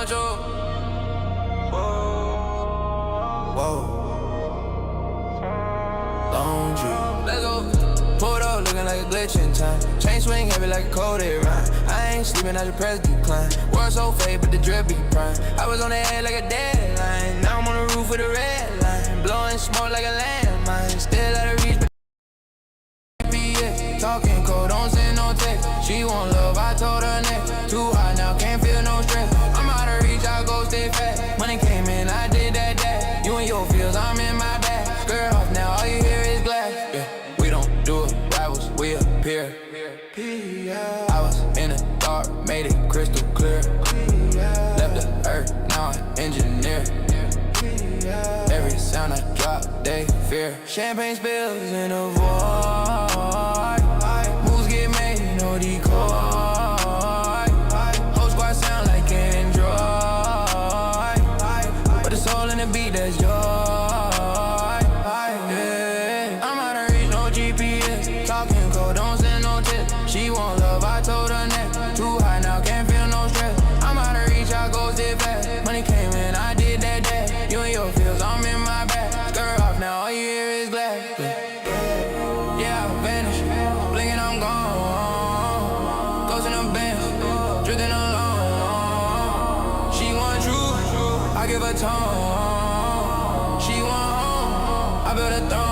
poncho. Whoa. Long G. Let's go. Pulled up looking like a glitch in time. Chain swing heavy like a coated rhyme. I ain't sleeping, I just press decline. World so fake, but the drip be prime. I was on the head like a deadline. Now I'm on the roof with a red line. Blowing smoke like a landmine. Still out of reach, but talking cold, don't send no text. She want love, I told her next. Too hot now, can't feel no stress. I'm out of reach, I go stay fat. Money came in, I did that. You and your feels, I'm in my bag. Girl off now, all you hear is glass. Yeah, we don't do it, rivals, we appear. I was in the dark, made it crystal clear. Left the earth, now I engineer. Every sound I drop, they fear. Champagne spills in the void. Moves get made, no decoy. Whole squad sound like Android. But the soul in the beat, that's joy. Yeah. I'm out of reach, no GPS. Talking cold, don't send no tips. She want love, I told her next. Too high now, can't feel no stress. I'm out of reach, I go stay fast. Money came in, I did that. You and your feels, I'm in my bag. Skirt off now, all you hear is glass. Yeah, I vanish, blinking, I'm gone. Ghost in the Benz, drifting alone. She want truth, I give her tone. She want home, I build a throne.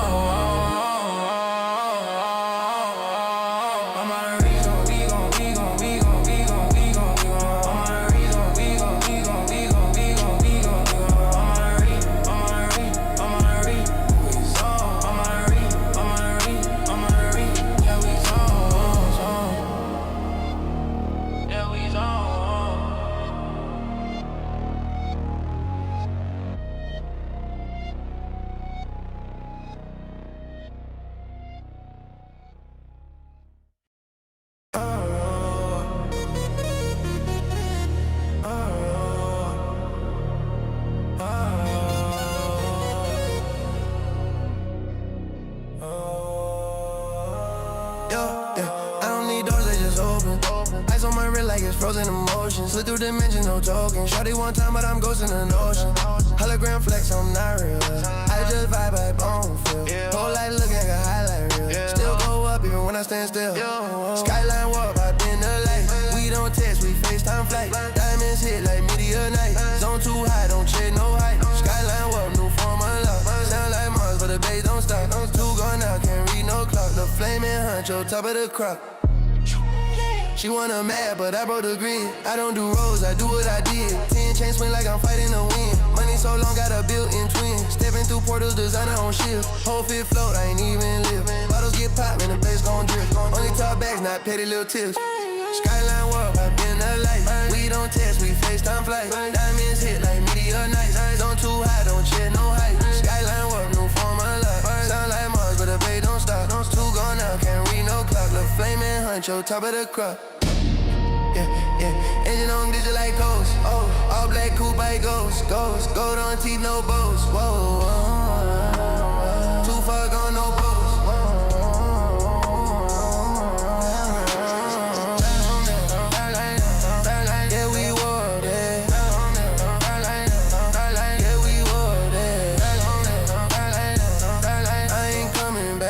Frozen emotions, slip through dimensions, no token. Shawty one time, but I'm ghosting an ocean. Hologram flex, I'm not real. I just vibe like bone feel. Whole life looking like a highlight reel. Still go up even when I stand still. Skyline walk, I been the light. We don't test, we FaceTime flight. Diamonds hit like meteor night. Zone too high, don't check no height. Skyline walk, new form unlocked. Sound like Mars, but the bass don't stop. Two gone out, can't read no clock. The flaming huncho, top of the crop. She wanna mad, but I broke the grid. I don't do roads, I do what I did. 10 chain swing like I'm fighting the wind. Money so long, got a built-in twin. Stepping through portals, designer on shield. Whole fit float, I ain't even live. Bottles get popped, and the bass gon' drip. Only top bags, not petty little tips. Skyline walk, I been the light. We don't test, we FaceTime flight. Diamonds hit like meteor nights. Zone too high, don't check no height. Skyline walk, new form unlocked. Sound like Mars, but the bass don't stop. Two gone out, can't read no clock. The flaming huncho, top of the crop. Yeah, engine on digital like ghost. Oh, all black coupe by ghost. Gold on teeth, no bows. Whoa, too far gone, no bows. Yeah, we were there. Yeah, we were there. I ain't coming back.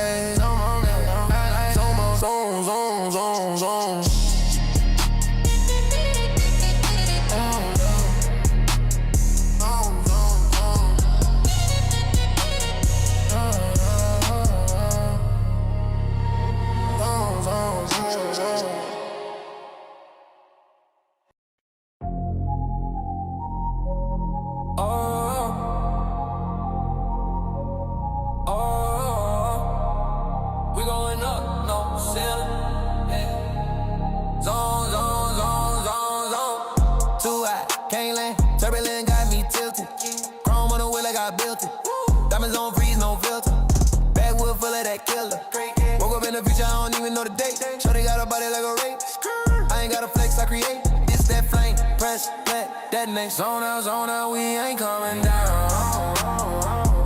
Zone. Zone out, we ain't coming down.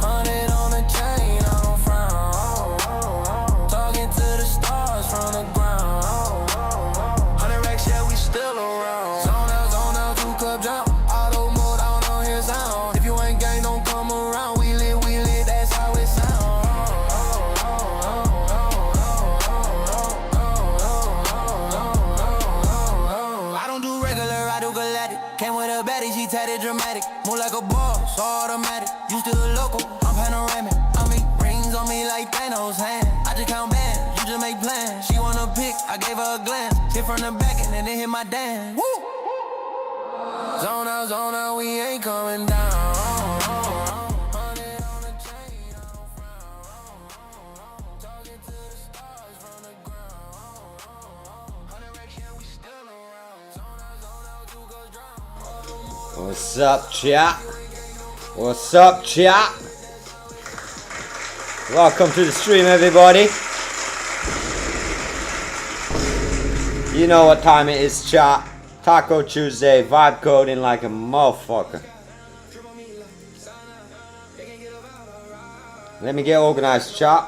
100 on the chain, I don't frown. Talking to the stars from the ground. 100 racks, yeah, we still around. Zone out, 2 cup jump. All Came with a baddie, she tatted dramatic. Move like a boss, automatic. You still a local, I'm panoramic. I mean, rings on me like Thanos' hand. I just count bands, you just make plans. She wanna pick, I gave her a glance. Hit from the back and then it hit my dance. Woo! Zone out, we ain't coming down. What's up, chat? What's up, chat? Welcome to the stream, everybody. You know what time it is, chat. Taco Tuesday, vibe coding like a motherfucker. Let me get organized, chat.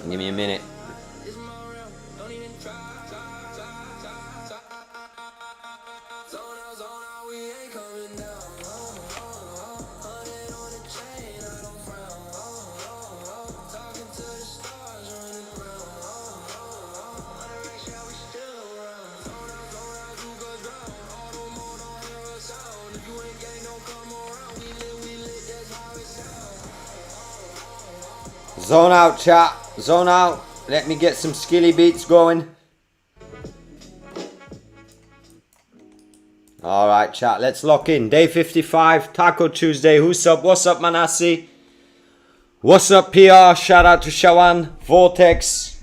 Give me a minute. Zone out, chat. Zone out. Let me get some skilly beats going. Alright, chat. Let's lock in. Day 55. Taco Tuesday. Who's up? What's up, Manassi? What's up, PR? Shout out to Shawan. Vortex.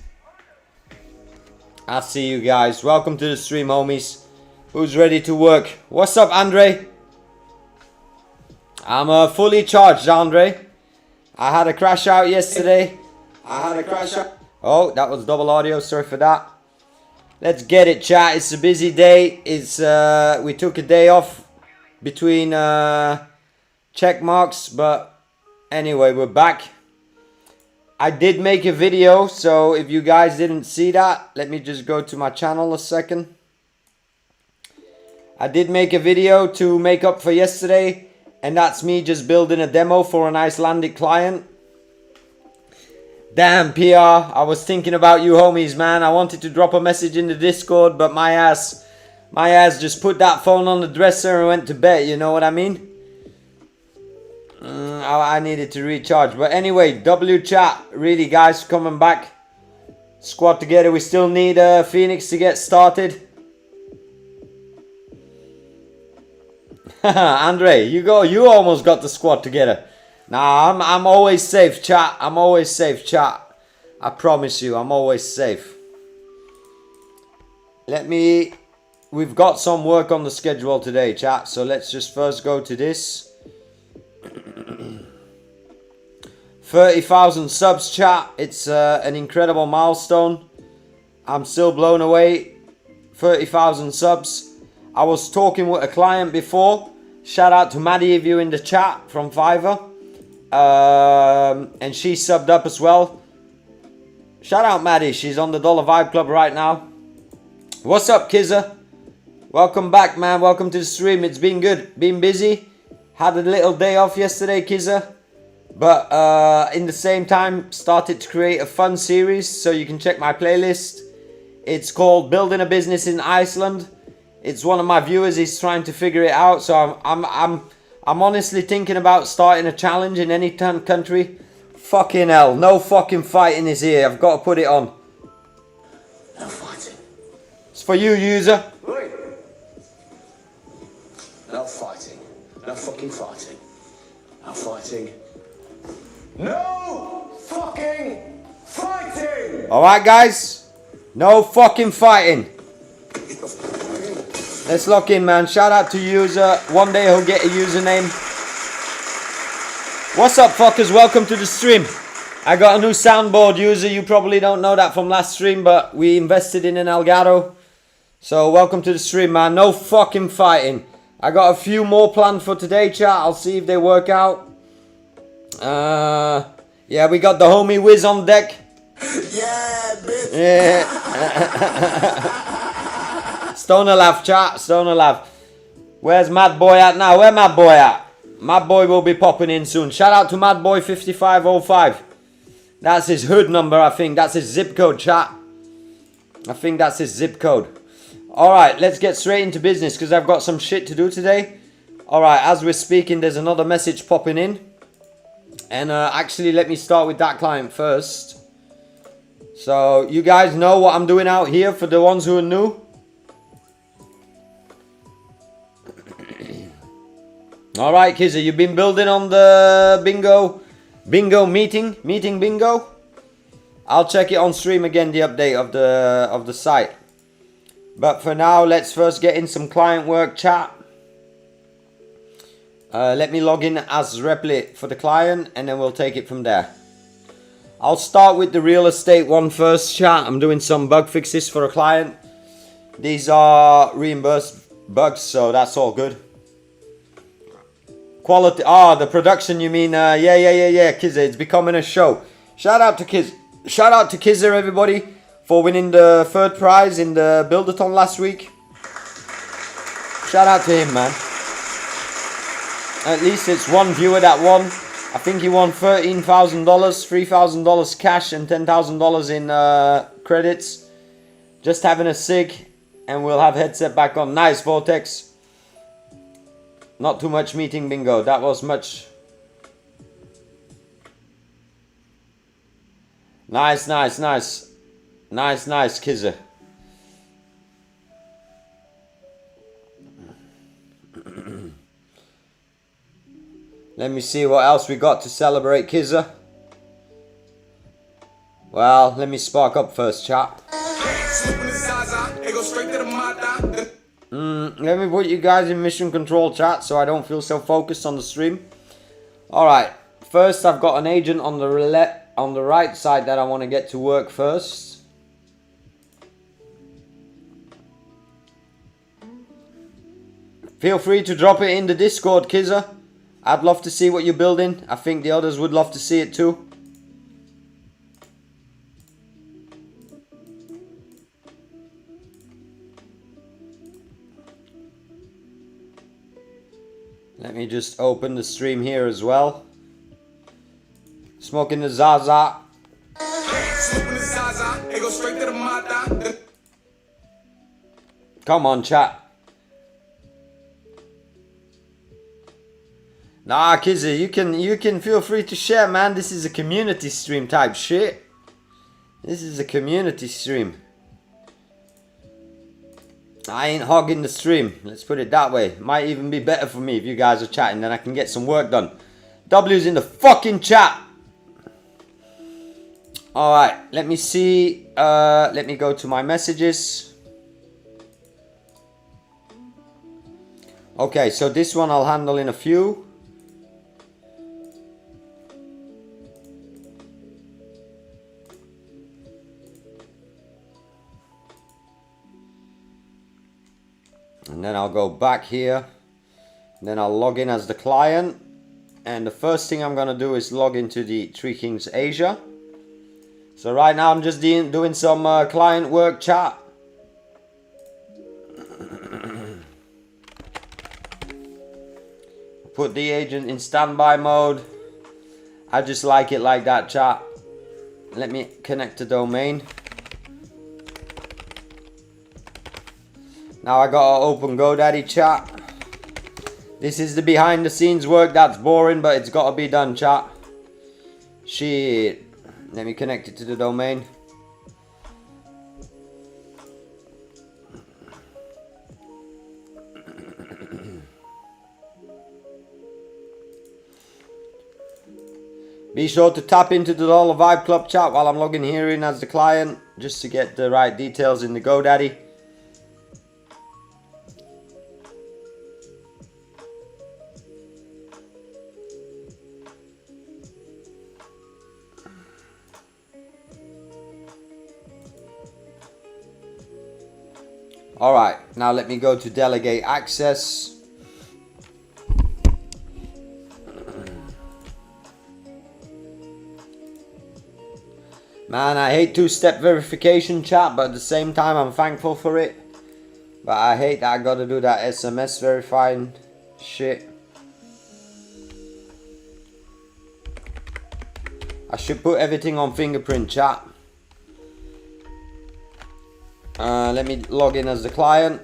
I see you guys. Welcome to the stream, homies. Who's ready to work? What's up, Andre? I'm fully charged, Andre. I had a crash out yesterday. Oh, that was double audio. Sorry for that. Let's get it, chat. It's a busy day. It's we took a day off between check marks, but anyway, we're back. I did make a video, so if you guys didn't see that, let me just go to my channel a second. I did make a video to make up for yesterday. And that's me just building a demo for an Icelandic client. Damn, PR. I was thinking about you homies, man. I wanted to drop a message in the Discord, but my ass just put that phone on the dresser and went to bed. You know what I mean? I needed to recharge. But anyway, W chat. Really, guys, coming back. Squad together. We still need Phoenix to get started. Andre, you almost got the squad together. Nah, I'm always safe, chat. I'm always safe, chat. I promise you, I'm always safe. We've got some work on the schedule today, chat. So let's just first go to this. 30,000 subs, chat. It's an incredible milestone. I'm still blown away. 30,000 subs. I was talking with a client before. Shout out to Maddie if you're in the chat from Fiverr. And she subbed up as well. Shout out Maddie. She's on the Dollar Vibe Club right now. What's up, Kizza? Welcome back, man. Welcome to the stream. It's been good. Been busy. Had a little day off yesterday, Kizza. But in the same time, started to create a fun series. So you can check my playlist. It's called Building a Business in Iceland. It's one of my viewers. He's trying to figure it out. So I'm honestly thinking about starting a challenge in any country. Fucking hell. No fucking fighting is here. I've got to put it on. No fighting. It's for you, user. Wait. No fighting. No fucking fighting. No fighting. No fucking fighting. Alright, guys. No fucking fighting. Let's lock in, man. Shout out to user. One day he'll get a username. What's up, fuckers? Welcome to the stream. I got a new soundboard, user. You probably don't know that from last stream, but we invested in an Elgato. So welcome to the stream, man. No fucking fighting. I got a few more planned for today, chat. I'll see if they work out. Yeah, we got the homie Wiz on deck. Yeah, bitch. Yeah. Stoner laugh, chat. Stoner laugh. Where's Mad Boy at now? Where Mad Boy at? Mad Boy will be popping in soon. Shout out to Mad Boy 5505. That's his hood number, I think. That's his zip code, chat. I think that's his zip code. Alright, let's get straight into business because I've got some shit to do today. Alright, as we're speaking, there's another message popping in. And actually, let me start with that client first. So, you guys know what I'm doing out here for the ones who are new? Alright, Kizzy, you've been building on the bingo meeting bingo? I'll check it on stream again, the update of the site. But for now, let's first get in some client work chat. Let me log in as Replit for the client and then we'll take it from there. I'll start with the real estate one first, chat. I'm doing some bug fixes for a client. These are reimbursed bugs, so that's all good. Quality, the production you mean, yeah, Kizzer, it's becoming a show. Shout out to Kizzer, everybody, for winning the third prize in the Buildathon last week. Shout out to him, man. At least it's one viewer that won. I think he won $13,000, $3,000 cash and $10,000 in credits. Just having a sig, and we'll have headset back on. Nice, Vortex. Not too much meeting bingo. That was much. Nice, Kizzer. Let me see what else we got to celebrate, Kizzer. Well, let me spark up first, chat. Let me put you guys in mission control, chat, so I don't feel so focused on the stream. Alright, first I've got an agent on the right side that I want to get to work first. Feel free to drop it in the Discord, Kizzer. I'd love to see what you're building. I think the others would love to see it too. Let me just open the stream here as well. Smoking the Zaza. Come on, chat. Nah, Kizzy, you can feel free to share, man. This is a community stream type shit. This is a community stream. I ain't hogging the stream. Let's put it that way. Might even be better for me if you guys are chatting. Then I can get some work done. W's in the fucking chat. Alright, let me see. Let me go to my messages. Okay, so this one I'll handle in a few. And then I'll go back here. And then I'll log in as the client. And the first thing I'm going to do is log into the Three Kings Asia. So right now I'm just doing some client work chat. Put the agent in standby mode. I just like it like that, chat. Let me connect to domain. Now I gotta open GoDaddy, chat. This is the behind the scenes work that's boring, but it's gotta be done, chat. Shit. Let me connect it to the domain. Be sure to tap into the Dollar Vibe Club, chat, while I'm logging here in as the client, just to get the right details in the GoDaddy. Alright, now let me go to delegate access. Man, I hate two-step verification, chat, but at the same time I'm thankful for it. But I hate that I gotta do that SMS verifying shit. I should put everything on fingerprint, chat. Let me log in as the client.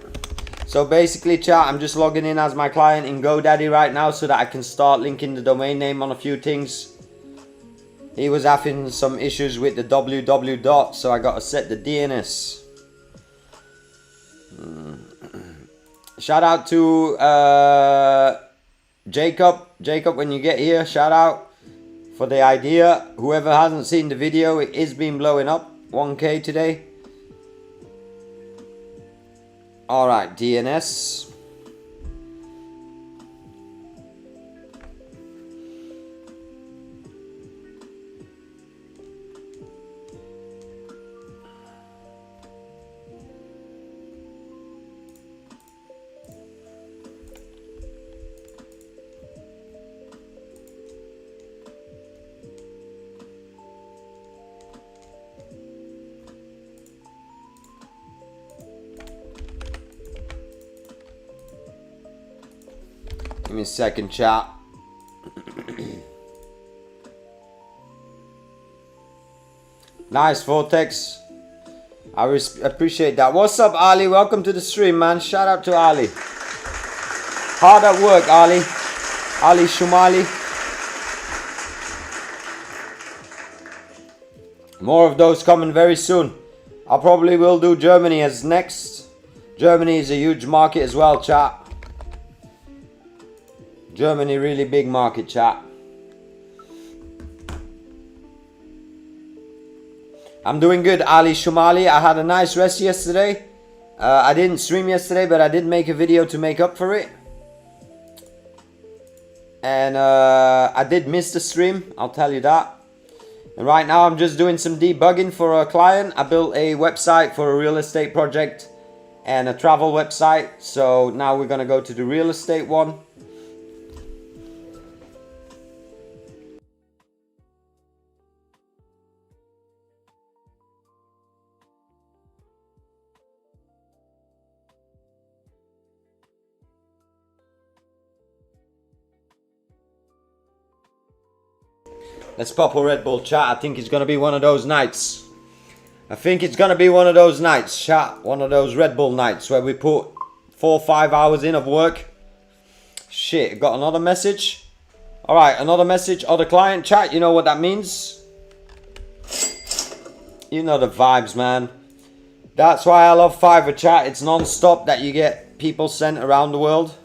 So basically, chat, I'm just logging in as my client in GoDaddy right now so that I can start linking the domain name on a few things. He was having some issues with the www dot, so I got to set the DNS. Shout out to Jacob. Jacob, when you get here, shout out for the idea. Whoever hasn't seen the video, it is been blowing up. 1K today. Alright, DNS. Give me a second, chat. Nice, Vortex. I appreciate that. What's up, Ali? Welcome to the stream, man. Shout out to Ali. Hard at work, Ali. Ali Shumali. More of those coming very soon. I probably will do Germany as next. Germany is a huge market as well, chat. Germany, really big market, chat. I'm doing good, Ali Shumali. I had a nice rest yesterday. I didn't stream yesterday, but I did make a video to make up for it. And I did miss the stream, I'll tell you that. And right now I'm just doing some debugging for a client. I built a website for a real estate project and a travel website. So now we're gonna go to the real estate one. Let's pop a Red Bull, chat. I think it's going to be one of those nights. I think it's going to be one of those nights, chat. One of those Red Bull nights where we put 4 or 5 hours in of work. Shit, got another message. Alright, another message. Other client, chat. You know what that means? You know the vibes, man. That's why I love Fiverr, chat. It's non-stop that you get people sent around the world.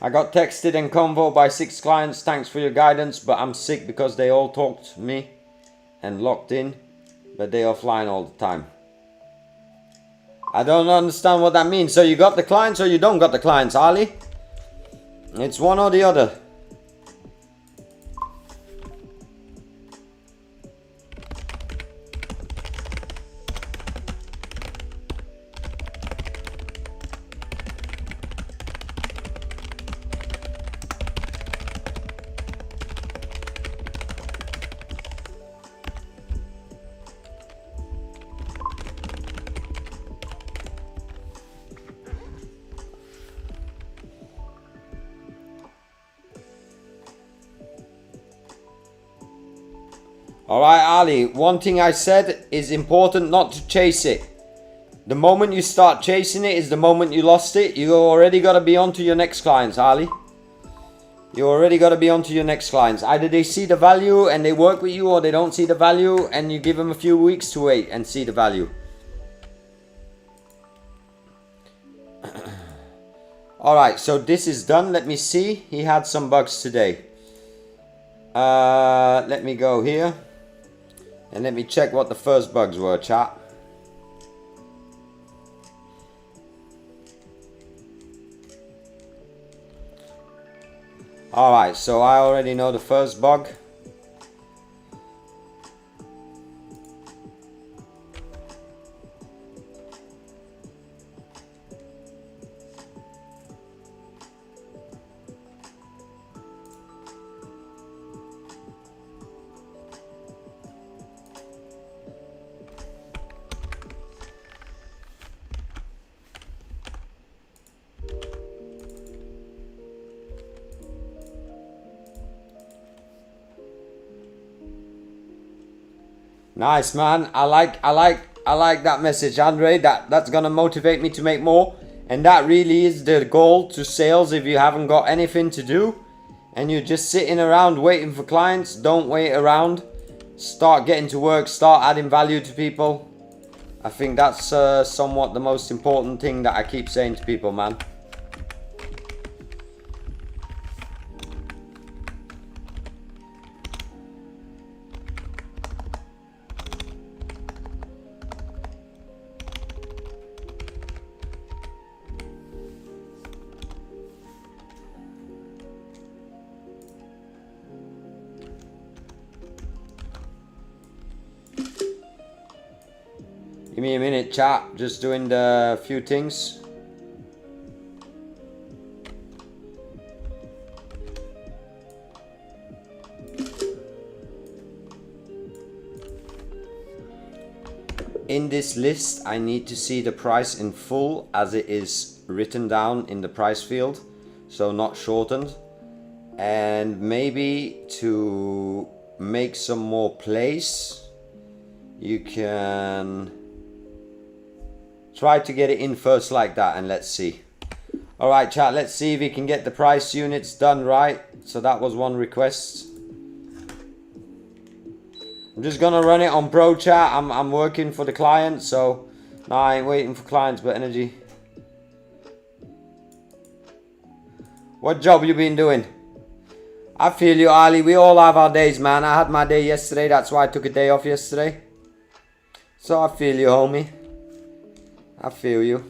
I got texted and convo by 6 clients. Thanks for your guidance, but I'm sick because they all talked to me and locked in, but they offline all the time. I don't understand what that means. So you got the clients or you don't got the clients, Ali? It's one or the other. Alright, Ali, one thing I said is important not to chase it. The moment you start chasing it is the moment you lost it. You already got to be on to your next clients, Ali. You already got to be on to your next clients. Either they see the value and they work with you, or they don't see the value and you give them a few weeks to wait and see the value. Alright, so this is done. Let me see. He had some bugs today. Let me go here. And let me check what the first bugs were, chat. Alright, so I already know the first bug. Nice, man. I like that message, Andre. That's gonna motivate me to make more. And that really is the goal to sales. If you haven't got anything to do and you're just sitting around waiting for clients, don't wait around. Start getting to work, start adding value to people. I think that's somewhat the most important thing that I keep saying to people, man. Give me a minute, chat. Just doing the few things. In this list, I need to see the price in full as it is written down in the price field, so not shortened. And maybe to make some more place, you can try to get it in first like that, and let's see. All right, chat, let's see if we can get the price units done right. So that was one request. I'm just gonna run it on Pro Chat. I'm working for the client, so no, I ain't waiting for clients, but energy. What job you been doing? I feel you, Ali. We all have our days, man. I had my day yesterday. That's why I took a day off yesterday. So I feel you, homie. I feel you.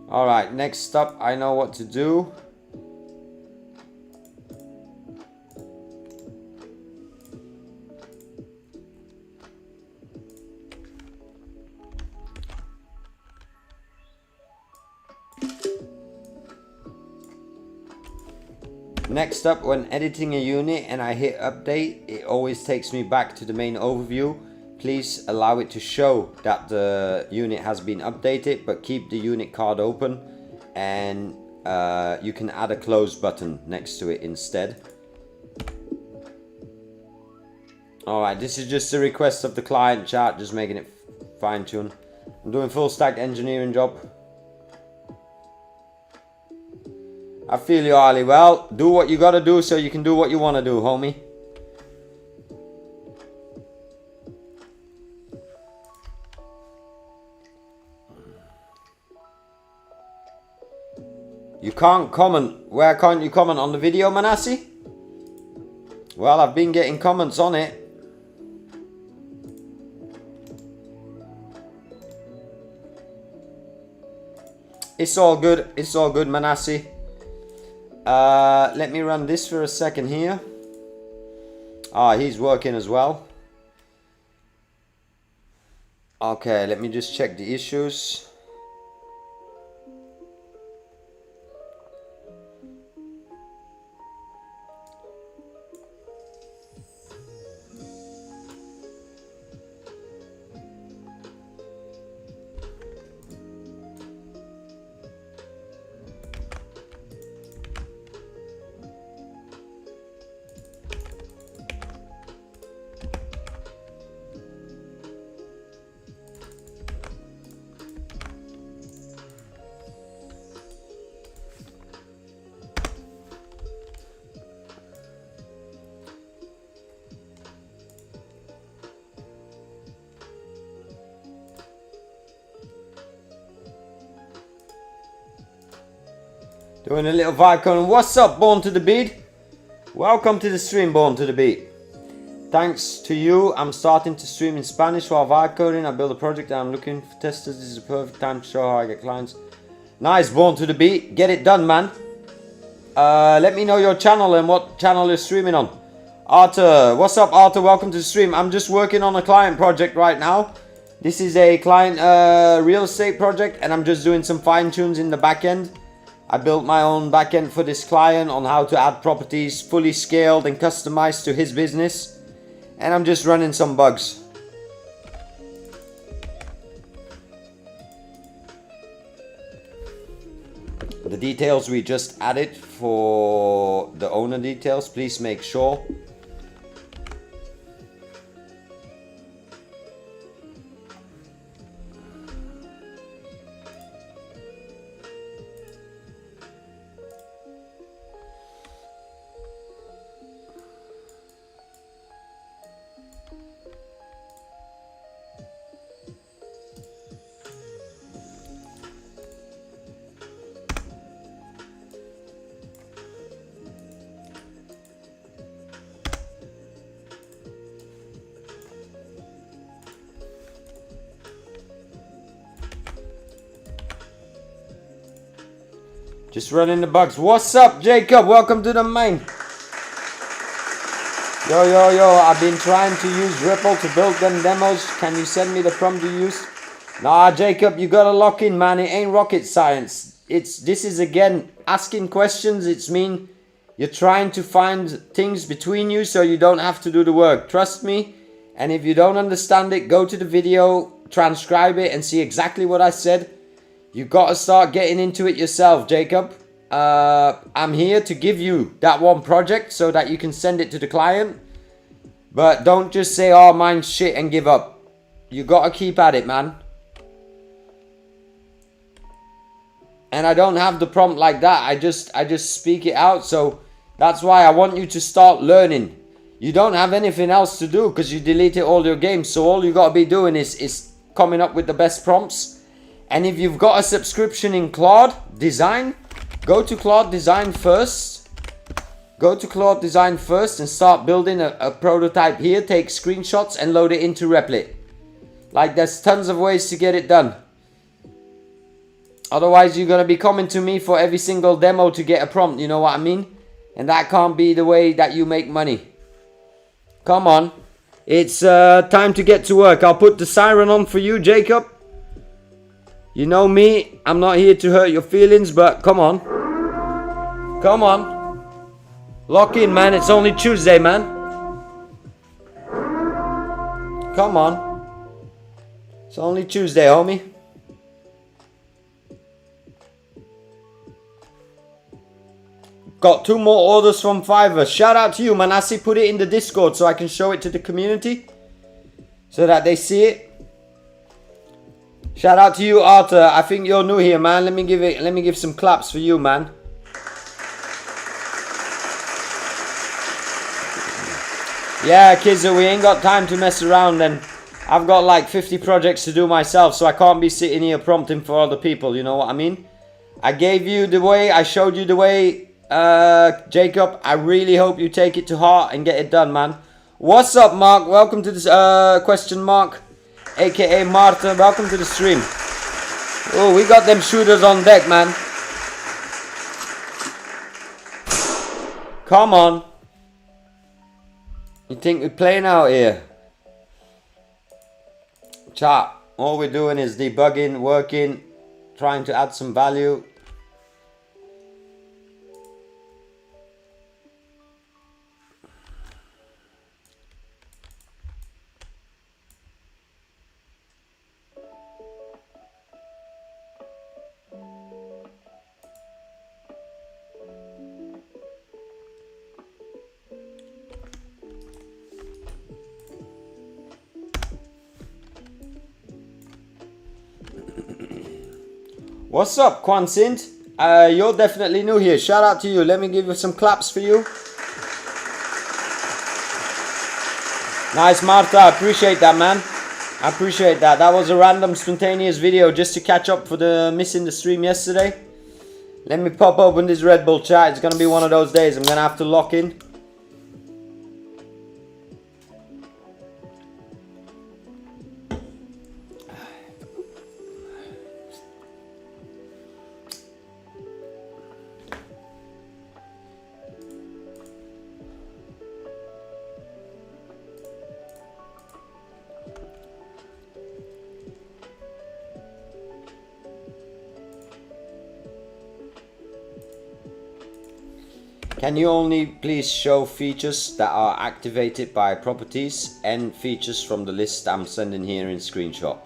All right, next up, I know what to do. Next up, when editing a unit and I hit update, it always takes me back to the main overview. Please allow it to show that the unit has been updated, but keep the unit card open, and you can add a close button next to it instead. Alright, this is just a request of the client, chat, just making it fine-tuned. I'm doing full stack engineering job. I feel you, Ali. Well, do what you gotta do so you can do what you wanna do, homie. You can't comment. Where can't you comment? On the video, Manassi? Well, I've been getting comments on it. It's all good. It's all good, Manassi. Let me run this for a second here. Ah, he's working as well. Okay, let me just check the issues. Doing a little vibe coding. What's up, Born to the Beat? Welcome to the stream, Born to the Beat. Thanks to you, I'm starting to stream in Spanish while vibe coding. I build a project and I'm looking for testers. This is a perfect time to show how I get clients. Nice, Born to the Beat. Get it done, man. Let me know your channel and what channel you're streaming on. Arthur, what's up, Arthur? Welcome to the stream. I'm just working on a client project right now. This is a client real estate project, and I'm just doing some fine tunes in the back end. I built my own backend for this client on how to add properties fully scaled and customized to his business. And I'm just running some bugs. The details we just added for the owner details, please make sure. Just running the bugs. What's up, Jacob? Welcome to the main. Yo, I've been trying to use Ripple to build them demos. Can you send me the prompt you used? Nah, Jacob, you gotta lock in, man. It ain't rocket science. This is again asking questions. It's mean you're trying to find things between you so you don't have to do the work. Trust me. And if you don't understand it, go to the video, transcribe it, and see exactly what I said. You gotta start getting into it yourself, Jacob. I'm here to give you that one project so that you can send it to the client. But don't just say, oh, mine's shit and give up. You gotta keep at it, man. And I don't have the prompt like that. I just speak it out. So that's why I want you to start learning. You don't have anything else to do because you deleted all your games. So all you gotta be doing is coming up with the best prompts. And if you've got a subscription in Claude Design, go to Claude Design first. Go to Claude Design first and start building a prototype here. Take screenshots and load it into Replit. Like, there's tons of ways to get it done. Otherwise, you're going to be coming to me for every single demo to get a prompt. You know what I mean? And that can't be the way that you make money. Come on. It's time to get to work. I'll put the siren on for you, Jacob. You know me, I'm not here to hurt your feelings, but come on. Come on. Lock in, man. It's only Tuesday, man. Come on. It's only Tuesday, homie. Got 2 more orders from Fiverr. Shout out to you, Manasi. Put it in the Discord so I can show it to the community. So that they see it. Shout out to you, Arthur. I think you're new here, man. Let me give some claps for you, man. Yeah, kids, we ain't got time to mess around, and I've got like 50 projects to do myself, so I can't be sitting here prompting for other people, you know what I mean? I gave you the way, I showed you the way, Jacob. I really hope you take it to heart and get it done, man. What's up, Mark? Welcome to this question mark. AKA Marta, welcome to the stream. Oh, we got them shooters on deck, man. Come on. You think we're playing out here? Chat, all we're doing is debugging, working, trying to add some value. What's up, Quan Sint? You're definitely new here. Shout out to you. Let me give you some claps for you. Nice, Martha. I appreciate that, man. I appreciate that. That was a random, spontaneous video just to catch up for the missing the stream yesterday. Let me pop open this Red Bull chat. It's going to be one of those days. I'm going to have to lock in. Can you only please show features that are activated by properties and features from the list I'm sending here in screenshot?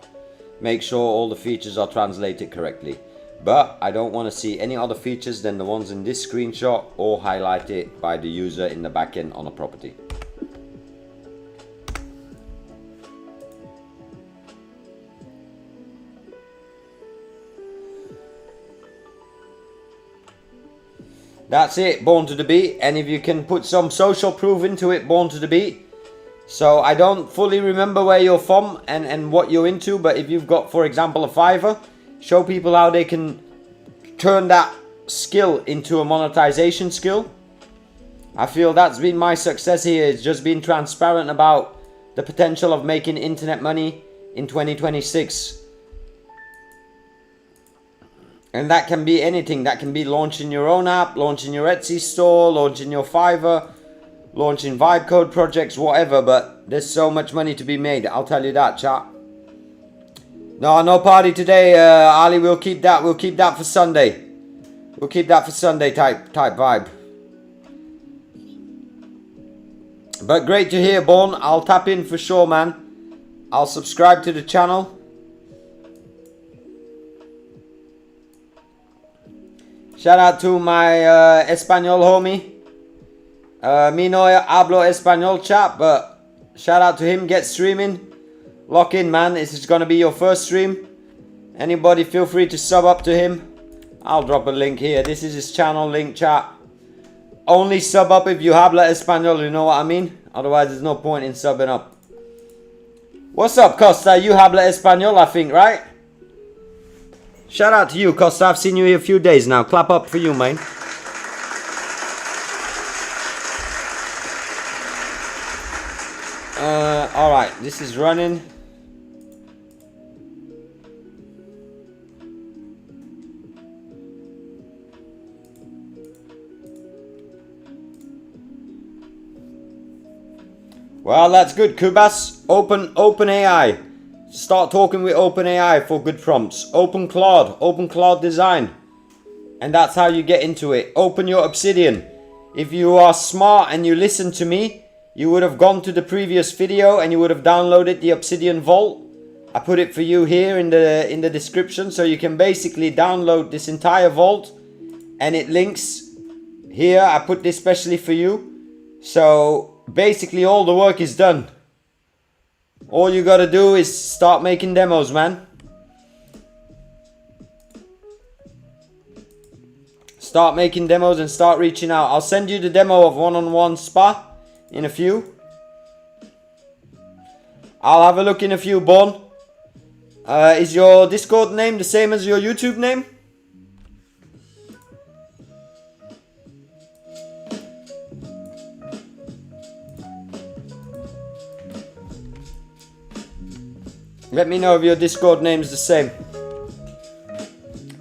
Make sure all the features are translated correctly. But I don't want to see any other features than the ones in this screenshot or highlighted by the user in the backend on a property. That's it, Born to the Beat. And if you can put some social proof into it, Born to the Beat. So I don't fully remember where you're from and what you're into, but if you've got, for example, a Fiverr, show people how they can turn that skill into a monetization skill. I feel that's been my success here. It's just being transparent about the potential of making internet money in 2026. And that can be anything. That can be launching your own app, launching your Etsy store, launching your Fiverr, launching vibe code projects, whatever. But there's so much money to be made, I'll tell you that, chat. No party today, Ali. We'll keep that for Sunday. We'll keep that for Sunday type vibe. But great to hear, Born. I'll tap in for sure, man. I'll subscribe to the channel. Shout out to my Espanol homie. Me no hablo Espanol, chat, but shout out to him. Get streaming. Lock in, man. This is going to be your first stream. Anybody feel free to sub up to him. I'll drop a link here. This is his channel link, chat. Only sub up if you habla Espanol, you know what I mean? Otherwise, there's no point in subbing up. What's up, Costa? You habla Espanol, I think, right? Shout out to you, Costa. I've seen you here a few days now. Clap up for you, man. Alright, this is running. Well, that's good, Kubas. Open AI. Start talking with OpenAI for good prompts. Open Claude Design. And that's how you get into it. Open your Obsidian. If you are smart and you listen to me, you would have gone to the previous video and you would have downloaded the Obsidian Vault. I put it for you here in the description, so you can basically download this entire vault and it links here. I put this specially for you. So basically all the work is done. All you gotta do is start making demos, man. Start making demos and start reaching out. I'll send you the demo of one-on-one spa in a few. I'll have a look in a few, Born. Is your Discord name the same as your YouTube name? Let me know if your Discord name is the same.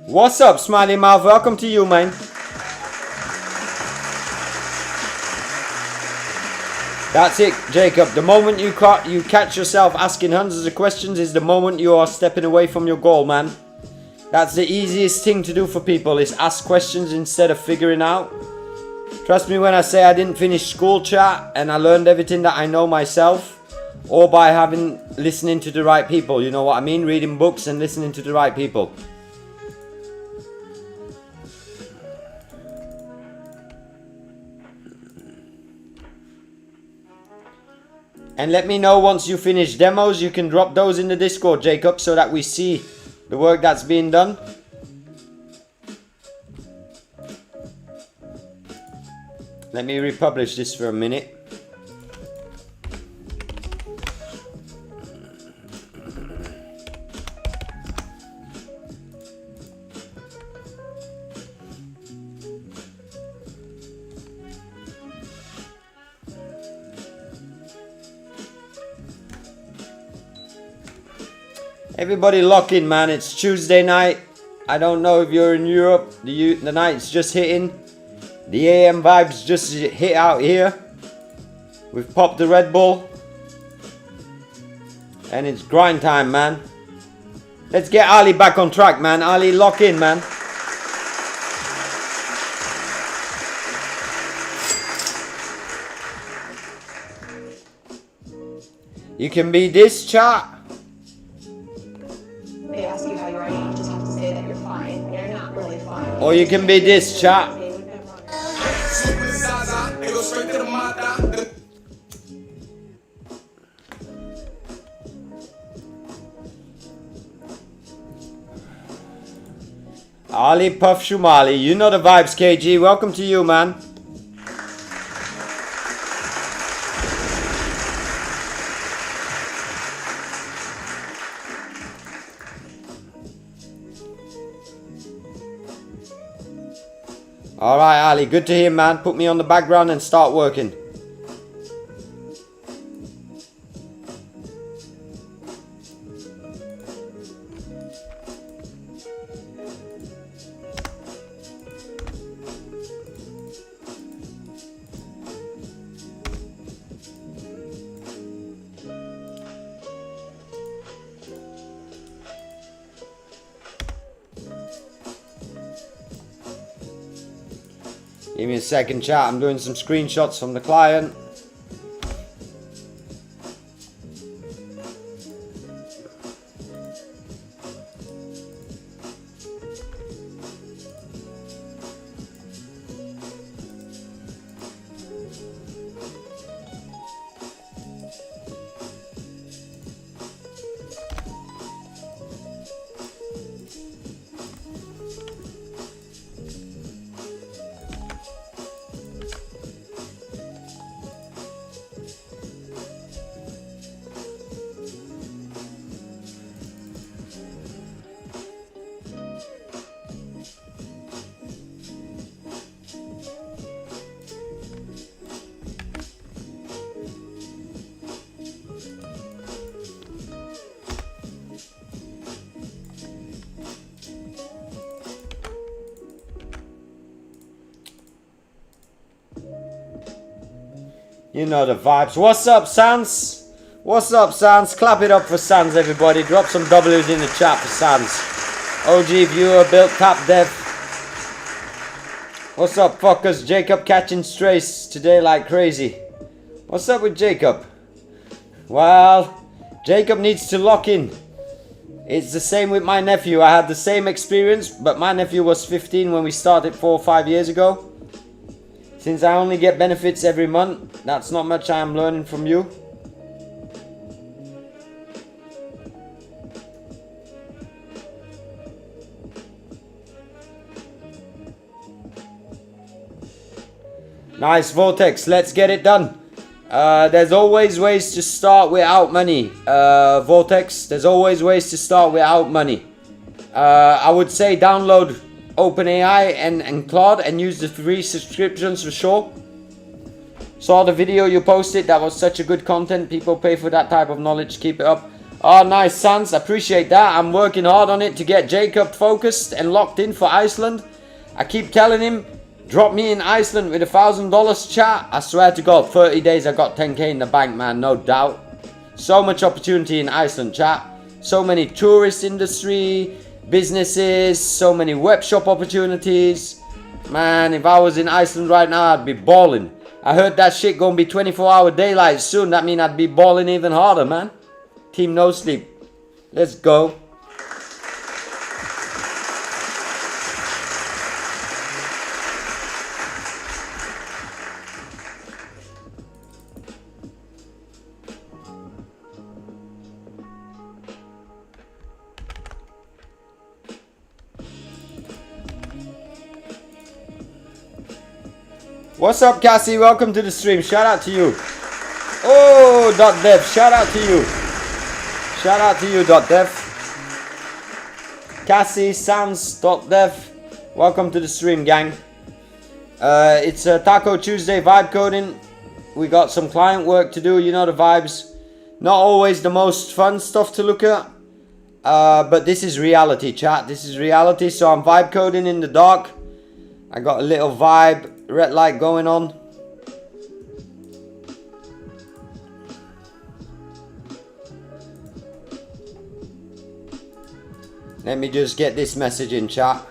What's up, Smiley Mouth? Welcome to you, man. That's it, Jacob. The moment you catch yourself asking hundreds of questions is the moment you are stepping away from your goal, man. That's the easiest thing to do for people, is ask questions instead of figuring out. Trust me when I say I didn't finish school, chat, and I learned everything that I know myself. Or by listening to the right people, you know what I mean? Reading books and listening to the right people. And let me know once you finish demos. You can drop those in the Discord, Jacob, so that we see the work that's being done. Let me republish this for a minute. Everybody lock in, man. It's Tuesday night. I don't know if you're in Europe. The night's just hitting. The AM vibes just hit out here. We've popped the Red Bull. And it's grind time, man. Let's get Ali back on track, man. Ali, lock in, man. You can be this, chat. They ask you how you are, you just have to say that you're fine. You're not really fine. Or you can be this, chat. Ali Puff Shumali, you know the vibes, KG. Welcome to you, man. Alright, Ali, good to hear, man. Put me on the background and start working. Give me a second, chat. I'm doing some screenshots from the client. You know the vibes. What's up, Sans? What's up, Sans? Clap it up for Sans, everybody. Drop some W's in the chat for Sans. OG viewer, built tap dev. What's up, fuckers? Jacob catching strays today like crazy. What's up with Jacob? Well, Jacob needs to lock in. It's the same with my nephew. I had the same experience, but my nephew was 15 when we started 4 or 5 years ago. Since I only get benefits every month, that's not much I am learning from you. Nice, Vortex, let's get it done. There's always ways to start without money, Vortex. There's always ways to start without money. I would say download OpenAI and Claude and use the free subscriptions for sure. Saw the video you posted, that was such a good content. People pay for that type of knowledge. Keep it up. Oh, nice, Sans, appreciate that. I'm working hard on it to get Jacob focused and locked in for Iceland. I keep telling him, drop me in Iceland with $1,000, chat. I swear to God, 30 days I got 10k in the bank, man, no doubt. So much opportunity in Iceland, chat. So many tourist industry, businesses, so many web shop opportunities. Man, if I was in Iceland right now, I'd be balling. I heard that shit gonna be 24-hour daylight soon. That mean I'd be balling even harder, man. Team No Sleep. Let's go. What's up, Cassie? Welcome to the stream. Shout out to you. Oh, .dev. Shout out to you. Shout out to you, .dev. Cassie, Sans, .dev. Welcome to the stream, gang. It's Taco Tuesday vibe coding. We got some client work to do. You know the vibes. Not always the most fun stuff to look at. But this is reality, chat. This is reality. So I'm vibe coding in the dark. I got a little vibe red light going on. Let me just get this message in, chat.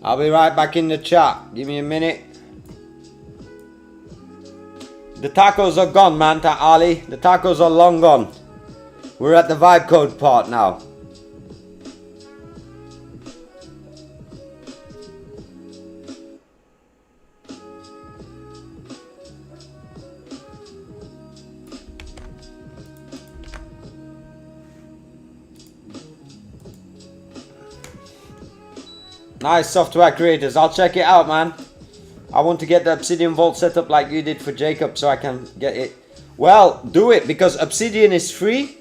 I'll be right back in the chat. Give me a minute. The tacos are gone, man, Ali. The tacos are long gone. We're at the vibe code part now. Nice software creators. I'll check it out, man. I want to get the Obsidian Vault set up like you did for Jacob so I can get it. Well, do it because Obsidian is free.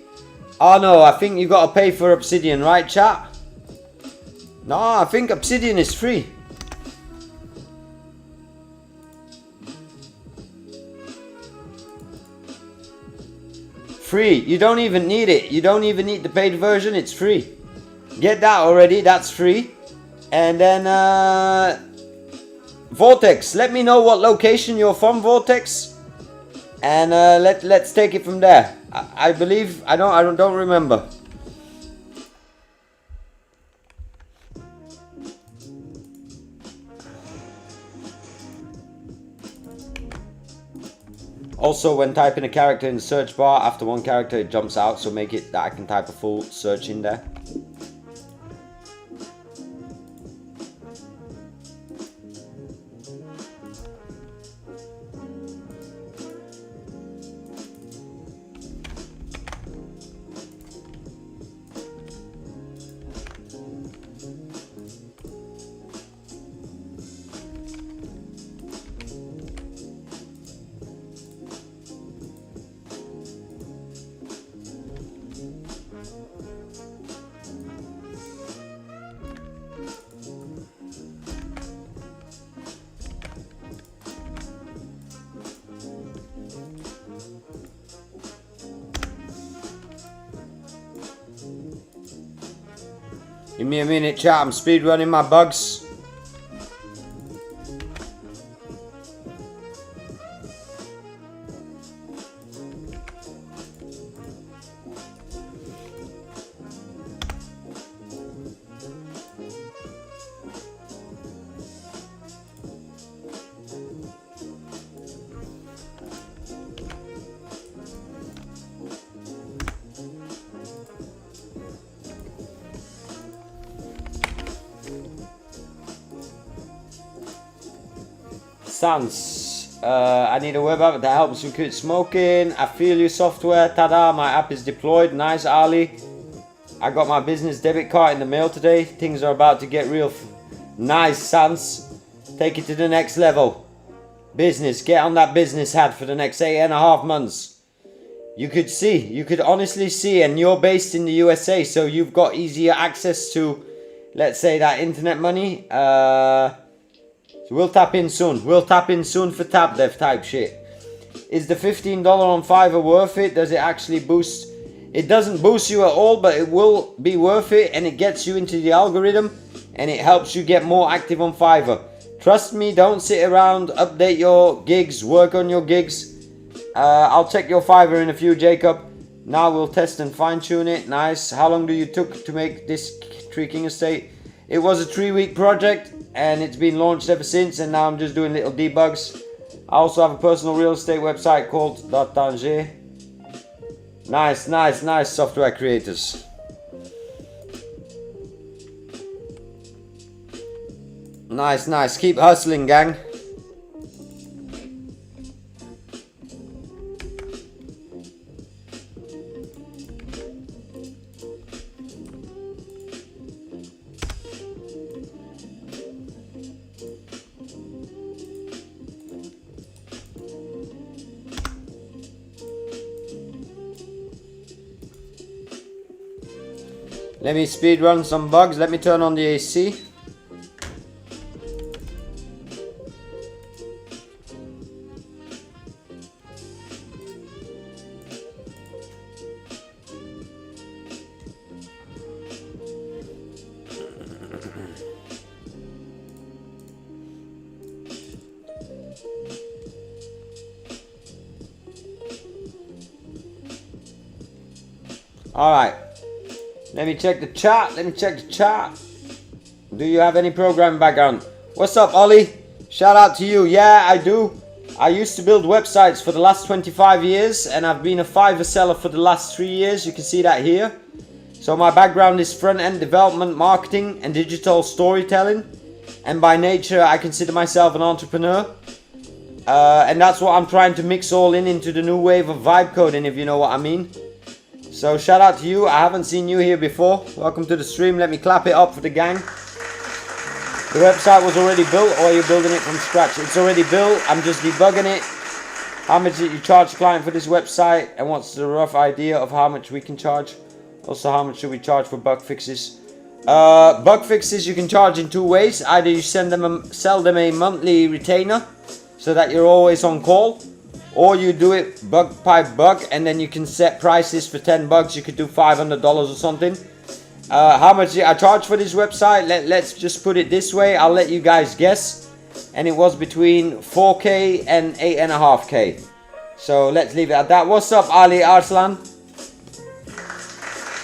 Oh no, I think you got to pay for Obsidian, right, chat? No, I think Obsidian is free. Free. You don't even need it. You don't even need the paid version. It's free. Get that already. That's free. And then Vortex, let me know what location you're from, Vortex, and let's take it from there. I believe I don't remember. Also, when typing a character in the search bar, after one character it jumps out, so make it that I can type a full search in there. Give me a minute, chat. I'm speedrunning my bugs. Sans, I need a web app that helps you quit smoking. I feel you software. Tada, my app is deployed. Nice, Ali. I got my business debit card in the mail today. Things are about to get real. Nice, Sans. Take it to the next level. Business, get on that business hat for the next 8.5 months. You could honestly see, and you're based in the USA, so you've got easier access to, let's say, that internet money. So we'll tap in soon. We'll tap in soon for tap dev type shit. Is the $15 on Fiverr worth it? Does it actually boost? It doesn't boost you at all, but it will be worth it, and it gets you into the algorithm, and it helps you get more active on Fiverr. Trust me, don't sit around, update your gigs, work on your gigs. I'll check your Fiverr in a few, Jacob. Now we'll test and fine tune it. Nice. How long do you took to make this Tree King estate? It was a 3-week project. And it's been launched ever since, and now I'm just doing little debugs. I also have a personal real estate website called .tanger. Nice, nice, nice software creators. Nice, nice. Keep hustling, gang. Let me speed run some bugs. Let me turn on the AC. All right. Let me check the chat. Let me check the chat. Do you have any programming background? What's up, Ollie? Shout out to you. Yeah, I do. I used to build websites for the last 25 years and I've been a Fiverr seller for the last 3 years. You can see that here. So my background is front-end development, marketing and digital storytelling. And by nature, I consider myself an entrepreneur. And that's what I'm trying to mix all into the new wave of vibe coding, if you know what I mean. So shout out to you. I haven't seen you here before. Welcome to the stream. Let me clap it up for the gang. The website was already built, or are you building it from scratch? It's already built. I'm just debugging it. How much did you charge the client for this website? And what's the rough idea of how much we can charge? Also, how much should we charge for bug fixes? Bug fixes you can charge in two ways. Either you sell them a monthly retainer so that you're always on call, or you do it bug by bug and then you can set prices. For 10 bucks you could do $500 or something. How much did I charge for this website? Let's just put it this way. I'll let you guys guess. And it was between 4K and 8.5K. So let's leave it at that. What's up, Ali Arslan?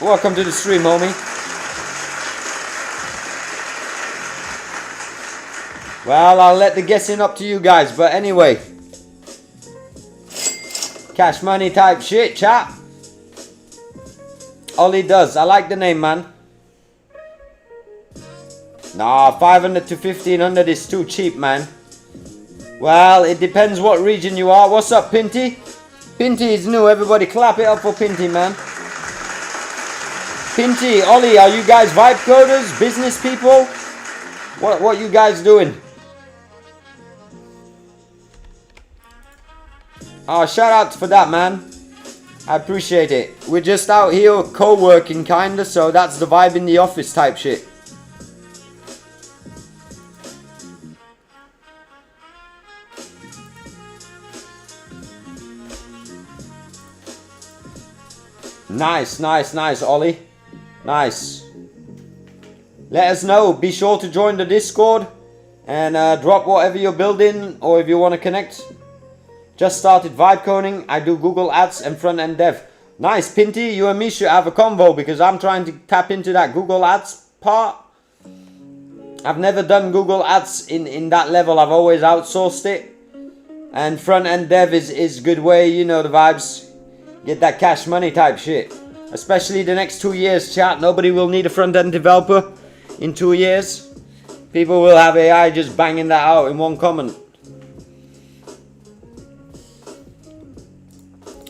Welcome to the stream, homie. Well, I'll let the guessing up to you guys. But anyway. Cash money type shit, chap. Ollie does. I like the name, man. Nah, 500 to 1500 is too cheap, man. Well, it depends what region you are. What's up, Pinty? Pinty is new. Everybody clap it up for Pinty, man. Pinty, Ollie, are you guys vibe coders? Business people? What you guys doing? Oh, shout out for that, man. I appreciate it. We're just out here co-working kinda, so that's the vibe in the office type shit. Nice, nice, nice, Ollie. Nice. Let us know. Be sure to join the Discord and drop whatever you're building, or if you want to connect. Just started vibe coding. I do Google Ads and front-end dev. Nice, Pinty. You and me should have a convo because I'm trying to tap into that Google Ads part. I've never done Google Ads in that level. I've always outsourced it. And front-end dev is good way, you know the vibes. Get that cash money type shit. Especially the next 2 years, chat. Nobody will need a front-end developer in 2 years. People will have AI just banging that out in one comment.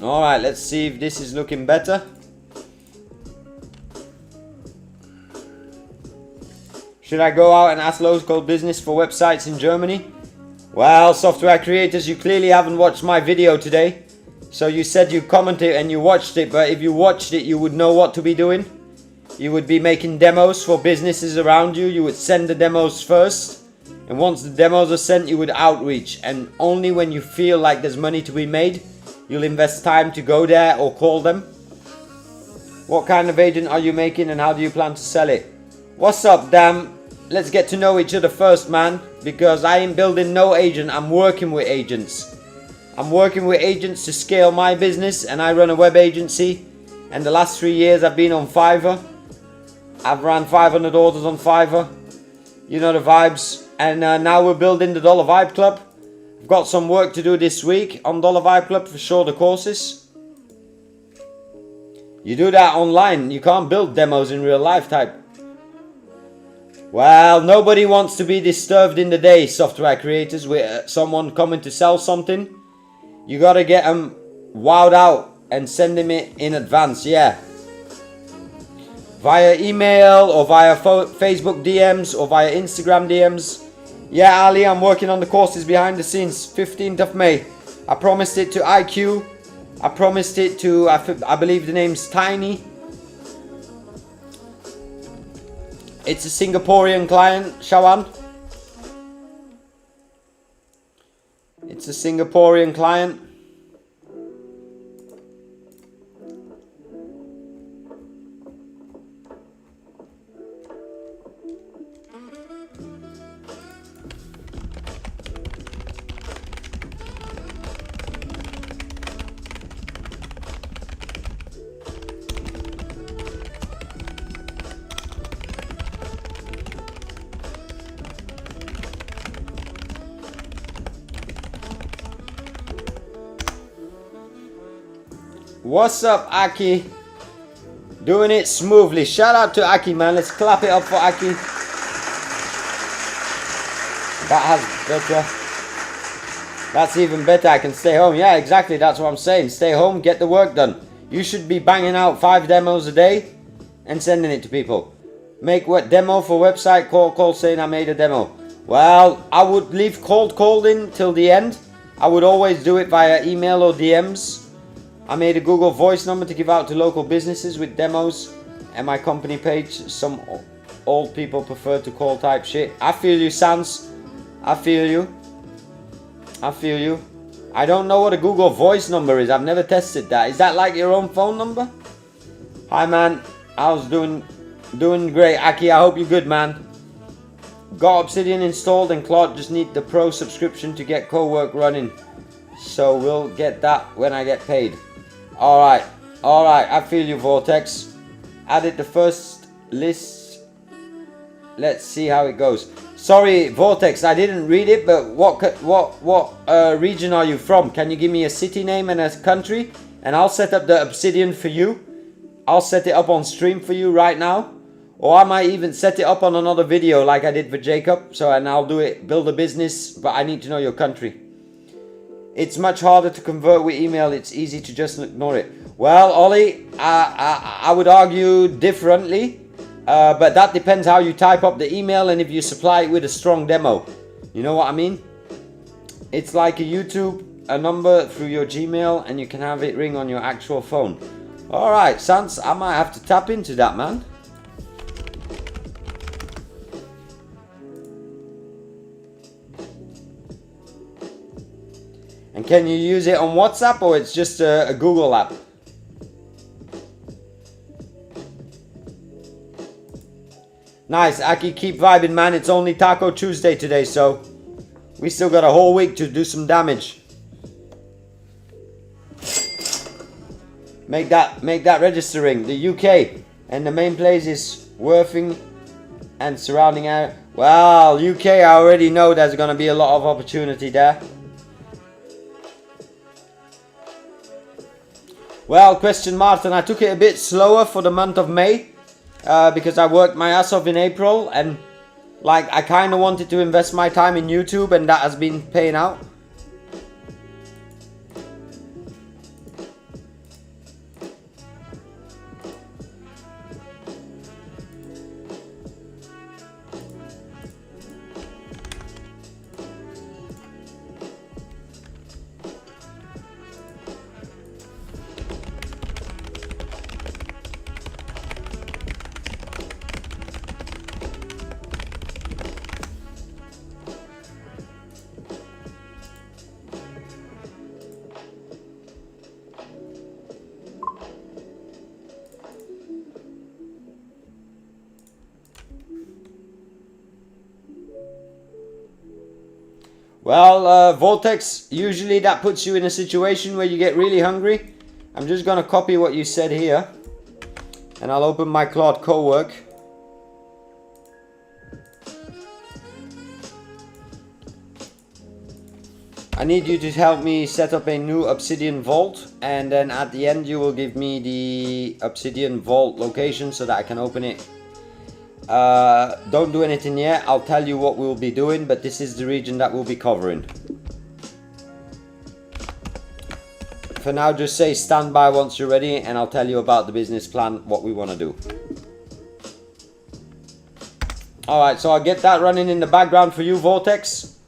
Alright, let's see if this is looking better. Should I go out and ask local business for websites in Germany? Well, software creators, you clearly haven't watched my video today. So you said you commented and you watched it, but if you watched it, you would know what to be doing. You would be making demos for businesses around you. You would send the demos first. And once the demos are sent, you would outreach. And only when you feel like there's money to be made, you'll invest time to go there or call them. What kind of agent are you making and how do you plan to sell it? What's up, damn? Let's get to know each other first, man. Because I ain't building no agent, I'm working with agents. I'm working with agents to scale my business, and I run a web agency. And the last 3 years I've been on Fiverr. I've ran 500 orders on Fiverr. You know the vibes. And now we're building the Dollar Vibe Club. I've got some work to do this week on Dollar Vibe Club for sure, the courses. You do that online. You can't build demos in real life type. Well, nobody wants to be disturbed in the day, software creators, with someone coming to sell something. You gotta get them wowed out and send them it in advance, yeah. Via email or via Facebook DMs or via Instagram DMs. Yeah, Ali, I'm working on the courses behind the scenes. 15th of May. I promised it to IQ. I promised it to, I believe the name's Tiny. It's a Singaporean client, Shawan. It's a Singaporean client. What's up, Aki? Doing it smoothly. Shout out to Aki, man. Let's clap it up for Aki. That has better. That's even better. I can stay home. Yeah, exactly. That's what I'm saying. Stay home, get the work done. You should be banging out 5 demos a day and sending it to people. Make what demo for website, call saying I made a demo. Well, I would leave cold calling till the end. I would always do it via email or DMs. I made a Google Voice number to give out to local businesses with demos and my company page. Some old people prefer to call type shit. I feel you, Sans. I feel you. I feel you. I don't know what a Google Voice number is. I've never tested that. Is that like your own phone number? Hi, man. How's doing? Doing great, Aki. I hope you're good, man. Got Obsidian installed and Claude just need the Pro subscription to get co-work running. So we'll get that when I get paid. Alright. Alright. I feel you, Vortex. Added the first list. Let's see how it goes. Sorry, Vortex, I didn't read it, but what region are you from? Can you give me a city name and a country? And I'll set up the Obsidian for you. I'll set it up on stream for you right now. Or I might even set it up on another video like I did for Jacob. And I'll do it, build a business, but I need to know your country. It's much harder to convert with email. It's easy to just ignore it. Well, Ollie, I would argue differently. But that depends how you type up the email and if you supply it with a strong demo. You know what I mean? It's like a YouTube, a number through your Gmail, and you can have it ring on your actual phone. Alright, Sans, I might have to tap into that, man. And can you use it on WhatsApp or it's just a Google app? Nice, Aki, keep vibing, man. It's only Taco Tuesday today, so we still got a whole week to do some damage. Make that registering. The UK and the main place is Worthing and surrounding area. Well, UK, I already know there's gonna be a lot of opportunity there. Well, question Martin, I took it a bit slower for the month of May. Because I worked my ass off in April and like I kind of wanted to invest my time in YouTube and that has been paying out. Well, Vortex, usually that puts you in a situation where you get really hungry. I'm just going to copy what you said here. And I'll open my Claude co-work. I need you to help me set up a new Obsidian Vault. And then at the end you will give me the Obsidian Vault location so that I can open it. Don't do anything yet. I'll tell you what we'll be doing, but this is the region that we'll be covering. For now, just say stand by once you're ready and I'll tell you about the business plan, what we want to do. Alright, so I'll get that running in the background for you, Vortex.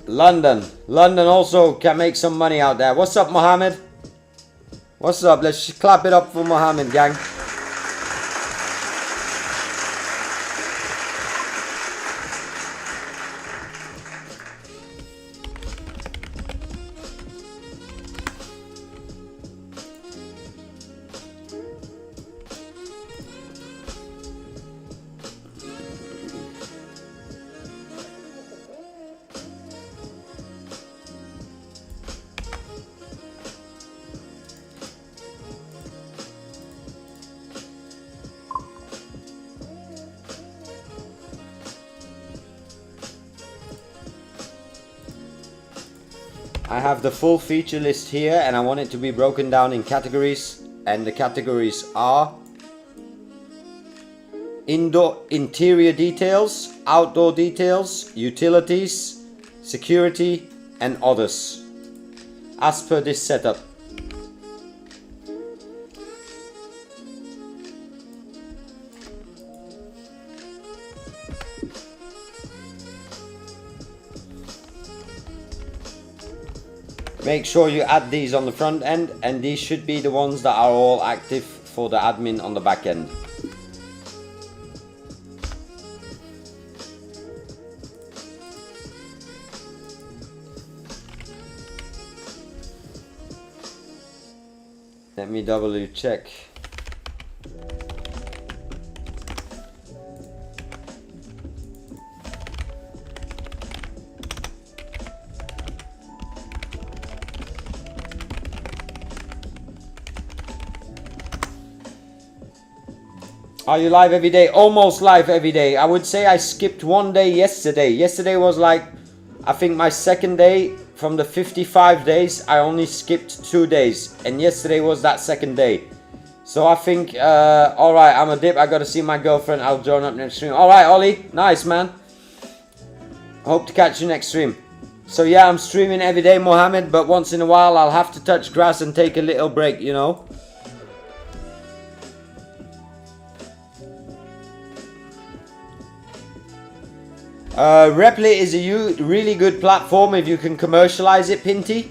London also can make some money out there. What's up, Mohammed? What's up? Let's clap it up for Mohammed, gang. I have the full feature list here, and I want it to be broken down in categories, and the categories are interior details, outdoor details, utilities, security, and others, as per this setup. Make sure you add these on the front end, and these should be the ones that are all active for the admin on the back end. Let me double check. Are you live every day? Almost live every day. I would say I skipped one day yesterday. Yesterday was like, I think my second day from the 55 days. I only skipped 2 days, and yesterday was that second day. So I think, alright, I'm a dip. I gotta see my girlfriend. I'll join up next stream. Alright, Ollie. Nice, man. Hope to catch you next stream. So yeah, I'm streaming every day, Mohammed, but once in a while I'll have to touch grass and take a little break, you know. Replit is a really good platform if you can commercialize it, Pinty.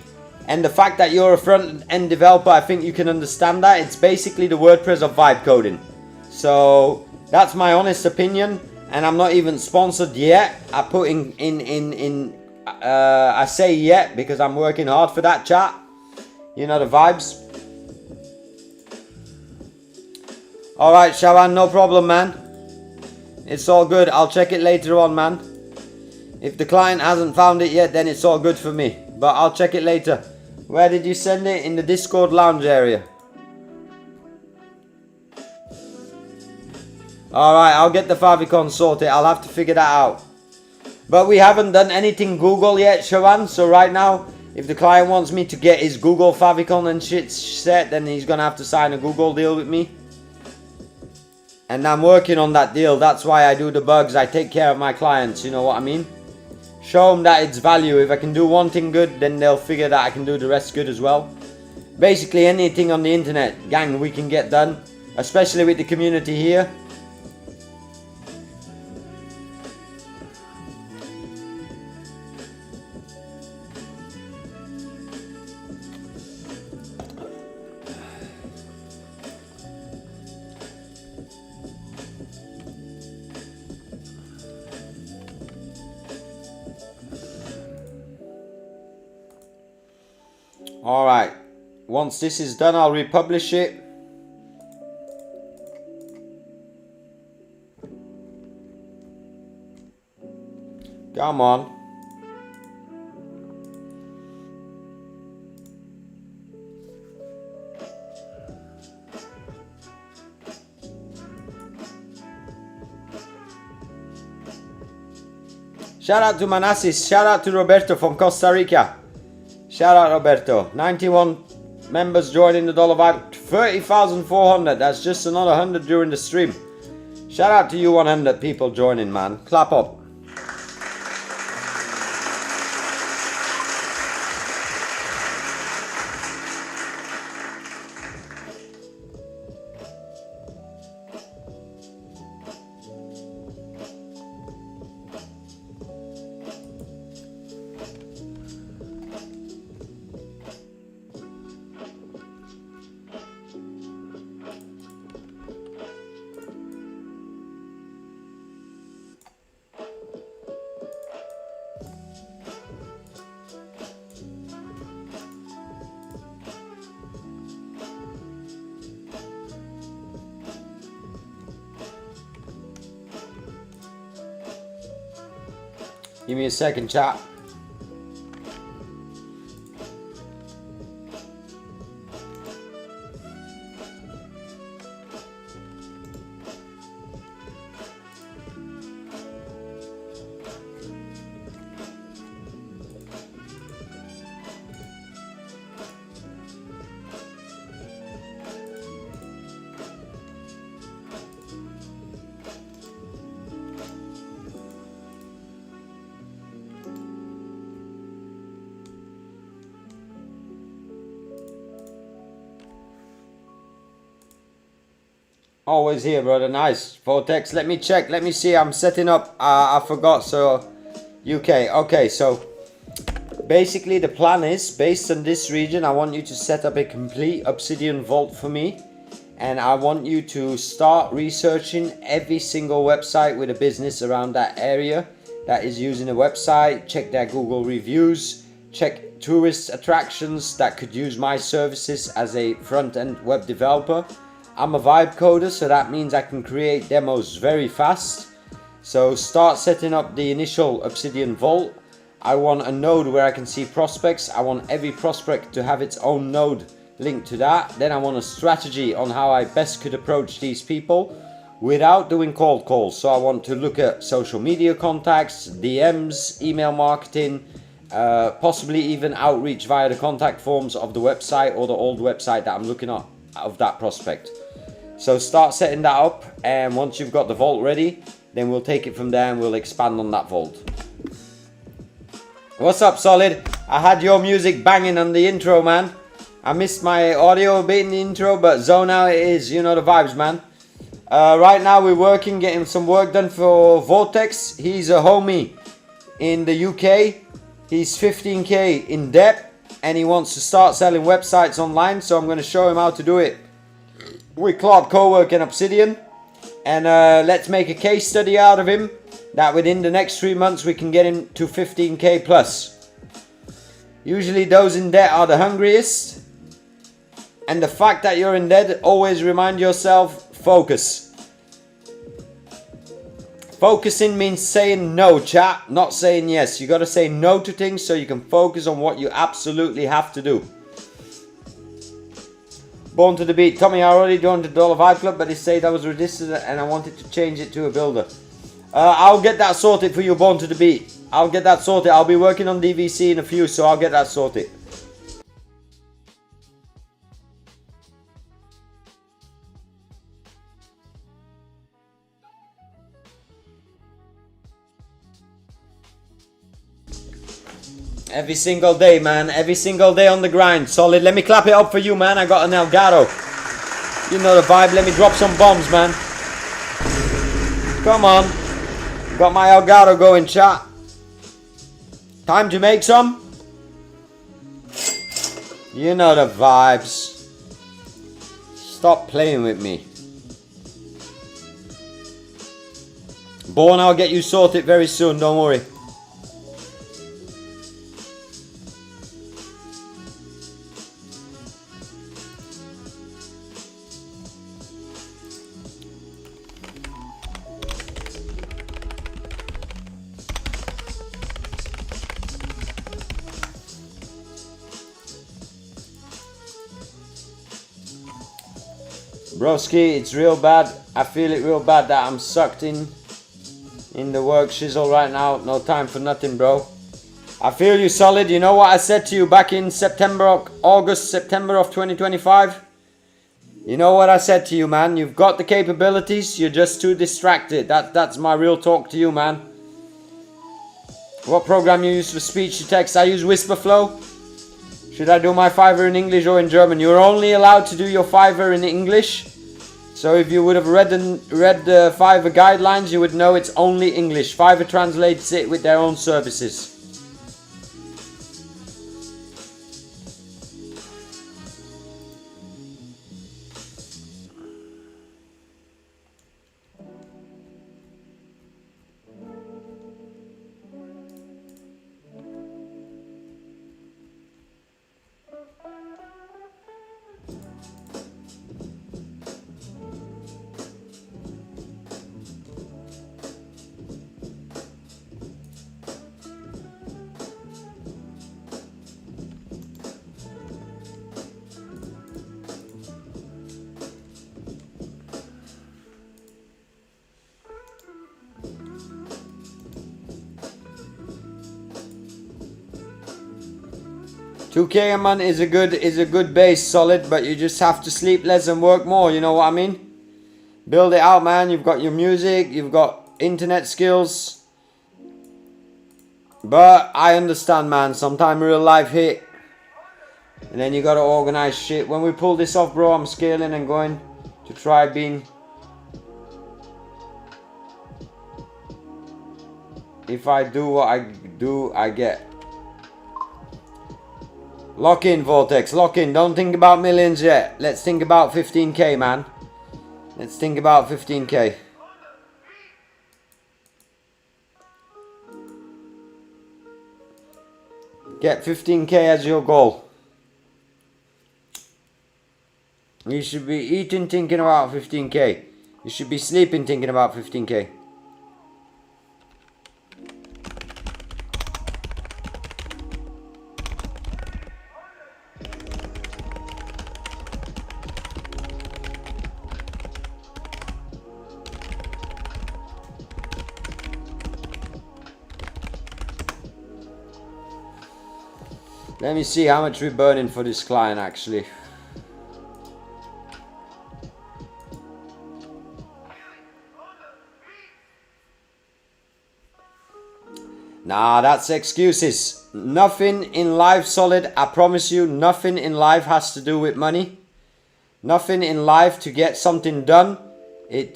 And the fact that you're a front-end developer, I think you can understand that. It's basically the WordPress of vibe coding. So that's my honest opinion, and I'm not even sponsored yet. I put I say yet because I'm working hard for that, chat. You know the vibes. Alright, Shawan, no problem, man. It's all good. I'll check it later on, man. If the client hasn't found it yet, then it's all good for me. But I'll check it later. Where did you send it? In the Discord lounge area. Alright, I'll get the favicon sorted. I'll have to figure that out. But we haven't done anything Google yet, Shawan. So right now, if the client wants me to get his Google favicon and shit set, then he's going to have to sign a Google deal with me. And I'm working on that deal. That's why I do the bugs. I take care of my clients. You know what I mean? Show them that it's value. If I can do one thing good, then they'll figure that I can do the rest good as well. Basically anything on the internet, gang, we can get done. Especially with the community here. Alright, once this is done, I'll republish it. Come on. Shout out to Manasis, shout out to Roberto from Costa Rica. Shout out Roberto. 91 members joining the Dollar Vibe. 30,400. That's just another 100 during the stream. Shout out to you 100 people joining, man. Clap up. Give me a second, chat. Always here, brother. Nice. Vortex, let me check. Let me see. I'm setting up. I forgot. So, UK. Okay, so basically the plan is, based on this region, I want you to set up a complete Obsidian vault for me. And I want you to start researching every single website with a business around that area that is using a website. Check their Google reviews. Check tourist attractions that could use my services as a front-end web developer. I'm a vibe coder, so that means I can create demos very fast. So start setting up the initial Obsidian vault. I want a node where I can see prospects. I want every prospect to have its own node linked to that. Then I want a strategy on how I best could approach these people without doing cold calls. So I want to look at social media contacts, DMs, email marketing, possibly even outreach via the contact forms of the website or the old website that I'm looking at of that prospect. So start setting that up, and once you've got the vault ready, then we'll take it from there and we'll expand on that vault. What's up, Solid? I had your music banging on the intro, man. I missed my audio a bit in the intro, but zone out it is. You know the vibes, man. Right now we're working, getting some work done for Vortex. He's a homie in the UK. He's 15k in debt and he wants to start selling websites online. So I'm going to show him how to do it with Claude Cowork and Obsidian. And let's make a case study out of him that within the next 3 months we can get him to 15k plus. Usually those in debt are the hungriest. And the fact that you're in debt, always remind yourself, focus. Focusing means saying no, chat, not saying yes. You got to say no to things so you can focus on what you absolutely have to do. Born to the beat. Tommy, I already joined the Dollar Vibe Club, but they said I was registered and I wanted to change it to a builder. I'll get that sorted for you, Born to the beat. I'll get that sorted. I'll be working on DVC in a few, so I'll get that sorted. Every single day, man. Every single day on the grind. Solid. Let me clap it up for you, man. I got an Elgato. You know the vibe. Let me drop some bombs, man. Come on. Got my Elgato going, chat. Time to make some. You know the vibes. Stop playing with me. Born, I'll get you sorted very soon. Don't worry. Broski, it's real bad. I feel it real bad that I'm sucked in the work shizzle right now. No time for nothing, bro. I feel you, Solid. You know what I said to you back in September of 2025? You know what I said to you, man. You've got the capabilities. You're just too distracted. That's my real talk to you, man. What program you use for speech to text? I use Whisperflow. Should I do my Fiverr in English or in German? You're only allowed to do your Fiverr in English. So if you would have read the Fiverr guidelines, you would know it's only English. Fiverr translates it with their own services. $2K a month is a good base, Solid, but you just have to sleep less and work more, you know what I mean? Build it out, man. You've got your music, you've got internet skills. But I understand, man. Sometimes real life hit. And then you gotta organize shit. When we pull this off, bro, I'm scaling and going to try being If I do what I do, I get. Lock in, Vortex. Lock in. Don't think about millions yet. Let's think about 15k, man. Let's think about 15k. Get 15k as your goal. You should be eating thinking about 15k. You should be sleeping thinking about 15k. Let me see how much we're burning for this client actually. Nah, that's excuses. Nothing in life, Solid. I promise you, nothing in life has to do with money. Nothing in life to get something done. It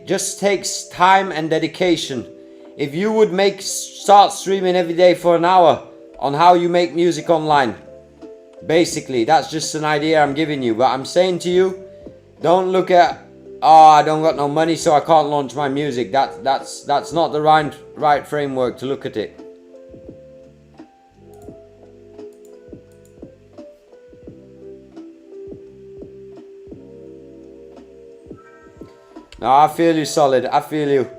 just takes time and dedication. If you would start streaming every day for an hour on how you make music online. Basically, that's just an idea I'm giving you. But I'm saying to you, don't look at, oh, I don't got no money so I can't launch my music. That's not the right framework to look at it. No, I feel you, Solid. I feel you.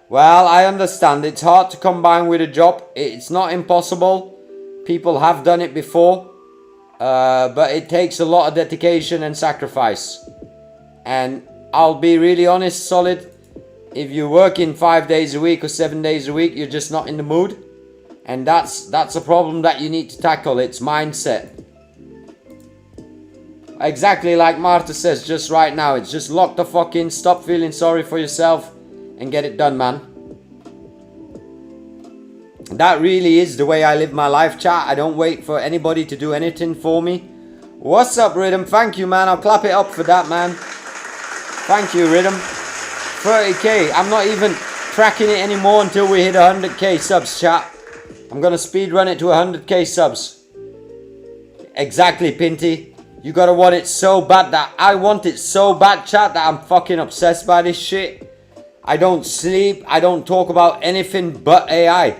Well, I understand. It's hard to combine with a job. It's not impossible. People have done it before. But it takes a lot of dedication and sacrifice. And I'll be really honest, Solid. If you're working 5 days a week or 7 days a week, you're just not in the mood. And that's a problem that you need to tackle. It's mindset. Exactly like Marta says just right now. It's just lock the fuck in, stop feeling sorry for yourself, and get it done, man. That really is the way I live my life, chat. I don't wait for anybody to do anything for me. What's up, Rhythm? Thank you, man. I'll clap it up for that, man. Thank you, Rhythm. 30k. I'm not even tracking it anymore until we hit 100k subs, chat. I'm gonna speed run it to 100k subs. Exactly, Pinty. You gotta want it so bad that I want it so bad, chat, that I'm fucking obsessed by this shit. I don't sleep. I don't talk about anything but AI.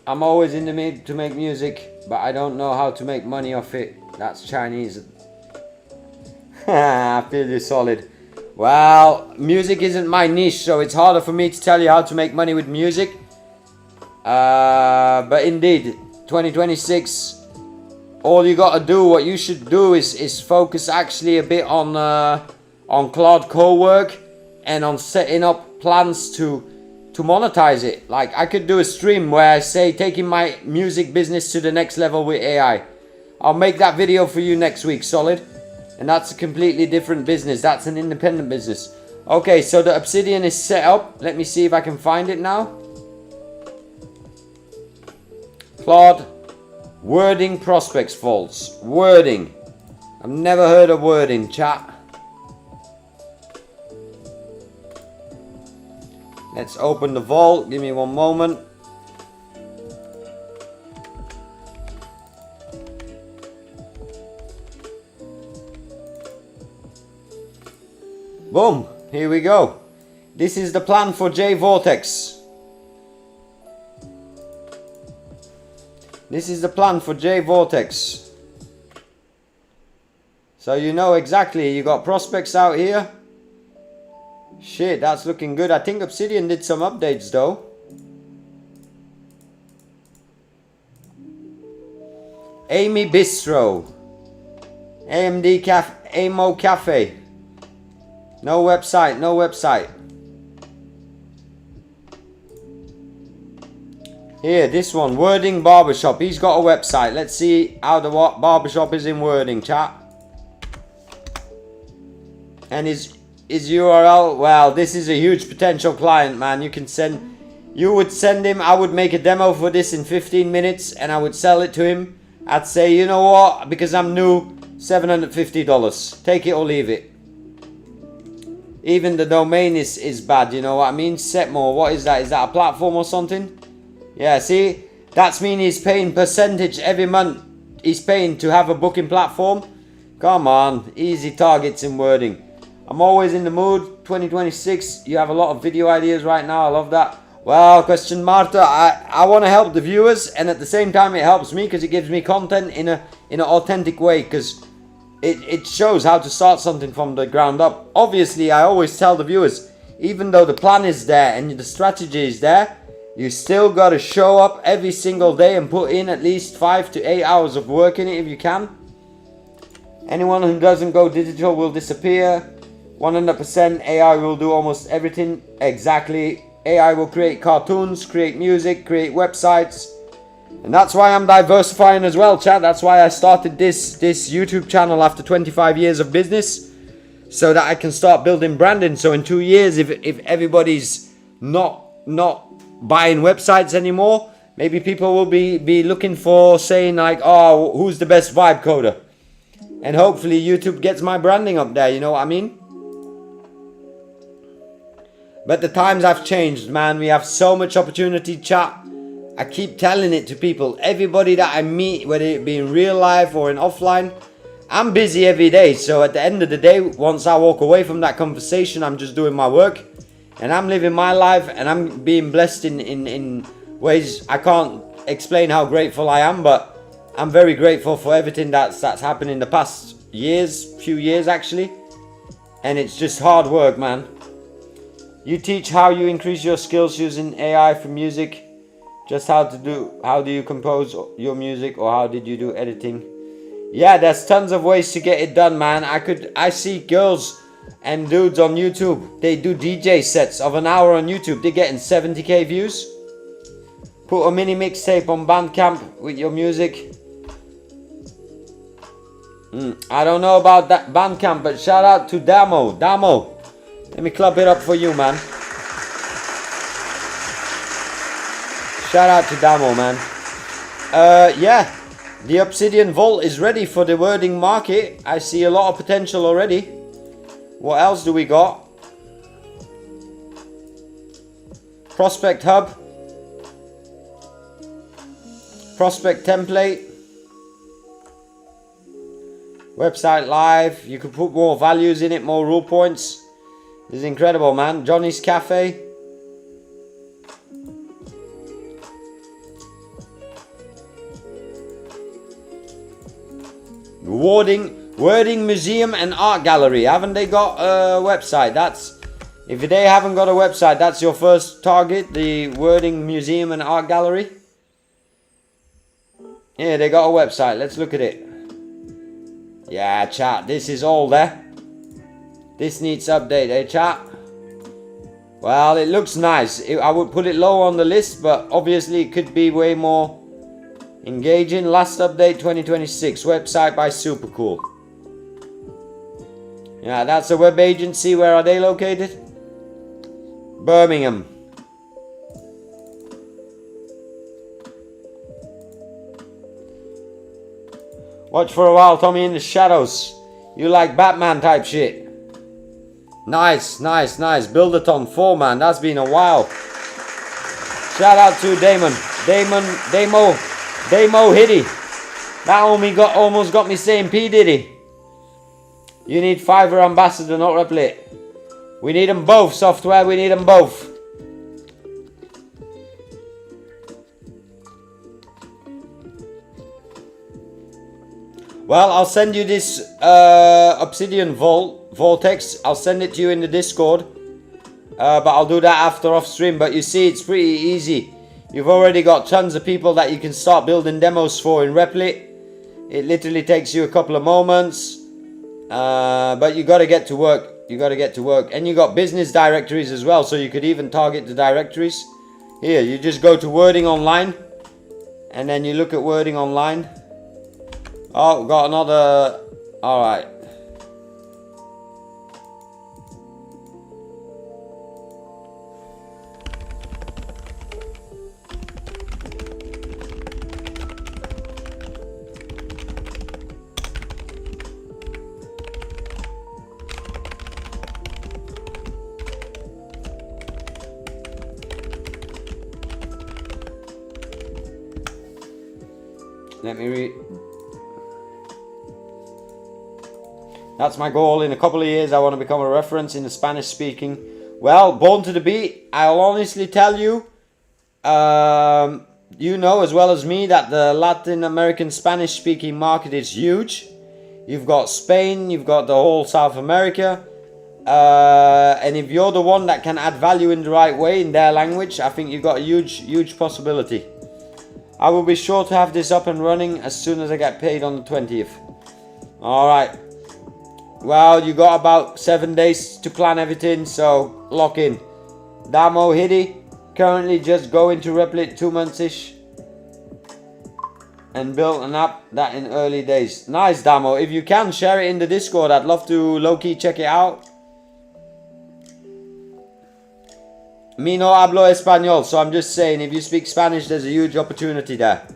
I'm always in the mood to make music, but I don't know how to make money off it. That's Chinese. I feel you, Solid. Well, music isn't my niche, so it's harder for me to tell you how to make money with music. But indeed, 2026, all you gotta do, what you should do is focus actually a bit on Claude co-work and on setting up plans to monetize it. Like, I could do a stream where I say taking my music business to the next level with AI. I'll make that video for you next week, Solid. And that's a completely different business. That's an independent business. Okay, so the Obsidian is set up. Let me see if I can find it now. Claude, wording prospects false. Wording. I've never heard of wording, chat. Let's open the vault. Give me one moment. Boom. Here we go. This is the plan for J Vortex. This is the plan for J Vortex. So you know exactly, you got prospects out here. Shit, that's looking good. I think Obsidian did some updates though. Amy Bistro. AMD Cafe. AMO Cafe. No website, no website. Here, this one, Wording Barbershop. He's got a website. Let's see how the barbershop is in Wording, chat. And his URL, well, this is a huge potential client, man. You would send him, I would make a demo for this in 15 minutes and I would sell it to him. I'd say, you know what, because I'm new, $750. Take it or leave it. Even the domain is bad, you know what I mean? Setmore, what is that? Is that a platform or something? Yeah, see? That's mean he's paying percentage every month. He's paying to have a booking platform. Come on, easy targets in Wording. I'm always in the mood. 2026, you have a lot of video ideas right now. I love that. Well, question Marta, I want to help the viewers, and at the same time it helps me because it gives me content in an authentic way, because it shows how to start something from the ground up. Obviously, I always tell the viewers, even though the plan is there and the strategy is there, you still got to show up every single day and put in at least 5 to 8 hours of work in it if you can. Anyone who doesn't go digital will disappear. 100% AI will do almost everything. Exactly. AI will create cartoons, create music, create websites. And that's why I'm diversifying as well, chat. That's why I started this YouTube channel after 25 years of business, so that I can start building branding. So in 2 years, if everybody's not buying websites anymore, maybe people will be looking for saying like, oh, who's the best vibe coder? And hopefully YouTube gets my branding up there, you know what I mean? But the times have changed, man. We have so much opportunity, chat. I keep telling it to people. Everybody that I meet, whether it be in real life or in offline, I'm busy every day. So at the end of the day, once I walk away from that conversation, I'm just doing my work. And I'm living my life, and I'm being blessed in ways I can't explain how grateful I am. But I'm very grateful for everything that's happened in the past few years actually. And it's just hard work, man. You teach how you increase your skills using AI for music. Just how do you compose your music, or how did you do editing? Yeah, there's tons of ways to get it done, man. I see girls and dudes on YouTube. They do DJ sets of an hour on YouTube. They're getting 70k views. Put a mini mixtape on Bandcamp with your music. I don't know about that Bandcamp, but shout out to Damo. Let me club it up for you, man. Shout out to Damo, man. Yeah, the Obsidian Vault is ready for the Wording market. I see a lot of potential already. What else do we got? Prospect Hub. Prospect Template. Website Live. You can put more values in it, more rule points. This is incredible, man. Johnny's Cafe. Wording Museum and Art Gallery. Haven't they got a website? If they haven't got a website, that's your first target. The Wording Museum and Art Gallery. Yeah, they got a website. Let's look at it. Yeah, chat. This is all there. This needs update, eh, chat? Well, it looks nice. I would put it low on the list, but obviously it could be way more engaging. Last update 2026. Website by Supercool. Yeah, that's a web agency. Where are they located? Birmingham. Watch for a while, Tommy in the shadows. You like Batman type shit. Nice. Buildathon 4, man. That's been a while. Shout out to Damo Hiddy. That almost got me saying P Diddy. You need Fiverr ambassador, not Replit. We need them both, software. We need them both. Well, I'll send you this Obsidian Vortex. I'll send it to you in the Discord. But I'll do that after off stream. But you see, it's pretty easy. You've already got tons of people that you can start building demos for in Replit. It literally takes you a couple of moments. But you got to get to work. You got to get to work. And you got business directories as well. So you could even target the directories. Here, you just go to Wording Online. And then you look at Wording Online. Oh, got another. All right. Let me read. That's my goal. In a couple of years, I want to become a reference in the Spanish speaking. Well, born to the beat, I'll honestly tell you, you know as well as me that the Latin American Spanish speaking market is huge. You've got Spain, you've got the whole South America. And if you're the one that can add value in the right way in their language, I think you've got a huge possibility. I will be sure to have this up and running as soon as I get paid on the 20th. Alright. Well, you got about 7 days to plan everything, so lock in. Damo Hidi, currently just going to Replit 2 months-ish. And build an app that in early days. Nice, Damo. If you can, share it in the Discord. I'd love to low-key check it out. Me no hablo español, so I'm just saying, if you speak Spanish, there's a huge opportunity there.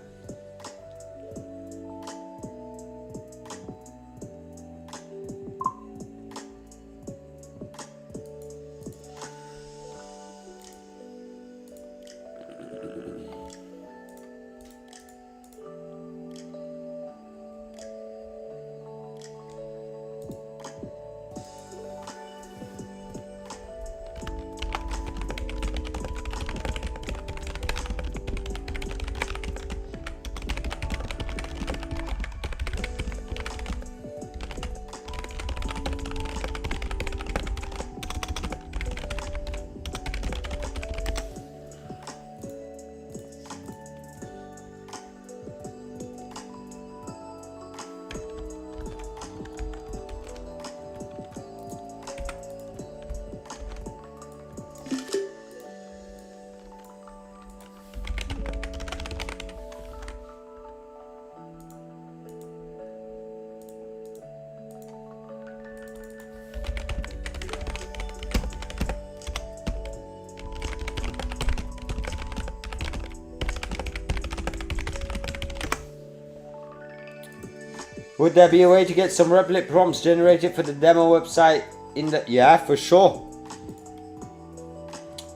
Would there be a way to get some Replit prompts generated for the demo website in the... Yeah, for sure.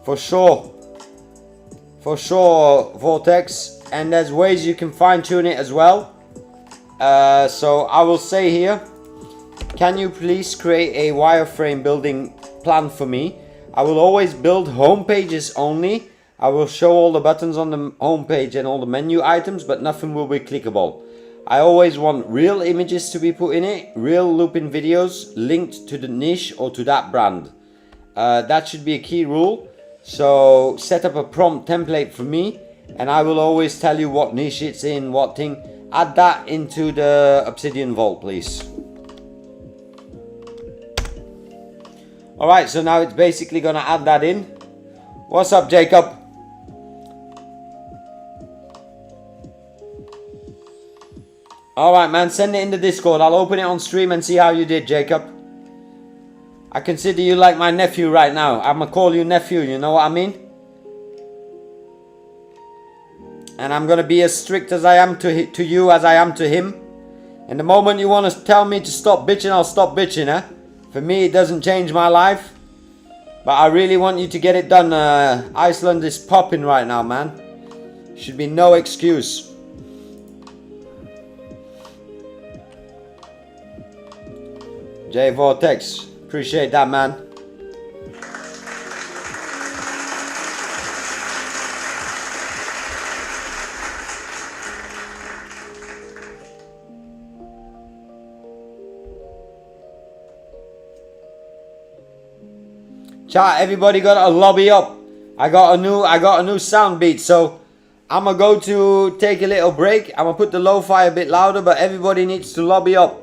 For sure. For sure, Vortex. And there's ways you can fine tune it as well. So I will say here, can you please create a wireframe building plan for me? I will always build home pages only. I will show all the buttons on the home page and all the menu items, but nothing will be clickable. I always want real images to be put in it, real looping videos linked to the niche or to that brand. That should be a key rule. So set up a prompt template for me and I will always tell you what niche it's in, what thing. Add that into the Obsidian Vault, please. Alright, so now it's basically gonna add that in. What's up, Jacob? Alright, man, send it in the Discord. I'll open it on stream and see how you did, Jacob. I consider you like my nephew right now. I'm gonna call you nephew, you know what I mean? And I'm gonna be as strict as I am to you as I am to him. And the moment you want to tell me to stop bitching, I'll stop bitching, eh? For me, it doesn't change my life. But I really want you to get it done. Iceland is popping right now, man. Should be no excuse. J Vortex, appreciate that, man. Chat, everybody got a lobby up. I got a new sound beat, so I'm gonna go to take a little break. I'm gonna put the lo-fi a bit louder, but everybody needs to lobby up.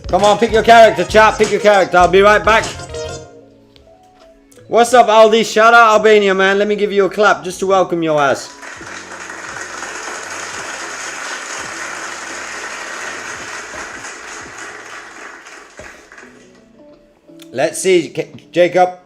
Come on, pick your character, chat. Pick your character. I'll be right back. What's up, Aldi? Shout out Albania, man. Let me give you a clap just to welcome your ass. Let's see, Jacob.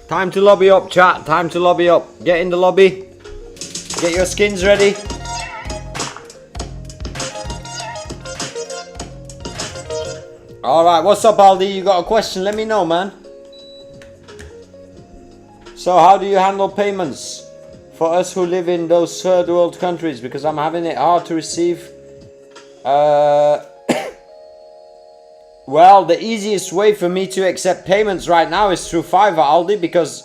Time to lobby up, chat. Time to lobby up. Get in the lobby. Get your skins ready. Alright, what's up, Aldi? You got a question? Let me know, man. So, how do you handle payments for us who live in those third world countries? Because I'm having it hard to receive. Well, the easiest way for me to accept payments right now is through Fiverr, Aldi, because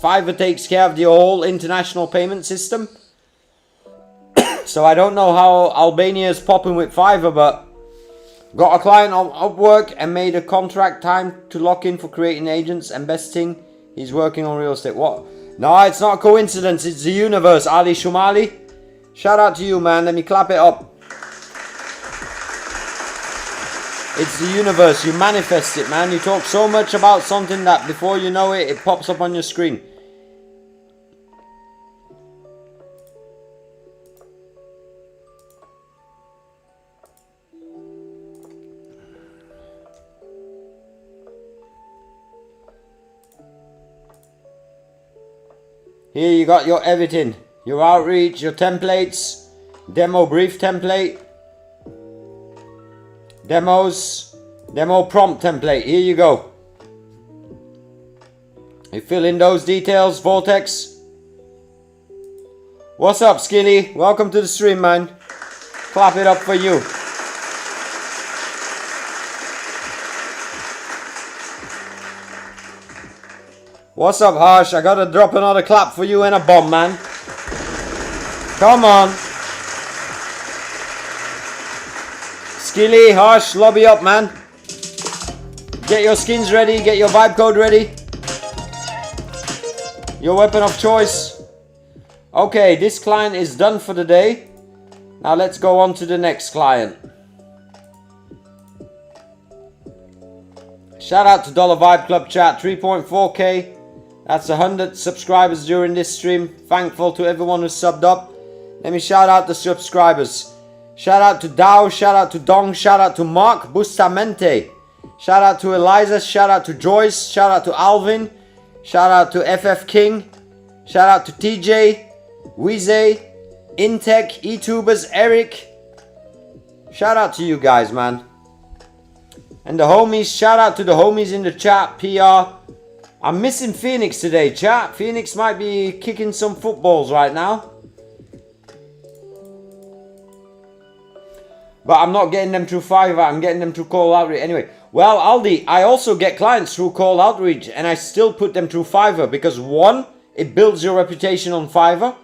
Fiverr takes care of the whole international payment system. So I don't know how Albania is popping with Fiverr, but Got a client on Upwork and made a contract time to lock in for creating agents, and best thing, he's working on real estate. What? No, it's not a coincidence. It's the universe. Ali Shumali. Shout out to you, man. Let me clap it up. It's the universe. You manifest it, man. You talk so much about something that before you know it, it pops up on your screen. Here you got your everything. Your outreach, your templates, demo brief template, demos, demo prompt template. Here you go. You fill in those details, Vortex. What's up, Skilly? Welcome to the stream, man. Clap it up for you. What's up, Harsh? I gotta drop another clap for you and a bomb, man. Come on. Skilly, Harsh, lobby up, man. Get your skins ready, get your vibe code ready. Your weapon of choice. Okay, this client is done for the day. Now let's go on to the next client. Shout out to Dollar Vibe Club chat, 3.4k. That's 100 subscribers during this stream. Thankful to everyone who subbed up. Let me shout out the subscribers. Shout out to Dow, shout out to Dong, shout out to Mark Bustamente. Shout out to Eliza, shout out to Joyce, shout out to Alvin. Shout out to FF King. Shout out to TJ, Wize, Intech, eTubers, Eric. Shout out to you guys, man. And the homies, shout out to the homies in the chat, PR. I'm missing Phoenix today, chat. Phoenix might be kicking some footballs right now. But I'm not getting them through Fiverr. I'm getting them through call outreach. Anyway, well, Aldi, I also get clients through call outreach. And I still put them through Fiverr. Because 1, it builds your reputation on Fiverr.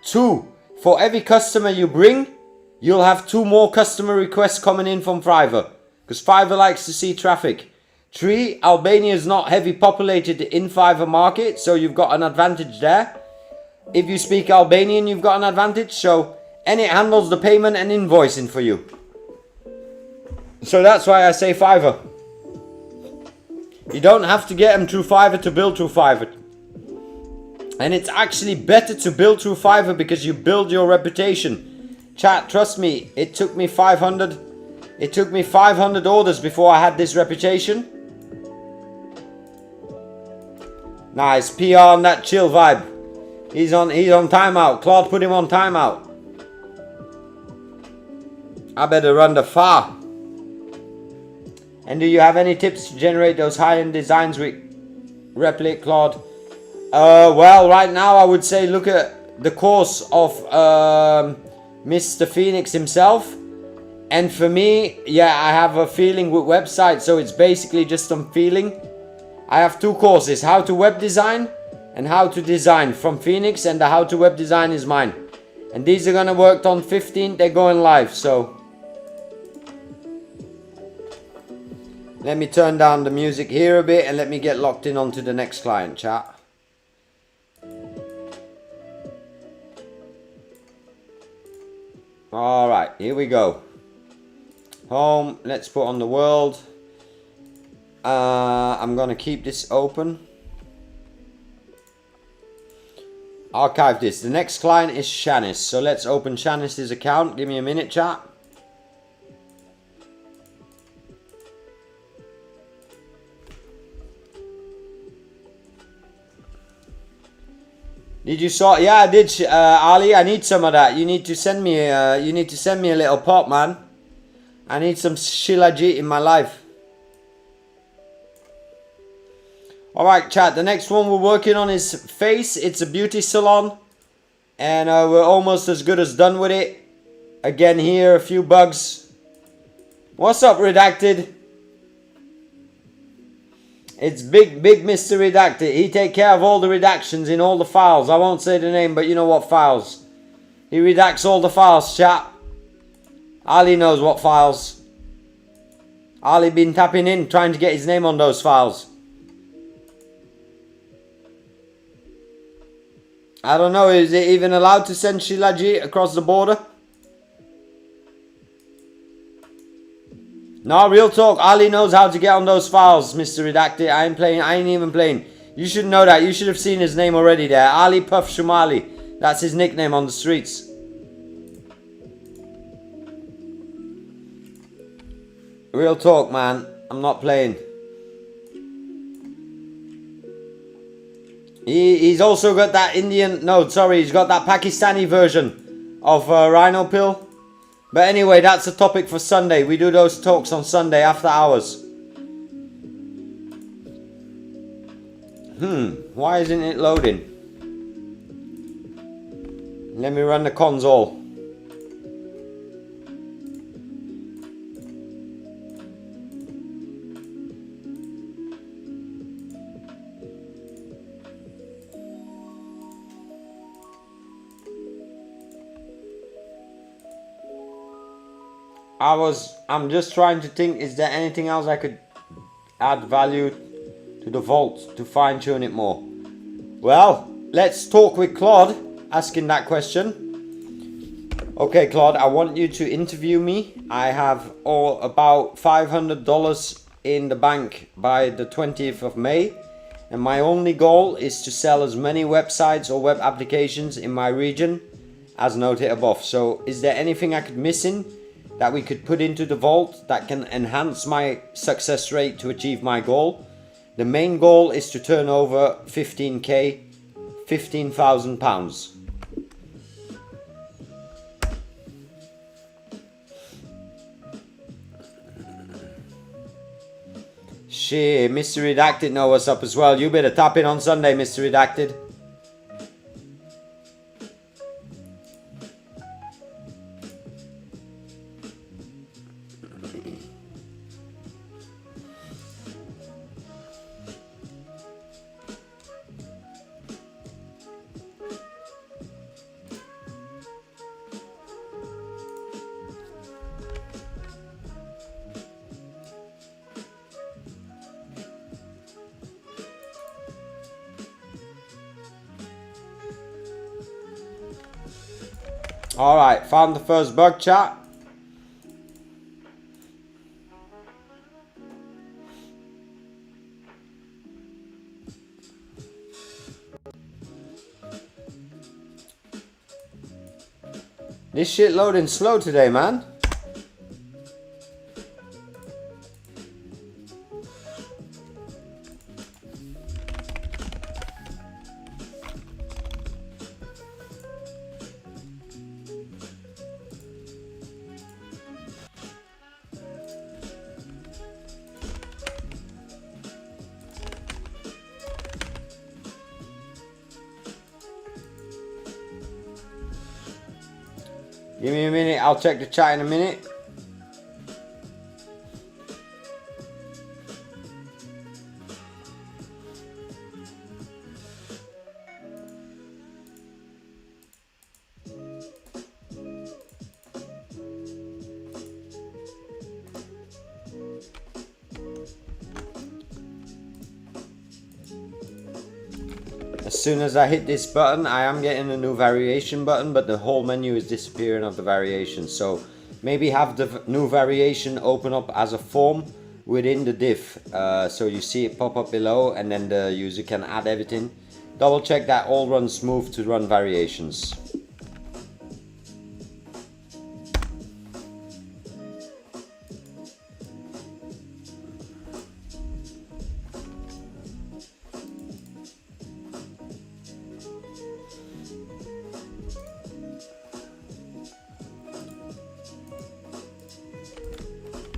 2, for every customer you bring, you'll have 2 more customer requests coming in from Fiverr. Because Fiverr likes to see traffic. 3, Albania is not heavy populated in Fiverr market, so you've got an advantage there. If you speak Albanian, you've got an advantage, so, and it handles the payment and invoicing for you. So that's why I say Fiverr. You don't have to get them through Fiverr to build through Fiverr. And it's actually better to build through Fiverr because you build your reputation. Chat, trust me, it took me 500 orders before I had this reputation. Nice, PR on that chill vibe. He's on timeout. Claude put him on timeout. I better run the far. And do you have any tips to generate those high-end designs with Replit, Claude? Well, right now I would say look at the course of Mr. Phoenix himself. And for me, yeah, I have a feeling with websites, so it's basically just some feeling. I have 2 courses, how to web design and how to design from Phoenix, and the how to web design is mine. And these are gonna work on 15th, they're going live, so. Let me turn down the music here a bit and let me get locked in onto the next client, chat. Alright, here we go. Home, let's put on the world. I'm gonna keep this open. Archive this. The next client is Shanice. So let's open Shanice's account. Give me a minute, chat. Did you saw? Yeah, I did, Ali. I need some of that. You need to send me. You need to send me a little pot, man. I need some shilajit in my life. Alright, chat. The next one we're working on is Face. It's a beauty salon. And we're almost as good as done with it. Again, here, a few bugs. What's up, Redacted? It's big Mr. Redacted. He take care of all the redactions in all the files. I won't say the name, but you know what files. He redacts all the files, chat. Ali knows what files. Ali been tapping in, trying to get his name on those files. I don't know, is it even allowed to send Shilaji across the border? No, real talk, Ali knows how to get on those files, Mr. Redacted. I ain't even playing. You should know that. You should have seen his name already there. Ali Puff Shumali. That's his nickname on the streets. Real talk, man. I'm not playing. He's also got that Indian... No, sorry. He's got that Pakistani version of Rhino Pill. But anyway, that's a topic for Sunday. We do those talks on Sunday after hours. Why isn't it loading? Let me run the console. I'm just trying to think, is there anything else I could add value to the vault to fine tune it more? Well, let's talk with Claude asking that question. Okay, Claude, I want you to interview me. I have about $500 in the bank by the 20th of May. And my only goal is to sell as many websites or web applications in my region as noted above. So is there anything I could missing that we could put into the vault that can enhance my success rate to achieve my goal? The main goal is to turn over 15k, £15,000. Shit, Mr. Redacted know what's up as well. You better tap in on Sunday, Mr. Redacted. Alright, found the first bug, chat. This shit loading slow today, man. Give me a minute, I'll check the chat in a minute. As soon as I hit this button, I am getting a new variation button, but the whole menu is disappearing of the variation. So maybe have the new variation open up as a form within the div. So you see it pop up below and then the user can add everything. Double check that all runs smooth to run variations.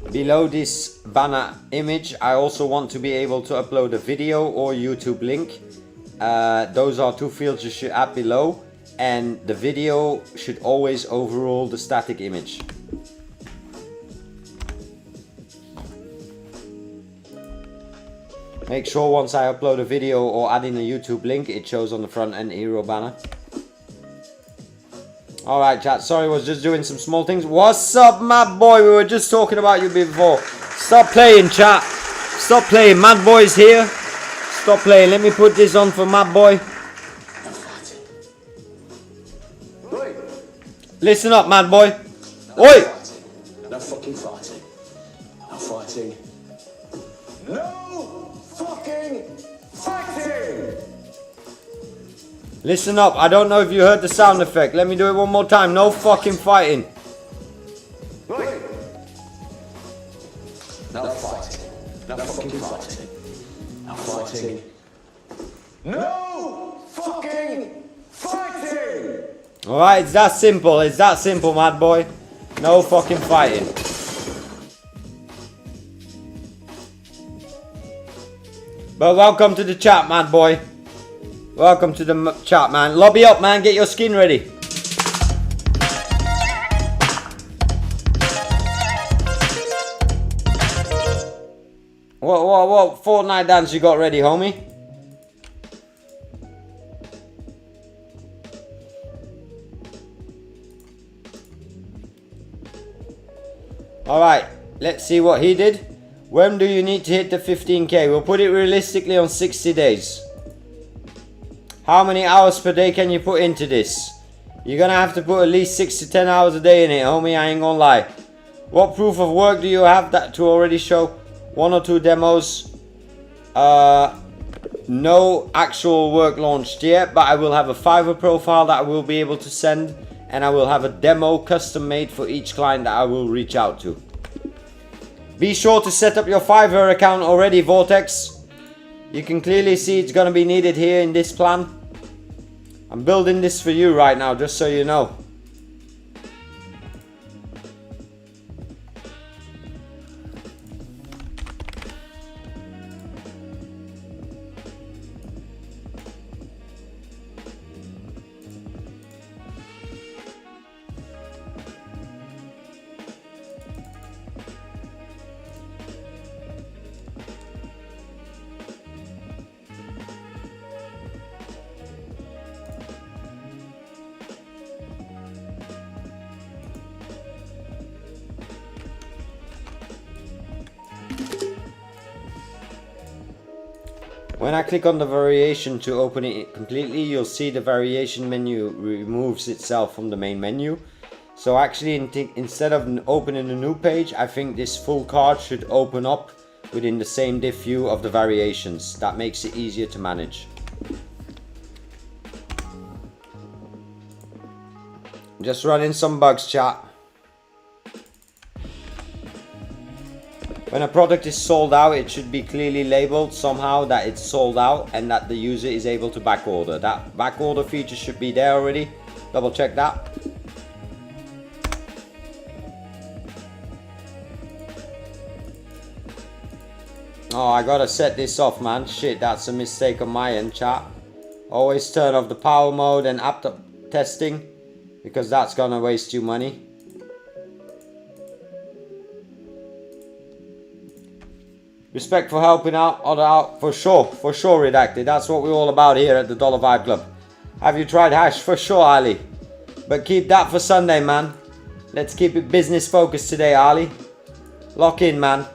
Below this banner image, I also want to be able to upload a video or YouTube link. Those are two fields you should add below, and the video should always overrule the static image. Make sure once I upload a video or add in a YouTube link, it shows on the front end hero banner. Alright chat, sorry, was just doing some small things. What's up my boy, we were just talking about you before. Stop playing, chat. Stop playing. Mad Boy's here. Stop playing. Let me put this on for Mad Boy. Listen up, Mad Boy. Oi! No fucking fighting. No fighting. No fucking fighting! Listen up. I don't know if you heard the sound effect. Let me do it one more time. No fucking fighting. Right. No fighting. No fucking fighting. No fighting. No fucking fighting! Alright, it's that simple. It's that simple, Mad Boy. No fucking fighting. But welcome to the chat, Mad Boy. Welcome to the chat, man. Lobby up, man. Get your skin ready. What Fortnite dance you got ready, homie? Alright, let's see what he did. When do you need to hit the 15k? We'll put it realistically on 60 days. How many hours per day can you put into this? You're gonna have to put at least 6 to 10 hours a day in it, homie, I ain't gonna lie. What proof of work do you have that to already show? 1 or 2 demos. No actual work launched yet, but I will have a Fiverr profile that I will be able to send, and I will have a demo custom made for each client that I will reach out to. Be sure to set up your Fiverr account already, Vortex. You can clearly see it's gonna be needed here in this plan. I'm building this for you right now, just so you know. When I click on the variation to open it completely, you'll see the variation menu removes itself from the main menu. So actually, instead of opening a new page, I think this full card should open up within the same diff view of the variations. That makes it easier to manage. Just running some bugs, chat. When a product is sold out, it should be clearly labeled somehow that it's sold out and that the user is able to backorder. That backorder feature should be there already. Double check that. Oh, I gotta set this off, man. Shit, that's a mistake on my end, chat. Always turn off the power mode and app testing, because that's gonna waste you money. Respect for helping out, other out, for sure, Redacted. That's what we're all about here at the Dollar Vibe Club. Have you tried hash? For sure, Ali. But keep that for Sunday, man. Let's keep it business focused today, Ali. Lock in, man.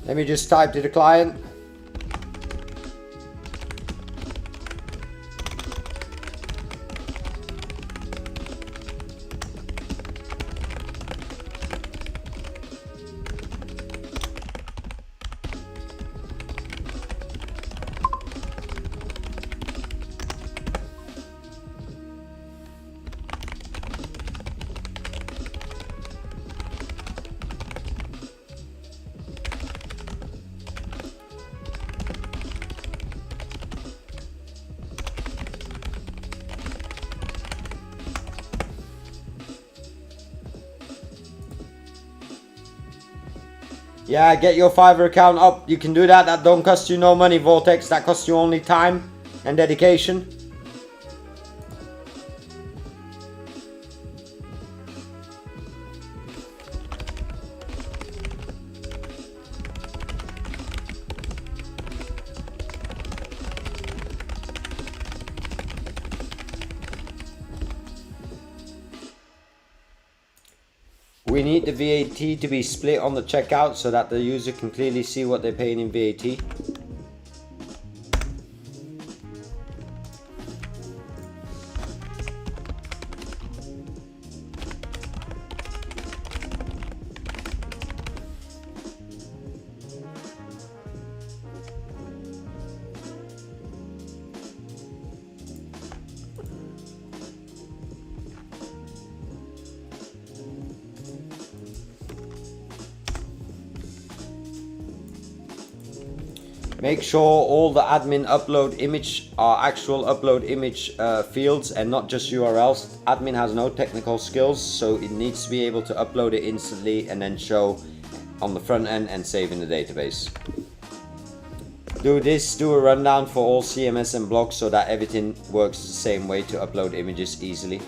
Let me just type to the client. Yeah, get your Fiverr account up. You can do that. That don't cost you no money, Vortex. That costs you only time and dedication. We need the VAT to be split on the checkout so that the user can clearly see what they're paying in VAT. Make sure all the admin upload image are actual upload image fields and not just URLs. Admin has no technical skills, so it needs to be able to upload it instantly and then show on the front end and save in the database. Do a rundown for all CMS and blogs so that everything works the same way to upload images easily.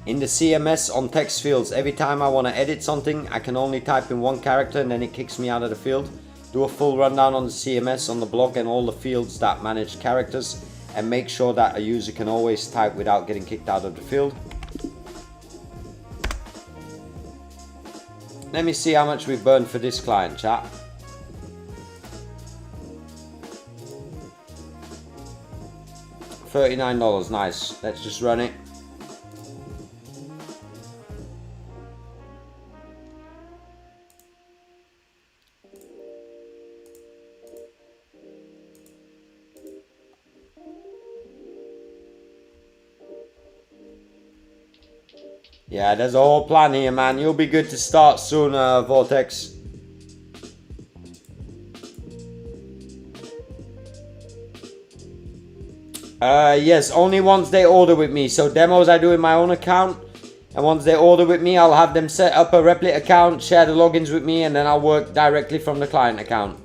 In the CMS on text fields, every time I want to edit something, I can only type in one character and then it kicks me out of the field. Do a full rundown on the CMS, on the blog and all the fields that manage characters, and make sure that a user can always type without getting kicked out of the field. Let me see how much we've burned for this client, chat. $39, nice. Let's just run it. Yeah, there's a whole plan here, man. You'll be good to start soon, Vortex. Yes, only once they order with me. So demos I do in my own account. And once they order with me, I'll have them set up a Replit account, share the logins with me, and then I'll work directly from the client account.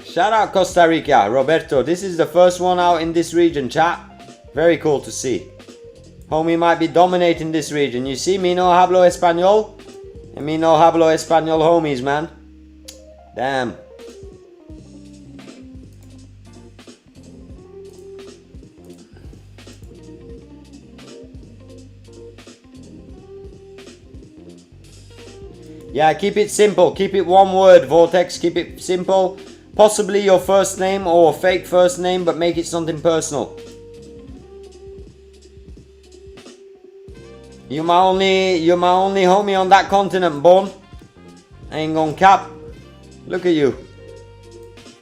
Shout out Costa Rica, Roberto. This is the first one out in this region, chat. Very cool to see. Homie might be dominating this region. You see, me no hablo español. And me no hablo español homies, man. Damn. Yeah, keep it simple. Keep it one word, Vortex. Keep it simple. Possibly your first name or a fake first name, but make it something personal. You're my only homie on that continent, Bon. I ain't gonna cap. Look at you.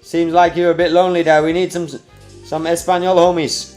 Seems like you're a bit lonely there. We need some Espanol homies.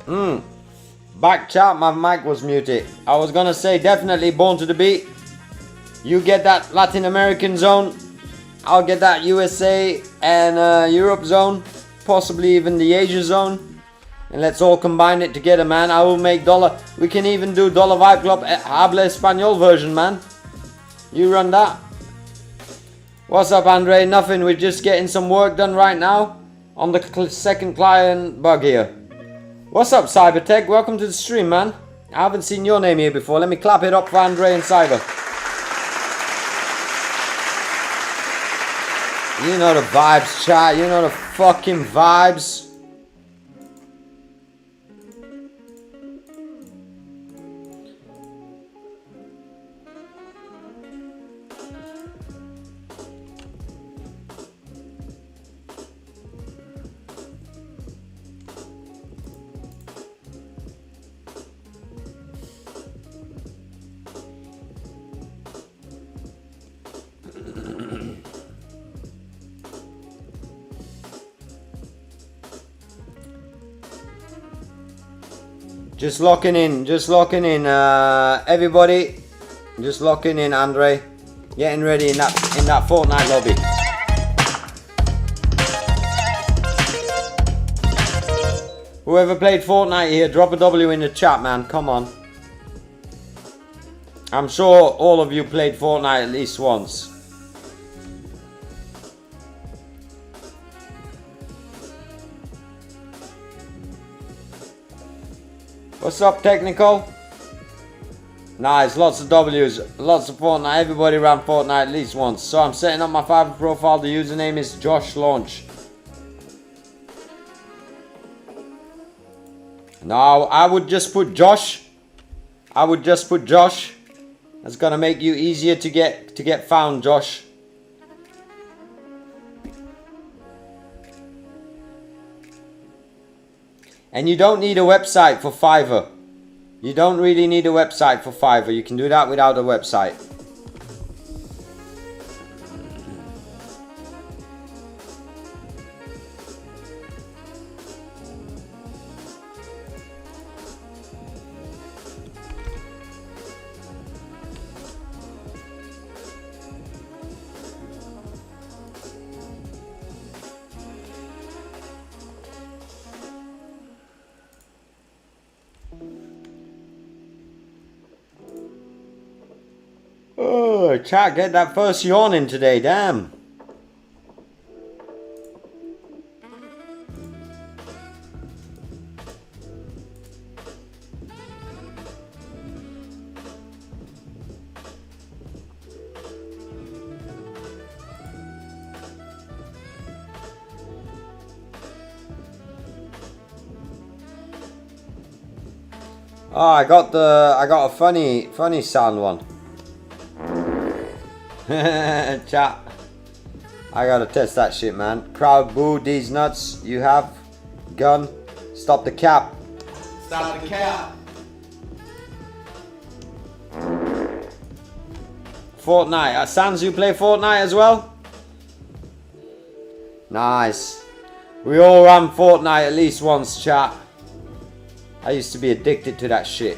Back chat, my mic was muted. I was gonna say definitely Born to the Beat. You get that Latin American zone. I'll get that USA and Europe zone. Possibly even the Asia zone. And let's all combine it together, man. I will make dollar. We can even do Dollar Vibe Club Habla Español version, man. You run that. What's up, Andre? Nothing. We're just getting some work done right now on the second client bug here. What's up, Cybertech? Welcome to the stream, man. I haven't seen your name here before. Let me clap it up for Andre and Cyber. You know the vibes, chat. You know the fucking vibes. Just locking in, everybody. Just locking in, Andre. Getting ready in that Fortnite lobby. Whoever played Fortnite here, drop a W in the chat, man. Come on. I'm sure all of you played Fortnite at least once. What's up, Technical? Nice, lots of W's, lots of Fortnite. Everybody ran Fortnite at least once. So I'm setting up my Fiverr profile. The username is Josh Launch. Now I would just put Josh. That's gonna make you easier to get found, Josh. And you don't need a website for Fiverr. You don't really need a website for Fiverr. You can do that without a website. Oh, chat, get that first yawn in today, damn. Oh, I got a funny sound one. Chat, I gotta test that shit, man. Crowd boo these nuts. You have gun. Stop the cap. Stop the cap. Fortnite. Sans, you play Fortnite as well? Nice. We all ran Fortnite at least once, chat. I used to be addicted to that shit.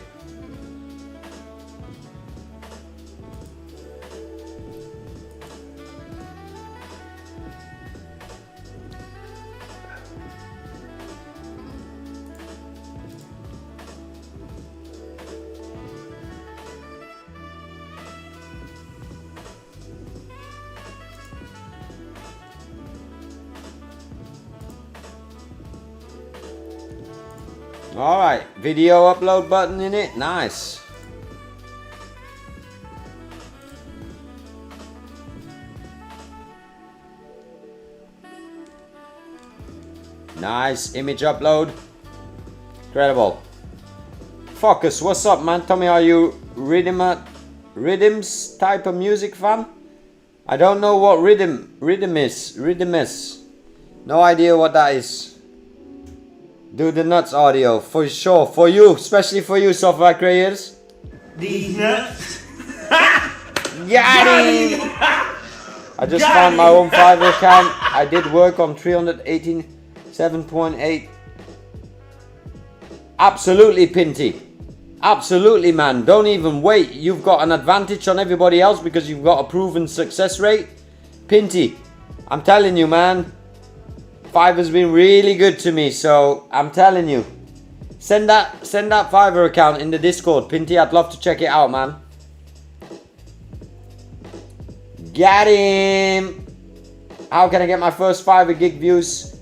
Alright, video upload button in it, nice. Nice, image upload. Incredible. Focus, what's up, man? Tell me, are you rhythms type of music fan? I don't know what rhythm is. No idea what that is. Do the nuts audio for sure, for you, especially for you, software creators. These nuts. Got him! I just found my own Fiverr account. I did work on 387.8 Absolutely, Pinty. Absolutely, man. Don't even wait. You've got an advantage on everybody else because you've got a proven success rate. Pinty, I'm telling you, man. Fiverr's been really good to me, so I'm telling you. Send that Fiverr account in the Discord, Pinty. I'd love to check it out, man. Got him. How can I get my first Fiverr gig views?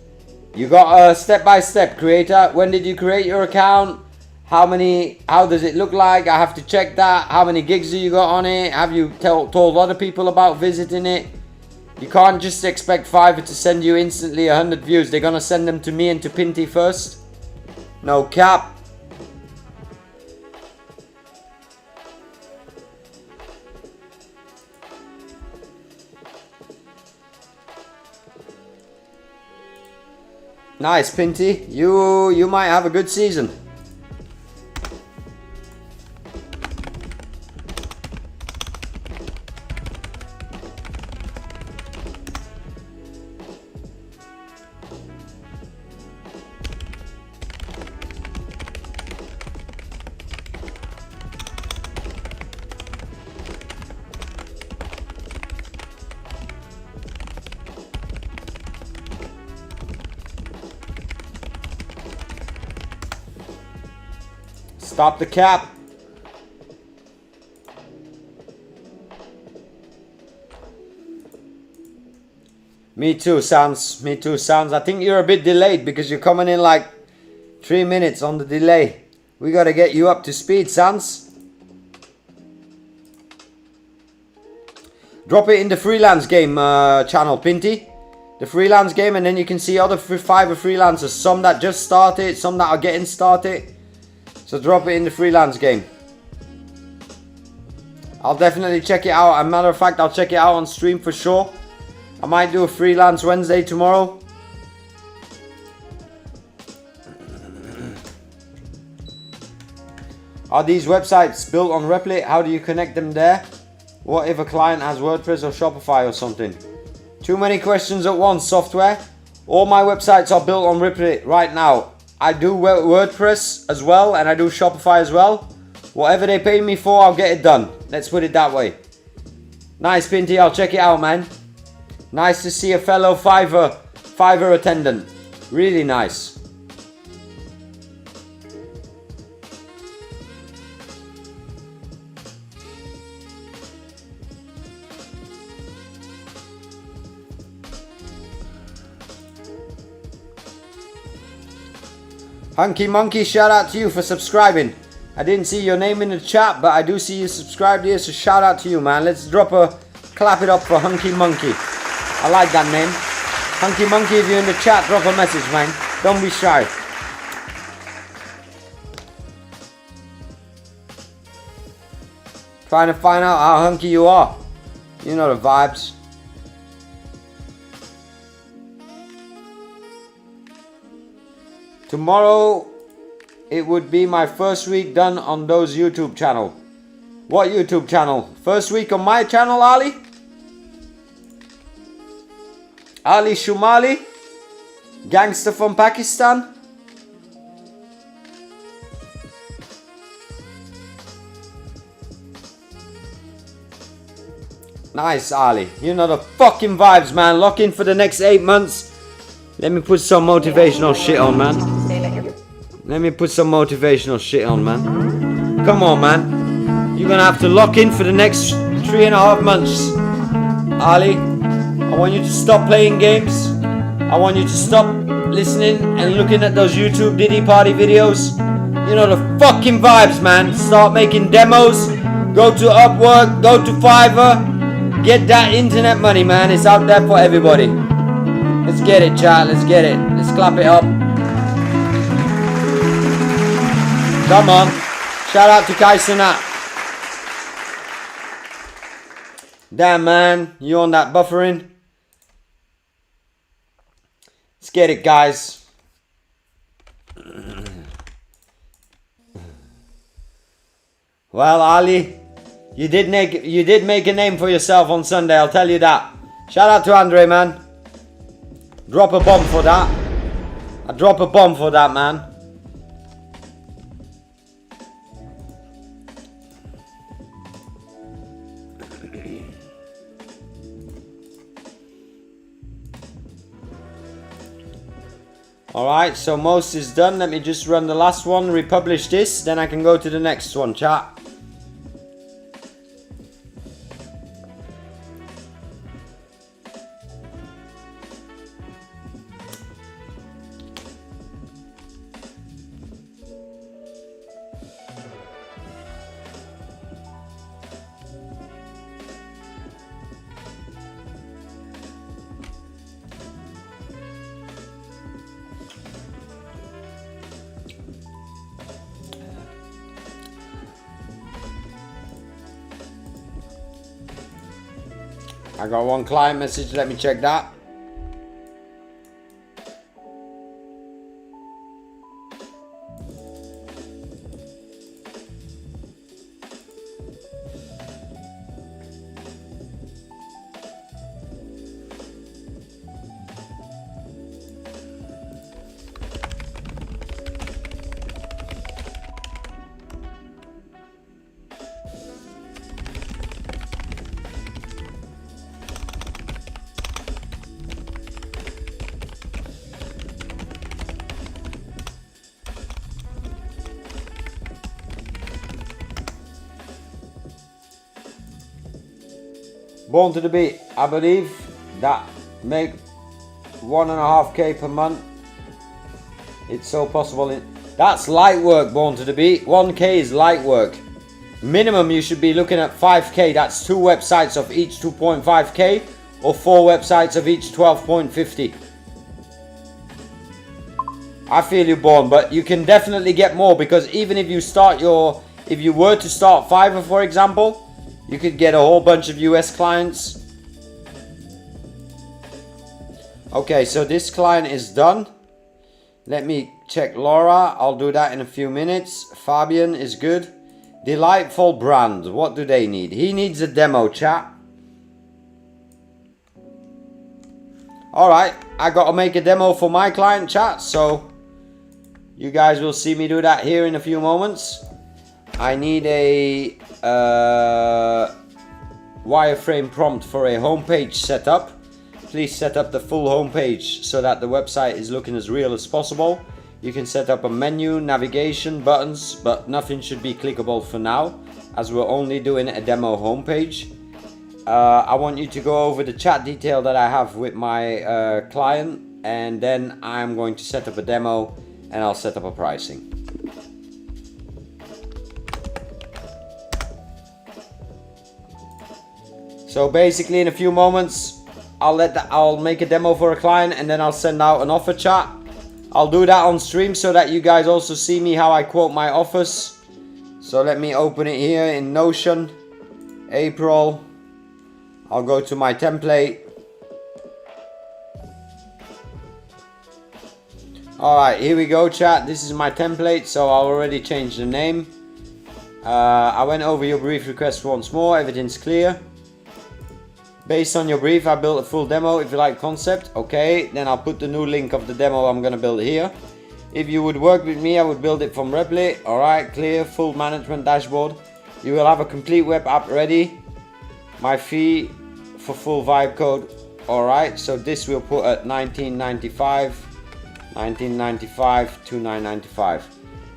You got a step-by-step creator. When did you create your account? How does it look like? I have to check that. How many gigs have you got on it? Have you told other people about visiting it? You can't just expect Fiverr to send you instantly 100 views. They're gonna send them to me and to Pinty first. No cap. Nice, Pinty. You might have a good season. Stop the cap. Me too, Sans. Me too, Sans. I think you're a bit delayed because you're coming in like 3 minutes on the delay. We gotta get you up to speed, Sans. Drop it in the freelance game channel, Pinty. The freelance game, and then you can see other Fiverr freelancers. Some that just started, some that are getting started. So drop it in the freelance game. I'll definitely check it out. As a matter of fact, I'll check it out on stream for sure. I might do a freelance Wednesday tomorrow. Are these websites built on Replit? How do you connect them there? What if a client has WordPress or Shopify or something? Too many questions at once, software. All my websites are built on Replit right now. I do WordPress as well, and I do Shopify as well. Whatever they pay me for, I'll get it done. Let's put it that way. Nice, Pinty. I'll check it out, man. Nice to see a fellow Fiverr attendant. Really nice. Hunky Monkey, shout out to you for subscribing. I didn't see your name in the chat, but I do see you subscribed here, so shout out to you, man. Let's clap it up for Hunky Monkey. I like that name. Hunky Monkey, if you're in the chat, drop a message, man. Don't be shy. Trying to find out how hunky you are. You know the vibes. Tomorrow, it would be my first week done on those YouTube channel. What YouTube channel? First week on my channel, Ali? Ali Shumali? Gangster from Pakistan? Nice, Ali. You know the fucking vibes, man. Lock in for the next 8 months. Let me put some motivational shit on, man. Let me put some motivational shit on, man. Come on, man. You're gonna have to lock in for the next 3.5 months. Ali, I want you to stop playing games. I want you to stop listening and looking at those YouTube Diddy Party videos. You know the fucking vibes, man. Start making demos. Go to Upwork. Go to Fiverr. Get that internet money, man. It's out there for everybody. Let's get it, chat. Let's get it. Let's clap it up. Come on. Shout out to Kai Cenat. Damn, man. You on that buffering? Let's get it, guys. Well, Ali, you did make a name for yourself on Sunday, I'll tell you that. Shout out to Andre, man. Drop a bomb for that. I drop a bomb for that, man. Alright, so most is done. Let me just run the last one, republish this, then I can go to the next one, chat. I got one client message, let me check that. Born to the Beat, I believe that make 1.5k per month. It's so possible. That's light work, Born to the Beat. 1k is light work. Minimum you should be looking at 5k. That's 2 websites of each 2.5k or 4 websites of each 12.50. I feel you, Born, but you can definitely get more, because even if you start if you were to start Fiverr, for example, you could get a whole bunch of US clients. Okay, so this client is done. Let me check Laura. I'll do that in a few minutes. Fabian is good. Delightful brand. What do they need? He needs a demo, chat. Alright, I gotta make a demo for my client, chat. So you guys will see me do that here in a few moments. I need a wireframe prompt for a homepage setup. Please set up the full homepage so that the website is looking as real as possible. You can set up a menu, navigation, buttons, but nothing should be clickable for now, as we're only doing a demo homepage. I want you to go over the chat detail that I have with my client, and then I'm going to set up a demo and I'll set up a pricing. So basically in a few moments I'll make a demo for a client and then I'll send out an offer, chat. I'll do that on stream so that you guys also see me how I quote my offers. So let me open it here in Notion. April. I'll go to my template. Alright, here we go, chat. This is my template, so I already changed the name. I went over your brief request once more. Everything's clear. Based on your brief, I built a full demo. If you like concept, okay, then I'll put the new link of the demo I'm gonna build here. If you would work with me, I would build it from Replit. Alright, clear, full management dashboard. You will have a complete web app ready. My fee for full vibe code. Alright, so this we'll put at $19.95, $2,995.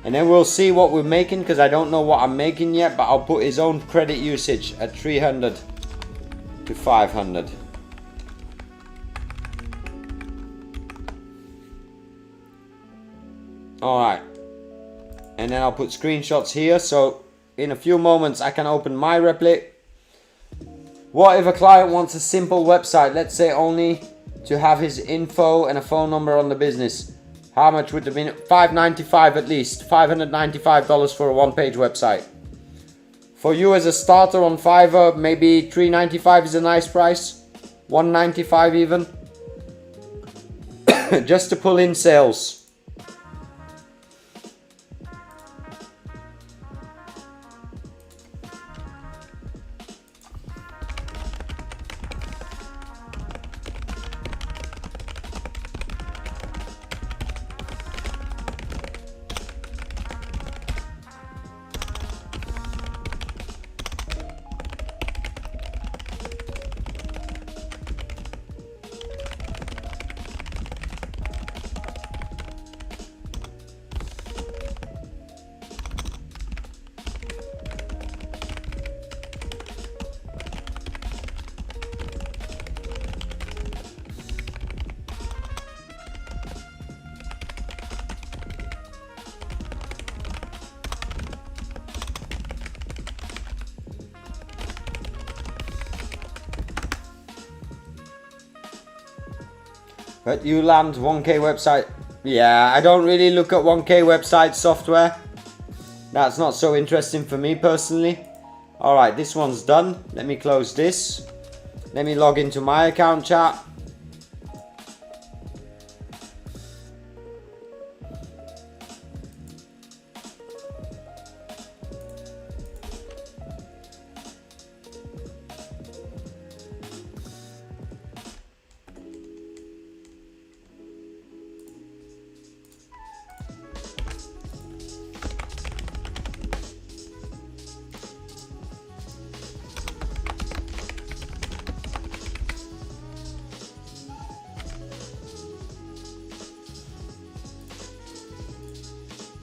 And then we'll see what we're making, because I don't know what I'm making yet, but I'll put his own credit usage at 300 to 500. Alright, and then I'll put screenshots here, so in a few moments I can open my Replit. What if a client wants a simple website, let's say only to have his info and a phone number on the business? How much would it be? $595 at least, $595 for a one-page website. For you as a starter on Fiverr, maybe $395 is a nice price. $195 even. Just to pull in sales. But you land 1K website. Yeah, I don't really look at 1K website software. That's not so interesting for me personally. Alright, this one's done. Let me close this. Let me log into my account, chat.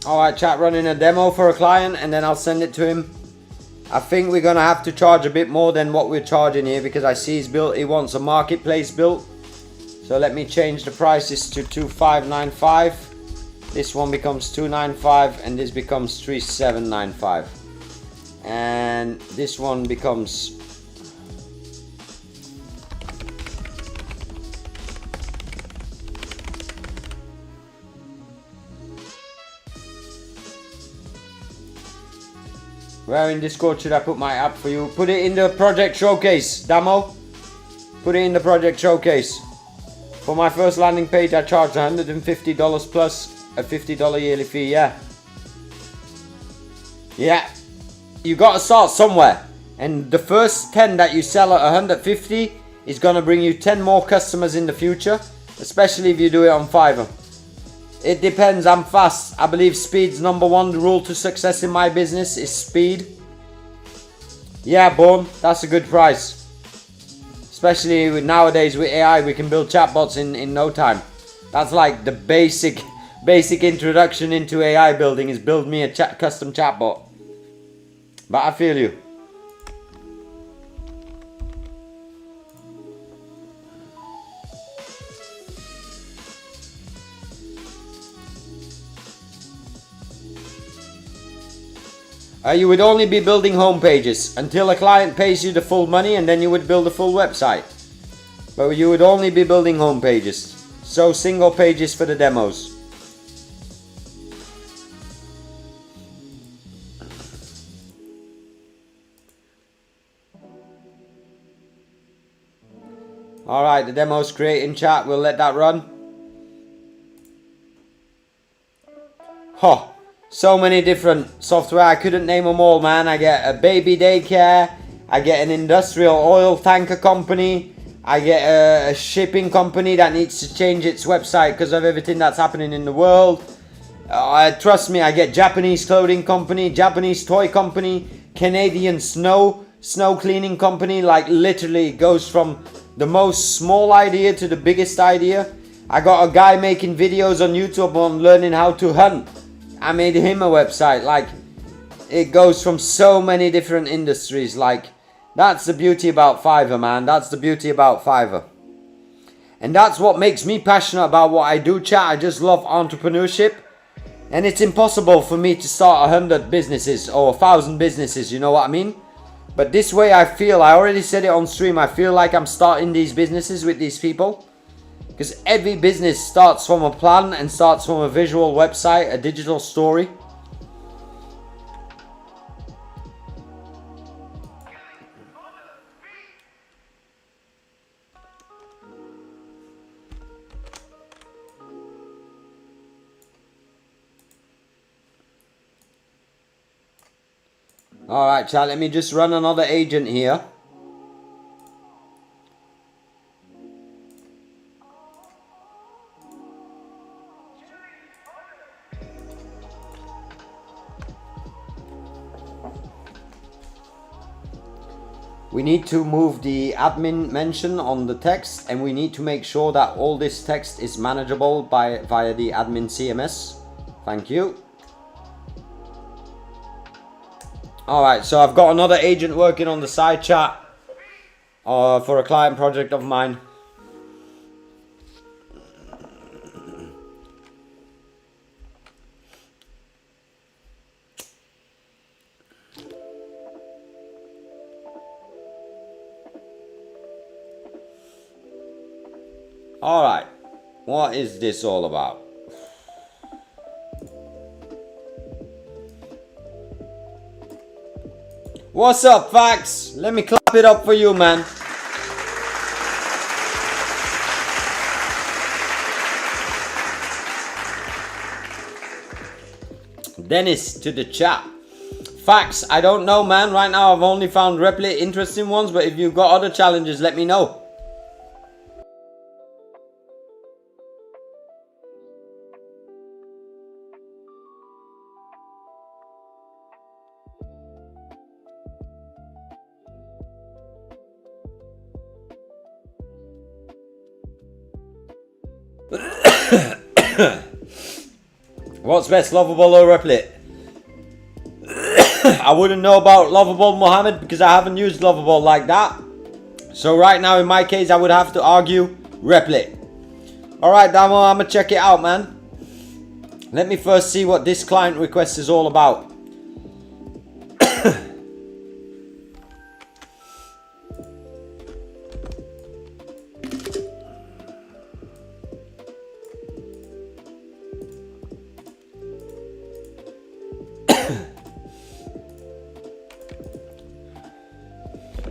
Alright, chat, running a demo for a client and then I'll send it to him. I think we're gonna have to charge a bit more than what we're charging here because I see he wants a marketplace built. So let me change the prices to 2595. This one becomes 295 and this becomes 3795. And this one becomes where in Discord should I put my app for you? Put it in the project showcase, Damo. Put it in the project showcase. For my first landing page, I charged $150 plus a $50 yearly fee. Yeah. Yeah. You gotta start somewhere. And the first 10 that you sell at 150 is gonna bring you 10 more customers in the future. Especially if you do it on Fiverr. It depends, I'm fast. I believe speed's number one. The rule to success in my business is speed. Yeah, boom, that's a good price. Especially nowadays with AI, we can build chatbots in no time. That's like the basic introduction into AI building is build me a custom chatbot. But I feel you. You would only be building home pages until a client pays you the full money and then you would build a full website. But you would only be building home pages. So single pages for the demos. Alright, the demo's creating, chat. We'll let that run. Huh. So many different software, I couldn't name them all, man. I get a baby daycare, I get an industrial oil tanker company, I get a shipping company that needs to change its website because of everything that's happening in the world. Trust me, I get Japanese clothing company, Japanese toy company, Canadian snow cleaning company. Like literally goes from the most small idea to the biggest idea. I got a guy making videos on YouTube on learning how to hunt. I made him a website. Like, it goes from so many different industries. Like, that's the beauty about Fiverr, man. That's the beauty about Fiverr. And that's what makes me passionate about what I do, chat. I just love entrepreneurship. And it's impossible for me to start 100 businesses or 1,000 businesses, you know what I mean? But this way I feel, I already said it on stream, I feel like I'm starting these businesses with these people. Because every business starts from a plan and starts from a visual website, a digital story. Alright, chat, let me just run another agent here. We need to move the admin mention on the text, and we need to make sure that all this text is manageable via the admin CMS. Thank you. Alright, so I've got another agent working on the side, chat for a client project of mine. Alright, What is this all about? What's up, Fax? Let me clap it up for you, man. Dennis to the chat. Fax, I don't know, man. Right now I've only found Replit interesting ones, but if you've got other challenges, let me know. What's best, Lovable or Replit? I wouldn't know about Lovable, Mohammed, because I haven't used Lovable like that. So right now, in my case, I would have to argue Replit. Alright, Damo, I'm gonna check it out, man. Let me first see what this client request is all about.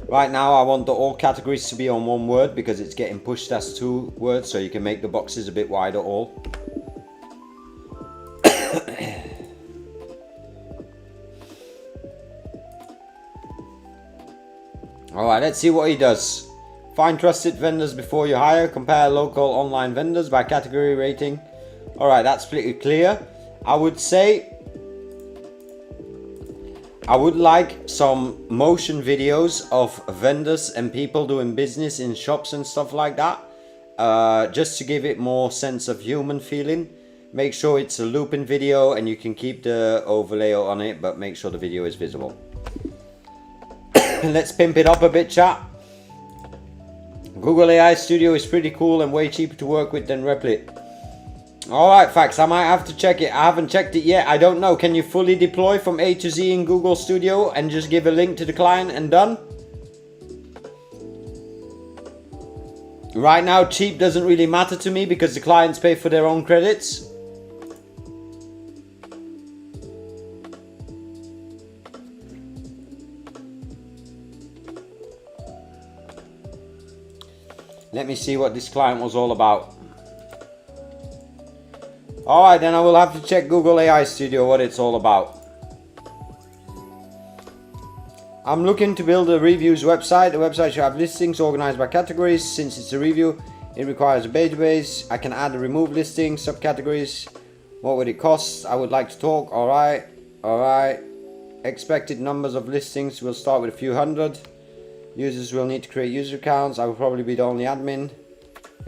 Right now I want all categories to be on one word because it's getting pushed as 2 words, so you can make the boxes a bit wider all. Alright, let's see what he does. Find trusted vendors before you hire. Compare local online vendors by category rating. Alright, that's pretty clear. I would say I would like some motion videos of vendors and people doing business in shops and stuff like that. Just to give it more sense of human feeling. Make sure it's a looping video and you can keep the overlay on it, but make sure the video is visible. Let's pimp it up a bit, chat. Google AI Studio is pretty cool and way cheaper to work with than Replit. Alright, Fax, I might have to check it. I haven't checked it yet. I don't know. Can you fully deploy from A to Z in Google Studio and just give a link to the client and done? Right now, cheap doesn't really matter to me because the clients pay for their own credits. Let me see what this client was all about. Alright, then I will have to check Google AI Studio what it's all about. I'm looking to build a reviews website. The website should have listings organized by categories. Since it's a review, it requires a database. I can add and remove listings, subcategories. What would it cost? I would like to talk. Alright, alright. Expected numbers of listings will start with a few hundred. Users will need to create user accounts. I will probably be the only admin.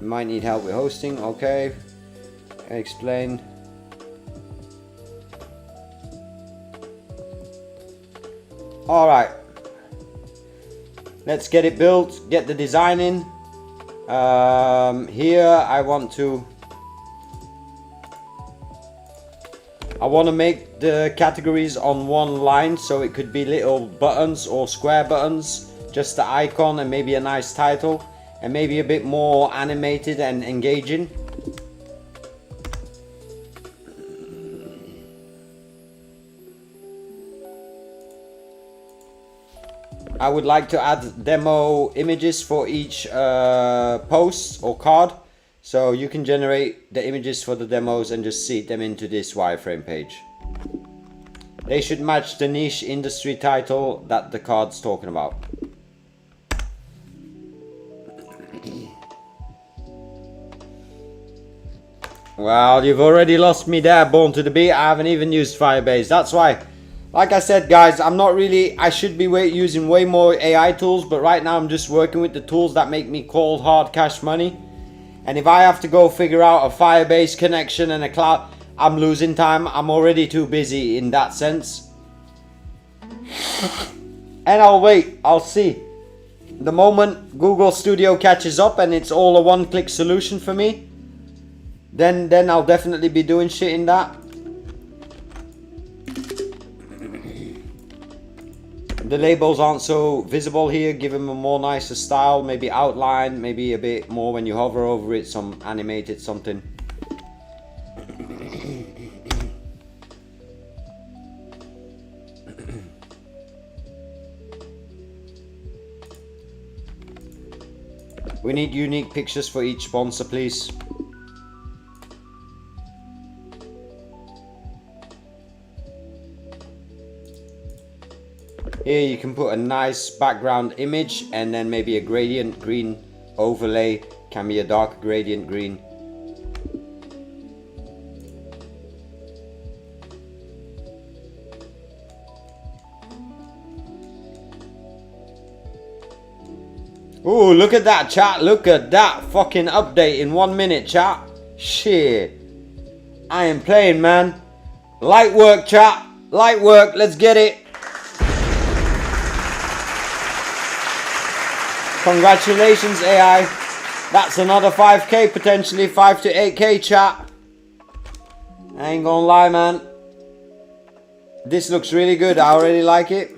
You might need help with hosting. Okay. Explain. Alright. Let's get it built. Get the design in. Here I want to make the categories on one line, so it could be little buttons or square buttons. Just the icon and maybe a nice title. And maybe a bit more animated and engaging. I would like to add demo images for each post or card, so you can generate the images for the demos and just seed them into this wireframe page. They should match the niche industry title that the card's talking about. Well, you've already lost me there, Born to the Beat. I haven't even used Firebase. That's why, like I said, guys, I should be using way more AI tools, but right now I'm just working with the tools that make me cold hard cash money. And if I have to go figure out a Firebase connection and a cloud, I'm losing time. I'm already too busy in that sense. And I'll wait. I'll see. The moment Google Studio catches up and it's all a one-click solution for me, then I'll definitely be doing shit in that. The labels aren't so visible here. Give them a more nicer style, maybe outline, maybe a bit more when you hover over it, some animated something. We need unique pictures for each sponsor, please. Here you can put a nice background image and then maybe a gradient green overlay. Can be a dark gradient green. Ooh, look at that, chat. Look at that fucking update in 1 minute, chat. Shit. I am playing, man. Light work, chat. Light work. Let's get it. Congratulations, AI. That's another 5k, potentially 5 to 8k, chat. I ain't gonna lie, man. This looks really good. I already like it.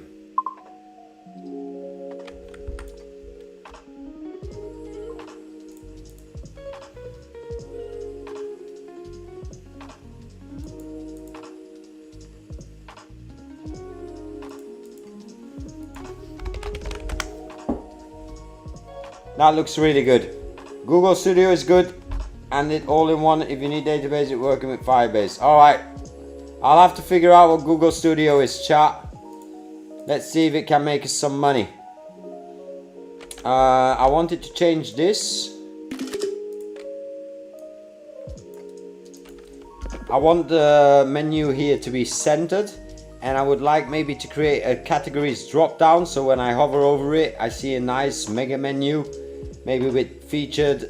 That looks really good. Google Studio is good, and it all in one. If you need database, it's working with Firebase. Alright, I'll have to figure out what Google Studio is, chat. Let's see if it can make us some money. I wanted to change this. I want the menu here to be centered, and I would like maybe to create a categories drop down, so when I hover over it I see a nice mega menu, maybe with featured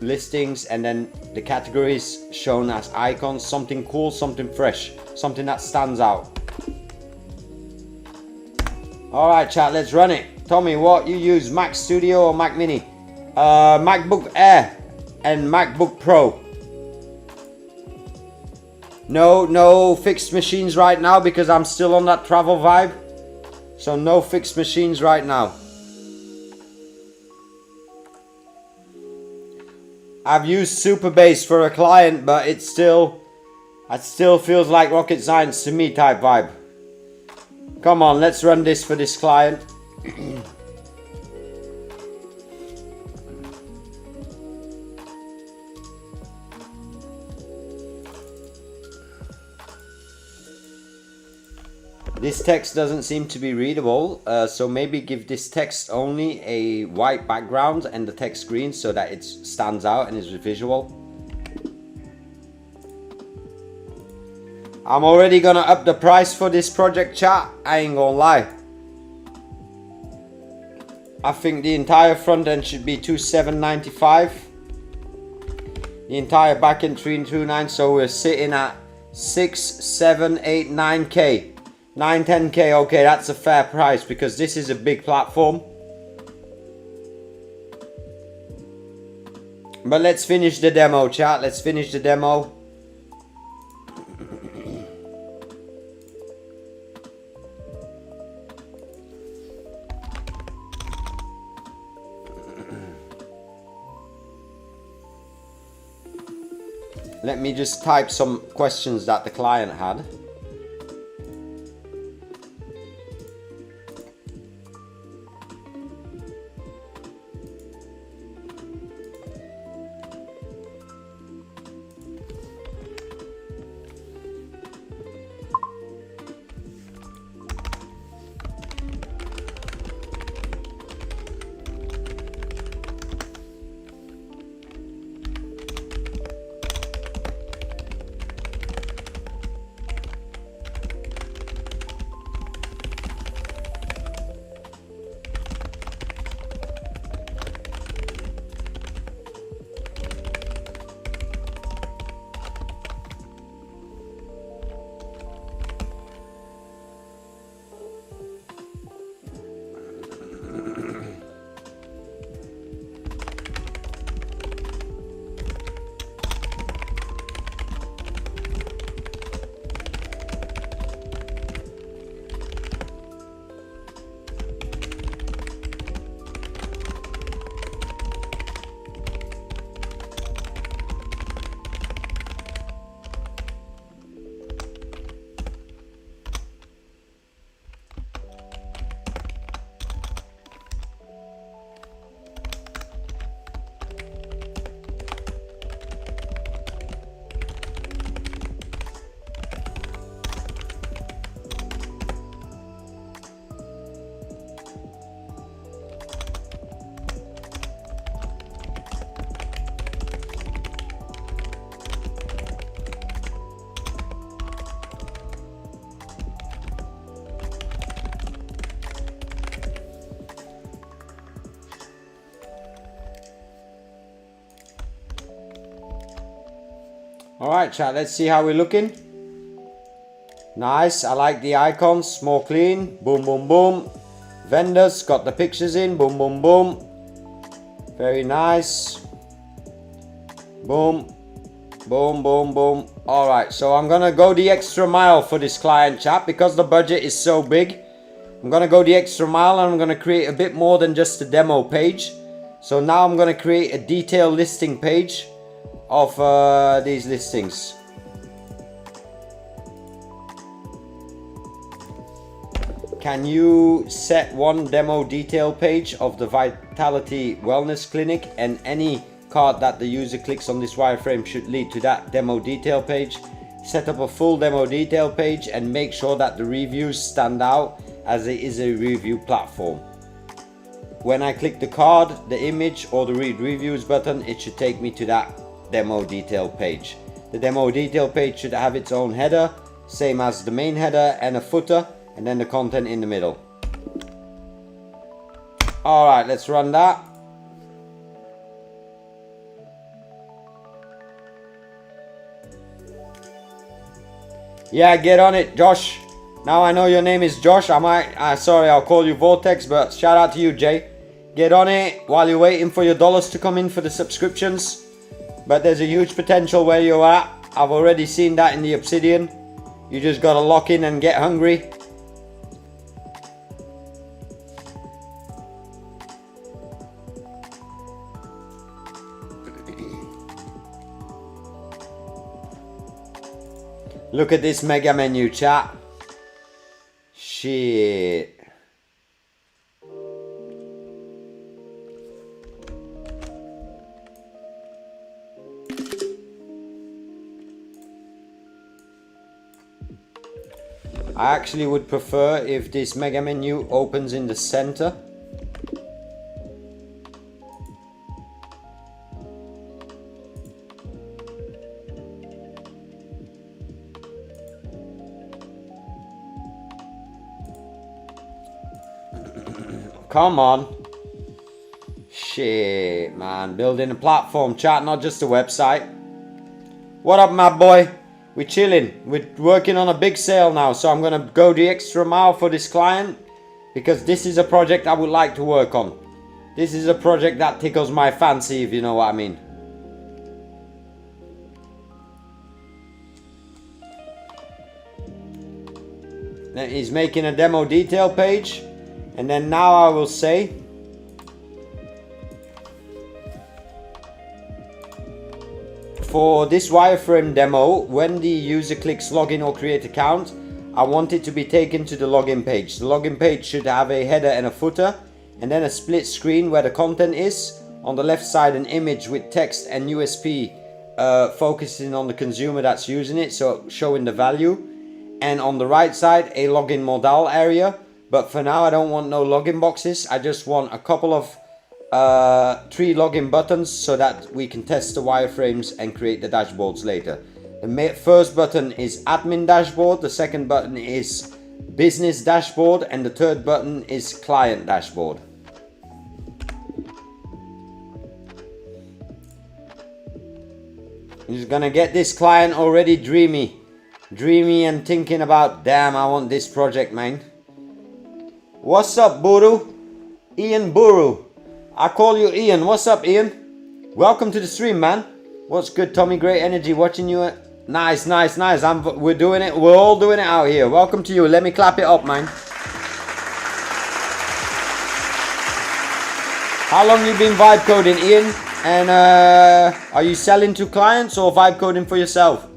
listings, and then the categories shown as icons. Something cool, something fresh, something that stands out. Alright chat, let's run it. Tommy, what you use, Mac Studio or Mac Mini? MacBook Air and MacBook Pro. No fixed machines right now because I'm still on that travel vibe. So no fixed machines right now. I've used Superbase for a client, but it still feels like rocket science to me type vibe. Come on, let's run this for this client. This text doesn't seem to be readable, so maybe give this text only a white background and the text green so that it stands out and is visual. I'm already gonna up the price for this project, chat. I ain't gonna lie. I think the entire front end should be 2795. The entire back end 329, so we're sitting at 6, 7, 8, 9k. 9, 10k, okay, that's a fair price because this is a big platform. But let's finish the demo, chat. Let's finish the demo. Let me just type some questions that the client had. Alright chat, let's see how we're looking. Nice, I like the icons, more clean. Boom, boom, boom. Vendors, got the pictures in. Boom, boom, boom. Very nice. Boom. Boom, boom, boom. Alright, so I'm gonna go the extra mile for this client chat because the budget is so big. I'm gonna go the extra mile and I'm gonna create a bit more than just a demo page. So now I'm gonna create a detailed listing page of these listings. Can you set one demo detail page of the Vitality Wellness Clinic, and any card that the user clicks on this wireframe should lead to that demo detail page? Set up a full demo detail page and make sure that the reviews stand out as it is a review platform. When I click the card, the image or the read reviews button, it should take me to that demo detail page. The demo detail page should have its own header, same as the main header, and a footer, and then the content in the middle. Alright, let's run that. Yeah, get on it, Josh. Now I know your name is Josh. Sorry, I'll call you Vortex, but shout out to you, Jay. Get on it while you're waiting for your dollars to come in for the subscriptions. But there's a huge potential where you're at. I've already seen that in the Obsidian. You just gotta lock in and get hungry. Look at this mega menu, chat. Shit. I actually would prefer if this mega menu opens in the center. Come on. Shit, man. Building a platform, chat, not just a website. What up, my boy? We're chilling. We're working on a big sale now, so I'm gonna go the extra mile for this client because this is a project I would like to work on. This is a project that tickles my fancy, if you know what I mean. Then he's making a demo detail page, and then now I will say for this wireframe demo, when the user clicks login or create account, I want it to be taken to the login page. The login page should have a header and a footer, and then a split screen where the content is. On the left side, an image with text and USP focusing on the consumer that's using it, so showing the value. And on the right side, a login modal area. But for now, I don't want no login boxes. I just want a couple of 3 login buttons so that we can test the wireframes and create the dashboards later. The first button is admin dashboard, the second button is business dashboard, and the third button is client dashboard. I'm just gonna get this client already dreamy and thinking about, damn, I want this project, man. What's up, Buru? Ian Buru. I call you Ian. What's up, Ian? Welcome to the stream, man. What's good, Tommy? Great energy watching you. Nice. We're doing it. We're all doing it out here. Welcome to you. Let me clap it up, man. How long you been vibe coding, Ian? And are you selling to clients or vibe coding for yourself?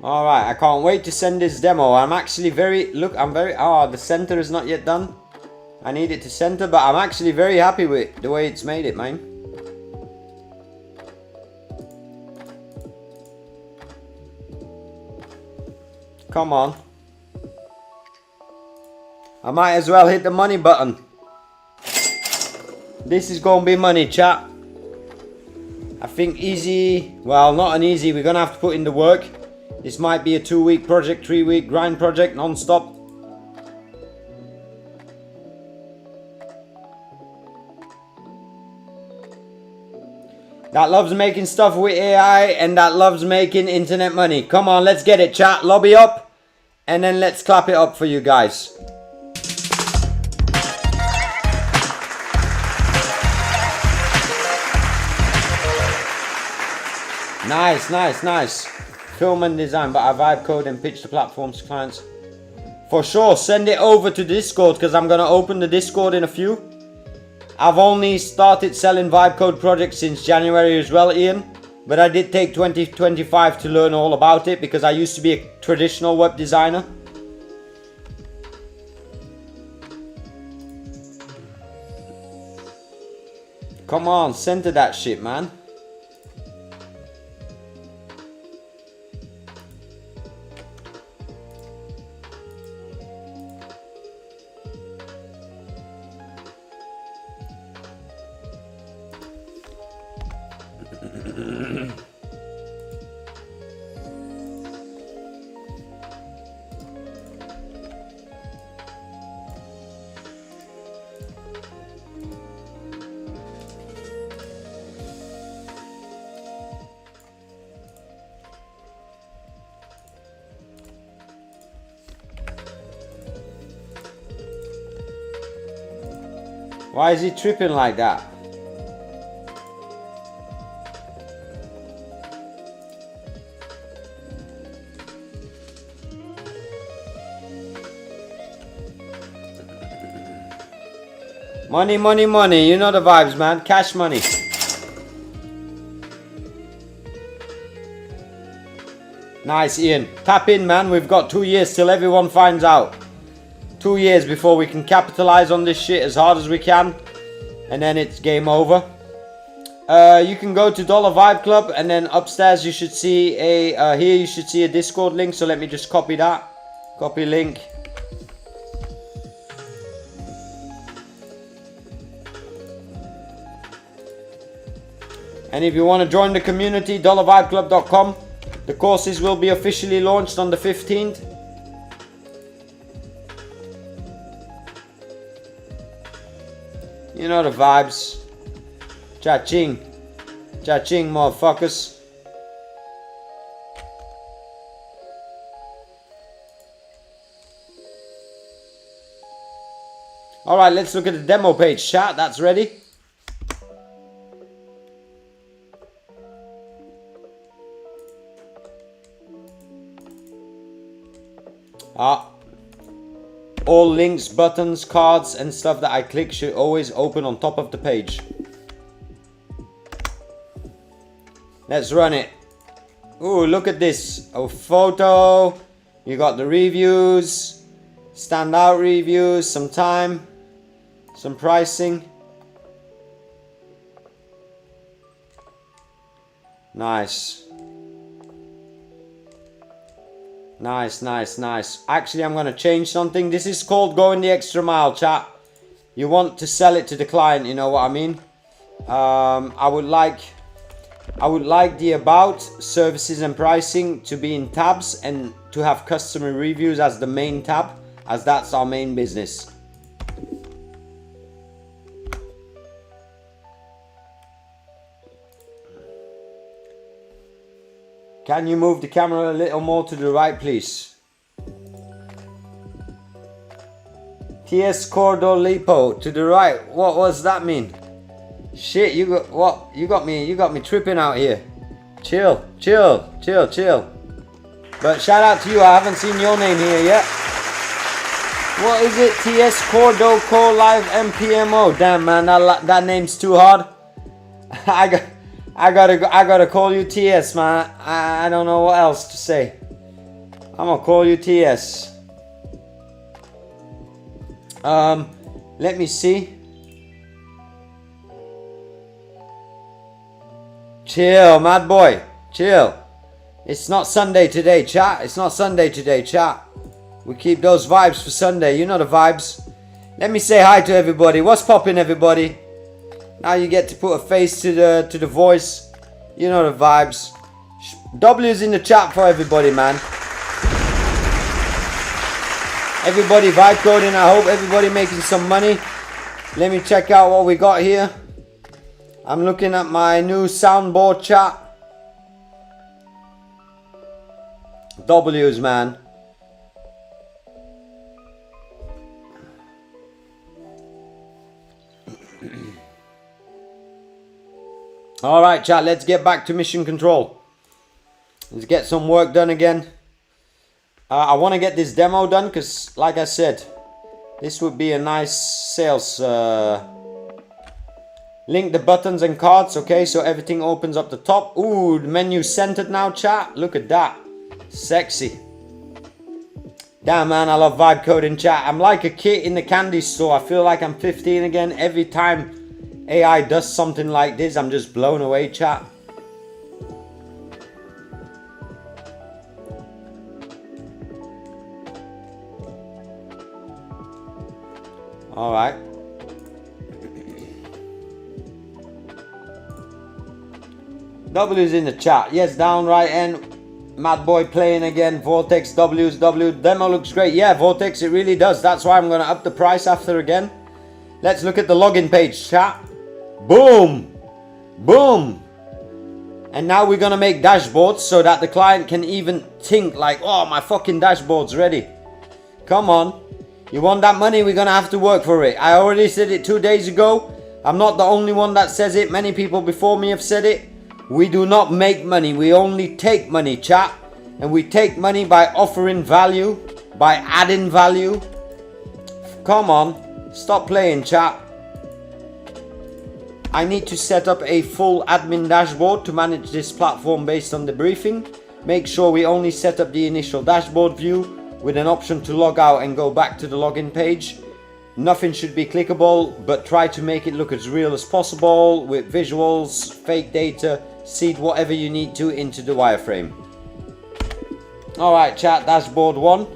Alright, I can't wait to send this demo. I'm actually the center is not yet done. I need it to center, but I'm actually very happy with the way it's made it, man. Come on. I might as well hit the money button. This is gonna be money, chat. I think easy, well, not an easy, we're gonna have to put in the work. This might be a 2-week project, 3-week grind project, non-stop. That loves making stuff with AI and that loves making internet money. Come on, let's get it, chat. Lobby up. And then let's clap it up for you guys. Nice, nice, nice. Film and design, but I vibe code and pitch the platforms to clients. For sure, send it over to Discord because I'm going to open the Discord in a few. I've only started selling vibe code projects since January as well, Ian. But I did take 2025 to learn all about it because I used to be a traditional web designer. Come on, center that shit, man. Why is he tripping like that? Money, money, money. You know the vibes, man. Cash money. Nice, Ian. Tap in, man. We've got 2 years till everyone finds out. 2 years before we can capitalize on this shit as hard as we can. And then it's game over. You can go to Dollar Vibe Club and then upstairs you should see a, here you should see a Discord link. So let me just copy that. Copy link. And if you want to join the community, dollarvibeclub.com. The courses will be officially launched on the 15th. You know the vibes. Cha-ching. Cha-ching, motherfuckers. Alright, let's look at the demo page, chat. That's ready. All links, buttons, cards and stuff that I click should always open on top of the page. Let's run it. Ooh, look at this. A photo. You got the reviews. Standout reviews. Some time. Some pricing. Nice. Nice, nice, nice. Actually, I'm going to change something. This is called going the extra mile, chat. You want to sell it to the client, you know what I mean? I would like the about, services and pricing to be in tabs and to have customer reviews as the main tab, as that's our main business. Can you move the camera a little more to the right, please? TS Cordo Lipo to the right. What does that mean? Shit, you got what? You got me tripping out here. Chill, chill, chill, chill. But shout out to you. I haven't seen your name here yet. What is it? TS Cordo Co Live MPMO. Damn, man, that name's too hard. I gotta call you TS, man. I don't know what else to say. I'm gonna call you TS. Let me see. Chill, mad boy. Chill. It's not Sunday today, chat. It's not Sunday today, chat. We keep those vibes for Sunday. You know the vibes. Let me say hi to everybody. What's poppin', everybody? Now you get to put a face to the voice. You know the vibes. W's in the chat for everybody, man. Everybody vibe coding. I hope everybody making some money. Let me check out what we got here. I'm looking at my new soundboard, chat. W's, man. Alright, chat, let's get back to mission control. Let's get some work done again. I want to get this demo done because, like I said, this would be a nice sales. Link the buttons and cards, okay, so everything opens up the top. Ooh, the menu centered now, chat. Look at that. Sexy. Damn, man, I love vibe coding, chat. I'm like a kid in the candy store. I feel like I'm 15 again. Every time AI does something like this, I'm just blown away, chat. Alright. W's in the chat. Yes, down right end. Mad Boy playing again. Vortex, W's, W. Demo looks great. Yeah, Vortex, it really does. That's why I'm going to up the price after again. Let's look at the login page, chat. Boom. Boom. And now we're going to make dashboards so that the client can even think like, oh, my fucking dashboard's ready. Come on. You want that money? We're going to have to work for it. I already said it 2 days ago. I'm not the only one that says it. Many people before me have said it. We do not make money. We only take money, chat. And we take money by offering value, by adding value. Come on. Stop playing, chat. I need to set up a full admin dashboard to manage this platform based on the briefing. Make sure we only set up the initial dashboard view with an option to log out and go back to the login page. Nothing should be clickable, but try to make it look as real as possible with visuals, fake data, seed whatever you need to into the wireframe. Alright, chat, dashboard 1.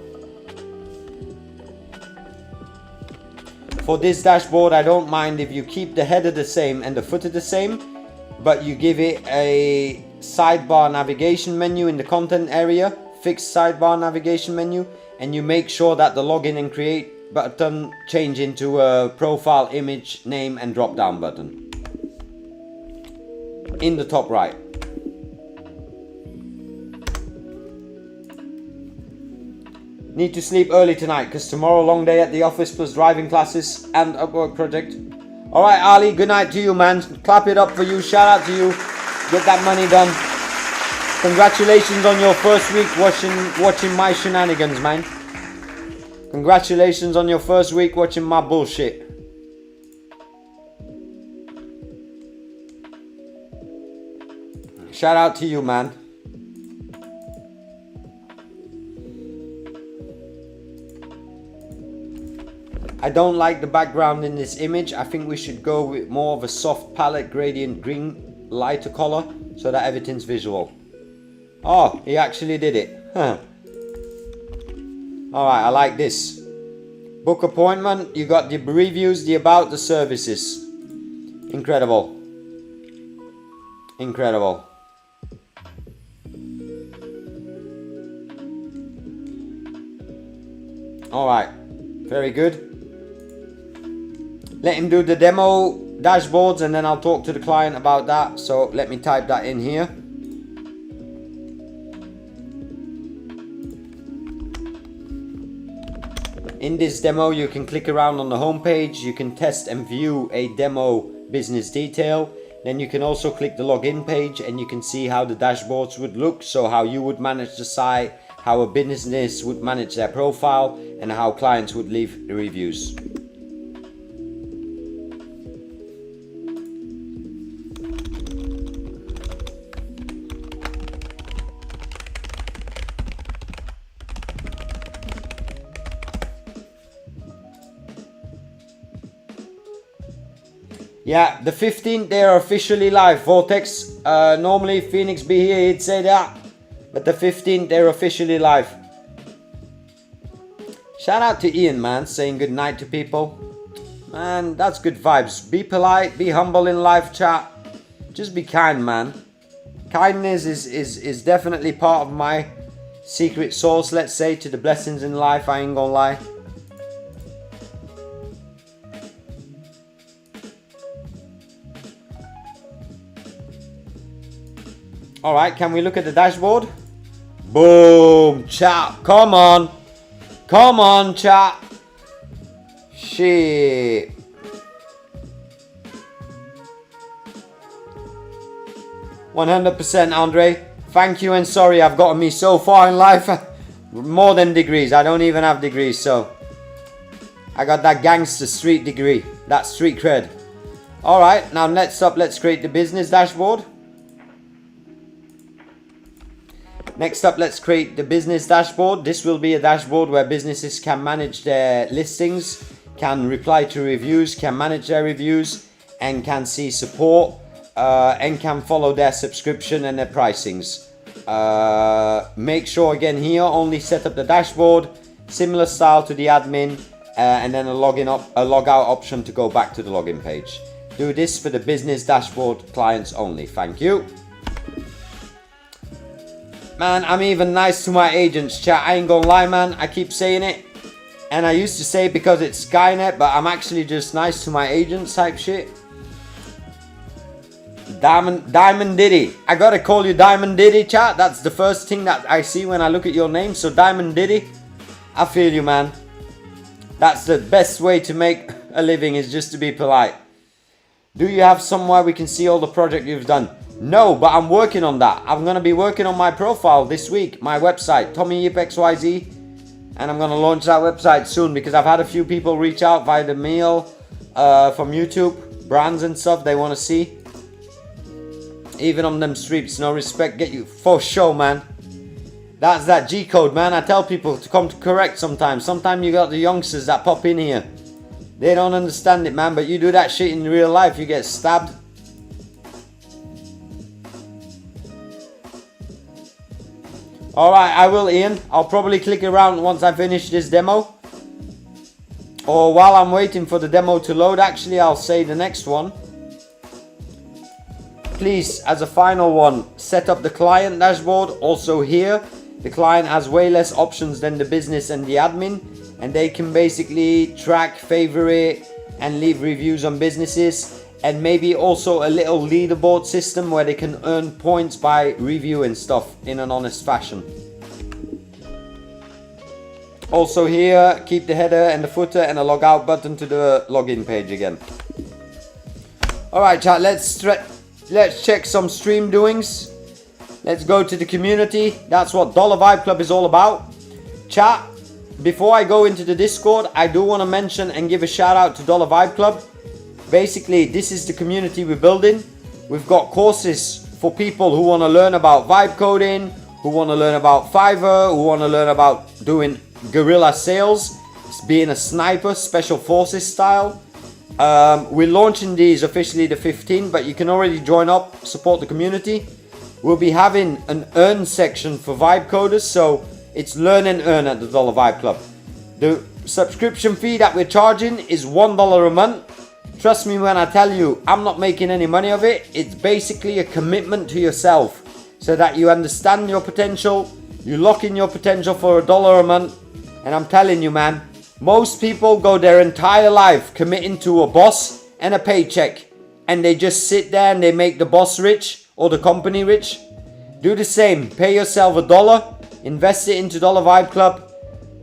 For this dashboard, I don't mind if you keep the header the same and the footer the same, but you give it a sidebar navigation menu in the content area, fixed sidebar navigation menu, and you make sure that the login and create button change into a profile image, name and drop down button in the top right. Need to sleep early tonight because tomorrow long day at the office plus driving classes and Upwork project. Alright, Ali, good night to you, man. Clap it up for you. Shout out to you. Get that money done. Congratulations on your first week watching my shenanigans, man. Congratulations on your first week watching my bullshit. Shout out to you, man. I don't like the background in this image. I think we should go with more of a soft palette gradient green lighter color so that everything's visual. Oh, he actually did it. Huh. Alright, I like this. Book appointment. You got the reviews, the about, the services. Incredible. Incredible. Alright, very good. Let him do the demo dashboards and then I'll talk to the client about that. So let me type that in here. In this demo, you can click around on the home page. You can test and view a demo business detail. Then you can also click the login page and you can see how the dashboards would look. So how you would manage the site, how a business would manage their profile, and how clients would leave the reviews. Yeah, the 15th they are officially live, Vortex. Normally Phoenix be here, he'd say that. But the 15th, they're officially live. Shout out to Ian, man, saying good night to people. Man, that's good vibes. Be polite, be humble in live chat. Just be kind, man. Kindness is definitely part of my secret sauce, let's say, to the blessings in life. I ain't gonna lie. Alright, can we look at the dashboard? Boom, chat. Come on. Come on, chat. Shit. %, Andre. Thank you and sorry, I've gotten me so far in life. More than degrees. I don't even have degrees, so I got that gangster street degree. That street cred. Alright, now next up, let's create the business dashboard. Next up, let's create the business dashboard. This will be a dashboard where businesses can manage their listings, can reply to reviews, can manage their reviews, and can see support, and can follow their subscription and their pricings. Make sure again here, only set up the dashboard, similar style to the admin, and then a log out option to go back to the login page. Do this for the business dashboard clients only. Thank you. Man, I'm even nice to my agents, chat. I ain't gonna lie, man. I keep saying it. And I used to say because it's Skynet, but I'm actually just nice to my agents type shit. Diamond Diddy. I gotta call you Diamond Diddy, chat. That's the first thing that I see when I look at your name. So Diamond Diddy. I feel you, man. That's the best way to make a living, is just to be polite. Do you have somewhere we can see all the project you've done? No, but I'm working on that. I'm going to be working on my profile this week. My website, Tommy Yip XYZ. And I'm going to launch that website soon because I've had a few people reach out via the mail from YouTube. Brands and stuff they want to see. Even on them streets, no respect. Get you for show, man. That's that G code, man. I tell people to come to correct sometimes. Sometimes you got the youngsters that pop in here. They don't understand it, man. But you do that shit in real life, you get stabbed. Alright, I will, Ian. I'll probably click around once I finish this demo. Or while I'm waiting for the demo to load, actually, I'll say the next one. Please, as a final one, set up the client dashboard. Also here, the client has way less options than the business and the admin. And they can basically track, favorite, and leave reviews on businesses. And maybe also a little leaderboard system where they can earn points by reviewing stuff in an honest fashion. Also here, keep the header and the footer and a log out button to the login page again. Alright chat, let's check some stream doings. Let's go to the community. That's what Dollar Vibe Club is all about. Chat, before I go into the Discord, I do want to mention and give a shout out to Dollar Vibe Club. Basically, this is the community we're building. We've got courses for people who want to learn about vibe coding, who want to learn about Fiverr, who want to learn about doing guerrilla sales, being a sniper, special forces style. We're launching these officially the 15th, but you can already join up, support the community. We'll be having an earn section for vibe coders, so it's learn and earn at the Dollar Vibe Club. The subscription fee that we're charging is $1 a month. Trust me when I tell you, I'm not making any money of it. It's basically a commitment to yourself so that you understand your potential. You lock in your potential for $1 a month. And I'm telling you, man, most people go their entire life committing to a boss and a paycheck. And they just sit there and they make the boss rich or the company rich. Do the same. Pay yourself $1, invest it into Dollar Vibe Club,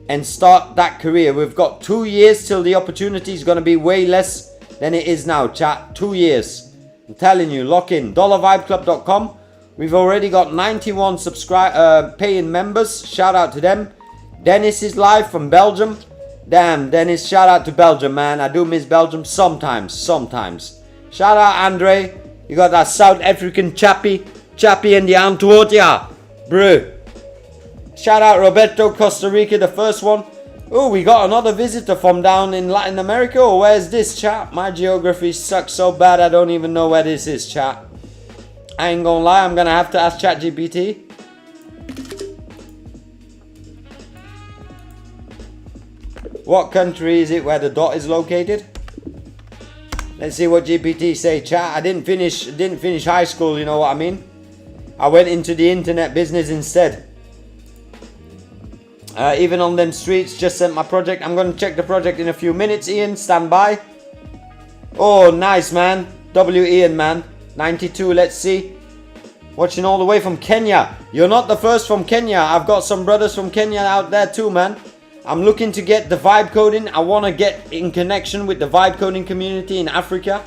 and start that career. We've got 2 years till the opportunity is going to be way less than it is now, chat. 2 years. I'm telling you, lock in. dollarvibeclub.com. We've already got 91 paying members. Shout out to them. Dennis is live from Belgium. Damn, Dennis, shout out to Belgium, man. I do miss Belgium sometimes. Shout out Andre. You got that South African chappie and the Antwoord, yeah. Bro. Shout out Roberto, Costa Rica, the first one. Oh, we got another visitor from down in Latin America. Or where's this, chat? My geography sucks so bad I don't even know where this is, chat. I ain't gonna lie, I'm gonna have to ask ChatGPT. What country is it where the dot is located? Let's see what GPT say, chat. I didn't finish high school, you know what I mean? I went into the internet business instead. Even on them streets, just sent my project. I'm gonna check the project in a few minutes. Ian, stand by. Oh, nice, man. W Ian, man. 92, let's see. Watching all the way from Kenya. You're not the first from Kenya. I've got some brothers from Kenya out there too, man. I'm looking to get the vibe coding. I want to get in connection with the vibe coding community in Africa.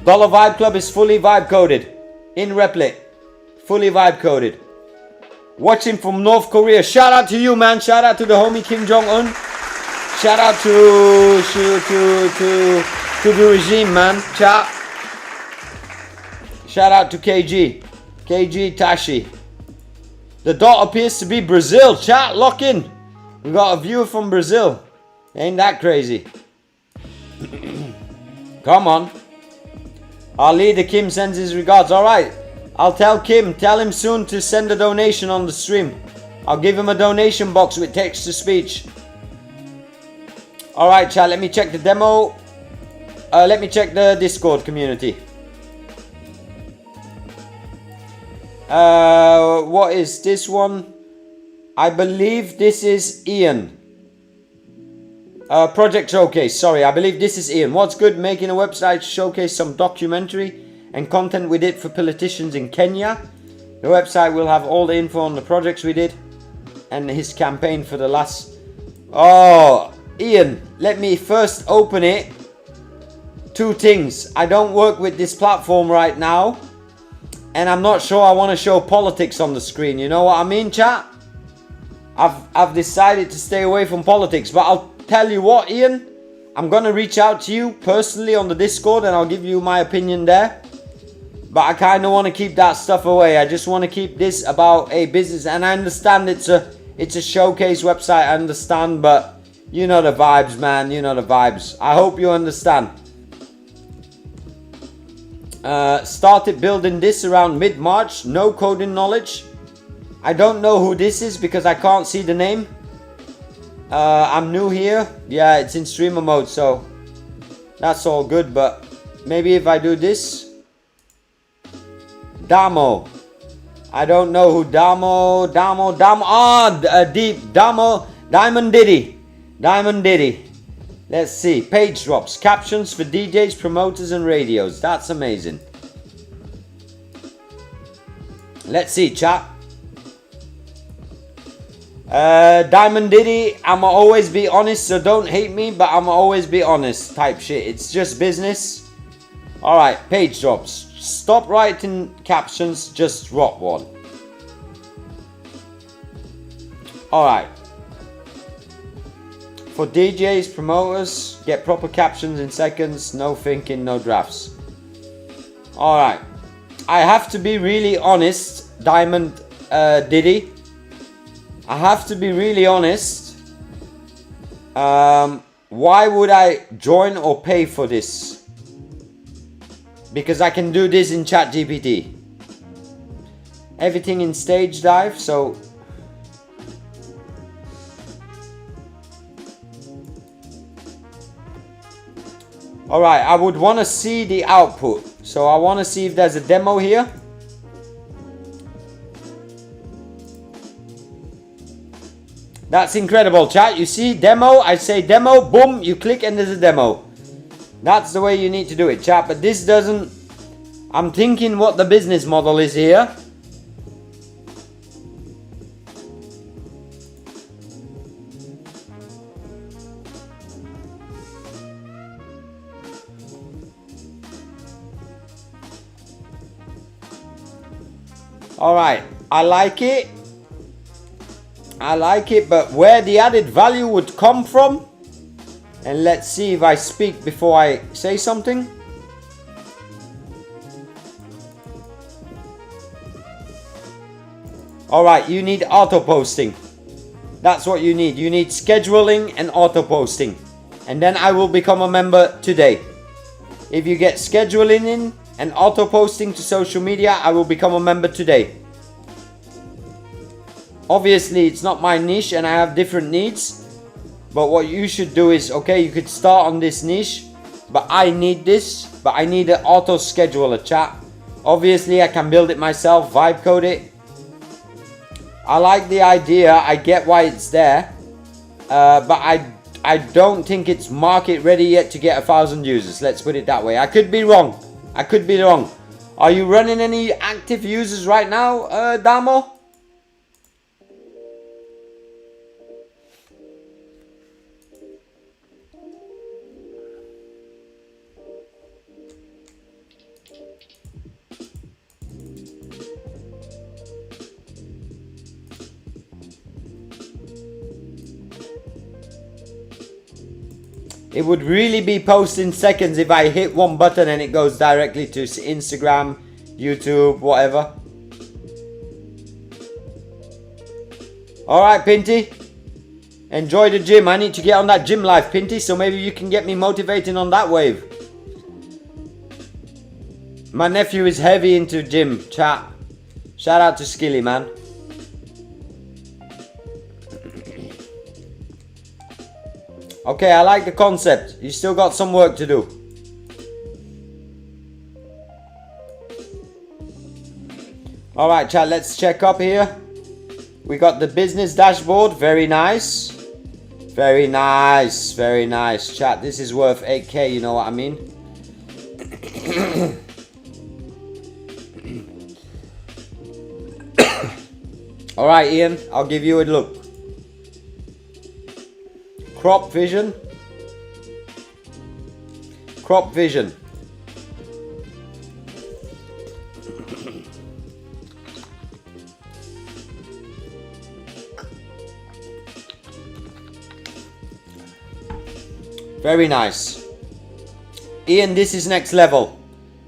Dollar Vibe Club is fully vibe coded. In Replit. Fully vibe coded. Watching from North Korea. Shout out to you, man. Shout out to the homie Kim Jong-un. Shout out to the regime, man. Chat. Shout out to KG. KG Tashi. The dot appears to be Brazil. Chat, lock in. We got a viewer from Brazil. Ain't that crazy? Come on. Our leader Kim sends his regards. Alright. I'll tell Kim. Tell him soon to send a donation on the stream. I'll give him a donation box with text to speech. Alright, chat. Let me check the demo. Let me check the Discord community. What is this one? I believe this is Ian. Project Showcase. Sorry, I believe this is Ian. What's good? Making a website to showcase some documentary and content we did for politicians in Kenya. The website will have all the info on the projects we did and his campaign for the last... Oh, Ian, let me first open it. Two things. I don't work with this platform right now. And I'm not sure I want to show politics on the screen. You know what I mean, chat? I've decided to stay away from politics. But I'll tell you what, Ian. I'm going to reach out to you personally on the Discord. And I'll give you my opinion there. But I kind of want to keep that stuff away. I just want to keep this about a business. And I understand it's a showcase website. I understand. But you know the vibes, man. You know the vibes. I hope you understand. Started building this around mid-March. No coding knowledge. I don't know who this is because I can't see the name. I'm new here. Yeah, it's in streamer mode, so that's all good. But maybe if I do this. Damo. I don't know who Damo. Deep. Damo. Diamond Diddy. Diamond Diddy. Let's see. Page drops. Captions for DJs, promoters, and radios. That's amazing. Let's see, chat. Diamond Diddy. I'ma always be honest, so don't hate me, but I'ma always be honest type shit. It's just business. Alright, page drops. Stop writing captions, just drop one. Alright. For DJs, promoters, get proper captions in seconds. No thinking, no drafts. Alright. I have to be really honest, Diamond Diddy. I have to be really honest. Why would I join or pay for this? Because I can do this in ChatGPT. Everything in stage dive, so... Alright, I would want to see the output. So I want to see if there's a demo here. That's incredible, chat. You see, demo, I say demo, boom, you click and there's a demo. That's the way you need to do it, chat. But this doesn't... I'm thinking what the business model is here. Alright, I like it. I like it, but where the added value would come from. And let's see if I speak before I say something. Alright, you need auto posting. That's what you need. You need scheduling and auto posting. And then I will become a member today. If you get scheduling in and auto posting to social media, I will become a member today. Obviously, it's not my niche and I have different needs. But what you should do is, okay, you could start on this niche, but I need this, but I need an auto scheduler, chat. Obviously, I can build it myself, vibe code it. I like the idea, I get why it's there, but I don't think it's market ready yet to get 1,000 users. Let's put it that way. I could be wrong. I could be wrong. Are you running any active users right now, Damo? It would really be post in seconds if I hit one button and it goes directly to Instagram, YouTube, whatever. Alright, Pinty. Enjoy the gym. I need to get on that gym life, Pinty, so maybe you can get me motivating on that wave. My nephew is heavy into gym, chat. Shout out to Skilly, man. Okay, I like the concept. You still got some work to do. Alright, chat, let's check up here. We got the business dashboard. Very nice. Very nice. Very nice. Chat, this is worth 8K, you know what I mean? Alright, Ian, I'll give you a look. Crop vision. Crop vision. Very nice. Ian, this is next level.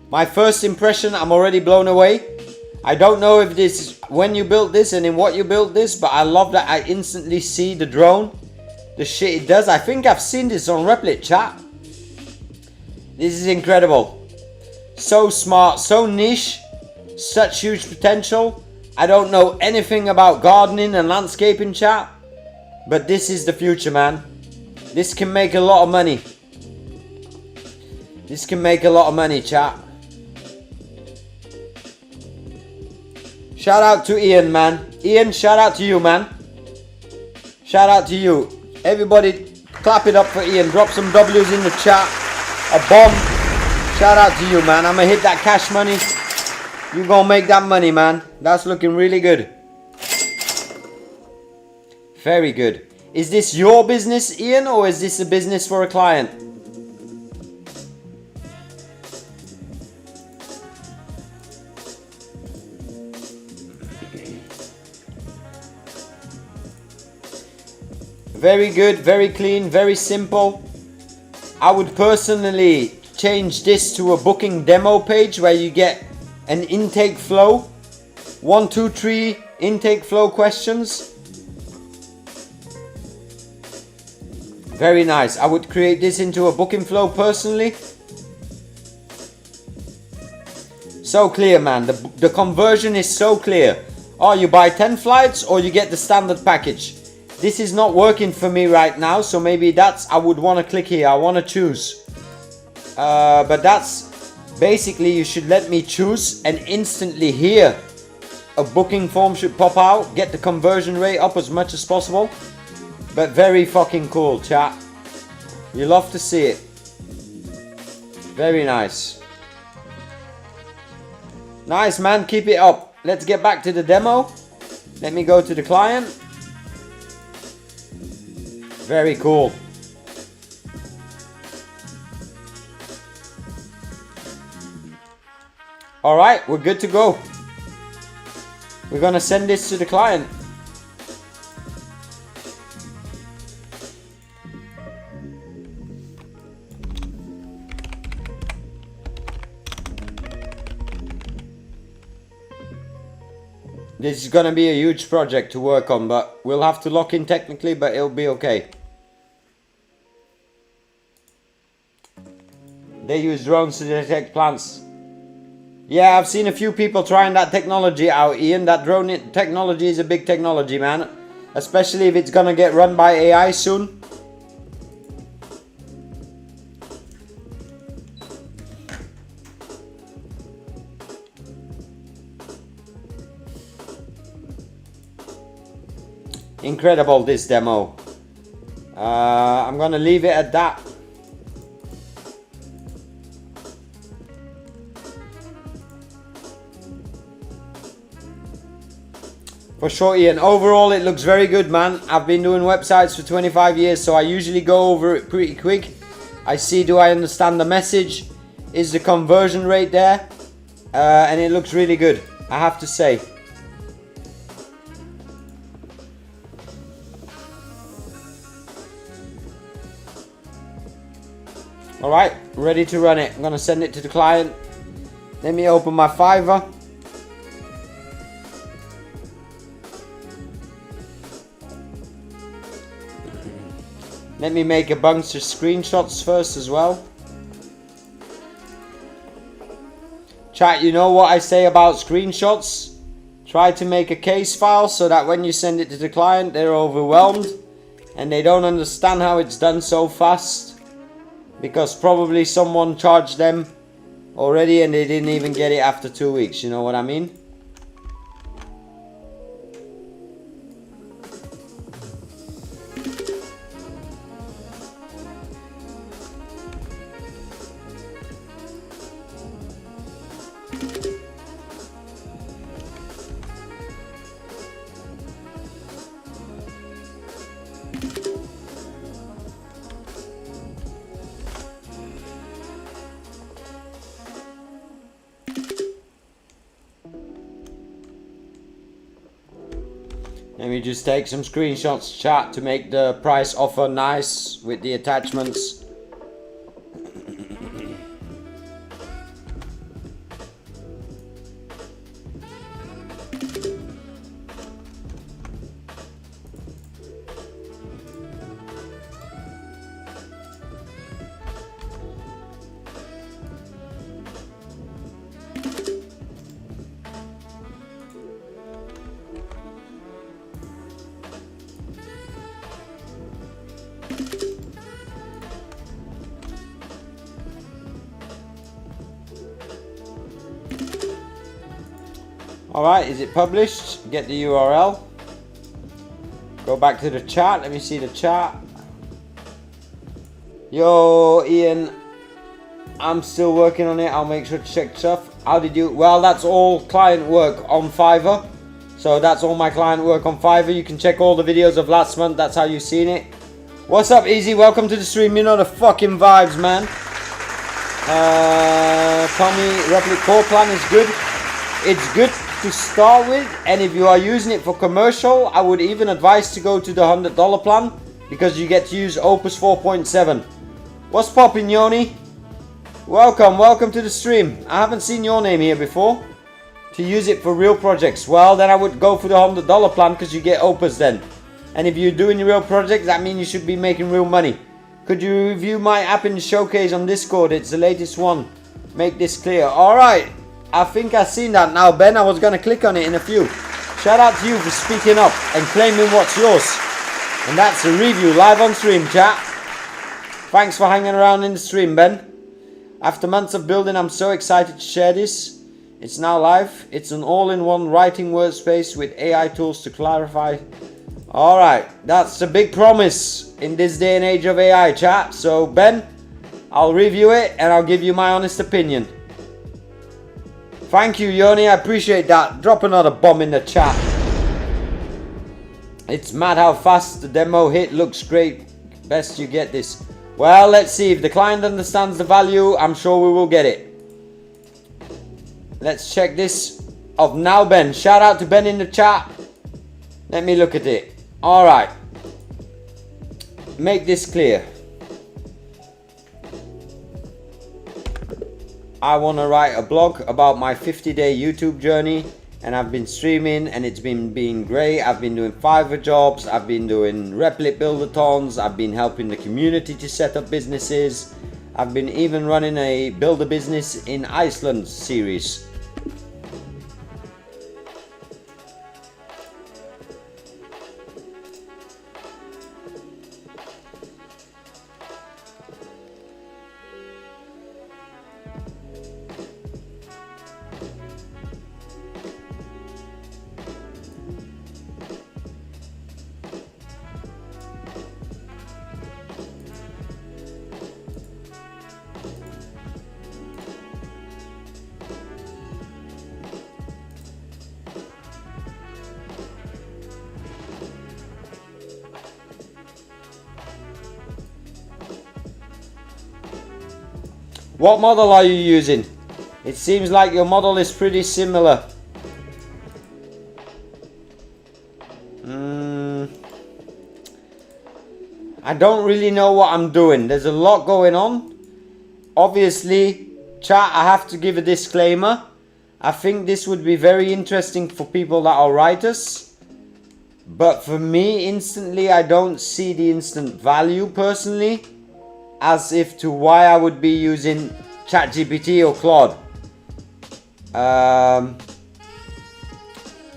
My first impression, I'm already blown away. I don't know if this is when you built this and in what you built this, but I love that I instantly see the drone. The shit it does. I think I've seen this on Replit, chat. This is incredible. So smart, so niche, such huge potential. I don't know anything about gardening and landscaping, chat, but this is the future, man. This can make a lot of money. This can make a lot of money, chat. Shout out to Ian, man. Ian, shout out to you, man. Shout out to you. Everybody clap it up for Ian. Drop some W's in the chat. A bomb. Shout out to you, man. I'm gonna hit that cash money. You gonna make that money, man. That's looking really good. Very good. Is this your business, Ian, or is this a business for a client? Very good, very clean, very simple. I would personally change this to a booking demo page where you get an intake flow. 1, 2, 3 intake flow questions. Very nice. I would create this into a booking flow personally. So clear, man. The conversion is so clear. Oh, you buy 10 flights or you get the standard package. This is not working for me right now, so maybe I would want to click here. I want to choose. But that's basically, you should let me choose, and instantly here a booking form should pop out. Get the conversion rate up as much as possible. But very fucking cool, chat. You love to see it. Very nice. Nice, man. Keep it up. Let's get back to the demo. Let me go to the client. Very cool. All right, we're good to go. We're gonna send this to the client. This is gonna be a huge project to work on, but we'll have to lock in technically, but it'll be okay. They use drones to detect plants. Yeah, I've seen a few people trying that technology out, Ian. That drone technology is a big technology, man. Especially if it's gonna get run by AI soon. Incredible, this demo. I'm gonna leave it at that. For sure, Ian. Overall, it looks very good, man. I've been doing websites for 25 years, so I usually go over it pretty quick. I see, do I understand the message? Is the conversion rate there? And it looks really good, I have to say. Alright, ready to run it. I'm gonna send it to the client. Let me open my Fiverr. Let me make a bunch of screenshots first as well. Chat, you know what I say about screenshots? Try to make a case file so that when you send it to the client, they're overwhelmed and they don't understand how it's done so fast, because probably someone charged them already and they didn't even get it after 2 weeks. You know what I mean? Let me just take some screenshots, chat, to make the price offer nice with the attachments. Alright, is it published? Get the URL. Go back to the chat. Let me see the chat. Yo, Ian. I'm still working on it. I'll make sure to check stuff. How did you... Well, that's all client work on Fiverr. So that's all my client work on Fiverr. You can check all the videos of last month. That's how you've seen it. What's up, Easy? Welcome to the stream. You know the fucking vibes, man. Tommy, Replit core plan is good. It's good to start with, and if you are using it for commercial, I would even advise to go to the $100 plan, because you get to use Opus 4.7. What's poppin', Yoni? Welcome to the stream. I haven't seen your name here before. To use it for real projects, well, then I would go for the $100 plan, because you get Opus then. And if you're doing real projects, that means you should be making real money. Could you review my app in the showcase on Discord? It's the latest one. Make this clear. Alright. I think I've seen that now, Ben. I was going to click on it in a few. Shout out to you for speaking up and claiming what's yours. And that's a review live on stream, chat. Thanks for hanging around in the stream, Ben. After months of building, I'm so excited to share this. It's now live. It's an all-in-one writing workspace with AI tools to clarify. Alright, that's a big promise in this day and age of AI, chat. So, Ben, I'll review it and I'll give you my honest opinion. Thank you, Yoni. I appreciate that. Drop another bomb in the chat. It's mad how fast the demo hit. Looks great. Best you get this. Well, let's see. If the client understands the value, I'm sure we will get it. Let's check this off now, Ben. Shout out to Ben in the chat. Let me look at it. Alright. Make this clear. I want to write a blog about my 50-day YouTube journey, and I've been streaming and it's been great. I've been doing Fiverr jobs, I've been doing Replit buildathons, I've been helping the community to set up businesses. I've been even running a build a business in Iceland series. What model are you using? It seems like your model is pretty similar. I don't really know what I'm doing. There's a lot going on. Obviously, chat, I have to give a disclaimer. I think this would be very interesting for people that are writers. But for me, instantly, I don't see the instant value personally. As if to why I would be using ChatGPT or Claude.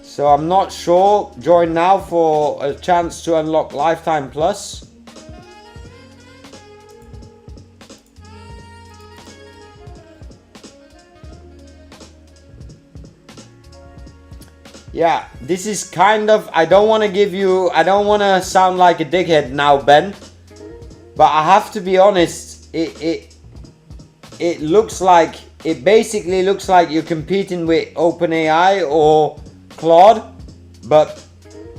So I'm not sure. Join now for a chance to unlock Lifetime Plus. Yeah, this is kind of, I don't want to sound like a dickhead now, Ben. But I have to be honest, it basically looks like you're competing with OpenAI or Claude. But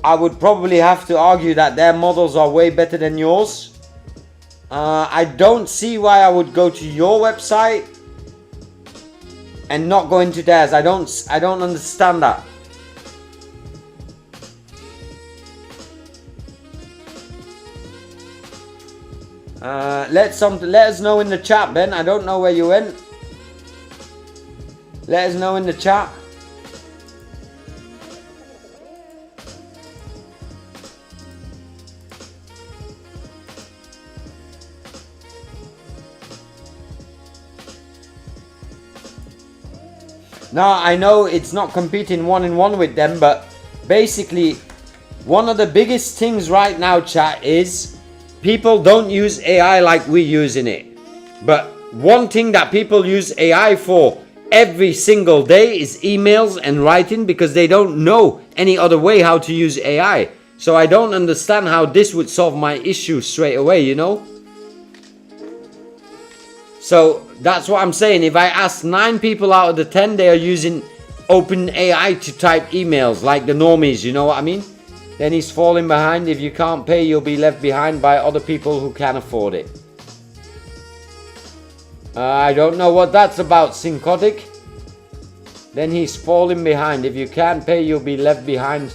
I would probably have to argue that their models are way better than yours. I don't see why I would go to your website and not go into theirs. I don't understand that. Let us know in the chat, Ben. I don't know where you went. Let us know in the chat. Now, I know it's not competing one-on-one with them, but basically, one of the biggest things right now, chat, is people don't use AI like we're using it. But one thing that people use AI for every single day is emails and writing, because they don't know any other way how to use AI. So I don't understand how this would solve my issue straight away, you know? So that's what I'm saying. If I ask 9 people out of the 10, they are using OpenAI to type emails like the normies, you know what I mean? Then he's falling behind. If you can't pay, you'll be left behind by other people who can afford it. I don't know what that's about, Syncotic. Then he's falling behind. If you can't pay, you'll be left behind.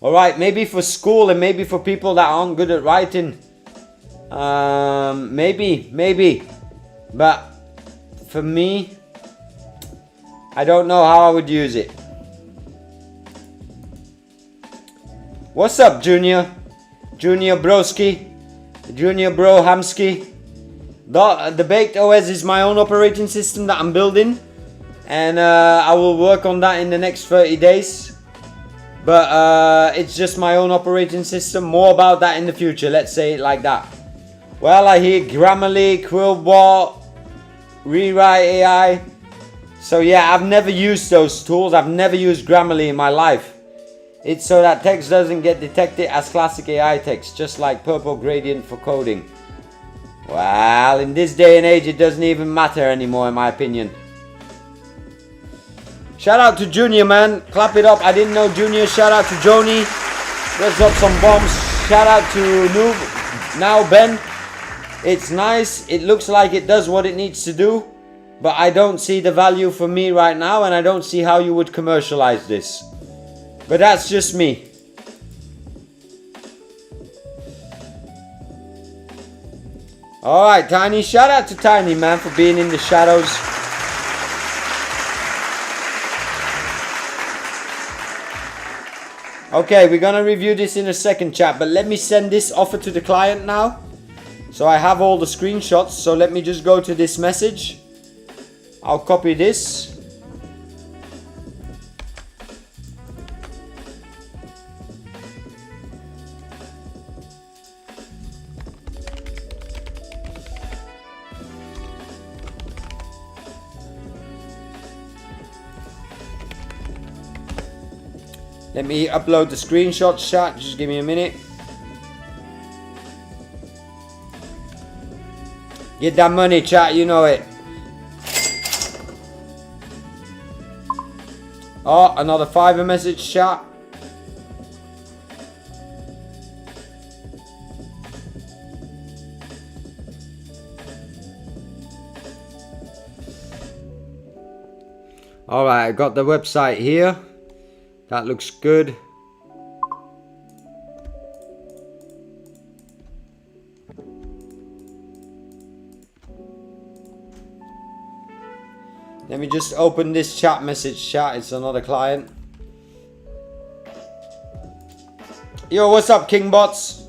Alright, maybe for school and maybe for people that aren't good at writing. Maybe. But for me, I don't know how I would use it. What's up, Junior? Junior Broski? Junior Bro Hamski? The Baked OS is my own operating system that I'm building. And I will work on that in the next 30 days. But it's just my own operating system. More about that in the future. Let's say it like that. Well, I hear Grammarly, Quillbot, Rewrite AI. So yeah, I've never used those tools. I've never used Grammarly in my life. It's so that text doesn't get detected as classic AI text, just like purple gradient for coding. Well, in this day and age, it doesn't even matter anymore, in my opinion. Shout out to Junior, man. Clap it up. I didn't know Junior. Shout out to Joni. Let's drop some bombs. Shout out to Noob. Now Ben. It's nice. It looks like it does what it needs to do. But I don't see the value for me right now. And I don't see how you would commercialize this. But that's just me. Alright, Tiny. Shout out to Tiny, man, for being in the shadows. Okay, we're gonna review this in a second, chat, but let me send this offer to the client now. So I have all the screenshots, so let me just go to this message. I'll copy this. Let me upload the screenshots, chat. Just give me a minute. Get that money, chat. You know it. Oh, another Fiverr message, chat. Alright, I got the website here. That looks good. Let me just open this chat message chat. It's another client. Yo, what's up, Kingbots?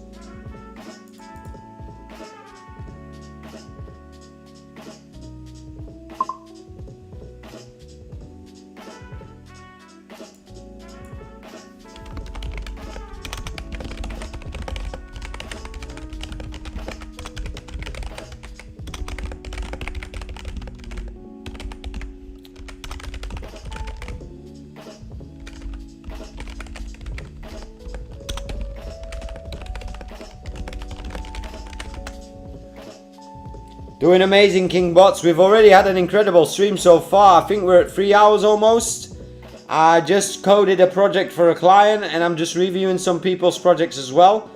Doing amazing, Kingbots. We've already had an incredible stream so far. I think we're at 3 hours almost. I just coded a project for a client and I'm just reviewing some people's projects as well.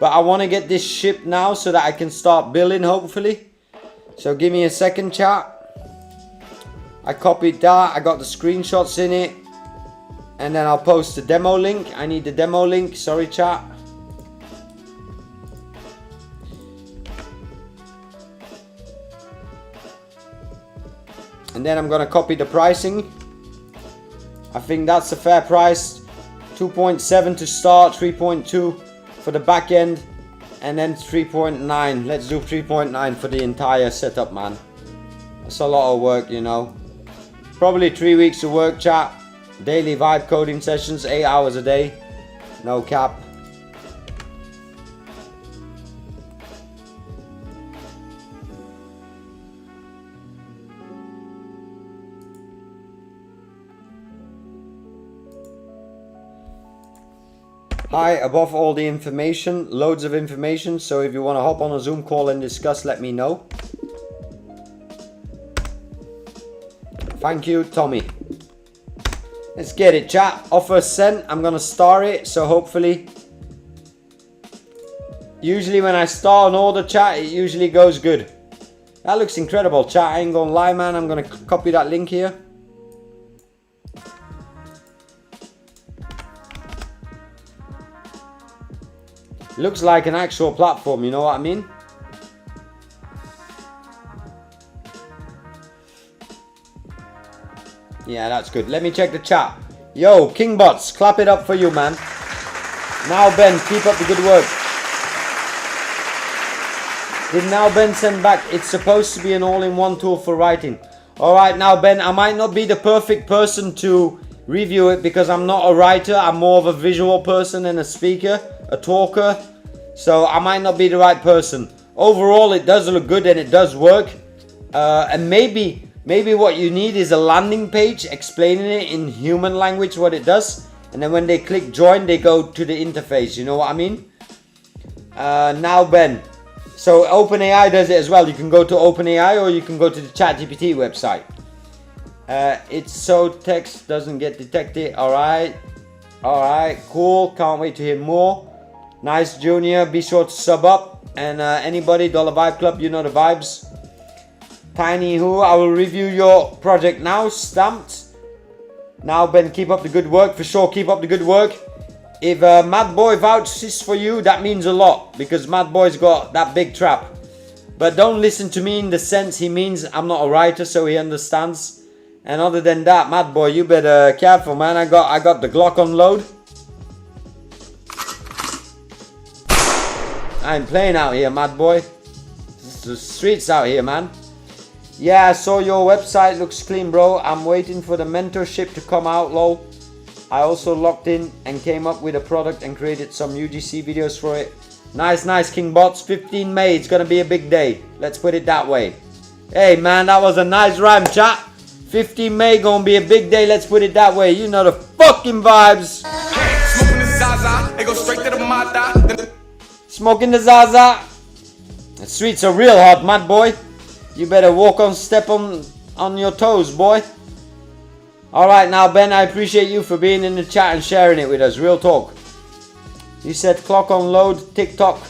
But I want to get this shipped now so that I can start billing, hopefully. So give me a second, chat. I copied that. I got the screenshots in it. And then I'll post the demo link. I need the demo link. Sorry, chat. And then I'm gonna copy the pricing. I think that's a fair price. 2.7 to start, 3.2 for the back end, and then 3.9. Let's do 3.9 for the entire setup, man. That's a lot of work, you know. Probably 3 weeks of work, chat. Daily vibe coding sessions, 8 hours a day. No cap. Hi, above all the information, loads of information, so if you want to hop on a Zoom call and discuss, let me know. Thank you, Tommy. Let's get it, chat. Offer sent. I'm gonna star it, so hopefully. Usually when I star an order, chat, it usually goes good. That looks incredible, chat. I ain't gonna lie, man. I'm gonna copy that link here. Looks like an actual platform, you know what I mean? Yeah, that's good. Let me check the chat. Yo, Kingbots, clap it up for you, man. Now, Ben, keep up the good work. Did Now Ben send back? It's supposed to be an all-in-one tool for writing. Alright, Now Ben, I might not be the perfect person to review it because I'm not a writer. I'm more of a visual person and a speaker, a talker. So I might not be the right person. Overall, it does look good and it does work. And maybe what you need is a landing page explaining it in human language what it does. And then when they click join, they go to the interface. You know what I mean? Now Ben. So OpenAI does it as well. You can go to OpenAI or you can go to the ChatGPT website. It's so text doesn't get detected. Alright, cool. Can't wait to hear more. Nice, Junior. Be sure to sub up. And anybody, Dollar Vibe Club, you know the vibes. Tiny Who, I will review your project now. Stamped. Now, Ben, keep up the good work. For sure, keep up the good work. If Mad Boy vouches for you, that means a lot. Because Mad Boy's got that big trap. But don't listen to me in the sense he means I'm not a writer, so he understands. And other than that, Mad Boy, you better careful, man. I got the Glock on load. I ain't playing out here, Mad Boy. It's the streets out here, man. Yeah, I saw your website. Looks clean, bro. I'm waiting for the mentorship to come out, lol. I also logged in and came up with a product and created some UGC videos for it. Nice, Kingbots. 15 May. It's gonna be a big day. Let's put it that way. Hey, man, that was a nice rhyme, chat. 15 May gonna be a big day. Let's put it that way. You know the fucking vibes. Smoking the Zaza, it goes straight to the Mata. Smoking the Zaza. The streets are real hot, Mad Boy. You better step on your toes, boy. Alright, now Ben, I appreciate you for being in the chat and sharing it with us. Real talk. You said clock on load, TikTok.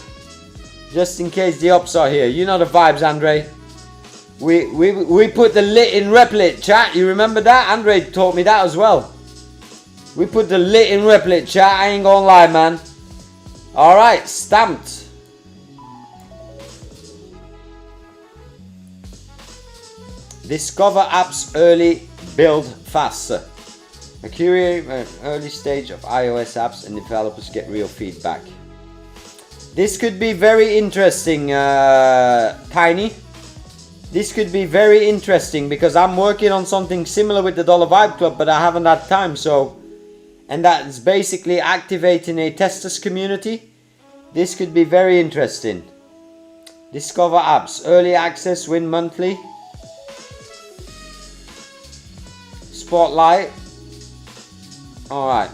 Just in case the ops are here. You know the vibes, Andre. We put the lit in Replit, chat. You remember that? Andre taught me that as well. We put the lit in Replit, chat. I ain't gonna lie, man. Alright, stamped. Discover apps early, build faster. A curate an early stage of iOS apps and developers get real feedback. This could be very interesting, Tiny. This could be very interesting because I'm working on something similar with the Dollar Vibe Club, but I haven't had time. So, and that is basically activating a testers community. This could be very interesting. Discover apps, early access, win monthly. Spotlight. All right.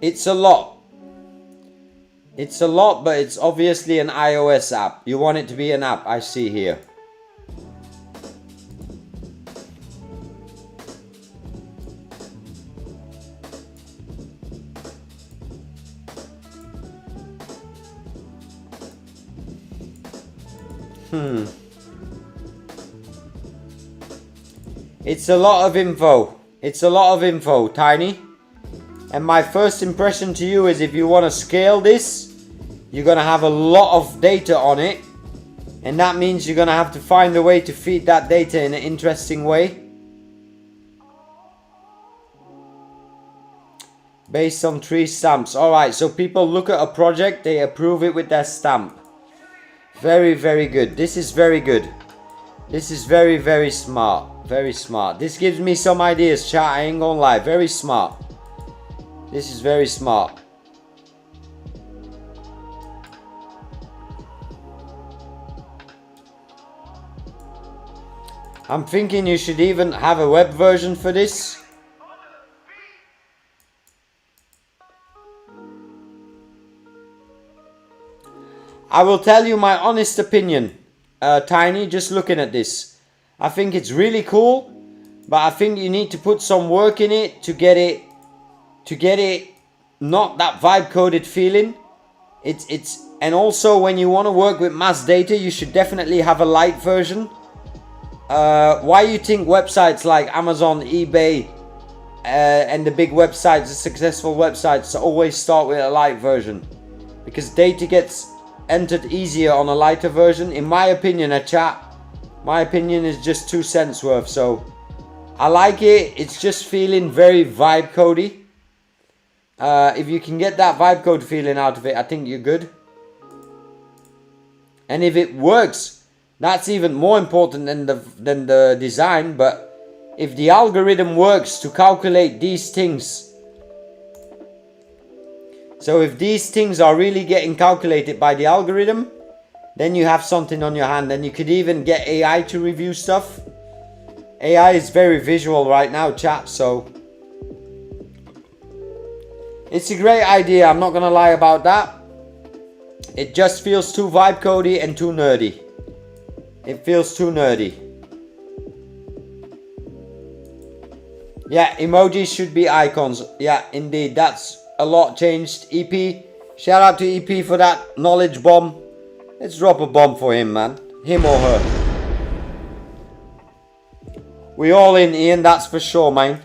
It's a lot. It's a lot, but it's obviously an iOS app. You want it to be an app, I see here. It's a lot of info. It's a lot of info, Tiny. And my first impression to you is if you want to scale this, you're going to have a lot of data on it. And that means you're going to have to find a way to feed that data in an interesting way. Based on 3 stamps. Alright, so people look at a project, they approve it with their stamp. Very, very good. This is very good. This is very, very smart. Very smart. This gives me some ideas, chat. I ain't gonna lie. Very smart. This is very smart. I'm thinking you should even have a web version for this. I will tell you my honest opinion, Tiny, just looking at this. I think it's really cool, but I think you need to put some work in it to get it not that vibe coded feeling. It's and also when you want to work with mass data, you should definitely have a light version. Why you think websites like Amazon, eBay, and the big websites, the successful websites, always start with a light version? Because data gets entered easier on a lighter version. In my opinion, my opinion is just 2 cents worth. So I like it. It's just feeling very vibe codey. If you can get that vibe code feeling out of it, I think you're good. And if it works, that's even more important than the design. But if the algorithm works to calculate these things, so if these things are really getting calculated by the algorithm, then you have something on your hand. And you could even get AI to review stuff. AI is very visual right now, chat, so it's a great idea, I'm not gonna lie about that. It just feels too vibe codey and too nerdy. It feels too nerdy. Yeah, emojis should be icons. Yeah, indeed, that's a lot changed. EP, shout out to EP for that knowledge bomb. Let's drop a bomb for him, man. Him or her. We all in, Ian, that's for sure, man.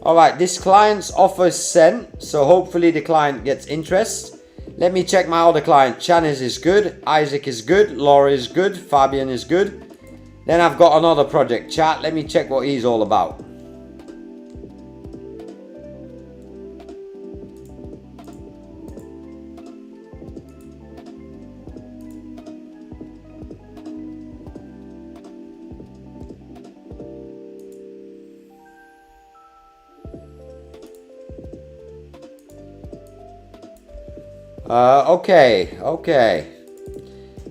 Alright, this client's offer is sent, so hopefully the client gets interest. Let me check my other client. Chanice is good, Isaac is good, Laura is good, Fabian is good. Then I've got another project, chat. Let me check what he's all about. Okay.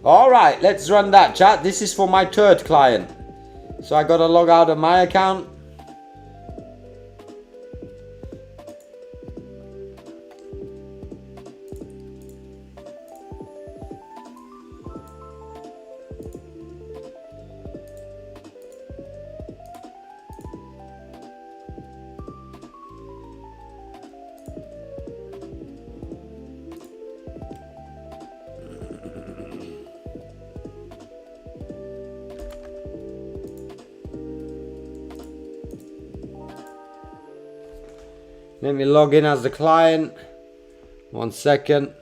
Alright, let's run that, chat. This is for my 3rd client. So I gotta log out of my account. Let me log in as the client. 1 second.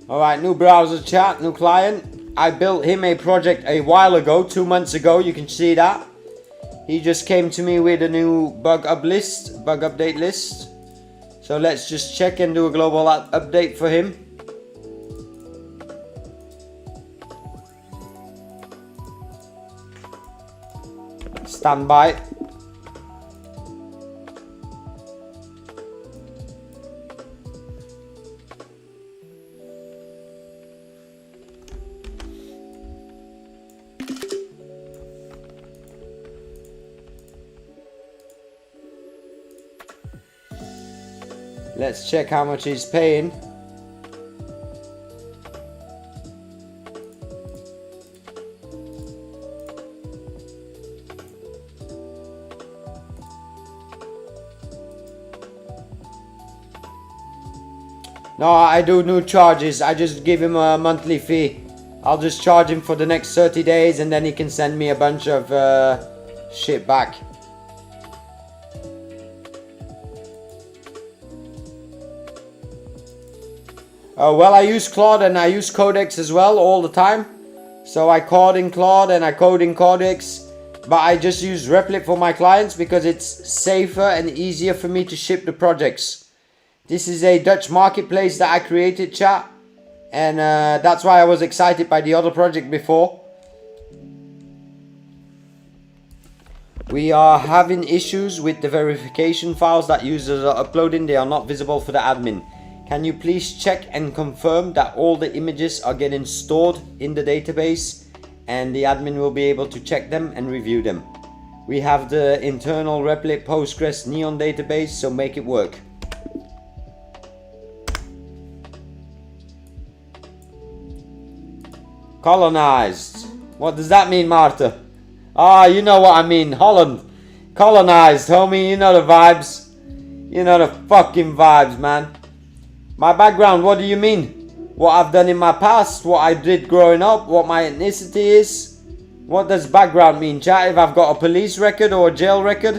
Alright, new browser chat, new client. I built him a project a while ago, 2 months ago, you can see that. He just came to me with a new bug update list. So let's just check and do a global update for him. Stand by. Let's check how much he's paying. No, I do no charges. I just give him a monthly fee. I'll just charge him for the next 30 days and then he can send me a bunch of shit back. Well, I use Claude and I use Codex as well all the time. So I code in Claude and I code in Codex. But I just use Replit for my clients because it's safer and easier for me to ship the projects. This is a Dutch marketplace that I created, chat. And that's why I was excited by the other project before. We are having issues with the verification files that users are uploading. They are not visible for the admin. Can you please check and confirm that all the images are getting stored in the database and the admin will be able to check them and review them. We have the internal Replit Postgres Neon database, so make it work. Colonized. What does that mean, Marta? Ah, you know what I mean. Holland. Colonized, homie. You know the vibes. You know the fucking vibes, man. My background, what do you mean? What I've done in my past, what I did growing up, what my ethnicity is? What does background mean, chat? If I've got a police record or a jail record?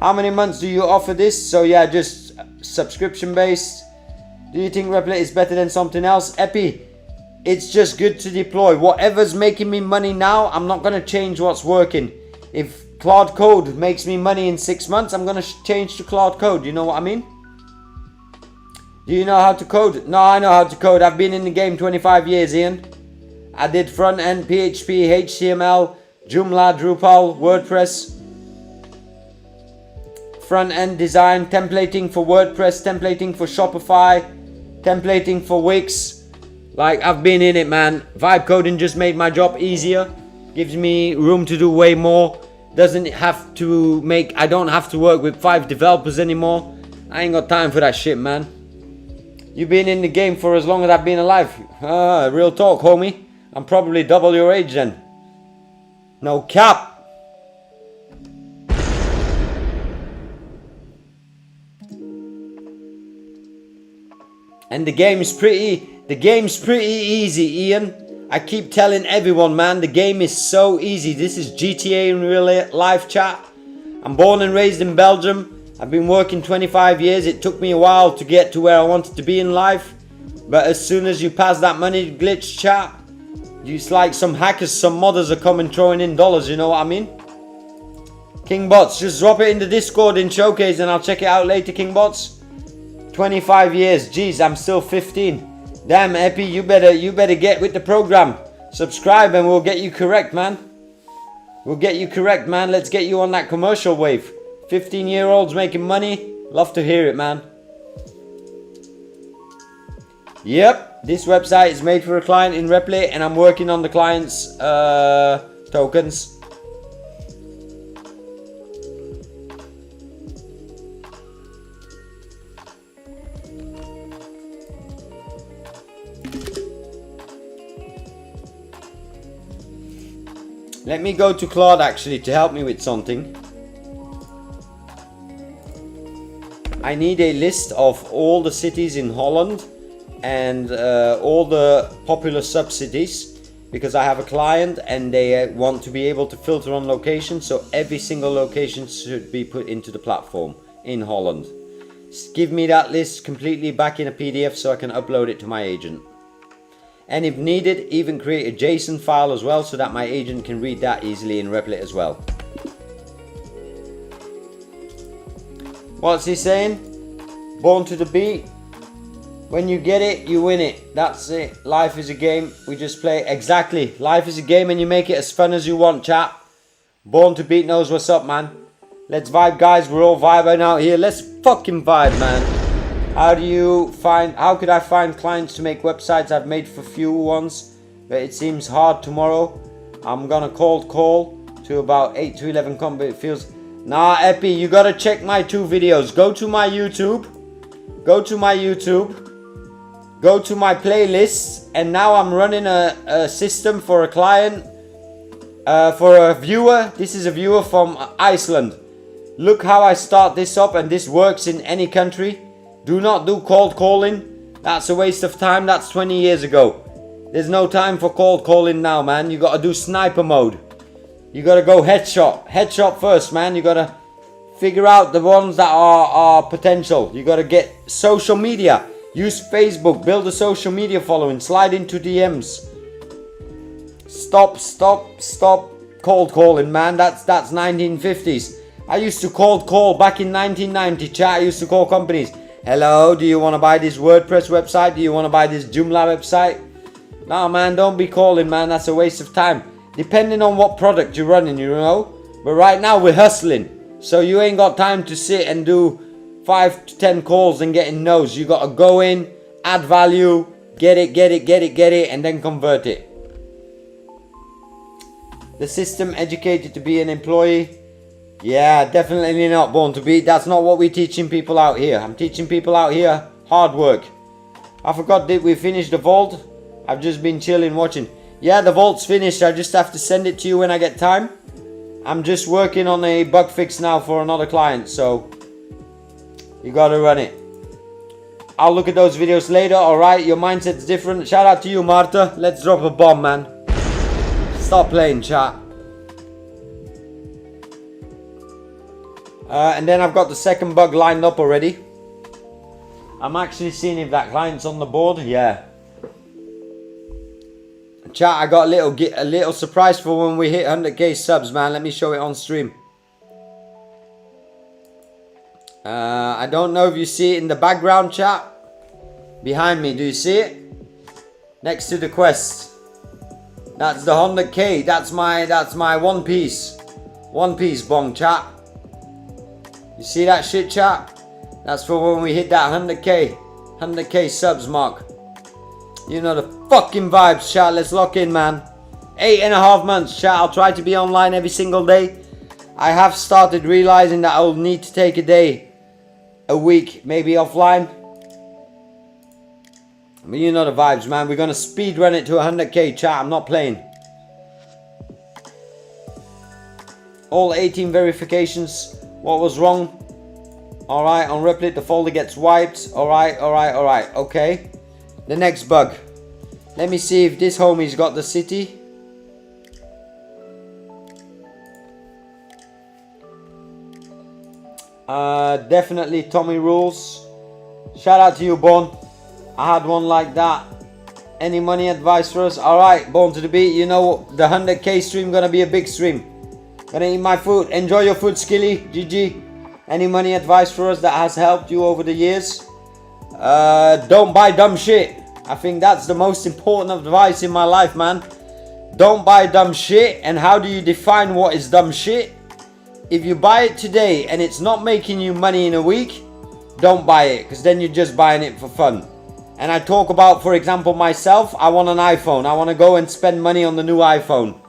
How many months do you offer this? So yeah, just subscription based. Do you think Replit is better than something else? Epi, it's just good to deploy. Whatever's making me money now, I'm not going to change what's working. If Claude Code makes me money in 6 months, I'm going to change to Claude Code. You know what I mean? Do you know how to code? No, I know how to code. I've been in the game 25 years, Ian. I did front end, PHP, HTML, Joomla, Drupal, WordPress. Front end design, templating for WordPress, templating for Shopify, templating for Wix. Like, I've been in it, man. Vibe coding just made my job easier. Gives me room to do way more. Doesn't have to make... I don't have to work with 5 developers anymore. I ain't got time for that shit, man. You've been in the game for as long as I've been alive. Real talk, homie. I'm probably double your age then. No cap. And the game's pretty easy, Ian. I keep telling everyone, man, the game is so easy. This is GTA in real life, chat. I'm born and raised in Belgium. I've been working 25 years. It took me a while to get to where I wanted to be in life. But as soon as you pass that money glitch, chat, it's like some hackers, some modders are coming throwing in dollars, you know what I mean? Kingbots, just drop it in the Discord in Showcase and I'll check it out later, Kingbots. 25 years, jeez, I'm still 15. Damn, Epi, you better get with the program. Subscribe and we'll get you correct, man. We'll get you correct, man. Let's get you on that commercial wave. 15-year-olds making money. Love to hear it, man. Yep, this website is made for a client in Replit and I'm working on the client's tokens. Let me go to Claude actually to help me with something. I need a list of all the cities in Holland and all the popular sub-cities, because I have a client and they want to be able to filter on location, so every single location should be put into the platform in Holland. Just give me that list completely back in a PDF so I can upload it to my agent. And if needed, even create a JSON file as well so that my agent can read that easily in Replit as well. What's he saying? Born to the beat. When you get it, you win it. That's it. Life is a game. We just play. Exactly. Life is a game and you make it as fun as you want, chap. Born to beat knows what's up, man. Let's vibe, guys. We're all vibing out here. Let's fucking vibe, man. How could I find clients to make websites? I've made for few ones, but it seems hard tomorrow. I'm gonna cold call to about 8 to 11 companies. It feels... Nah, Epi, you gotta check my 2 videos. Go to my YouTube. Go to my playlists, and now I'm running a system for a client, for a viewer. This is a viewer from Iceland. Look how I start this up, and this works in any country. Do not do cold calling. That's a waste of time. That's 20 years ago. There's no time for cold calling now, man. You gotta do sniper mode. You gotta go headshot. Headshot first, man. You gotta figure out the ones that are potential. You gotta get social media. Use Facebook. Build a social media following. Slide into DMs. Stop cold calling, man. That's 1950s. I used to cold call back in 1990. Chat. I used to call companies. Hello, do you want to buy this WordPress website? Do you want to buy this Joomla website? Nah, man, don't be calling, man. That's a waste of time. Depending on what product you're running, you know. But right now we're hustling. So you ain't got time to sit and do 5 to 10 calls and getting no's. You got to go in, add value, get it, and then convert it. The system educated to be an employee. Yeah, definitely not born to beat. That's not what we're teaching people out here. I'm teaching people out here hard work. I forgot, did we finish the vault? I've just been chilling watching. Yeah, the vault's finished. I just have to send it to you when I get time. I'm just working on a bug fix now for another client, so you gotta run it. I'll look at those videos later. Alright, your mindset's different. Shout out to you, Marta. Let's drop a bomb, man. Stop playing, chat. And then I've got the second bug lined up already. I'm actually seeing if that client's on the board. Yeah. Chat, I got a little surprise for when we hit 100k subs, man. Let me show it on stream. I don't know if you see it in the background, chat. Behind me, do you see it? Next to the quest. That's the 100k. That's my one piece. One piece bong, chat. You see that shit, chat? That's for when we hit that 100k subs mark. You know the fucking vibes, chat. Let's lock in, man. 8.5 months, chat. I'll try to be online every single day. I have started realizing that I'll need to take a day, a week, maybe offline. But you know the vibes, man. We're gonna speed run it to 100k, chat. I'm not playing. All 18 verifications. What was wrong? Alright, on Replit the folder gets wiped. Alright. Okay. The next bug. Let me see if this homie's got the city. Definitely Tommy Rules. Shout out to you, Born. I had one like that. Any money advice for us? Alright, Born to the beat. You know the 100k stream gonna be a big stream. Gonna eat my food. Enjoy your food, Skilly. GG. Any money advice for us that has helped you over the years? Don't buy dumb shit. I think that's the most important advice in my life, man. Don't buy dumb shit. And how do you define what is dumb shit? If you buy it today and it's not making you money in a week, don't buy it, because then you're just buying it for fun. And I talk about, for example, myself. I want an iPhone. I want to go and spend money on the new iPhone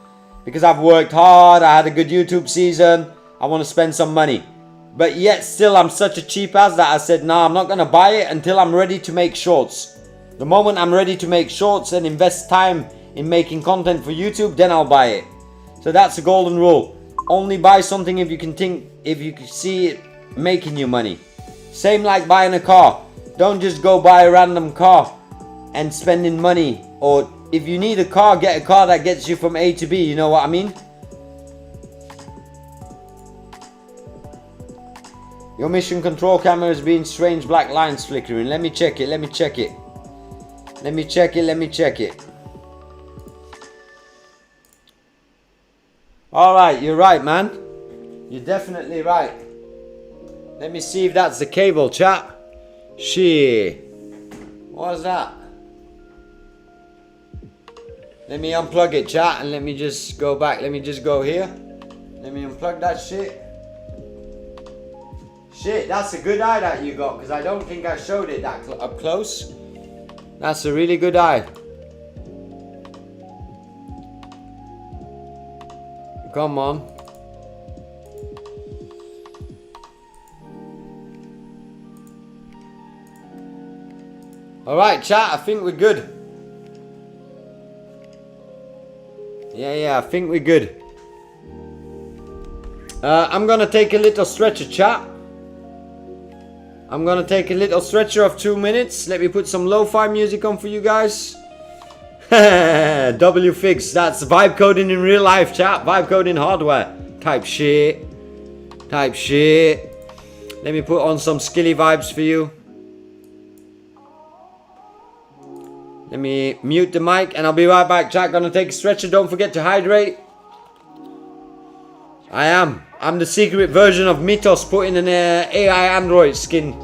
because I've worked hard. I had a good YouTube season. I want to spend some money. But yet still I'm such a cheap ass that I said, nah, I'm not going to buy it until I'm ready to make shorts. The moment I'm ready to make shorts and invest time in making content for YouTube, then I'll buy it. So that's the golden rule. Only buy something if you can see it making you money. Same like buying a car. Don't just go buy a random car and spending money. Or if you need a car, get a car that gets you from A to B. You know what I mean? Your mission control camera is being strange black lines flickering. Let me check it. Let me check it. Let me check it. Let me check it. Alright, you're right, man. You're definitely right. Let me see if that's the cable, chat. Shit. What's that? Let me unplug it, chat, and let me just go back. Let me just go here. Let me unplug that shit. Shit, that's a good eye that you got, because I don't think I showed it that up close. That's a really good eye. Come on. Alright, chat, I think we're good. Yeah, I think we're good. I'm gonna take a little stretcher, chat. I'm gonna take a little stretcher of 2 minutes. Let me put some lo-fi music on for you guys. W fix, that's vibe coding in real life, chat. Vibe coding hardware. Type shit. Type shit. Let me put on some skilly vibes for you. Let me mute the mic and I'll be right back, chat. Gonna take a stretcher. Don't forget to hydrate. I'm the secret version of Mythos put in an AI Android skin.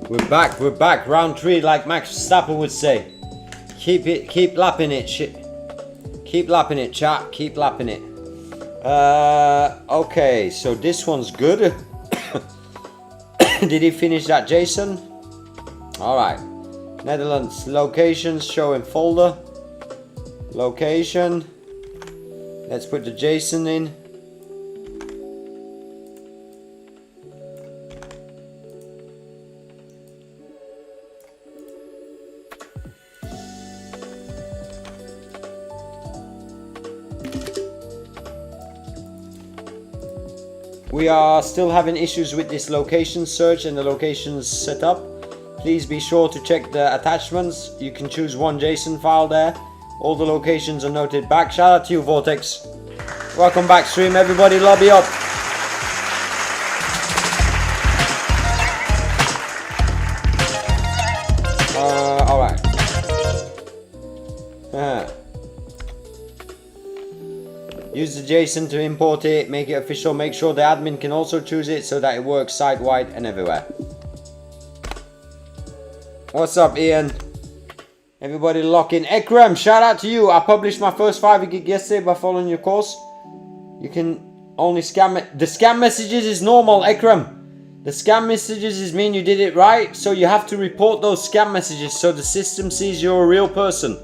We're back. Round 3, like Max Verstappen would say. Keep lapping it, keep lapping it, chat. Keep lapping it. Okay, so this one's good. Did he finish that, Jason? All right. Netherlands locations showing folder. Location. Let's put the Jason in. We are still having issues with this location search and the locations setup. Please be sure to check the attachments. You can choose one JSON file there. All the locations are noted back. Shout out to you, Vortex. Welcome back, stream. Everybody lobby up. Alright. Use the JSON to import it, make it official, make sure the admin can also choose it so that it works site-wide and everywhere. What's up, Ian? Everybody lock in. Ekrem, shout out to you. I published my first Fiverr gig yesterday by following your course. You can only scam it. The scam messages is normal, Ekrem. The scam messages is mean you did it right, so you have to report those scam messages so the system sees you're a real person.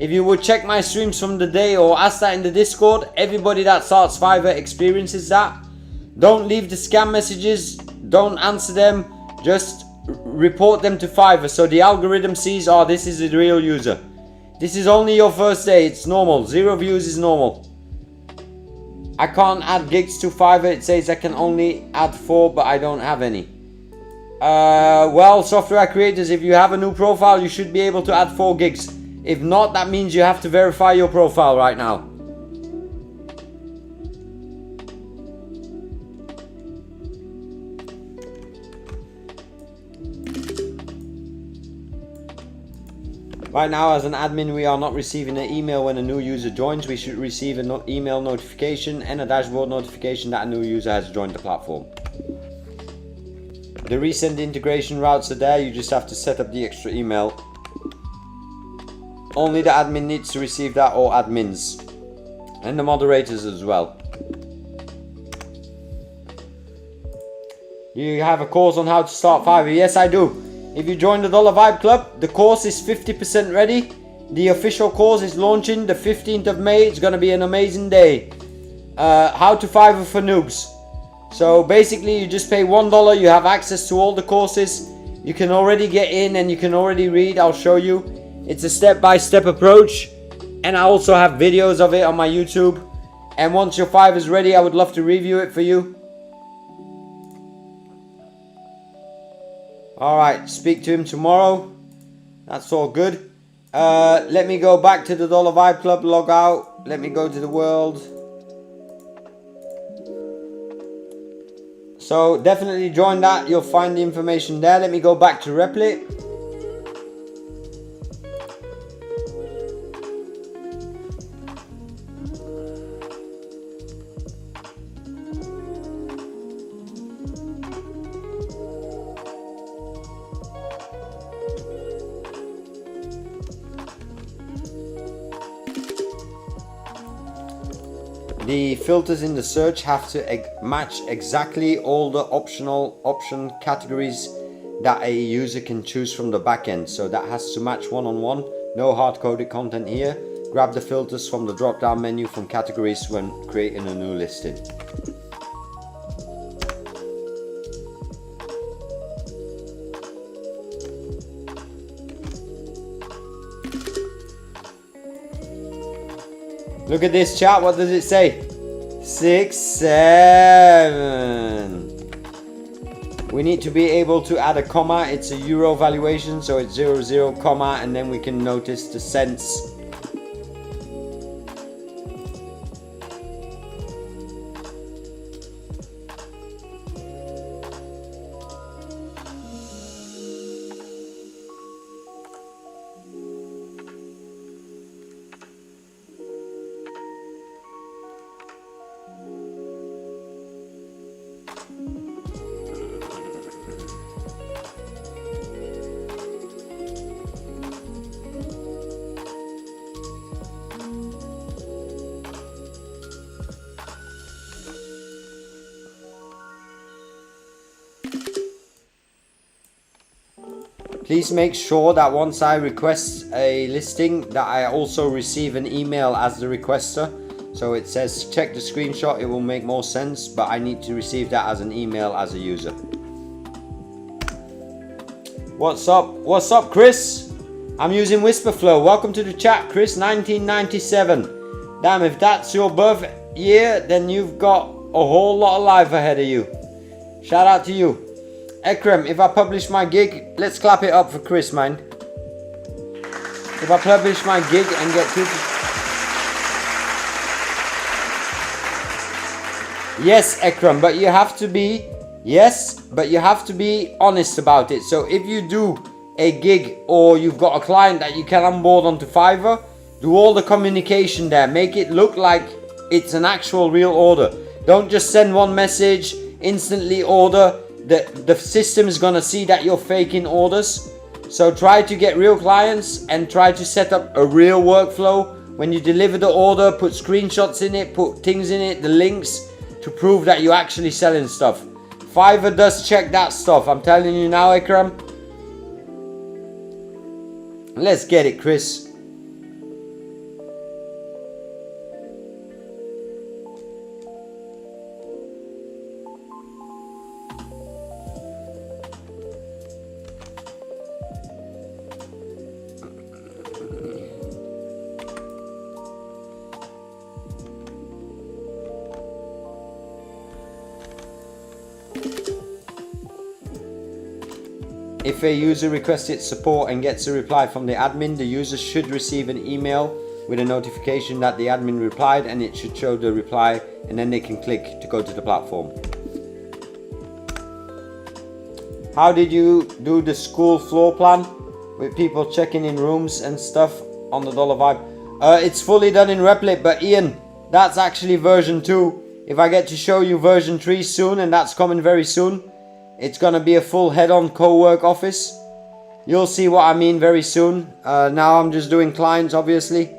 If you would check my streams from the day or ask that in the Discord, everybody that starts Fiverr experiences that. Don't leave the scam messages, don't answer them, just report them to Fiverr so the algorithm sees, oh, this is a real user. This is only your first day, it's normal. 0 views is normal. I can't add gigs to Fiverr, it says I can only add 4, but I don't have any. Well, software creators, if you have a new profile, you should be able to add 4 gigs. If not, that means you have to verify your profile right now. Right now, as an admin, we are not receiving an email when a new user joins. We should receive an email notification and a dashboard notification that a new user has joined the platform. The resend integration routes are there. You just have to set up the extra email. Only the admin needs to receive that, or admins. And the moderators as well. You have a course on how to start Fiverr? Yes, I do. If you join the Dollar Vibe Club, the course is 50% ready. The official course is launching the 15th of May. It's going to be an amazing day. How to Fiverr for noobs. So basically you just pay $1. You have access to all the courses. You can already get in and you can already read. I'll show you. It's a step-by-step approach. And I also have videos of it on my YouTube. And once your Fiverr is ready, I would love to review it for you. Alright, speak to him tomorrow. That's all good. Let me go back to the Dollar Vibe Club, log out. Let me go to the world. So definitely join that. You'll find the information there. Let me go back to Replit. The filters in the search have to match exactly all the option categories that a user can choose from the backend. So that has to match one-on-one. No hard-coded content here. Grab the filters from the drop-down menu from categories when creating a new listing. Look at this chat, what does it say? 6, 7. We need to be able to add a comma. It's a euro valuation, so it's 00, comma, and then we can notice the cents. Please make sure that once I request a listing that I also receive an email as the requester. So it says check the screenshot, it will make more sense, but I need to receive that as an email as a user. What's up? What's up, Chris? I'm using Whisperflow. Welcome to the chat, Chris. 1997. Damn, if that's your birth year, then you've got a whole lot of life ahead of you. Shout out to you. Ekrem, if I publish my gig, let's clap it up for Chris, man. If I publish my gig and get people... Yes, Ekrem, but you have to be... Yes, but you have to be honest about it. So if you do a gig or you've got a client that you can onboard onto Fiverr, do all the communication there. Make it look like it's an actual real order. Don't just send one message, instantly order. The system is gonna see that you're faking orders. So try to get real clients and try to set up a real workflow. When you deliver the order, put screenshots in it, put things in it, the links to prove that you're actually selling stuff. Fiverr does check that stuff. I'm telling you now, Ikram. Let's get it, Chris. If a user requests its support and gets a reply from the admin, the user should receive an email with a notification that the admin replied, and it should show the reply, and then they can click to go to the platform. How did you do the school floor plan with people checking in rooms and stuff on the Dollar Vibe? It's fully done in Replit, but Ian, that's actually version 2. If I get to show you version 3 soon, and that's coming very soon, it's gonna be a full head-on co-work office. You'll see what I mean very soon. Now I'm just doing clients, obviously.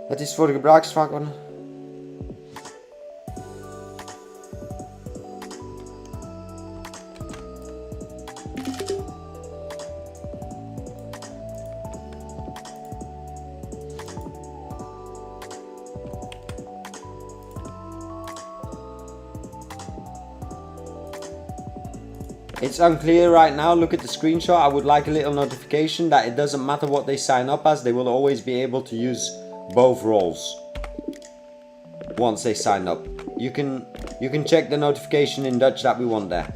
Het is voor de gebruiksvak. It's unclear right now. Look at the screenshot. I would like a little notification that it doesn't matter what they sign up as, they will always be able to use both roles once they sign up. You can check the notification in Dutch that we want there.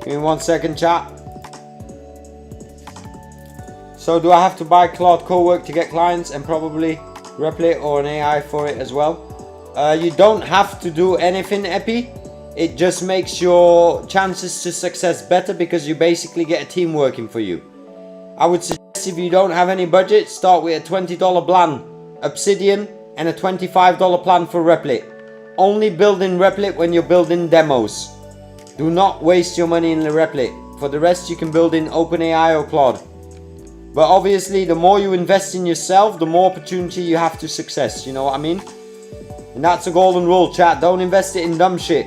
Give me 1 second, chat. So do I have to buy Claude Cowork to get clients and probably Replit or an AI for it as well? You don't have to do anything, Epi. It just makes your chances to success better because you basically get a team working for you. I would suggest if you don't have any budget, start with a $20 plan Obsidian and a $25 plan for Replit. Only build in Replit when you're building demos. Do not waste your money in the Replit. For the rest you can build in OpenAI or Claude. But obviously the more you invest in yourself, the more opportunity you have to success, you know what I mean? And that's a golden rule, chat. Don't invest it in dumb shit.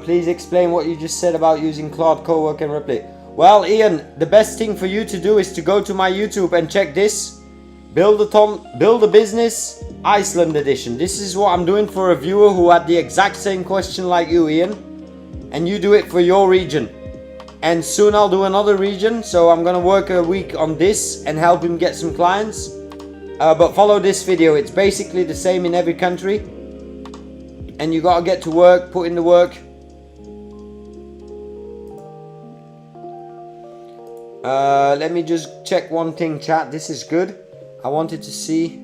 Please explain what you just said about using Claude, Cowork and Replit. Well, Ian, the best thing for you to do is to go to my YouTube and check this. Build a Business Iceland edition. This is what I'm doing for a viewer who had the exact same question like you, Ian. And you do it for your region. And soon I'll do another region. So I'm gonna work a week on this and help him get some clients. But follow this video. It's basically the same in every country. And you gotta get to work, put in the work. Let me just check one thing, chat. This is good. I wanted to see.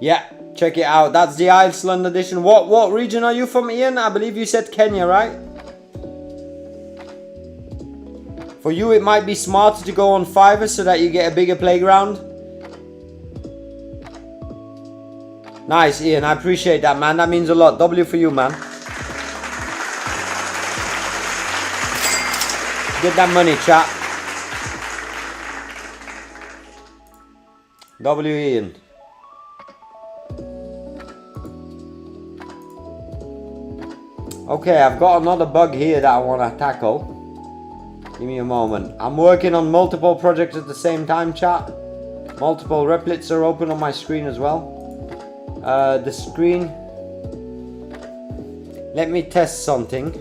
Yeah, check it out. That's the Iceland edition. What region are you from, Ian? I believe you said Kenya, right? For you, it might be smarter to go on Fiverr so that you get a bigger playground. Nice, Ian. I appreciate that, man. That means a lot. W for you, man. Get that money, chat. W, Ian. Okay, I've got another bug here that I want to tackle. Give me a moment. I'm working on multiple projects at the same time, chat. Multiple replits are open on my screen as well. The screen. Let me test something.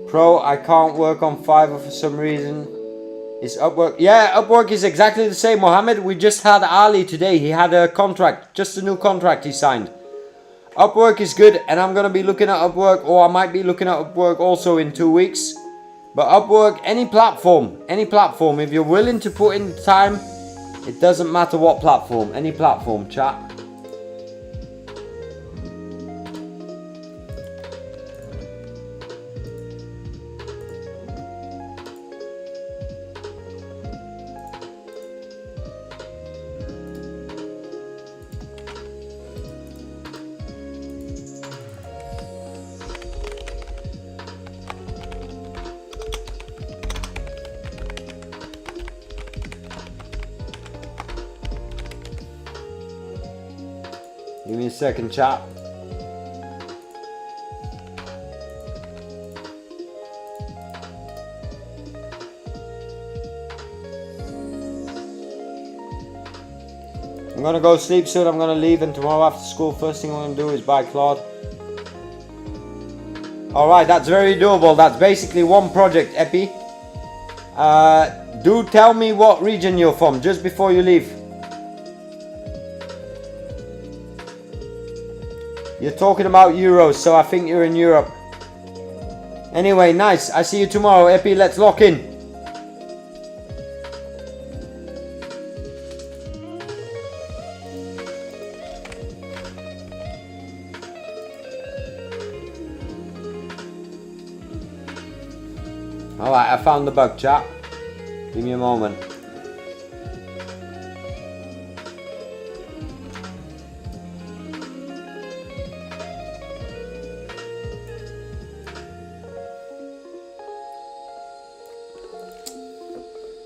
Pro, I can't work on Fiverr for some reason. Is Upwork? Yeah, Upwork is exactly the same, Mohammed. We just had Ali today. He had a contract, just a new contract he signed. Upwork is good, and I'm gonna be looking at Upwork, or I might be looking at Upwork also in 2 weeks. But Upwork, any platform, if you're willing to put in time, it doesn't matter what platform, any platform, chat. Give me a second, chat. I'm gonna go sleep soon. I'm gonna leave, and tomorrow after school, first thing I'm gonna do is buy Claude. Alright, that's very doable. That's basically one project, Epi. Do tell me what region you're from just before you leave. You're talking about euros, so I think you're in Europe. Anyway, nice. I see you tomorrow, Epi. Let's lock in. Alright, I found the bug, chat. Give me a moment.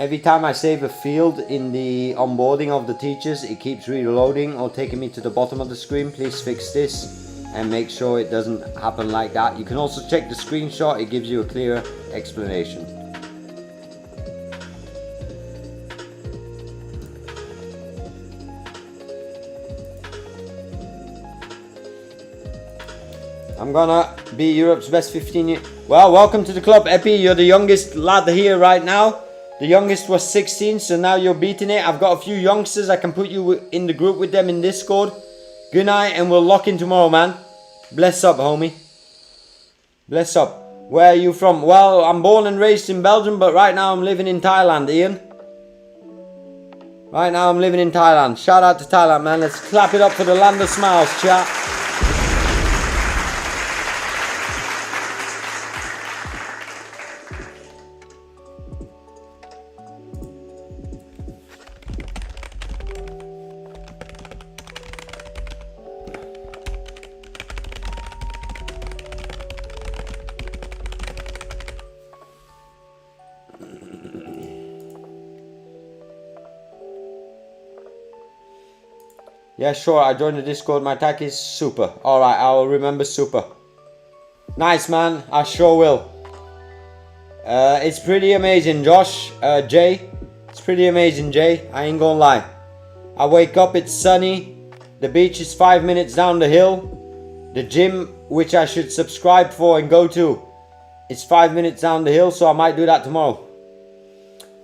Every time I save a field in the onboarding of the teachers, it keeps reloading or taking me to the bottom of the screen. Please fix this. and make sure it doesn't happen like that. You can also check the screenshot, it gives you a clearer explanation. I'm gonna be Europe's best 15 year. Well, welcome to the club, Epi. You're the youngest lad here right now. The youngest was 16, so now you're beating it. I've got a few youngsters. I can put you in the group with them in Discord. Good night, and we'll lock in tomorrow, man. Bless up, homie. Bless up. Where are you from? Well, I'm born and raised in Belgium, but right now I'm living in Thailand, Ian. Right now I'm living in Thailand. Shout out to Thailand, man. Let's clap it up for the land of smiles, chat. Yeah, sure, I joined the Discord. My tag is super. Alright, I'll remember super. Nice, man. I sure will. It's pretty amazing, Josh. Jay. It's pretty amazing, Jay. I ain't gonna lie. I wake up, it's sunny. The beach is 5 minutes down the hill. The gym, which I should subscribe for and go to, it's 5 minutes down the hill, so I might do that tomorrow.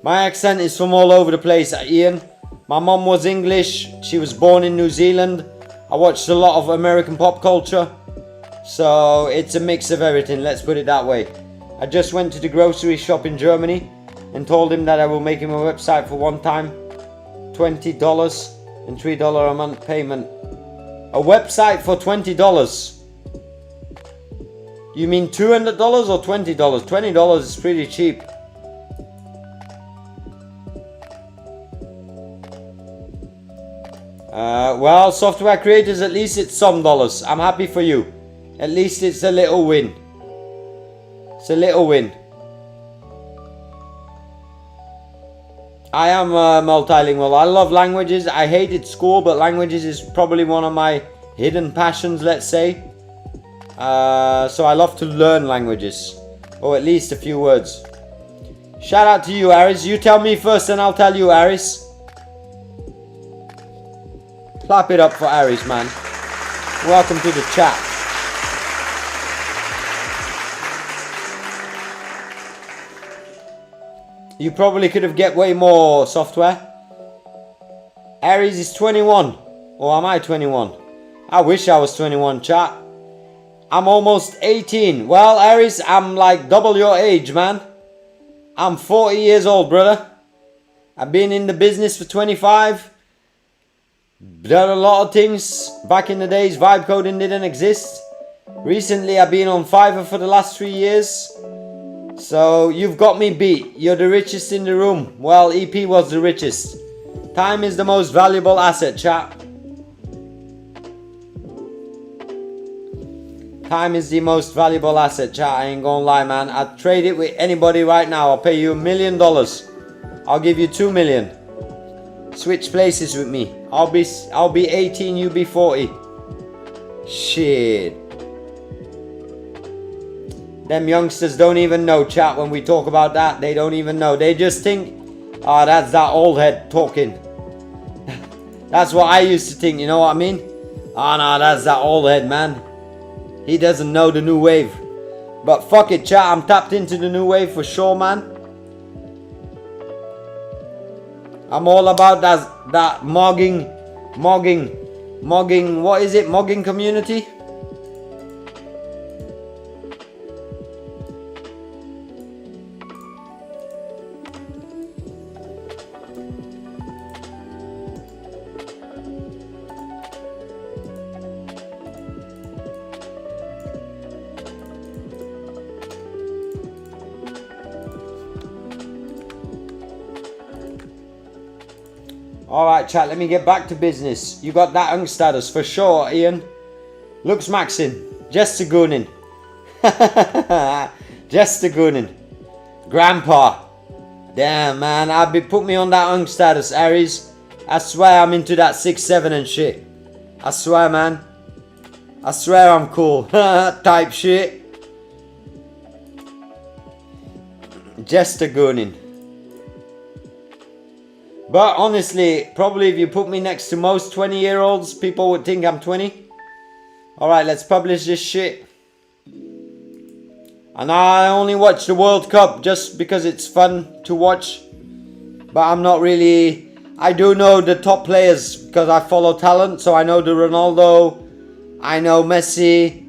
My accent is from all over the place, Ian. My mom was English, she was born in New Zealand. I watched a lot of American pop culture. So it's a mix of everything, let's put it that way. I just went to the grocery shop in Germany and told him that I will make him a website for one time. $20 and $3 a month payment. A website for $20. You mean $200 or $20? $20 is pretty cheap. Well, software creators, at least it's some dollars. I'm happy for you. At least it's a little win. It's a little win. I am multilingual. I love languages. I hated school, but languages is probably one of my hidden passions, let's say. So I love to learn languages. Or at least a few words. Shout out to you, Aris. You tell me first and I'll tell you, Aris. Clap it up for Aries, man. Welcome to the chat. You probably could have get way more software. Aries is 21. Or am I 21? I wish I was 21, chat. I'm almost 18. Well, Aries, I'm like double your age, man. I'm 40 years old, brother. I've been in the business for 25. Done a lot of things. Back in the days, vibe coding didn't exist. Recently, I've been on Fiverr for the last 3 years. So, you've got me beat. You're the richest in the room. Well, EP was the richest. Time is the most valuable asset, chat. Time is the most valuable asset, chat. I ain't gonna lie, man. I'd trade it with anybody right now. I'll pay you $1 million. I'll give you 2 million. Switch places with me. I'll be 18, you be 40. Shit. Them youngsters don't even know, chat, when we talk about that. They don't even know. They just think, oh, that's that old head talking. That's what I used to think, you know what I mean? Oh no, that's that old head, man. He doesn't know the new wave. But fuck it, chat, I'm tapped into the new wave for sure, man. I'm all about that mogging, what is it? Mogging community? Alright, chat, let me get back to business. You got that unk status for sure, Ian. Looks maxing. Just a goonin. Just a goonin. Grandpa. Damn, man. Put me on that unk status, Aries. I swear I'm into that 6'7" and shit. I swear, man. I swear I'm cool. Type shit. Jester gooning. But honestly, probably if you put me next to most 20-year-olds, people would think I'm 20. Alright, let's publish this shit. And I only watch the World Cup just because it's fun to watch. But I'm not really... I do know the top players because I follow talent. So I know the Ronaldo. I know Messi.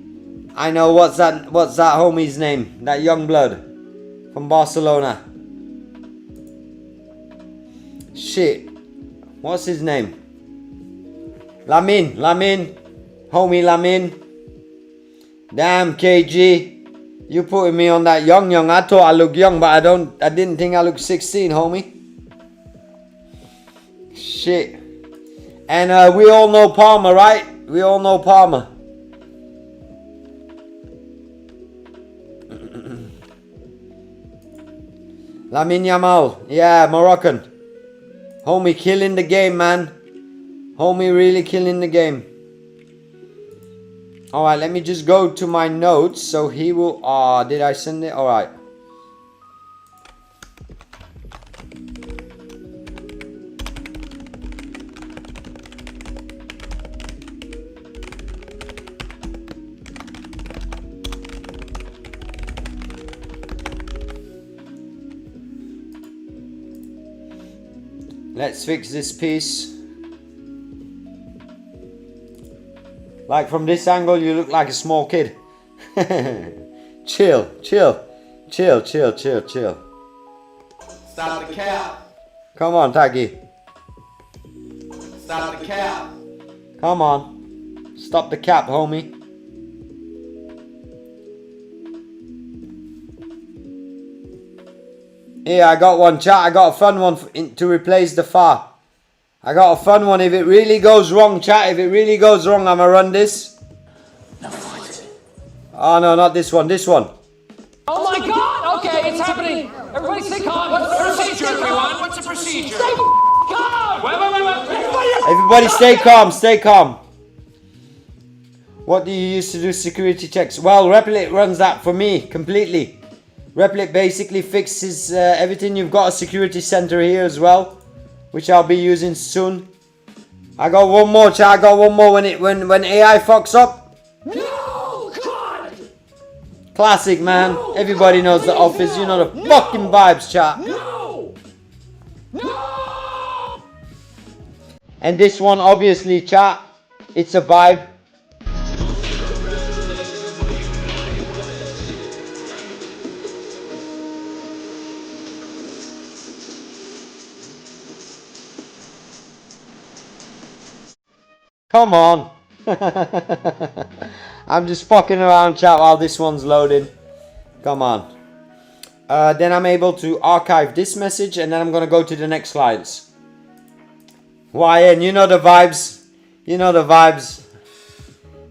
I know what's that homie's name? That young blood from Barcelona. Shit. What's his name? Lamine. Homie Lamine. Damn, KG. You putting me on that young. I thought I looked young, but I didn't think I looked 16, homie. Shit. And we all know Palmer, right? We all know Palmer. Lamine Yamal. Yeah, Moroccan. Homie killing the game, man. Homie really killing the game. Alright, let me just go to my notes. So he will... did I send it? Alright. Let's fix this piece. Like from this angle, you look like a small kid. Chill. Stop the cap. Come on, Taggy. Stop the cap. Come on. Stop the cap, homie. Here, I got one, chat. I got a fun one to replace the far. I got a fun one. If it really goes wrong, chat. If it really goes wrong, I'ma run this. Now fight. Oh no, not this one. This one. Oh my god! Okay, it's happening! Everybody stay calm! What's the procedure, everyone? What's the procedure? Stay calm! Wait! Everybody stay calm. Stay calm. What do you use to do security checks? Well, Replit runs that for me completely. Replit basically fixes everything. You've got a security center here as well, which I'll be using soon. I got one more, chat. I got one more when AI fucks up. No! God! Classic, man. Everybody knows the office. You know the fucking vibes, chat. No! No! And this one, obviously, chat. It's a vibe. Come on. I'm just fucking around, chat, while this one's loading. Come on. Then I'm able to archive this message, and then I'm going to go to the next slides. YN, you know the vibes. You know the vibes.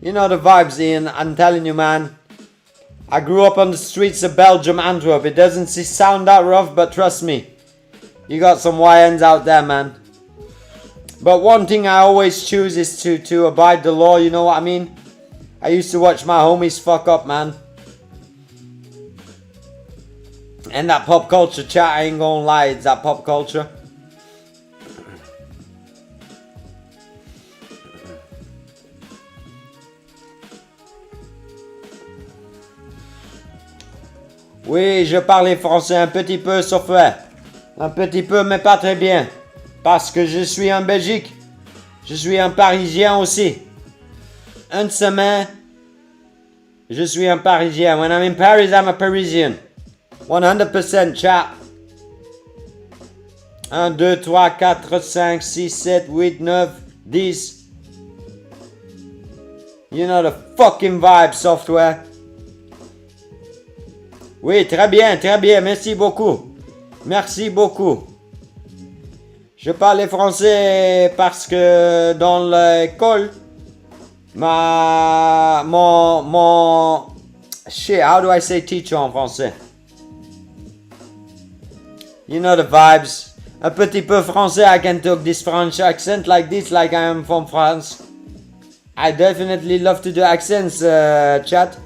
You know the vibes, Ian. I'm telling you, man. I grew up on the streets of Belgium, Antwerp. It doesn't sound that rough, but trust me. You got some YNs out there, man. But one thing I always choose is to abide the law, you know what I mean? I used to watch my homies fuck up, man. And that pop culture, chat, I ain't gonna lie, it's that pop culture. Oui, je parle français un petit peu, software. Un petit peu, mais pas très bien. Parce que je suis en Belgique. Je suis un Parisien aussi. Une semaine, je suis un Parisien. When I'm in Paris, I'm a Parisian. 100% chat. 1, 2, 3, 4, 5, 6, 7, 8, 9, 10. You know the fucking vibe, software. Oui, très bien, merci beaucoup. Merci beaucoup. Je parle français parce que dans l'école, shit, how do I say teacher en français? You know the vibes. Un petit peu français, I can talk this French accent like this, like I am from France. I definitely love to do accents, chat.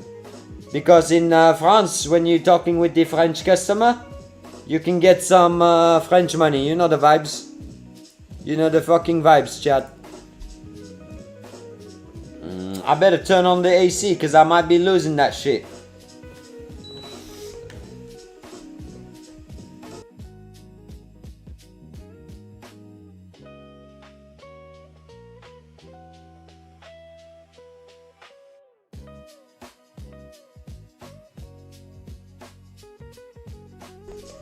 Because in France, when you're talking with the French customer, you can get some French money. You know the vibes. You know the fucking vibes, chat. I better turn on the AC because I might be losing that shit.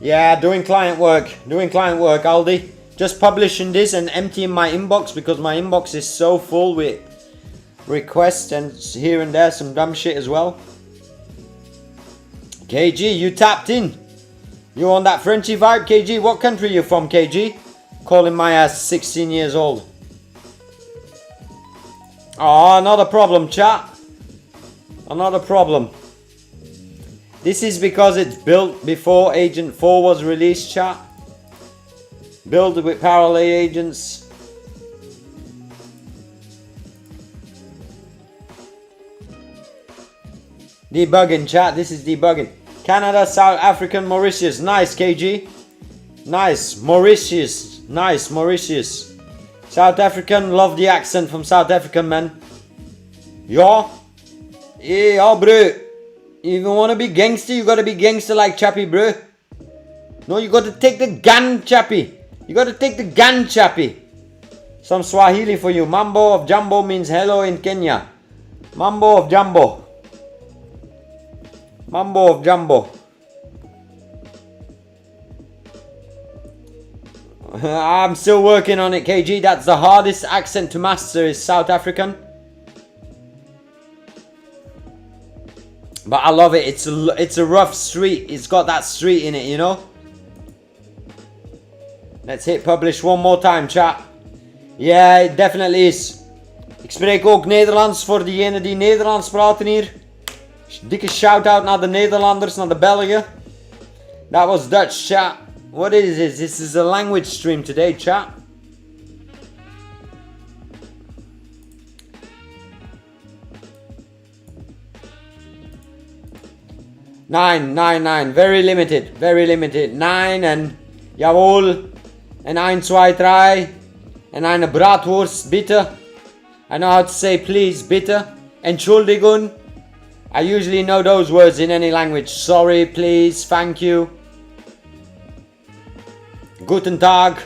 Yeah, doing client work, Aldi. Just publishing this and emptying my inbox because my inbox is so full with requests and here and there some dumb shit as well. KG, you tapped in. You on that Frenchy vibe, KG? What country you from, KG? Calling my ass 16 years old. Oh, another problem, chat. Another problem. This is because it's built before Agent 4 was released, chat. Built with parallel agents. Debugging, chat. This is debugging. Canada, South African, Mauritius. Nice, KG. Nice. Mauritius. Nice, Mauritius. South African. Love the accent from South African, man. Yeah. Yeah, bro. You even want to be gangster, you gotta be gangster like Chappie, bro. No, you gotta take the gun, Chappie. You gotta take the gun, Chappie. Some Swahili for you. Mambo of Jumbo means hello in Kenya. Mambo of Jumbo. Mambo of Jumbo. I'm still working on it, KG. That's the hardest accent to master is South African. But I love it. It's a rough street. It's got that street in it, you know. Let's hit publish one more time, chat. Yeah, it definitely is. Ik spreek ook Nederlands voor diegenen die Nederlands praten hier. Dikke shout-out naar de Nederlanders, naar de Belgen. That was Dutch, chat. What is this? This is a language stream today, chat. Nine. Very limited. Very limited. 9 and jawohl. En 1, 2, 3. En eine Bratwurst, bitte. I know how to say please, bitte. Entschuldigung. I usually know those words in any language. Sorry, please, thank you. Guten Tag.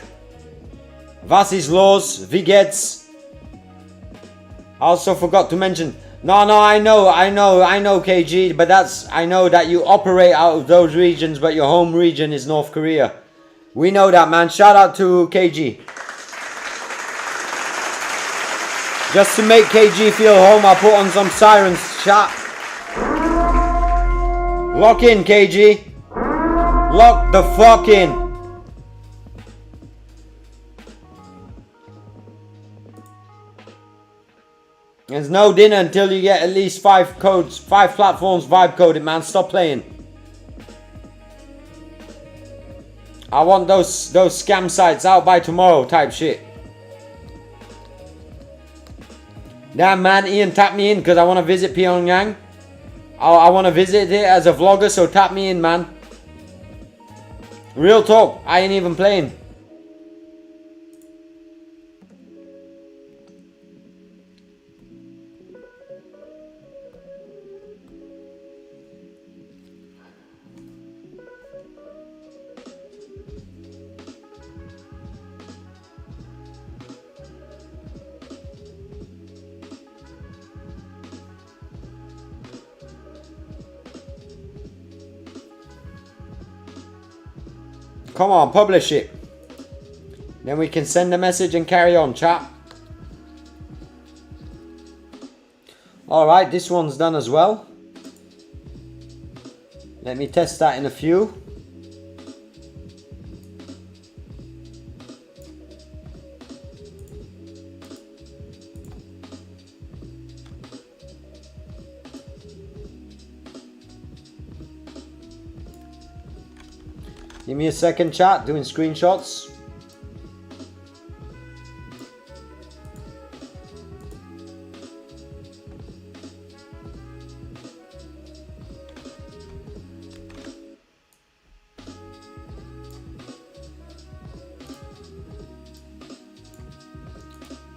Was ist los? Wie geht's? I also forgot to mention. No, I know, KG, but I know that you operate out of those regions, but your home region is North Korea. We know that, man. Shout out to KG. Just to make KG feel home, I'll put on some sirens, chat. Lock in, KG. Lock the fuck in. There's no dinner until you get at least 5 platforms vibe coded, man. Stop playing. I want those scam sites out by tomorrow type shit. Damn, man. Ian, tap me in because I want to visit Pyongyang. I want to visit it as a vlogger, so tap me in, man. Real talk. I ain't even playing. Come on, publish it. Then we can send a message and carry on, chat. Alright, this one's done as well. Let me test that in a few. Give me a second, chat, doing screenshots.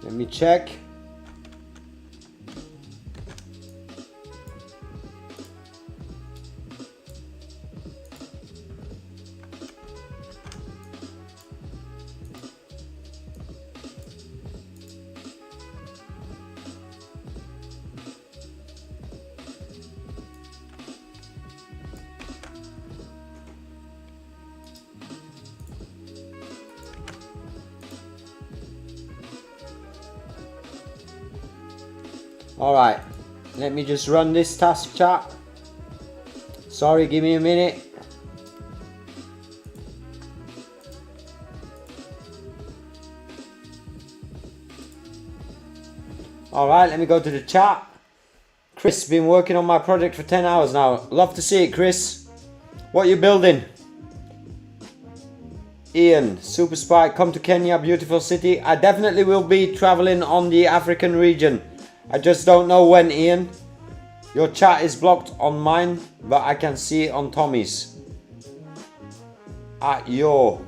Let me check. Alright, let me just run this task, chat. Sorry, give me a minute. Alright, let me go to the chat. Chris, been working on my project for 10 hours now. Love to see it, Chris. What you building? Ian, Super Spy, come to Kenya, beautiful city. I definitely will be traveling on the African region. I just don't know when, Ian. Your chat is blocked on mine, but I can see it on Tommy's. No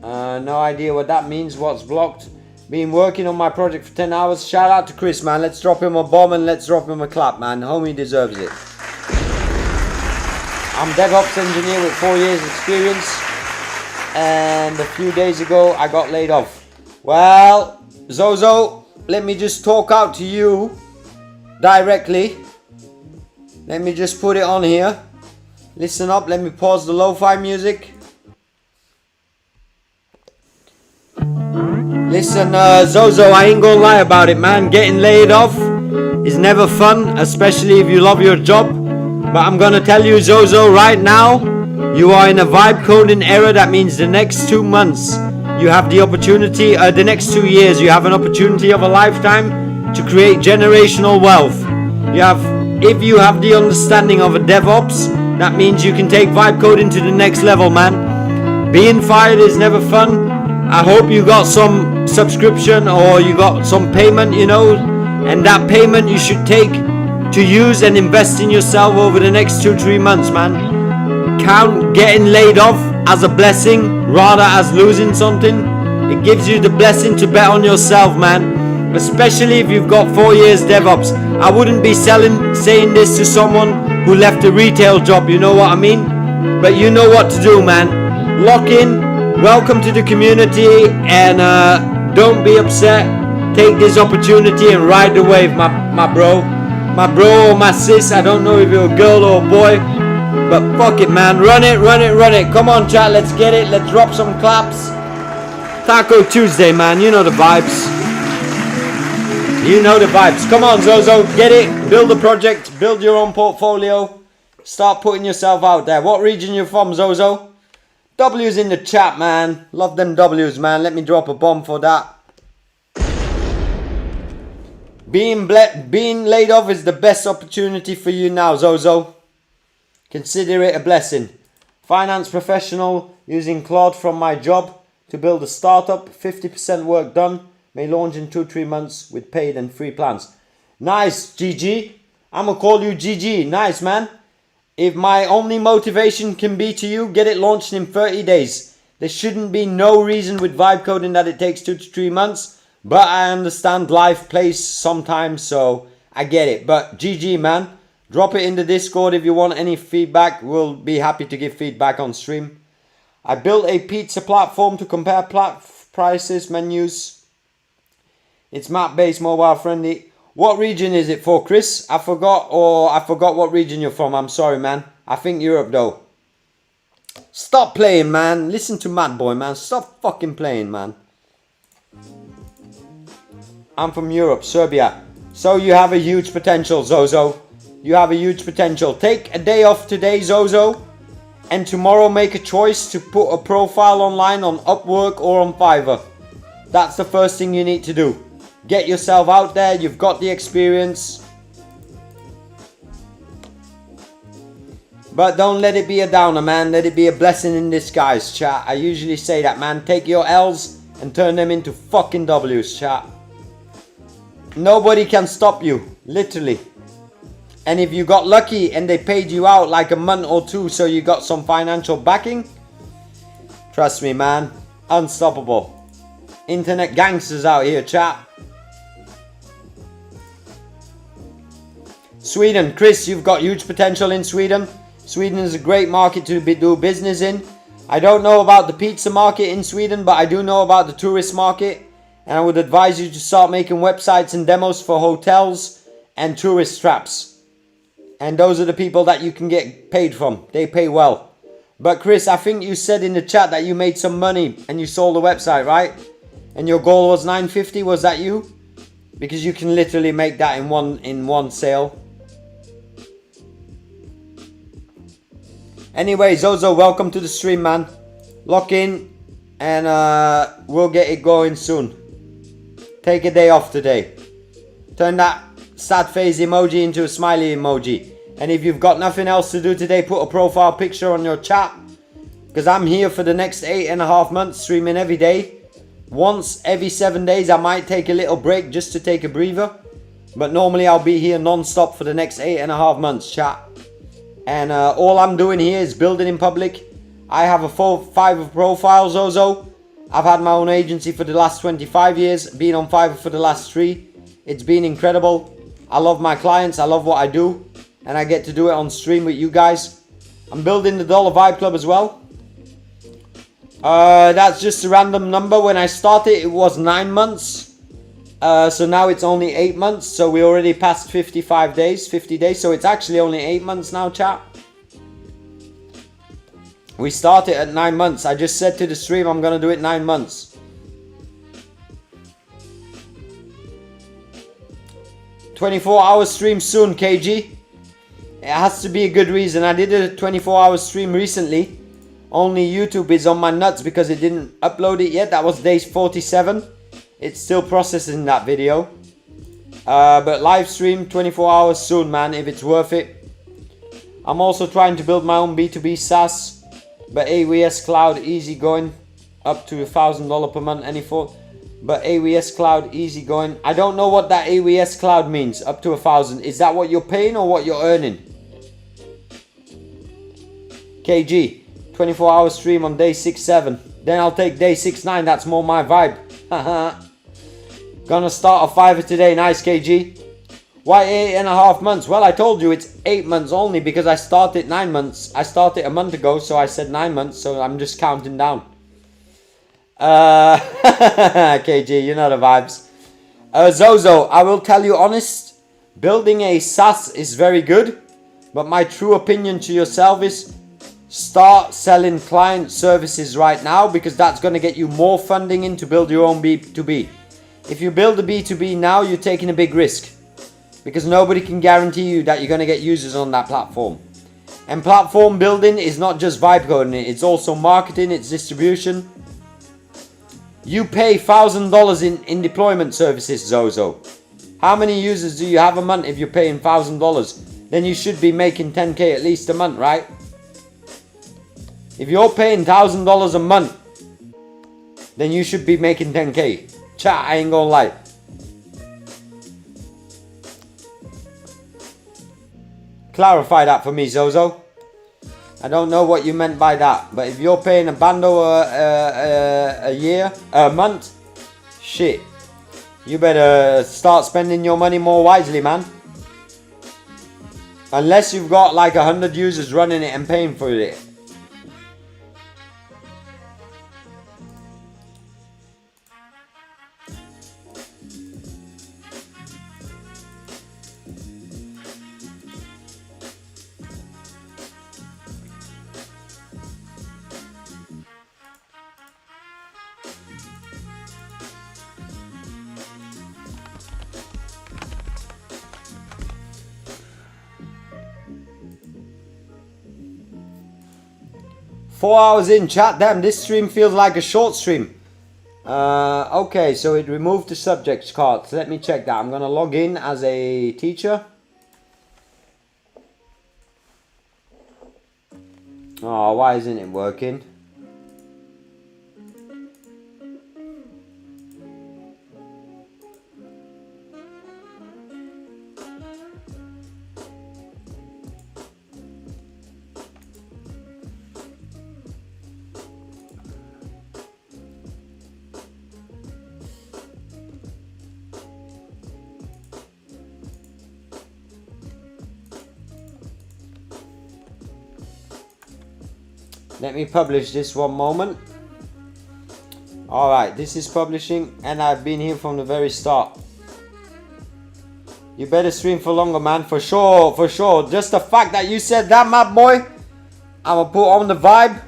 idea what that means, what's blocked. Been working on my project for 10 hours. Shout out to Chris, man. Let's drop him a bomb and let's drop him a clap, man. Homie deserves it. I'm DevOps engineer with 4 years experience. And a few days ago, I got laid off. Well, Zozo, let me just talk out to you directly. Let me just put it on here. Listen up, let me pause the lo-fi music. Listen, Zozo, I ain't gonna lie about it, man. Getting laid off is never fun, especially if you love your job. But I'm gonna tell you, Zozo, right now, you are in a vibe coding era. That means the next 2 months, you have the opportunity, the next 2 years, you have an opportunity of a lifetime to create generational wealth. If you have the understanding of a DevOps, that means you can take vibe coding to the next level, man. Being fired is never fun. I hope you got some subscription or you got some payment, you know, and that payment you should take to use and invest in yourself over the next 2-3 months, man. Count getting laid off as a blessing rather as losing something. It gives you the blessing to bet on yourself, man. Especially if you've got 4 years DevOps. I wouldn't be saying this to someone who left a retail job, you know what I mean? But you know what to do, man. Lock in. Welcome to the community, and don't be upset. Take this opportunity and ride the wave, my bro. My bro or my sis, I don't know if you're a girl or a boy, but fuck it, man. Run it, run it, run it. Come on, chat, let's get it. Let's drop some claps. Taco Tuesday, man. You know the vibes. You know the vibes. Come on, Zozo, get it. Build a project, build your own portfolio. Start putting yourself out there. What region you from, Zozo? W's in the chat, man. Love them W's, man. Let me drop a bomb for that. Being laid off is the best opportunity for you now, Zozo. Consider it a blessing. Finance professional using Claude from my job to build a startup. 50% work done. May launch in 2-3 months with paid and free plans. Nice, GG. I'ma call you GG. Nice, man. If my only motivation can be to you, get it launched in 30 days. There shouldn't be no reason with vibe coding that it takes 2 to 3 months. But I understand life plays sometimes, so I get it. But GG, man. Drop it in the Discord if you want any feedback. We'll be happy to give feedback on stream. I built a pizza platform to compare prices, menus. It's map-based, mobile friendly. What region is it for, Chris? I forgot what region you're from. I'm sorry, man. I think Europe, though. Stop playing, man. Listen to Mad Boy, man. Stop fucking playing, man. I'm from Europe, Serbia. So you have a huge potential, Zozo. You have a huge potential. Take a day off today, Zozo. And tomorrow make a choice to put a profile online on Upwork or on Fiverr. That's the first thing you need to do. Get yourself out there. You've got the experience. But don't let it be a downer, man. Let it be a blessing in disguise, chat. I usually say that, man. Take your L's and turn them into fucking W's, chat. Nobody can stop you. Literally. And if you got lucky and they paid you out like a month or two so you got some financial backing, trust me, man. Unstoppable. internet gangsters out here, chat. Sweden, Chris, you've got huge potential in Sweden. Sweden is a great market to do business in. I don't know about the pizza market in Sweden, but I do know about the tourist market. And I would advise you to start making websites and demos for hotels and tourist traps. And those are the people that you can get paid from. They pay well. But Chris, I think you said in the chat that you made some money and you sold the website, right? And your goal was 950, was that you? Because you can literally make that in one sale. Anyway, Zozo, welcome to the stream, man. Lock in and we'll get it going soon. Take a day off today. Turn that sad face emoji into a smiley emoji. And if you've got nothing else to do today, put a profile picture on your chat. Because I'm here for the next 8.5 months, streaming every day. Once every 7 days, I might take a little break just to take a breather. But normally I'll be here non-stop for the next 8.5 months, chat. And all I'm doing here is building in public. I have a full Fiverr profile, Zozo. I've had my own agency for the last 25 years. Been on Fiverr for the last 3. It's been incredible. I love my clients. I love what I do. And I get to do it on stream with you guys. I'm building the Dollar Vibe Club as well. That's just a random number. When I started, it was 9 months. So now it's only 8 months. So we already passed 50 days. So it's actually only 8 months now, chat. We started at 9 months. I just said to the stream, I'm going to do it 9 months. 24-hour stream soon, KG. It has to be a good reason. I did a 24-hour stream recently. Only YouTube is on my nuts because it didn't upload it yet. That was day 47. It's still processing that video. But live stream 24 hours soon, man, if it's worth it. I'm also trying to build my own B2B SaaS. But AWS Cloud easy going. Up to $1,000 per month, any fault. But AWS Cloud easy going. I don't know what that AWS Cloud means. Up to 1,000. Is that what you're paying or what you're earning? KG. 24-hour stream on day 6-7. Then I'll take day 6-9. That's more my vibe. Gonna start a Fiverr today. Nice, KG. Why 8.5 months? Well, I told you it's 8 months only because I started 9 months. I started a month ago, so I said 9 months. So I'm just counting down. KG, you know the vibes. Zozo, I will tell you honest. Building a SaaS is very good. But my true opinion to yourself is start selling client services right now because that's going to get you more funding in to build your own B2B. If you build a B2B now, you're taking a big risk because nobody can guarantee you that you're going to get users on that platform. And platform building is not just vibe coding, it's also marketing, it's distribution. You pay $1,000 in deployment services, Zozo. How many users do you have a month if you're paying $1,000? Then you should be making 10k at least a month, right? If you're paying $1,000 a month, then you should be making 10k. Chat, I ain't gonna lie. Clarify that for me, Zozo. I don't know what you meant by that, but if you're paying a bando a month, shit, you better start spending your money more wisely, man. Unless you've got like 100 users running it and paying for it. Four hours in, chat. Damn, this stream feels like a short stream. Okay, so it removed the subjects card. So let me check that. I'm gonna log in as a teacher. Oh, why isn't it working? Let me publish this one moment. Alright, this is publishing and I've been here from the very start. You better stream for longer, man. For sure, for sure. Just the fact that you said that, my boy, I'm gonna put on the vibe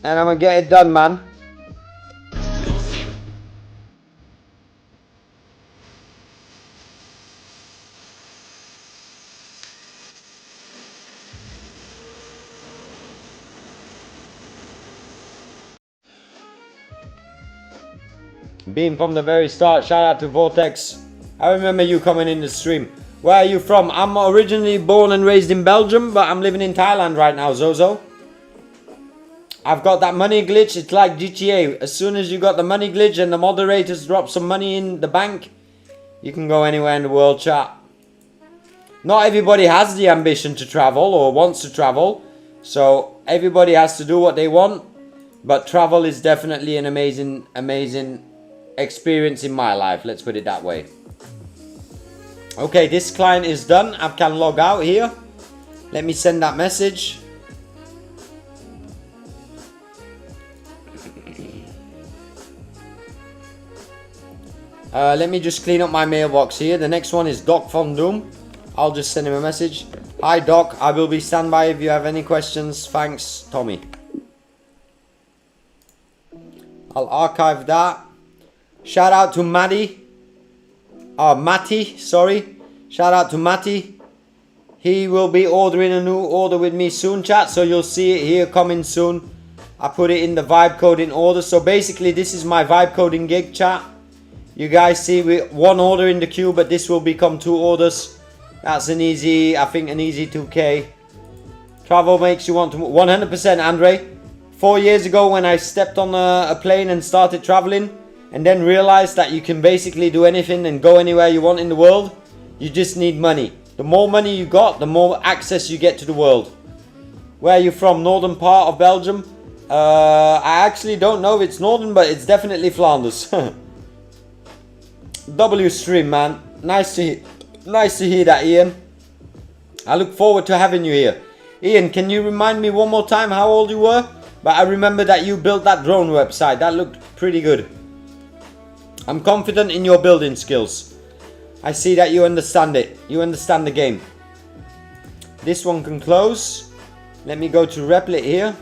and I'm gonna get it done, man. Been from the very start. Shout out to Vortex. I remember you coming in the stream. Where are you from? I'm originally born and raised in Belgium, but I'm living in Thailand right now, Zozo. I've got that money glitch. It's like GTA. As soon as you got the money glitch and the moderators drop some money in the bank, you can go anywhere in the world, chat. Not everybody has the ambition to travel or wants to travel, so everybody has to do what they want. But travel is definitely an amazing experience in my life. Let's put it that way. Okay, this client is done. I can log out here. Let me send that message. Let me just clean up my mailbox here. The next one is Doc von Doom. I'll just send him a message. Hi Doc, I will be standby if you have any questions. Thanks, Tommy. I'll archive that. Shout out to Matty. Matty, sorry. Shout out to Matty. He will be ordering a new order with me soon, chat. So you'll see it here coming soon. I put it in the vibe coding order. So basically this is my vibe coding gig, chat. You guys see one order in the queue, but this will become 2 orders. That's an easy, I think an easy 2K. Travel makes you want to move. 100% Andre. 4 years ago when I stepped on a plane and started traveling, and then realized that you can basically do anything and go anywhere you want in the world. You just need money. The more money you got, the more access you get to the world. Where are you from? Northern part of Belgium? I actually don't know if it's northern, but it's definitely Flanders. W stream, man. Nice to hear that, Ian. I look forward to having you here. Ian, can you remind me one more time how old you were? But I remember that you built that drone website. That looked pretty good. I'm confident in your building skills. I see that you understand it. You understand the game. This one can close. Let me go to Replit here.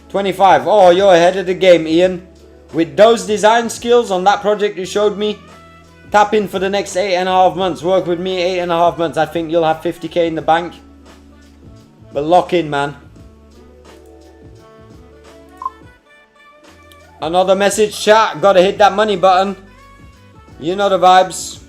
25. Oh, you're ahead of the game, Ian. With those design skills on that project you showed me, tap in for the next 8.5 months. Work with me 8.5 months. I think you'll have 50k in the bank. But lock in, man. Another message, chat. Gotta hit that money button. You know the vibes.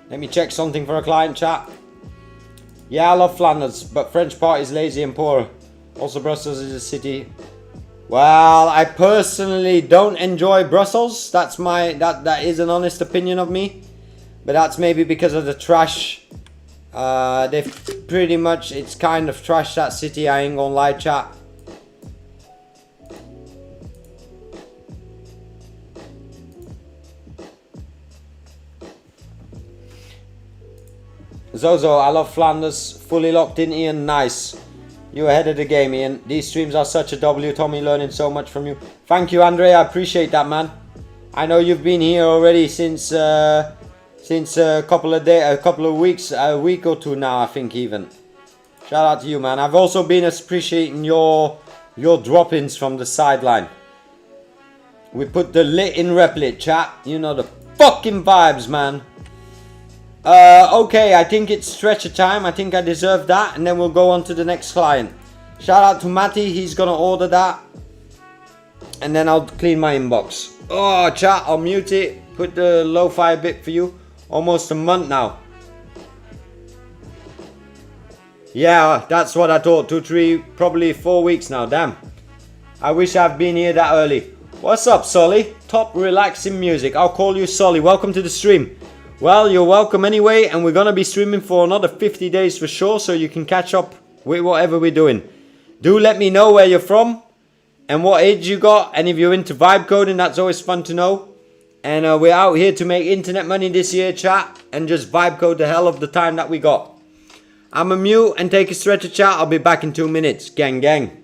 Let me check something for a client, chat. Yeah, I love Flanders, but French part is lazy and poor. Also, Brussels is a city. Well, I personally don't enjoy Brussels. That's that is an honest opinion of me. But that's maybe because of the trash. They've pretty much, it's kind of trash, that city. I ain't gonna lie, chat. Zozo, I love Flanders. Fully locked in, Ian. Nice. You ahead of the game, Ian. These streams are such a W. Tommy, learning so much from you. Thank you, Andre. I appreciate that, man. I know you've been here already since a couple of weeks, a week or two now, I think even. Shout out to you, man. I've also been appreciating your drop-ins from the sideline. We put the lit in Replit, chat. You know the fucking vibes, man. Okay, I think it's stretcher time. I think I deserve that, and then we'll go on to the next client. Shout out to Matty, he's gonna order that. and then I'll clean my inbox. Oh, chat, I'll mute it. Put the lo-fi bit for you. Almost a month now. Yeah, that's what I thought. 2, 3, probably 4 weeks now. Damn. I wish I've been here that early. What's up, Solly? Top relaxing music. I'll call you Solly. Welcome to the stream. Well, you're welcome anyway, and we're gonna be streaming for another 50 days for sure, so you can catch up with whatever we're doing. Do let me know where you're from and what age you got, and if you're into vibe coding, that's always fun to know. And we're out here to make internet money this year, chat, and just vibe code the hell of the time that we got. I'm a mute and take a stretch of chat. I'll be back in 2 minutes. Gang, gang.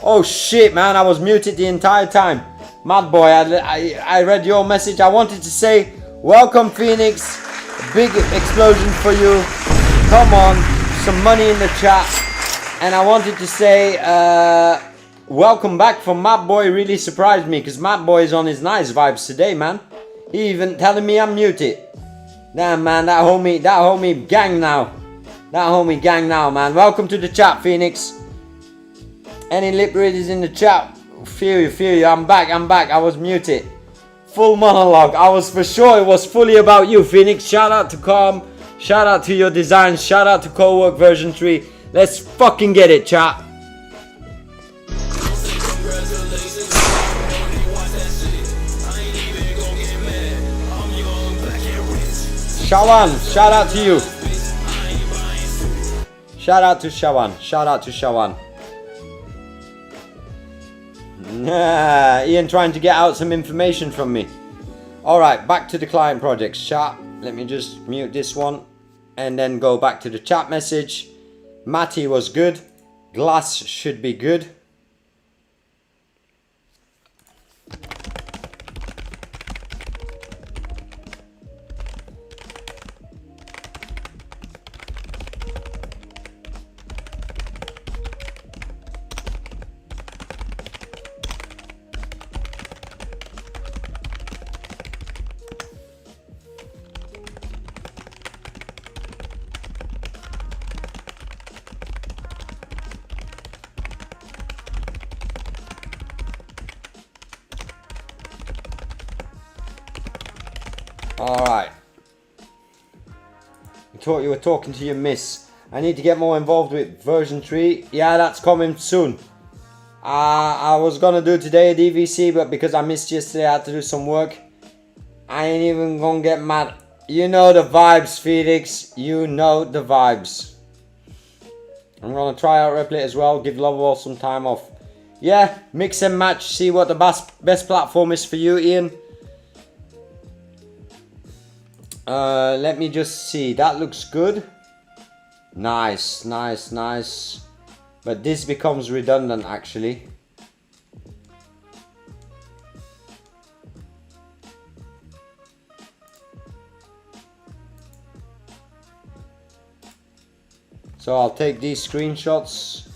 Oh shit, man, I was muted the entire time. Mad boy, I read your message. I wanted to say, welcome Phoenix. A big explosion for you. Come on, some money in the chat. And I wanted to say, welcome back from Mad Boy. Really surprised me, because Mad Boy is on his nice vibes today, man. He even telling me I'm muted. Damn, man, that homie gang now. That homie gang now, man. Welcome to the chat, Phoenix. Any lip readers in the chat? Feel you. I'm back. I was muted. Full monologue. I was for sure it was fully about you, Phoenix. Shout out to Calm. Shout out to your designs. Shout out to Cowork version 3. Let's fucking get it, chat. Shawan, shout out to you. Shout out to Shawan. Ian trying to get out some information from me. Alright, back to the client projects, chat. Let me just mute this one and then go back to the chat message. Matty was good. Glass should be good. Alright. You thought you were talking to your miss. I need to get more involved with version 3. Yeah, that's coming soon. I was gonna do today a DVC, but because I missed yesterday, I had to do some work. I ain't even gonna get mad. You know the vibes, Felix. You know the vibes. I'm gonna try out Replit as well. Give Lovewall some time off. Yeah, mix and match. See what the best platform is for you, Ian. Let me just see. That looks good. Nice. But this becomes redundant actually. So I'll take these screenshots.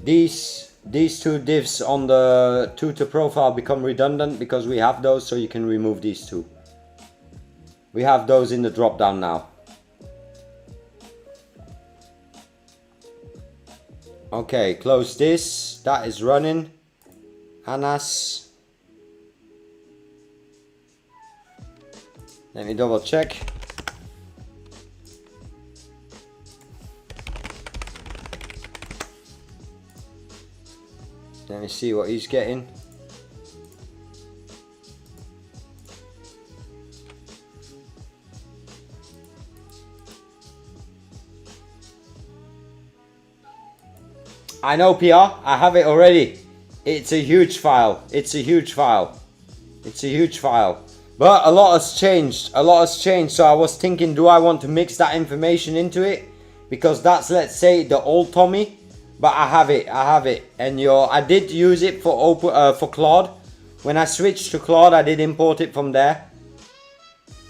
These two divs on the tutor profile become redundant because we have those, so you can remove these two. We have those in the drop down now. Okay, close this. That is running. Anas. Let me double check. Let me see what he's getting. I know, PR. I have it already. It's a huge file. But a lot has changed. So I was thinking, do I want to mix that information into it? Because that's, let's say, the old Tommy. But I have it. And I did use it for Claude. When I switched to Claude, I did import it from there.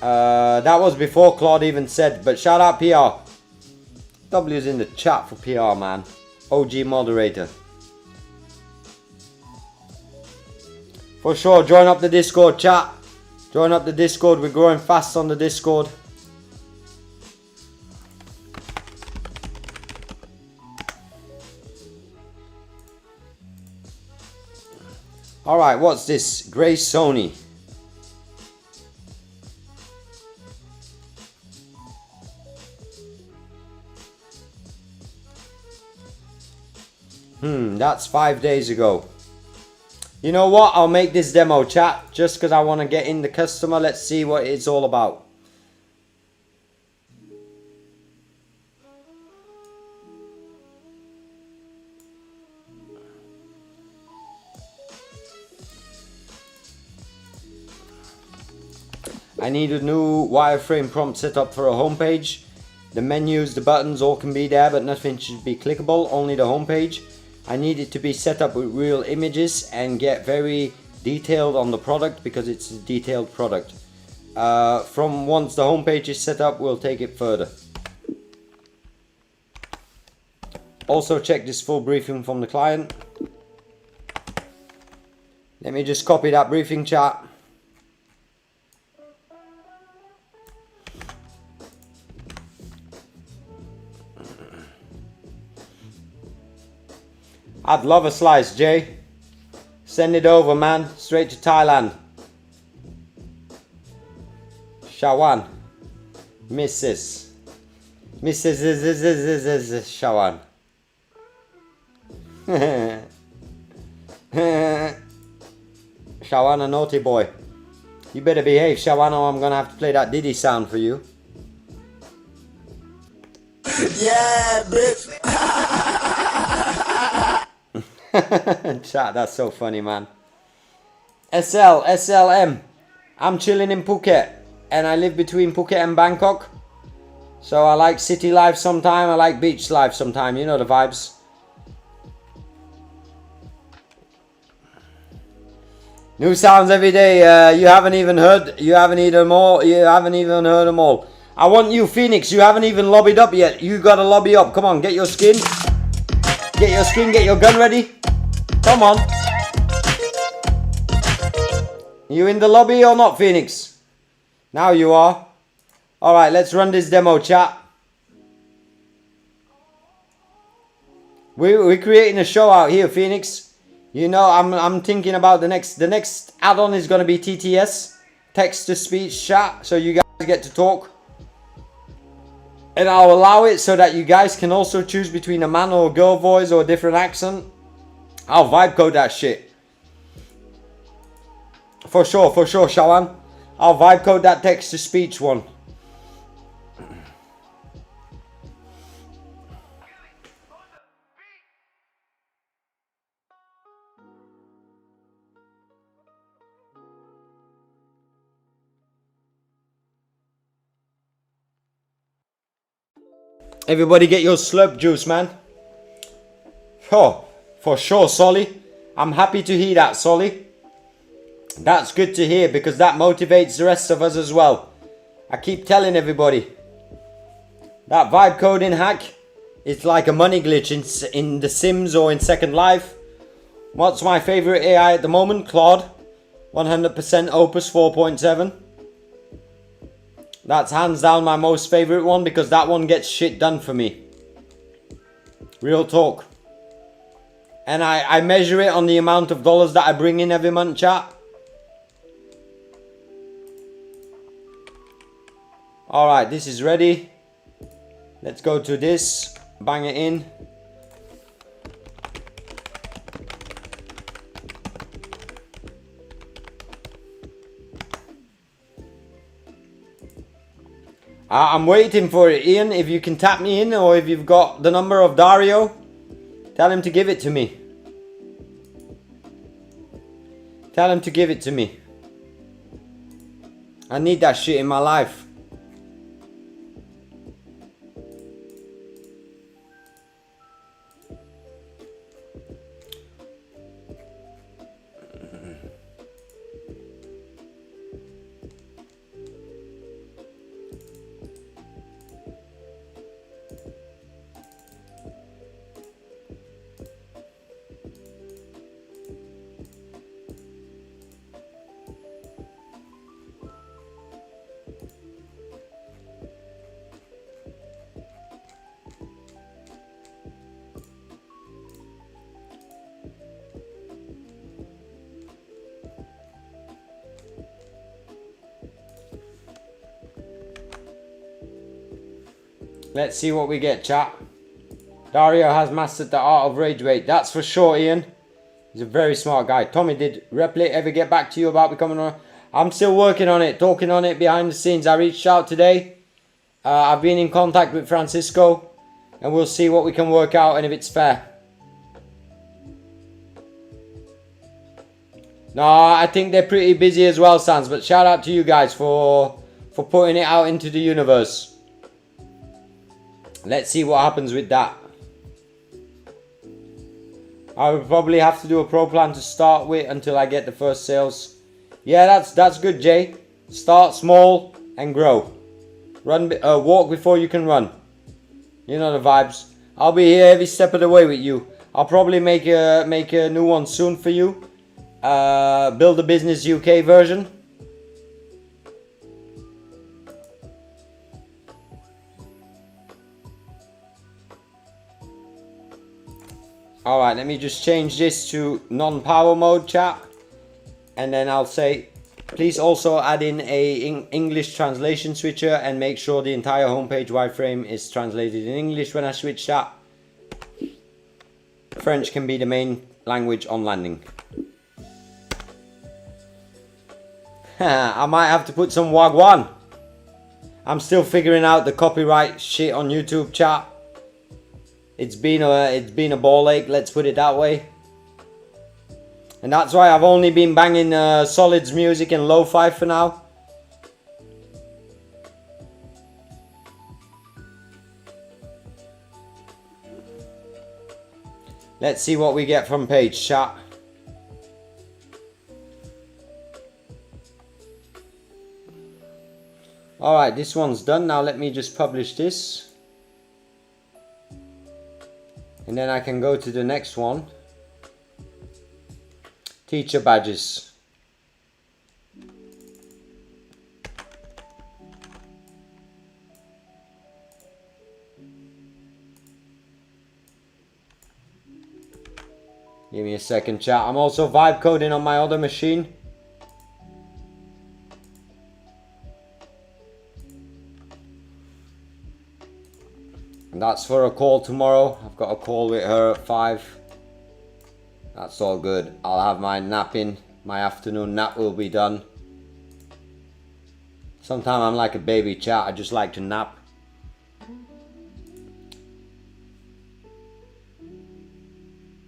That was before Claude even said. But shout out PR. W's in the chat for PR, man. OG moderator. For sure, join up the Discord, chat. Join up the Discord. We're growing fast on the Discord. Alright, what's this? Grey Sony. That's 5 days ago. You know what? I'll make this demo, chat, just because I want to get in the customer. Let's see what it's all about. I need a new wireframe prompt setup for a homepage. The menus, the buttons, all can be there, but nothing should be clickable, only the home page. I need it to be set up with real images and get very detailed on the product because it's a detailed product. From once the home page is set up, we'll take it further. Also check this full briefing from the client. Let me just copy that briefing, chat. I'd love a slice, Jay. Send it over, man. Straight to Thailand. Shawan. Mrs. Shawan. Shawan, a naughty boy. You better behave, Shawan, or I'm gonna have to play that Diddy sound for you. Yeah, bitch. Chat, that's so funny, man. SLM. I'm chilling in Phuket and I live between Phuket and Bangkok. So I like city life sometime, I like beach life sometime, you know the vibes. New sounds every day. You haven't even heard them all. You haven't even heard them all. I want you, Phoenix. You haven't even lobbied up yet. You gotta lobby up. Come on, get your skin. Get your skin, get your gun ready. Come on. You in the lobby or not, Phoenix? Now you are. Alright, let's run this demo, chat. We're creating a show out here, Phoenix. You know, I'm thinking about the next add-on is gonna be TTS, text to speech chat, so you guys get to talk. And I'll allow it so that you guys can also choose between a man or a girl voice or a different accent. I'll vibe code that shit. For sure, Shawan. I'll vibe code that text to speech one. Everybody get your slurp juice, man. Oh, for sure, Solly. I'm happy to hear that, Solly. That's good to hear because that motivates the rest of us as well. I keep telling everybody. That vibe coding hack is like a money glitch in The Sims or in Second Life. What's my favorite AI at the moment? Claude. 100% Opus 4.7. That's hands down my most favorite one because that one gets shit done for me. Real talk. And I measure it on the amount of dollars that I bring in every month, chat. Alright, this is ready. Let's go to this. Bang it in. I'm waiting for it, Ian. If you can tap me in or if you've got the number of Dario, tell him to give it to me. Tell him to give it to me. I need that shit in my life. Let's see what we get, chat. Dario has mastered the art of rage bait. That's for sure, Ian. He's a very smart guy. Tommy, did Replit ever get back to you about becoming a... I'm still working on it, talking on it behind the scenes. I reached out today. I've been in contact with Francisco. And we'll see what we can work out and if it's fair. No, I think they're pretty busy as well, Sans. But shout out to you guys for putting it out into the universe. Let's see what happens with that. I would probably have to do a pro plan to start with until I get the first sales. Yeah, that's good, Jay. Start small and grow. Walk before you can run. You know the vibes. I'll be here every step of the way with you. I'll probably make a new one soon for you. Build a Business UK version. Alright, let me just change this to non-power mode, chat. And then I'll say, please also add in a English translation switcher and make sure the entire homepage wireframe is translated in English when I switch that. French can be the main language on landing. I might have to put some wagwan. I'm still figuring out the copyright shit on YouTube, chat. It's been a ball ache, let's put it that way. And that's why I've only been banging Solids music and lo-fi for now. Let's see what we get from page, chat. Alright, this one's done. Now let me just publish this. And then I can go to the next one. Teacher badges. Give me a second, chat. I'm also vibe coding on my other machine. And that's for a call tomorrow. I've got a call with her at 5. That's all good. I'll have my napping. My afternoon nap will be done. Sometimes I'm like a baby, chat. I just like to nap.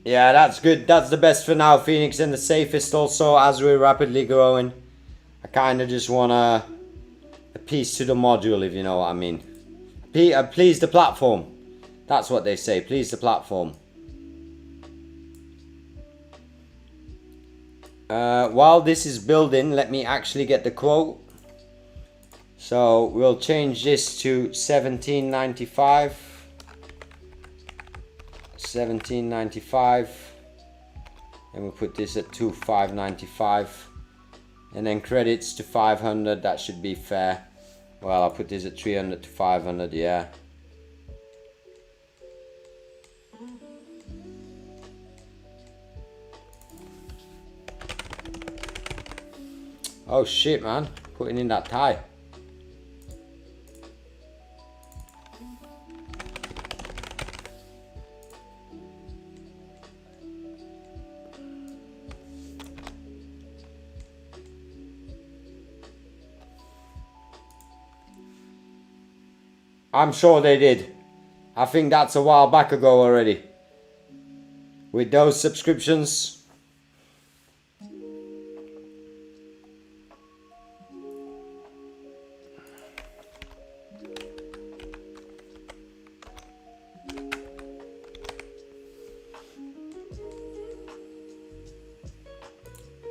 Yeah, that's good. That's the best for now, Phoenix, and the safest also as we're rapidly growing. I kind of just want a piece to the module, if you know what I mean. Please the platform. That's what they say. Please the platform. While this is building, let me actually get the quote. So we'll change this to 17.95. 17.95. And we'll put this at 2,595. And then credits to 500. That should be fair. Well, I'll put this at 300 to 500, yeah. Oh shit, man. Putting in that tie. I'm sure they did. I think that's a while back ago already. With those subscriptions.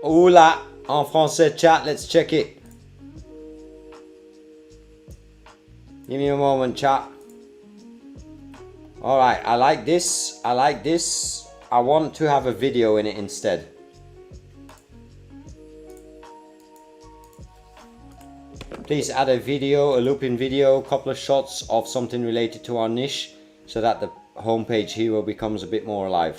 Oula, en français chat, let's check it. Give me a moment, chat. Alright, I like this. I like this. I want to have a video in it instead. Please add a video, a looping video, a couple of shots of something related to our niche so that the homepage hero becomes a bit more alive.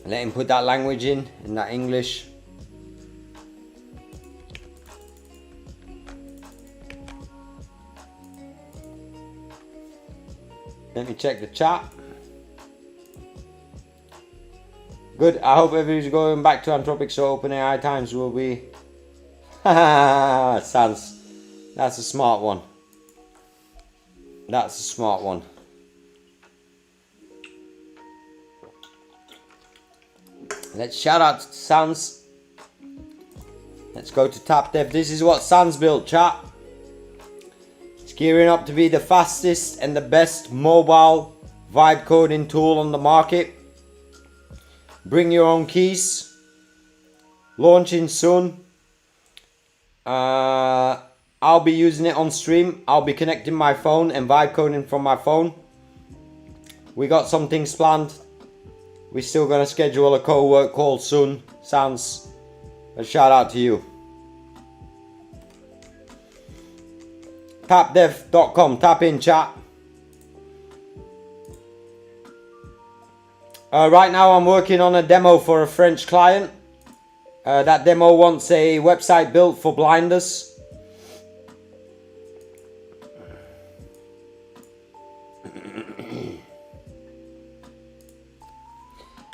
Let him put that language in that English. Let me check the chat. Good. I hope everybody's going back to Anthropic so OpenAI times will be... Sans. That's a smart one. That's a smart one. Let's shout out to Sans. Let's go to TapDev. This is what Sans built, chat. It's gearing up to be the fastest and the best mobile vibe coding tool on the market. Bring your own keys. Launching soon. I'll be using it on stream. I'll be connecting my phone and vibe coding from my phone. We got some things planned. We're still gonna schedule a co-work call soon. Sans, a shout out to you. Tapdev.com, tap in chat. Right now I'm working on a demo for a French client. That demo wants a website built for blinders.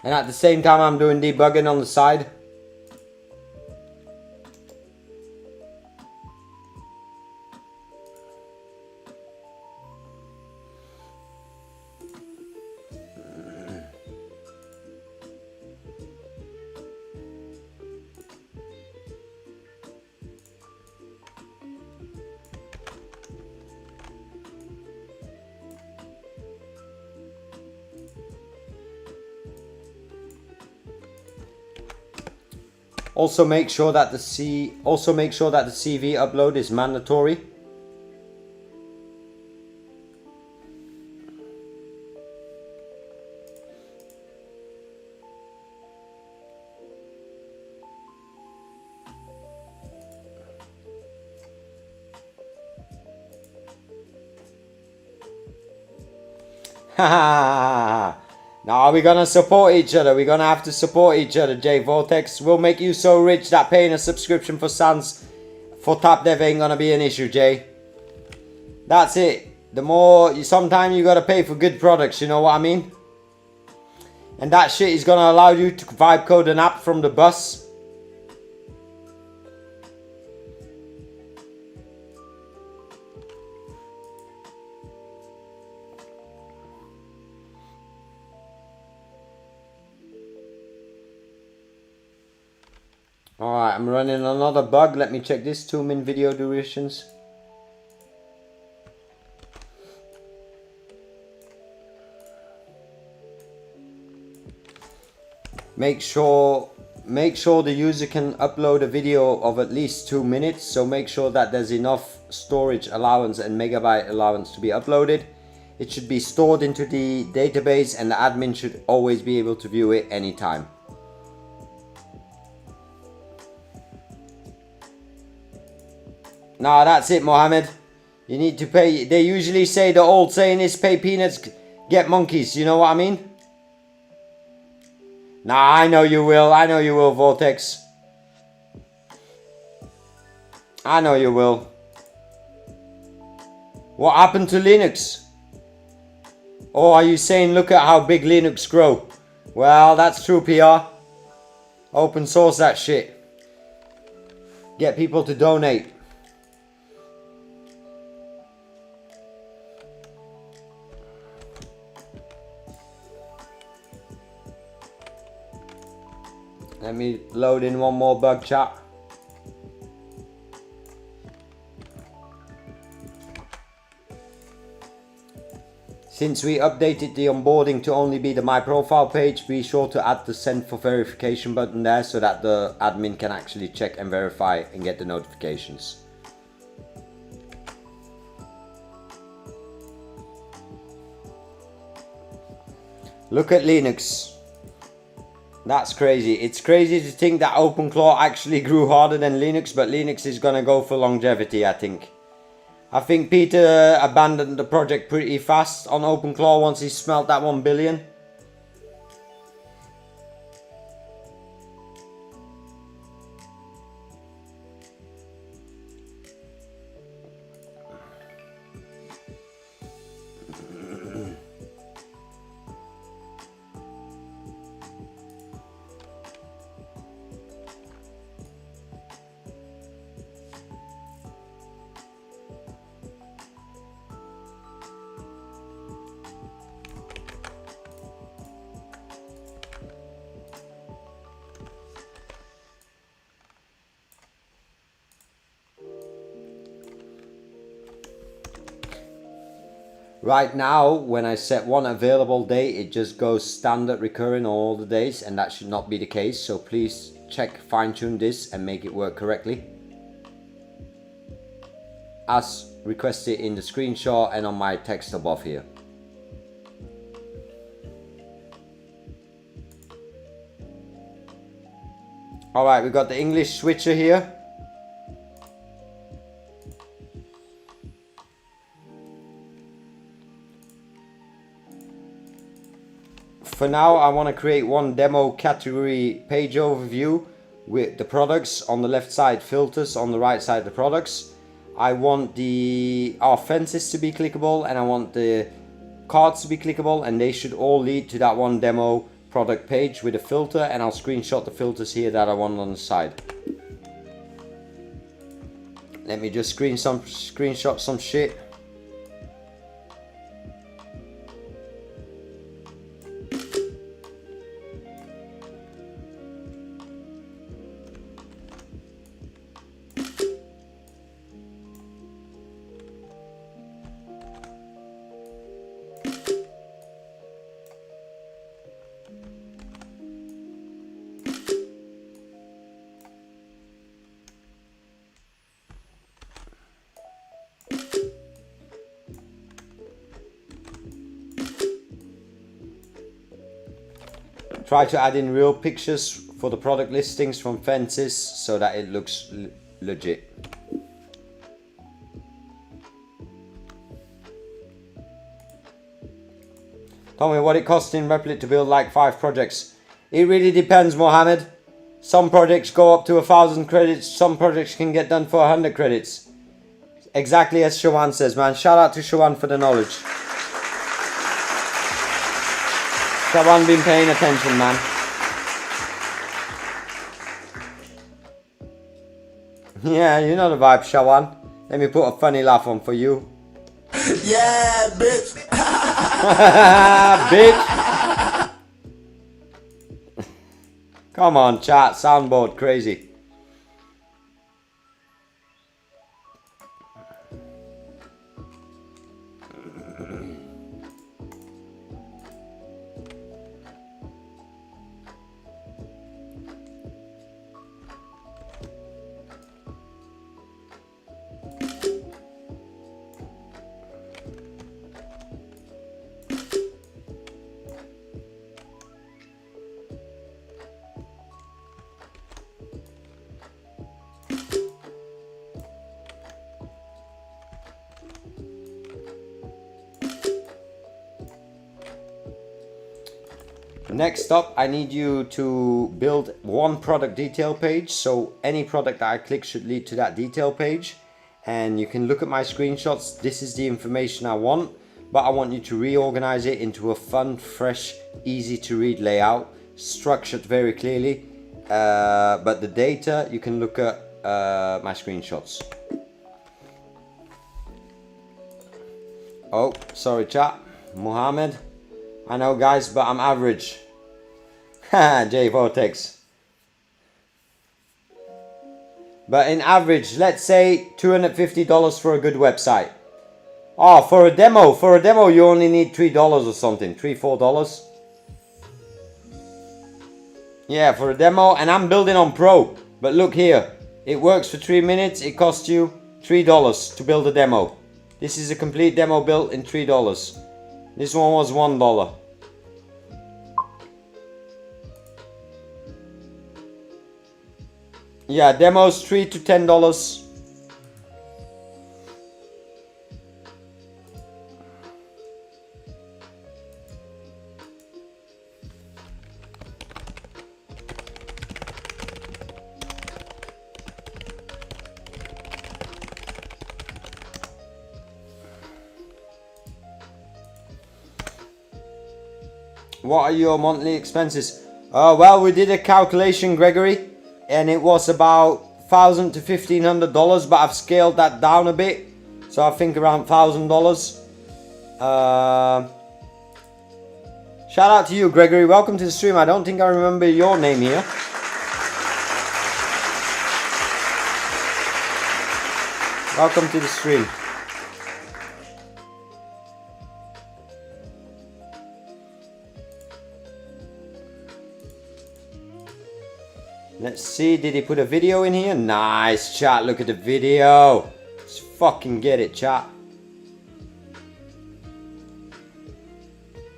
And at the same time I'm doing debugging on the side. Also make sure that the CV upload is mandatory. Now we're gonna support each other. We're gonna have to support each other, J Vortex. We'll make you so rich that paying a subscription for Sans for TapDev ain't gonna be an issue, Jay. That's it. The more sometimes you gotta pay for good products, you know what I mean? And that shit is gonna allow you to vibe code an app from the bus. Alright, I'm running another bug. Let me check this. 2-minute video durations. Make sure the user can upload a video of at least 2 minutes. So make sure that there's enough storage allowance and megabyte allowance to be uploaded. It should be stored into the database and the admin should always be able to view it anytime. Nah, that's it, Mohammed. You need to pay. They usually say, the old saying is pay peanuts, get monkeys. You know what I mean? Nah, I know you will. I know you will, Vortex. I know you will. What happened to Linux? Or are you saying look at how big Linux grow? Well, that's true, PR. Open source that shit. Get people to donate. Let me load in one more bug, chat. Since we updated the onboarding to only be the My Profile page, be sure to add the send for verification button there so that the admin can actually check and verify and get the notifications. Look at Linux. That's crazy. It's crazy to think that OpenClaw actually grew harder than Linux, but Linux is gonna go for longevity, I think. I think Peter abandoned the project pretty fast on OpenClaw once he smelt that 1 billion. Right now, when I set one available date, it just goes standard recurring all the days, and that should not be the case. So please check, fine tune this and make it work correctly, as requested in the screenshot and on my text above here. Alright, we got the English switcher here. For now, I want to create one demo category page overview with the products on the left side, filters on the right side, the products. I want our fences to be clickable, and I want the cards to be clickable, and they should all lead to that one demo product page with a filter, and I'll screenshot the filters here that I want on the side. Let me just screenshot some shit. Try to add in real pictures for the product listings from fences so that it looks legit. Tell me what it costs in Replit to build like 5 projects. It really depends, Mohammed. Some projects go up to 1,000 credits, some projects can get done for 100 credits. Exactly as Shawan says, man. Shout out to Shawan for the knowledge. Shawan been paying attention, man. Yeah, you know the vibe, Shawan. Let me put a funny laugh on for you. Yeah, bitch. Bitch. Come on, chat. Soundboard crazy. Next up, I need you to build one product detail page. So any product that I click should lead to that detail page. And you can look at my screenshots. This is the information I want, but I want you to reorganize it into a fun, fresh, easy to read layout, structured very clearly. But the data, you can look at my screenshots. Oh, sorry chat, Mohammed. I know guys, but I'm average. J Vortex. But in average, let's say $250 for a good website. Oh, for a demo you only need $3 or something, $3-4. Yeah, for a demo, and I'm building on Pro. But look here, it works for 3 minutes, it costs you $3 to build a demo. This is a complete demo built in $3. This one was $1. Yeah, demos $3 to $10. What are your monthly expenses? Well, we did a calculation, Gregory, and it was about $1,000 to $1,500, but I've scaled that down a bit, so I think around $1,000. Shout out to you, Gregory. Welcome to the stream. I don't think I remember your name here. Welcome to the stream. Let's see, did he put a video in here? Nice, chat, look at the video. Let's fucking get it, chat.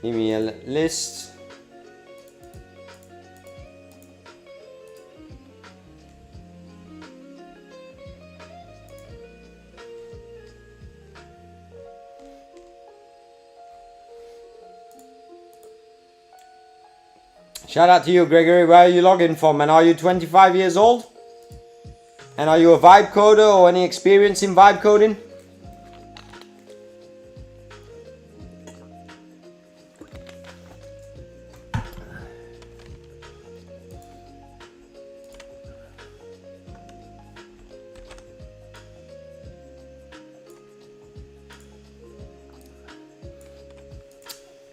Give me a list. Shout out to you, Gregory. Where are you logging from? And are you 25 years old? And are you a vibe coder or any experience in vibe coding?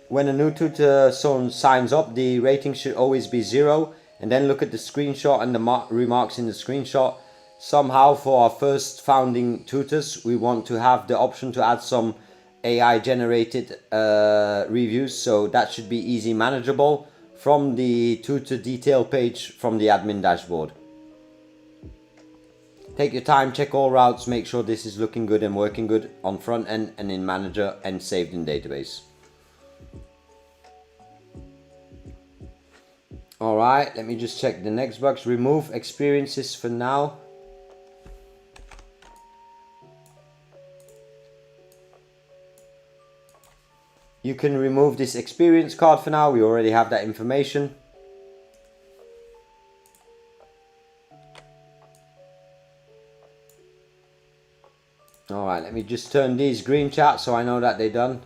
When a new tutor signs up, the rating should always be 0, and then look at the screenshot and the remarks in the screenshot. Somehow for our first founding tutors, we want to have the option to add some AI generated reviews, so that should be easy manageable from the tutor detail page from the admin dashboard. Take your time, check all routes, make sure this is looking good and working good on front end and in manager and saved in database. Alright, let me just check the next box. Remove experiences for now. You can remove this experience card for now. We already have that information. Alright, let me just turn these green, chat, so I know that they're done.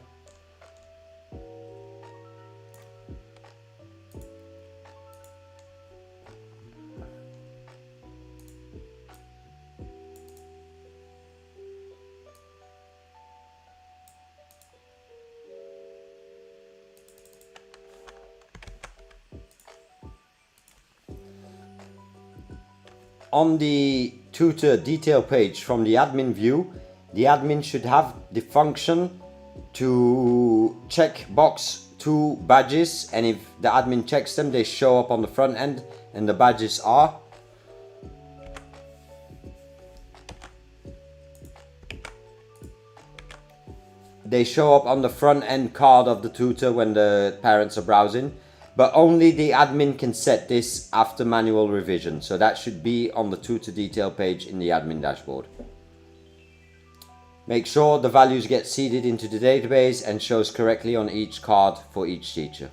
On the tutor detail page from the admin view, the admin should have the function to check box 2 badges, and if the admin checks them, they show up on the front end, and the badges are they show up on the front end card of the tutor when the parents are browsing. But only the admin can set this after manual revision. So that should be on the tutor detail page in the admin dashboard. Make sure the values get seeded into the database and shows correctly on each card for each teacher.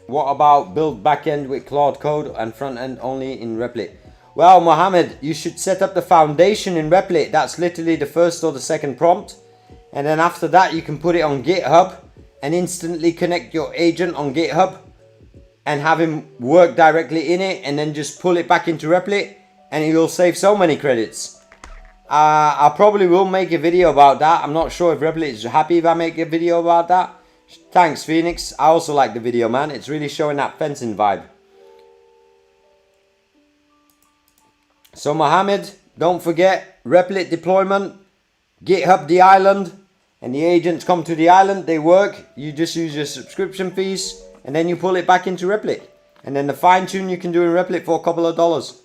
What about build backend with Claude Code and front end only in Replit? Well, Mohammed, you should set up the foundation in Replit. That's literally the first or the second prompt. And then after that, you can put it on GitHub and instantly connect your agent on GitHub and have him work directly in it, and then just pull it back into Replit, and you'll save so many credits. I probably will make a video about that. I'm not sure if Replit is happy if I make a video about that. Thanks, Phoenix. I also like the video, man. It's really showing that fencing vibe. So Mohammed, don't forget Replit deployment, GitHub the island, and the agents come to the island, they work, you just use your subscription fees, and then you pull it back into Replit. And then the fine tune you can do in Replit for a couple of dollars.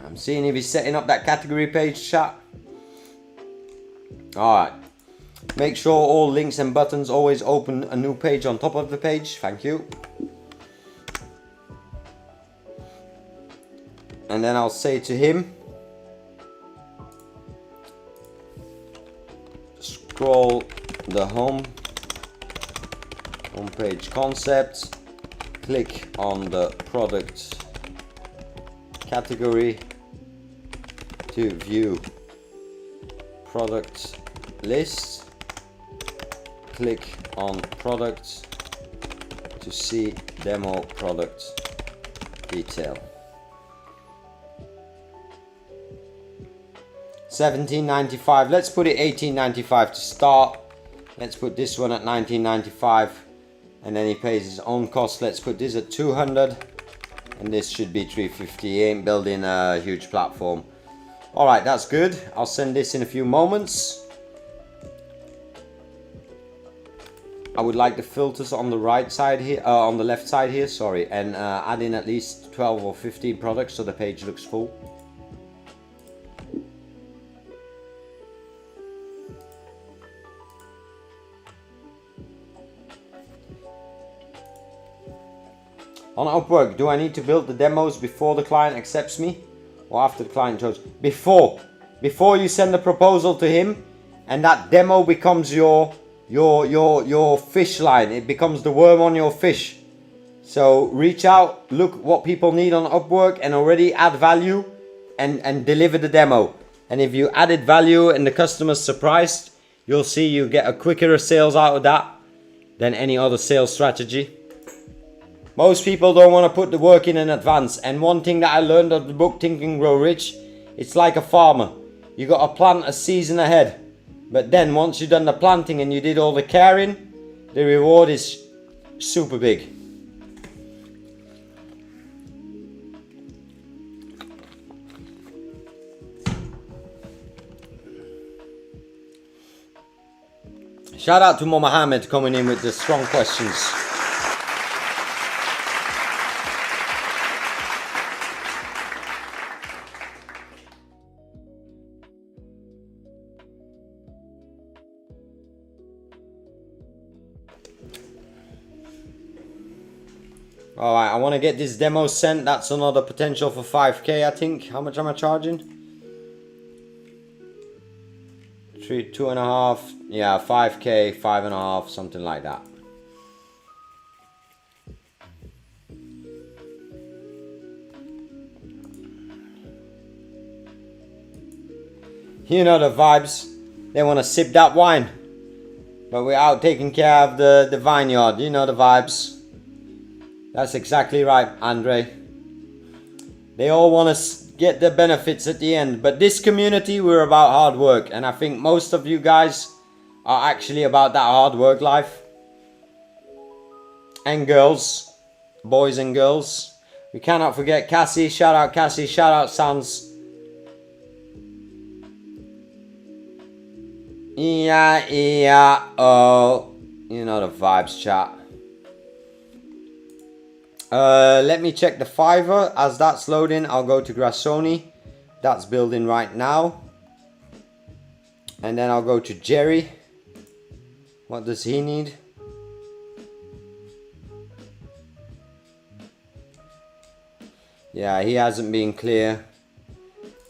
I'm seeing if he's setting up that category page, chat. Alright. Make sure all links and buttons always open a new page on top of the page. Thank you. And then I'll say to him, scroll the homepage concept, click on the product category to view product list, click on product to see demo product detail. $17.95. Let's put it $18.95 to start. Let's put this one at $19.95, and then he pays his own cost. Let's put this at $200, and this should be $350. He ain't building a huge platform. All right, that's good. I'll send this in a few moments. I would like the filters on the right side here, on the left side here, sorry, and add in at least 12 or 15 products so the page looks full. On Upwork, do I need to build the demos before the client accepts me or after the client chose? Before you send the proposal to him, and that demo becomes your fish line. It becomes the worm on your fish. So reach out, look what people need on Upwork and already add value and deliver the demo. And if you added value and the customer's surprised, you'll see you get a quicker sales out of that than any other sales strategy. Most people don't want to put the work in advance. And one thing that I learned of the book Think and Grow Rich, it's like a farmer. You got to plant a season ahead. But then once you've done the planting and you did all the caring, the reward is super big. Shout out to Mohammed coming in with the strong questions. Alright, I want to get this demo sent. That's another potential for 5k, I think. How much am I charging? 2.5. Yeah, 5k, 5.5, something like that. You know the vibes. They want to sip that wine. But we're out taking care of the vineyard. You know the vibes. That's exactly right, Andre. They all want to get the benefits at the end. But this community, we're about hard work. And I think most of you guys are actually about that hard work life. And girls. Boys and girls. We cannot forget Cassie. Shout out Cassie. Shout out Sans. Oh. You know the vibes, chat. Let me check the Fiverr. As that's loading, I'll go to Grassoni. That's building right now. And then I'll go to Jerry. What does he need? Yeah, he hasn't been clear.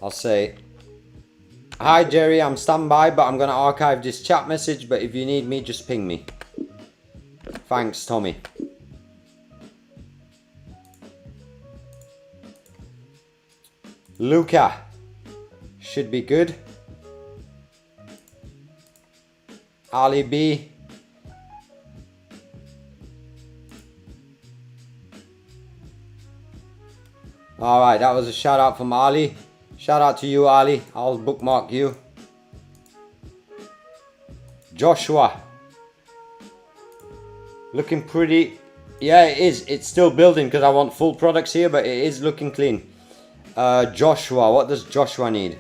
I'll say, hi Jerry, I'm standby, but I'm going to archive this chat message. But if you need me, just ping me. Thanks, Tommy. Luca should be good. Ali B. Alright, that was a shout out from Ali. Shout out to you, Ali. I'll bookmark you. Joshua. Looking pretty. Yeah, it is. It's still building because I want full products here, but it is looking clean. Joshua, what does Joshua need?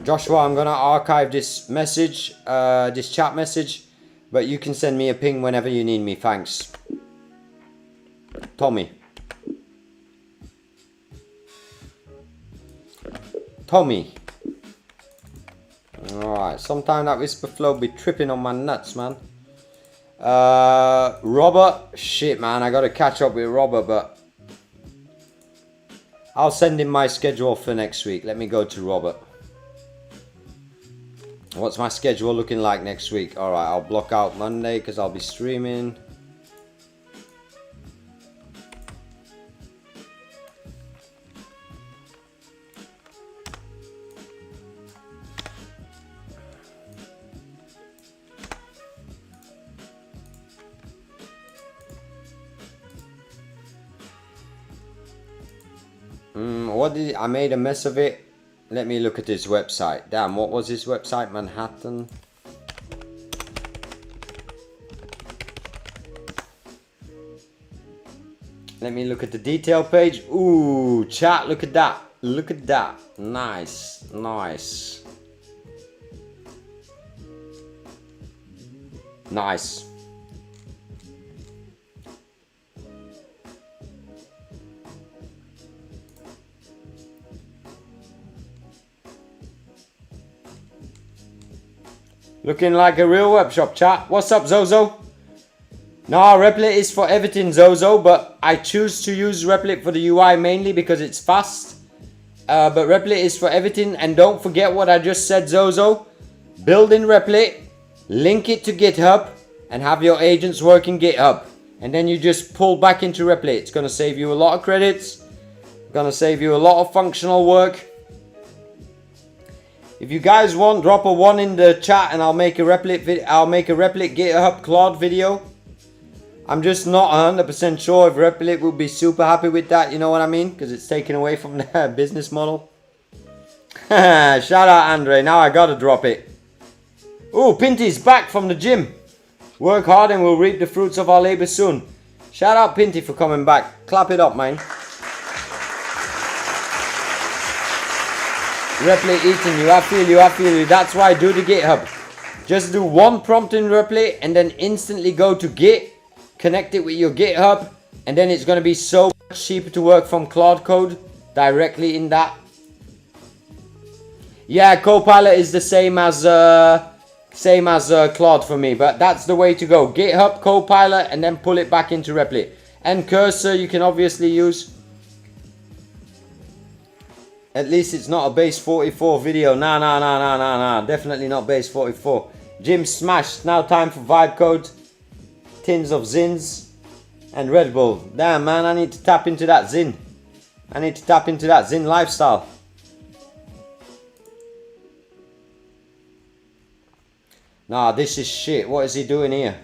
Joshua, I'm gonna archive this message, this chat message, but you can send me a ping whenever you need me. Thanks. Tommy. Alright, sometime that whisper flow be tripping on my nuts, man. Robert, shit man, I gotta catch up with Robert, but I'll send him my schedule for next week. Let me go to Robert. What's my schedule looking like next week? Alright, I'll block out Monday because I'll be streaming. What did I made a mess of it? Let me look at his website. Damn, what was his website? Manhattan. Let me look at the detail page. Ooh, chat, look at that. Look at that. Nice, nice. Nice. Looking like a real web shop, chat. What's up, Zozo? No, Replit is for everything, Zozo, but I choose to use Replit for the UI mainly because it's fast. But Replit is for everything, and don't forget what I just said, Zozo. Build in Replit, link it to GitHub, and have your agents work in GitHub. And then you just pull back into Replit. It's going to save you a lot of credits. Going to save you a lot of functional work. If you guys want, drop a 1 in the chat and I'll make a Replit GitHub Claude video. I'm just not 100% sure if Replit will be super happy with that, you know what I mean? Because it's taken away from their business model. Shout out Andre, now I gotta drop it. Ooh, Pinty's back from the gym. Work hard and we'll reap the fruits of our labor soon. Shout out Pinty for coming back. Clap it up, man. Replit eating you, I feel you, I feel you. That's why I do the GitHub. Just do 1 prompt in Replit and then instantly go to Git. Connect it with your GitHub. And then it's going to be so much cheaper to work from Claude Code directly in that. Yeah, Copilot is the same as Claude for me. But that's the way to go. GitHub, Copilot, and then pull it back into Replit. And Cursor you can obviously use. At least it's not a base 44 video. Nah. Definitely not base 44. Gym smashed. Now time for vibe code. Tins of Zins. And Red Bull. Damn, man. I need to tap into that Zin. I need to tap into that Zin lifestyle. Nah, this is shit. What is he doing here?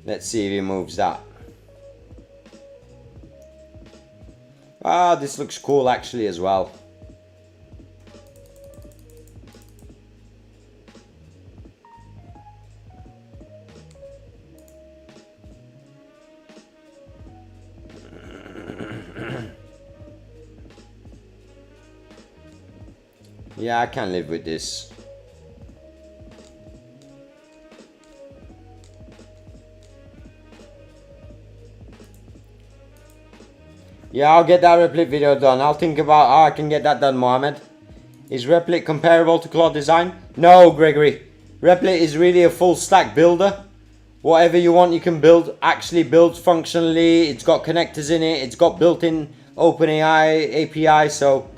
Let's see if he moves that. Ah, this looks cool actually as well. Yeah, I can live with this. Yeah, I'll get that Replit video done. I'll think about how I can get that done, Mohammed. Is Replit comparable to Claude Design? No, Gregory. Replit is really a full stack builder. Whatever you want you can build. Actually builds functionally. It's got connectors in it. It's got built-in OpenAI API, so...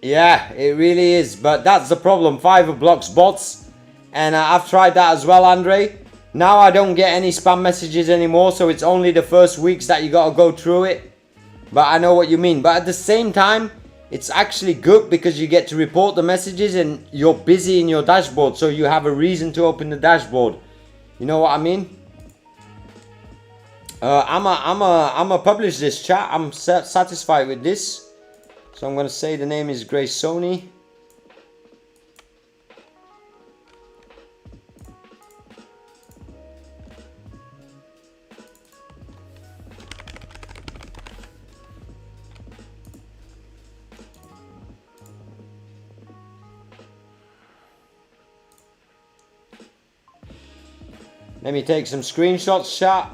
yeah, it really is. But that's the problem. Fiverr blocks bots. And I've tried that as well, Andre. Now I don't get any spam messages anymore, so it's only the first weeks that you gotta go through it. But I know what you mean. But at the same time, it's actually good because you get to report the messages and you're busy in your dashboard, so you have a reason to open the dashboard. You know what I mean? I'ma publish this, chat. I'm satisfied with this. So I'm gonna say the name is Grace Sony. Let me take some screenshots, chat.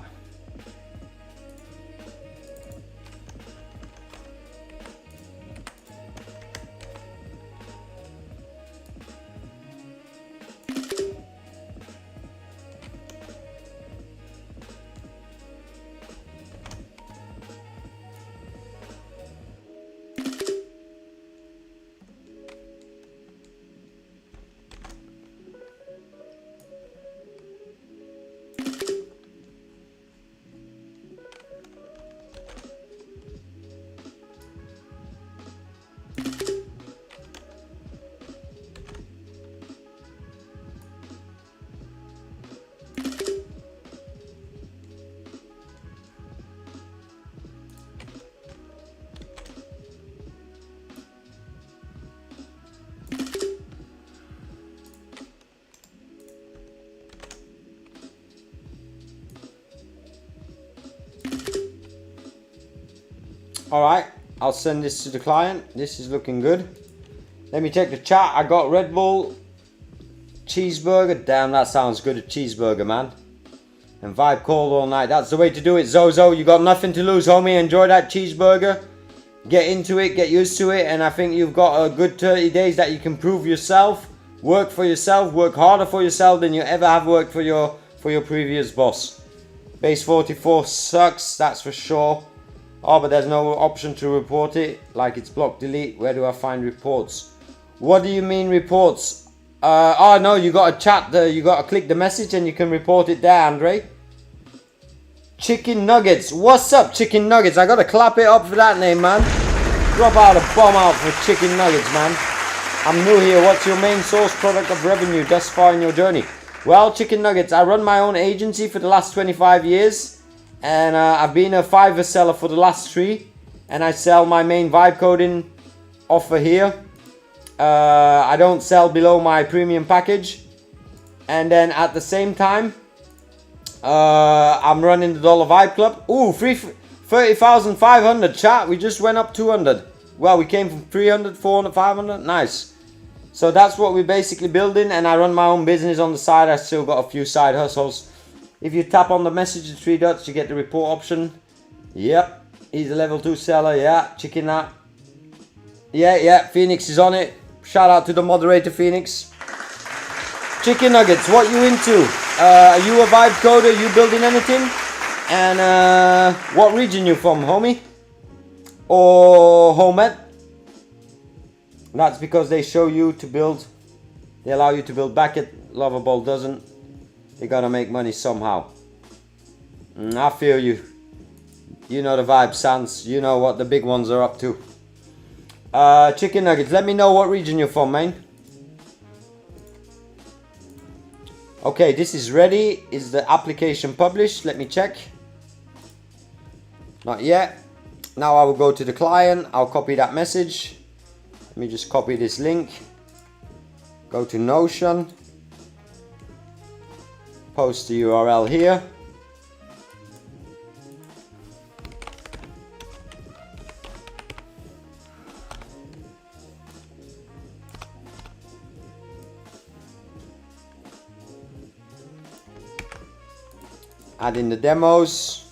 Alright, I'll send this to the client. This is looking good. Let me check the chat. I got Red Bull cheeseburger. Damn, that sounds good, a cheeseburger, man. And vibe call all night. That's the way to do it, Zozo. You got nothing to lose, homie. Enjoy that cheeseburger. Get into it, get used to it, and I think you've got a good 30 days that you can prove yourself, work for yourself, work harder for yourself than you ever have worked for your previous boss. Base 44 sucks, that's for sure. Oh, but there's no option to report it, like it's block delete. Where do I find reports? What do you mean reports? Oh no, you got to chat, you got to click the message and you can report it there, Andre. Chicken Nuggets, what's up Chicken Nuggets? I got to clap it up for that name, man. Drop out a bomb out for Chicken Nuggets, man. I'm new here. What's your main source product of revenue thus far in your journey? Well, Chicken Nuggets, I run my own agency for the last 25 years. And I've been a Fiverr seller for the last 3. And I sell my main vibe coding offer here. I don't sell below my premium package. And then at the same time, I'm running the Dollar Vibe Club. Ooh, 30,500 chat. We just went up 200. Well, we came from 300, 400, 500. Nice. So that's what we're basically building. And I run my own business on the side. I still got a few side hustles. If you tap on the message, the 3 dots, you get the report option. Yep. He's a level 2 seller. Yeah. Chicken that. Yeah. Phoenix is on it. Shout out to the moderator, Phoenix. Chicken Nuggets, what you into? Are you a vibe coder? You building anything? And what region you from, homie? Or homemade? That's because they show you to build. They allow you to build back it. Lovable doesn't. They gotta make money somehow. I feel you. You know the vibe, Sans. You know what the big ones are up to. Chicken Nuggets, let me know what region you're from, man. Okay, this is ready. Is the application published? Let me check. Not yet. Now I will go to the client. I'll copy that message. Let me just copy this link. Go to Notion. Post the URL here. Add in the demos.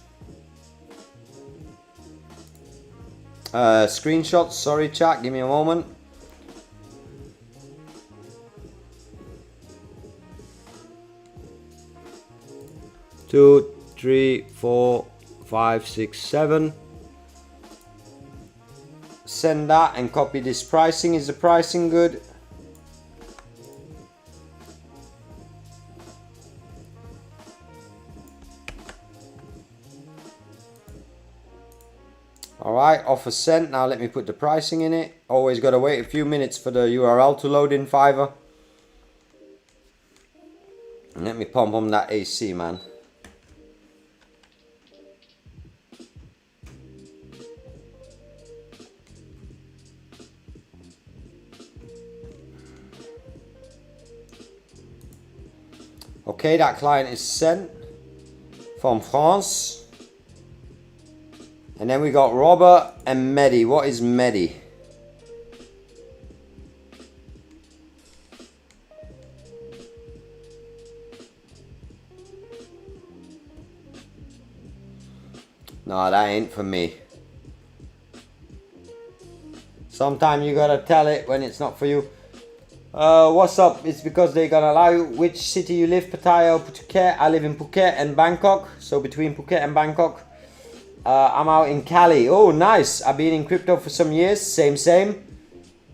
Screenshots, sorry chat, give me a moment. Two, 3, 4, 5, 6, 7. Send that and copy this pricing. Is the pricing good? Alright, offer sent. Now let me put the pricing in it. Always got to wait a few minutes for the URL to load in Fiverr. And let me pump on that AC, man. Okay, that client is sent from France. And then we got Robert and Mehdi. What is Mehdi? No, that ain't for me. Sometimes you gotta tell it when it's not for you. What's up? It's because they're gonna allow you. Which city you live? Pattaya or Phuket? I live in Phuket and Bangkok. So between Phuket and Bangkok. I'm out in Cali. Oh, nice. I've been in crypto for some years. Same.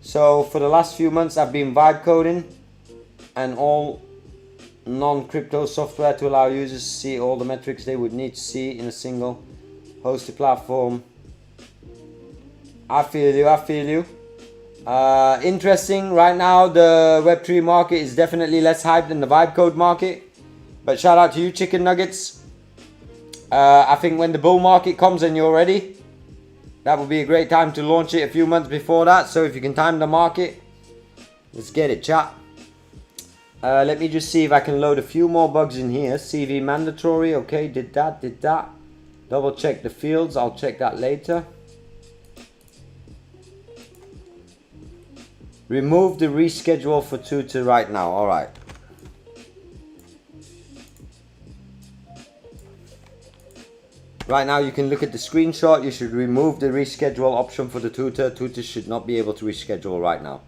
So for the last few months, I've been vibe coding and all non-crypto software to allow users to see all the metrics they would need to see in a single hosted platform. I feel you. Interesting. Right now, the Web3 market is definitely less hyped than the vibe code market. But shout out to you, Chicken Nuggets. I think when the bull market comes and you're ready, that would be a great time to launch it a few months before that. So if you can time the market, let's get it, chat. Let me just see if I can load a few more bugs in here. CV mandatory. Okay, did that. Double check the fields. I'll check that later. Remove the reschedule for tutor right now. All right. Right now you can look at the screenshot. You should remove the reschedule option for the tutor. Tutors should not be able to reschedule right now.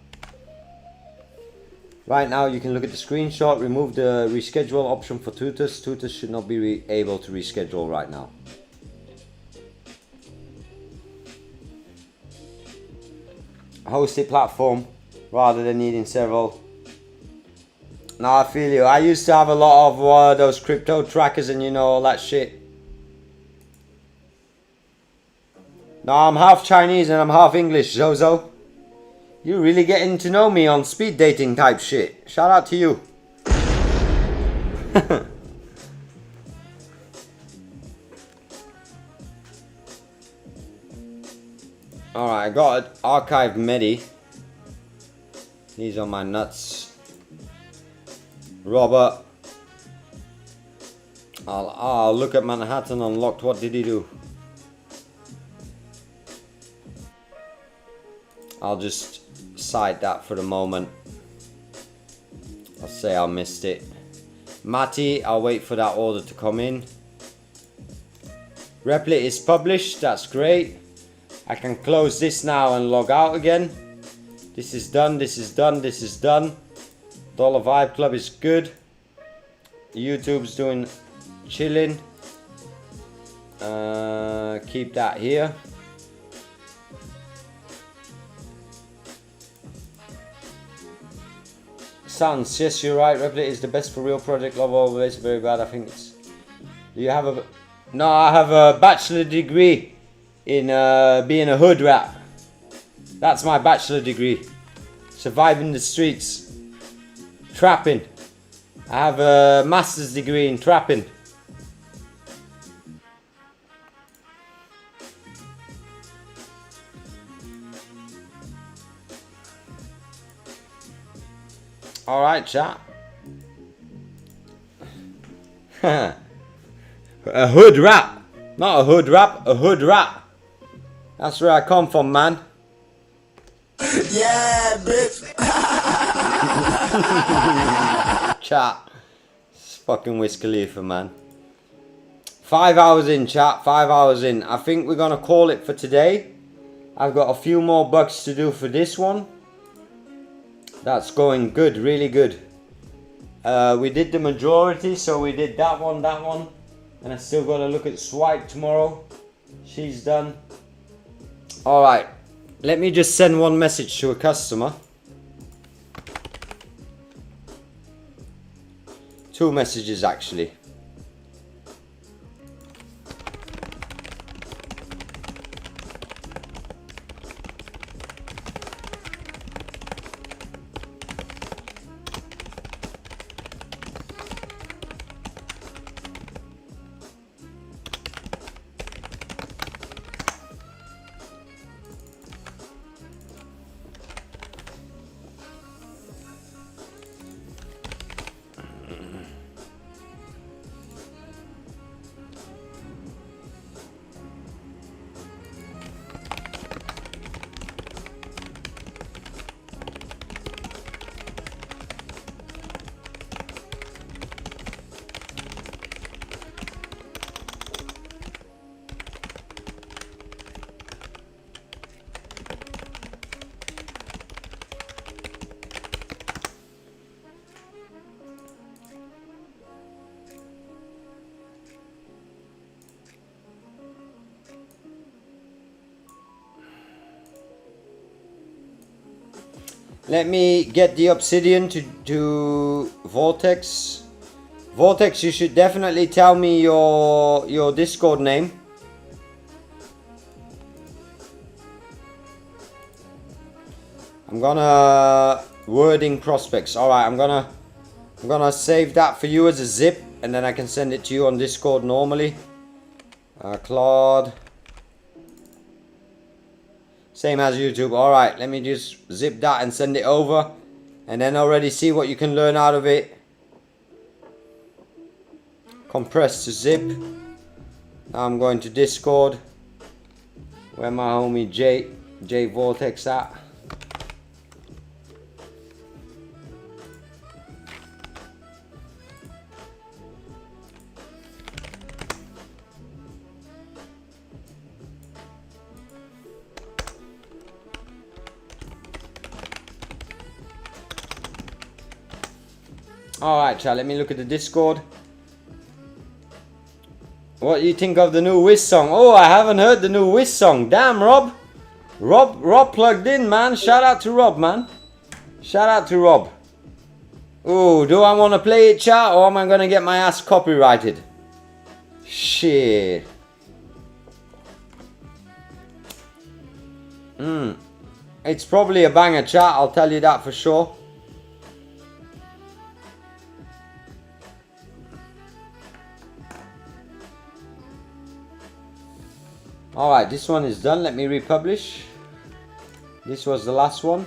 Right now you can look at the screenshot, remove the reschedule option for tutors. Tutors should not be able to reschedule right now. Hosted platform rather than needing several. No, I feel you. I used to have a lot of those crypto trackers and you know all that shit. No, I'm half Chinese and I'm half English, Zozo. You really getting to know me on speed dating type shit. Shout out to you. Alright, I got an archived Medi. These are my nuts. Robert. I'll look at Manhattan unlocked. What did he do? I'll just cite that for the moment. I'll say I missed it. Matty, I'll wait for that order to come in. Replit is published. That's great. I can close this now and log out again. This is done. This is done. This is done. Dollar Vibe Club is good. YouTube's doing chilling. Keep that here. Sans, yes, you're right. Replit is the best for real. Project Love always very bad. I think it's. Do you have a? No, I have a bachelor degree in being a hood rat. That's my bachelor degree. Surviving the streets, trapping. I have a master's degree in trapping. Alright, chat. A hood rap. Not a hood rap, a hood rap. That's where I come from, man. Yeah, bitch. Chat. It's fucking Wiz Khalifa, man. 5 hours in, chat. 5 hours in. I think we're gonna call it for today. I've got a few more bucks to do for this one. That's going good, really good. We did the majority, so we did that one, and I still got to look at Swipe tomorrow. She's done. All right, let me just send one message to a customer. 2 messages actually. Let me get the obsidian to Vortex. Vortex, you should definitely tell me your Discord name. I'm gonna wording prospects. All right, I'm gonna save that for you as a zip, and then I can send it to you on Discord normally. Claude. Same as YouTube. Alright, let me just zip that and send it over. And then already see what you can learn out of it. Compress to zip. Now I'm going to Discord. Where my homie J Vortex at. Alright, chat, let me look at the Discord. What do you think of the new Wiz song? Oh, I haven't heard the new Wiz song. Damn, Rob. Rob plugged in, man. Shout out to Rob, man. Shout out to Rob. Oh, do I want to play it, chat, or am I going to get my ass copyrighted? Shit. It's probably a banger, chat, I'll tell you that for sure. Alright, this one is done. Let me republish. This was the last one.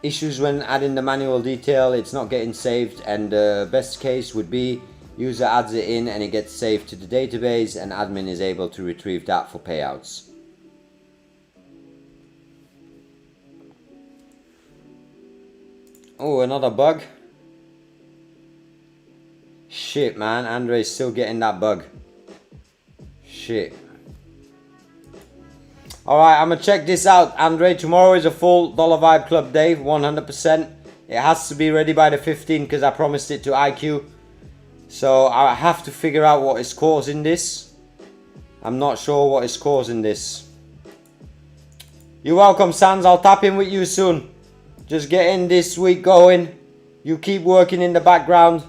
Issues when adding the manual detail, it's not getting saved, and the best case would be user adds it in and it gets saved to the database and admin is able to retrieve that for payouts. Oh, another bug. Shit, man, Andre's still getting that bug. Shit. Alright, I'm gonna check this out, Andre. Tomorrow is a full Dollar Vibe Club day, 100%. It has to be ready by the 15th because I promised it to IQ. So I have to figure out what is causing this. I'm not sure what is causing this. You're welcome, Sans. I'll tap in with you soon. Just getting this week going. You keep working in the background.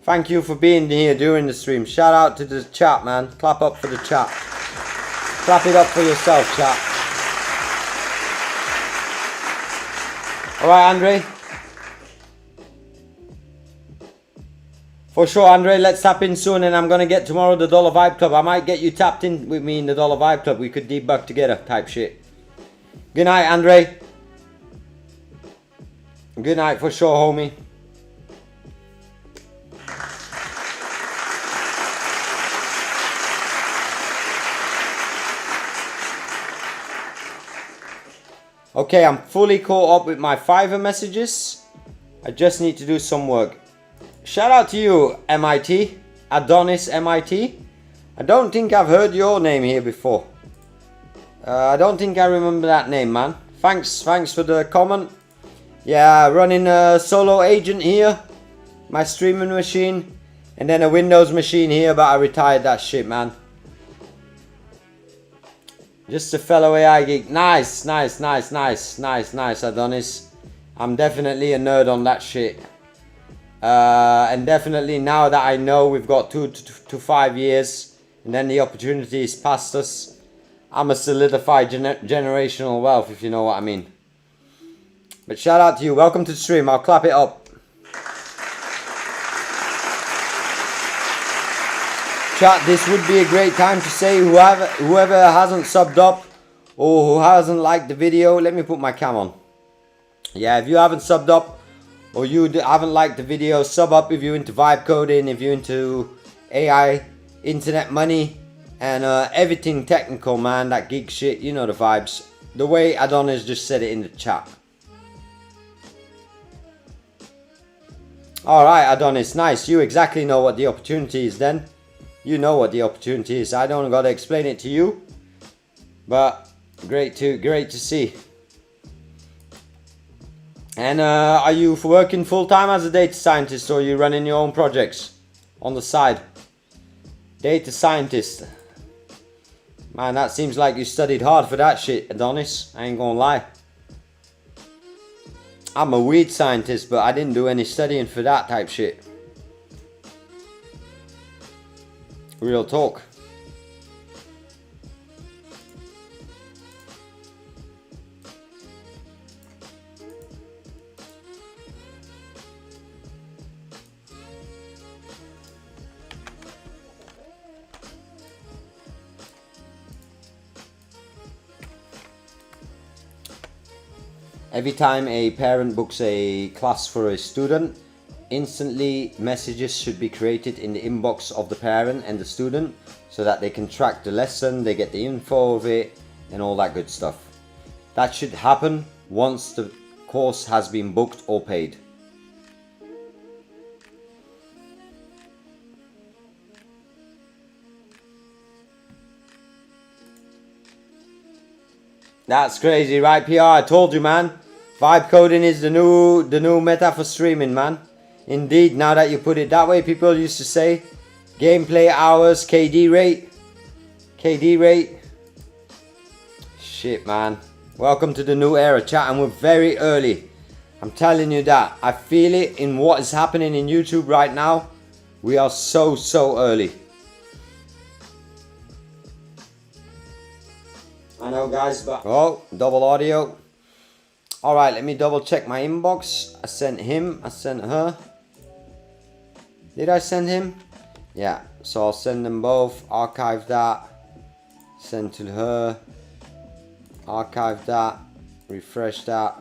Thank you for being here during the stream. Shout out to the chat, man. Clap up for the chat. Clap it up for yourself, chat. Alright, Andre. For sure, Andre, let's tap in soon, and I'm gonna get tomorrow the Dollar Vibe Club. I might get you tapped in with me in the Dollar Vibe Club. We could debug together type shit. Good night, Andre. Good night for sure, homie. Okay, I'm fully caught up with my Fiverr messages. I just need to do some work. Shout out to you, MIT. Adonis MIT. I don't think I've heard your name here before. I don't think I remember that name, man. Thanks for the comment. Yeah, running a solo agent here. My streaming machine. And then a Windows machine here, but I retired that shit, man. Just a fellow AI geek. Nice, Adonis. I'm definitely a nerd on that shit. And definitely now that I know we've got 2 to 5 years, and then the opportunity is past us, I'm a solidified generational wealth, if you know what I mean. But shout out to you. Welcome to the stream. I'll clap it up. Chat, this would be a great time to say whoever hasn't subbed up or who hasn't liked the video, let me put my cam on. Yeah, if you haven't subbed up or you haven't liked the video, sub up if you're into vibe coding, if you're into AI, internet money, and everything technical, man, that geek shit, you know the vibes. The way Adonis just said it in the chat. Alright, Adonis, nice. You exactly know what the opportunity is then. You know what the opportunity is. I don't gotta explain it to you. But great to see. And are you working full time as a data scientist, or are you running your own projects on the side? Data scientist. Man, that seems like you studied hard for that shit, Adonis. I ain't gonna lie. I'm a weed scientist, but I didn't do any studying for that type shit. Real talk. Every time a parent books a class for a student, instantly messages should be created in the inbox of the parent and the student so that they can track the lesson, they get the info of it and all that good stuff. That should happen once the course has been booked or paid. That's crazy, right, PR? I told you, man. Vibe coding is the new meta for streaming, man. Indeed, now that you put it that way, people used to say gameplay hours, KD rate. KD rate. Shit, man. Welcome to the new era, chat, and we're very early. I'm telling you that. I feel it in what is happening in YouTube right now. We are so early. I know, guys, but... Oh, double audio. Alright, let me double check my inbox. I sent him. I sent her. Did I send him? Yeah, so I'll send them both. Archive that. Send to her. Archive that. Refresh that.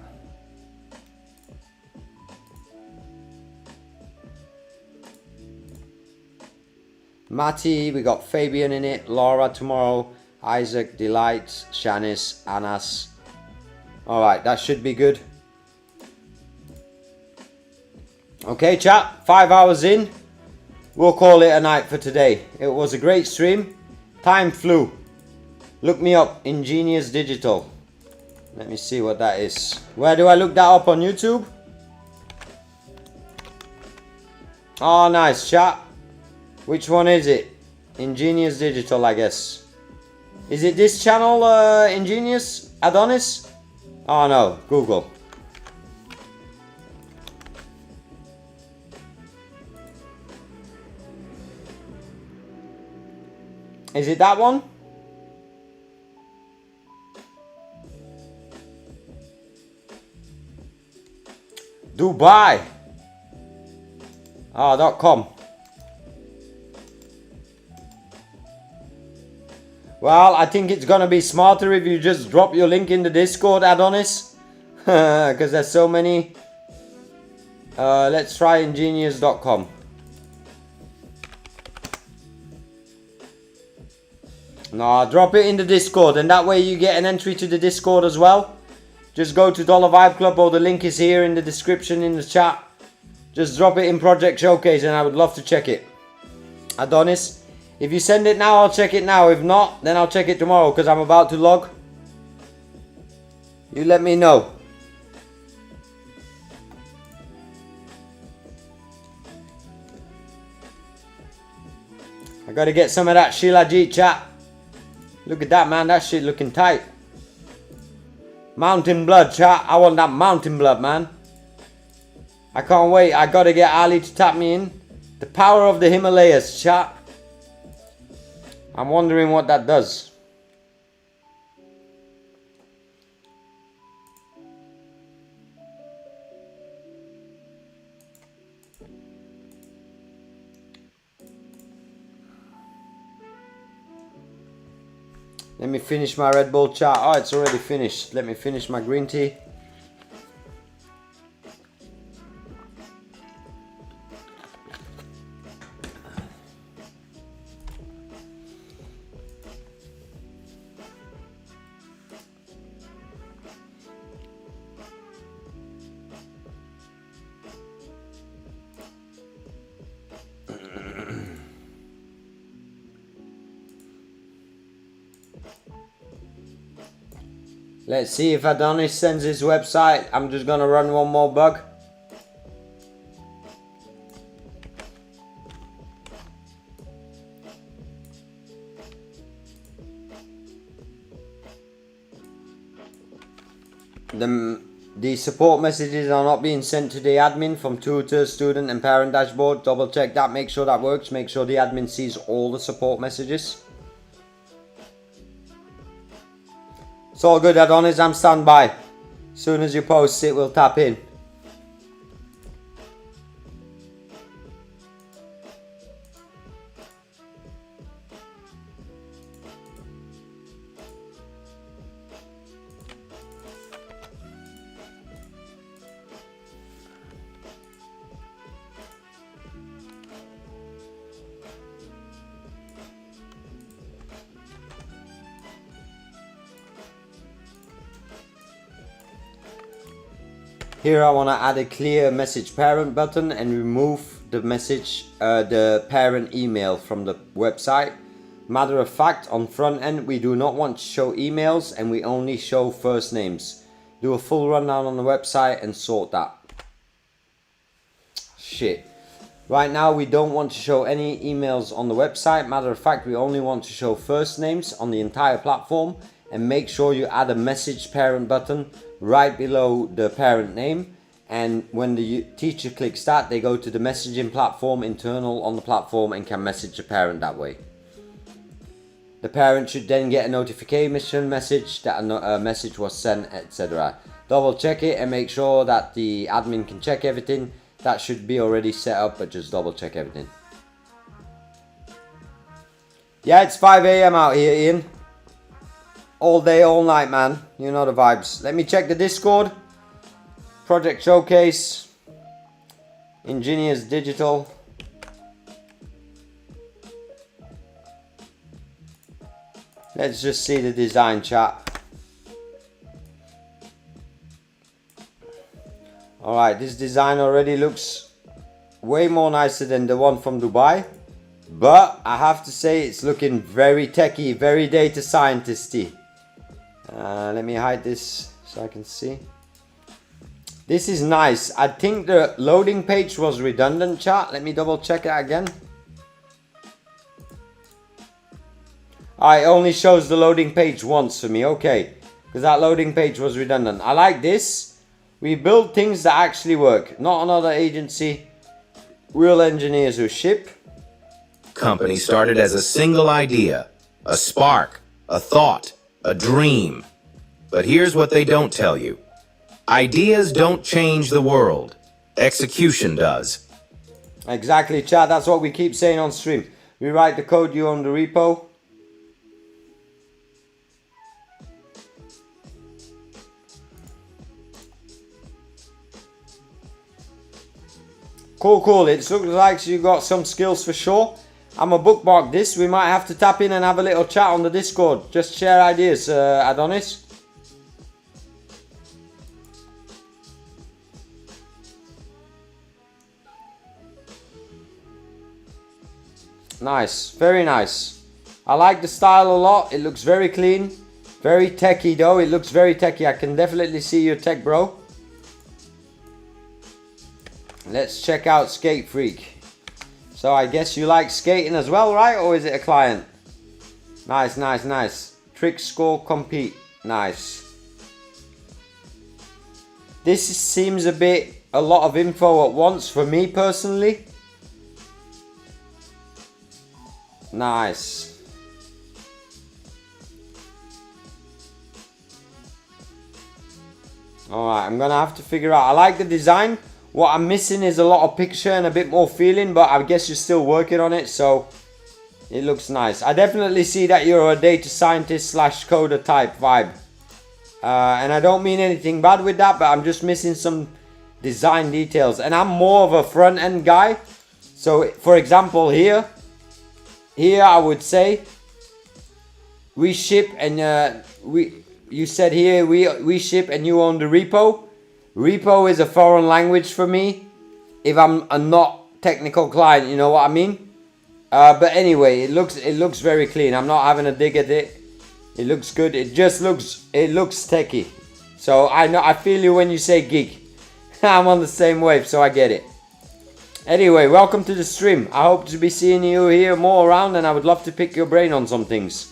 Matty, we got Fabian in it. Laura tomorrow. Isaac, Delight, Shanice, Anas. Alright, that should be good. Okay, chat. 5 hours in. We'll call it a night for today. It was a great stream. Time flew. Look me up. Ingenious Digital. Let me see what that is. Where do I look that up on YouTube? Oh, nice, chat. Which one is it? Ingenious Digital, I guess. Is it this channel, Ingenious Adonis? Oh no, Google. Is it that one? Dubai. .com. Well, I think it's gonna be smarter if you just drop your link in the Discord, Adonis. Because there's so many. Let's try ingenious.com. No, drop it in the Discord, and that way you get an entry to the Discord as well. Just go to $Vibe Club, or the link is here in the description in the chat. Just drop it in Project Showcase, and I would love to check it. Adonis, if you send it now, I'll check it now. If not, then I'll check it tomorrow, because I'm about to log. You let me know. I gotta get some of that Shilajit, chat. Look at that, man. That shit looking tight. Mountain blood, chat. I want that mountain blood, man. I can't wait. I gotta get Ali to tap me in. The power of the Himalayas, chat. I'm wondering what that does. Let me finish my Red Bull, chat. Oh, it's already finished. Let me finish my green tea. Let's see if Adonis sends his website. I'm just gonna run one more bug. The support messages are not being sent to the admin from tutor, student and parent dashboard. Double check that, make sure that works. Make sure the admin sees all the support messages. It's all good, Adonis. I'm standby. As soon as you post it, we'll tap in. Here I want to add a clear message parent button and remove the message, the parent email from the website. Matter of fact, on front end we do not want to show emails and we only show first names. Do a full rundown on the website and sort that. Shit. Right now we don't want to show any emails on the website. Matter of fact, we only want to show first names on the entire platform, and make sure you add a message parent button right below the parent name, and when the teacher clicks that, they go to the messaging platform internal on the platform and can message the parent that way. The parent should then get a notification message that a message was sent, etc. Double check it and make sure that the admin can check everything. That should be already set up, but just double check everything. Yeah, it's 5 AM out here, Ian. All day, all night, man. You know the vibes. Let me check the Discord. Project Showcase. Engineers Digital. Let's just see the design chat. Alright, this design already looks way more nicer than the one from Dubai. But I have to say it's looking very techy, very data scientisty. Let me hide this so I can see. This is nice. I think the loading page was redundant, chat. Let me double check it again. It only shows the loading page once for me. Okay, because that loading page was redundant. I like this. We build things that actually work. Not another agency. Real engineers who ship. Company started as a single idea, a spark, a thought, a dream. But here's what they don't tell you. Ideas don't change the world. Execution does. Exactly, chat. That's what we keep saying on stream. We write the code, you own the repo. Cool. It looks like you got some skills for sure. I'm a bookmark this. We might have to tap in and have a little chat on the Discord. Just share ideas, Adonis. Nice, very nice. I like the style a lot. It looks very clean, very techy though. It looks very techy. I can definitely see your tech, bro. Let's check out Skate Freak. So I guess you like skating as well, right? Or is it a client? Nice. Trick, score, compete. Nice. This seems a lot of info at once for me personally. Nice. Alright, I'm gonna have to figure out. I like the design. What I'm missing is a lot of picture and a bit more feeling, but I guess you're still working on it, so it looks nice. I definitely see that you're a data scientist / coder type vibe. And I don't mean anything bad with that, but I'm just missing some design details. And I'm more of a front end guy. So for example here I would say we ship and you said here we ship and you own the repo. Repo is a foreign language for me if I'm a not technical client, you know what I mean? But anyway, it looks very clean. I'm not having a dig at it. It looks good. It looks techy. So I feel you when you say geek. I'm on the same wave, so I get it. Anyway, welcome to the stream. I hope to be seeing you here more around, and I would love to pick your brain on some things.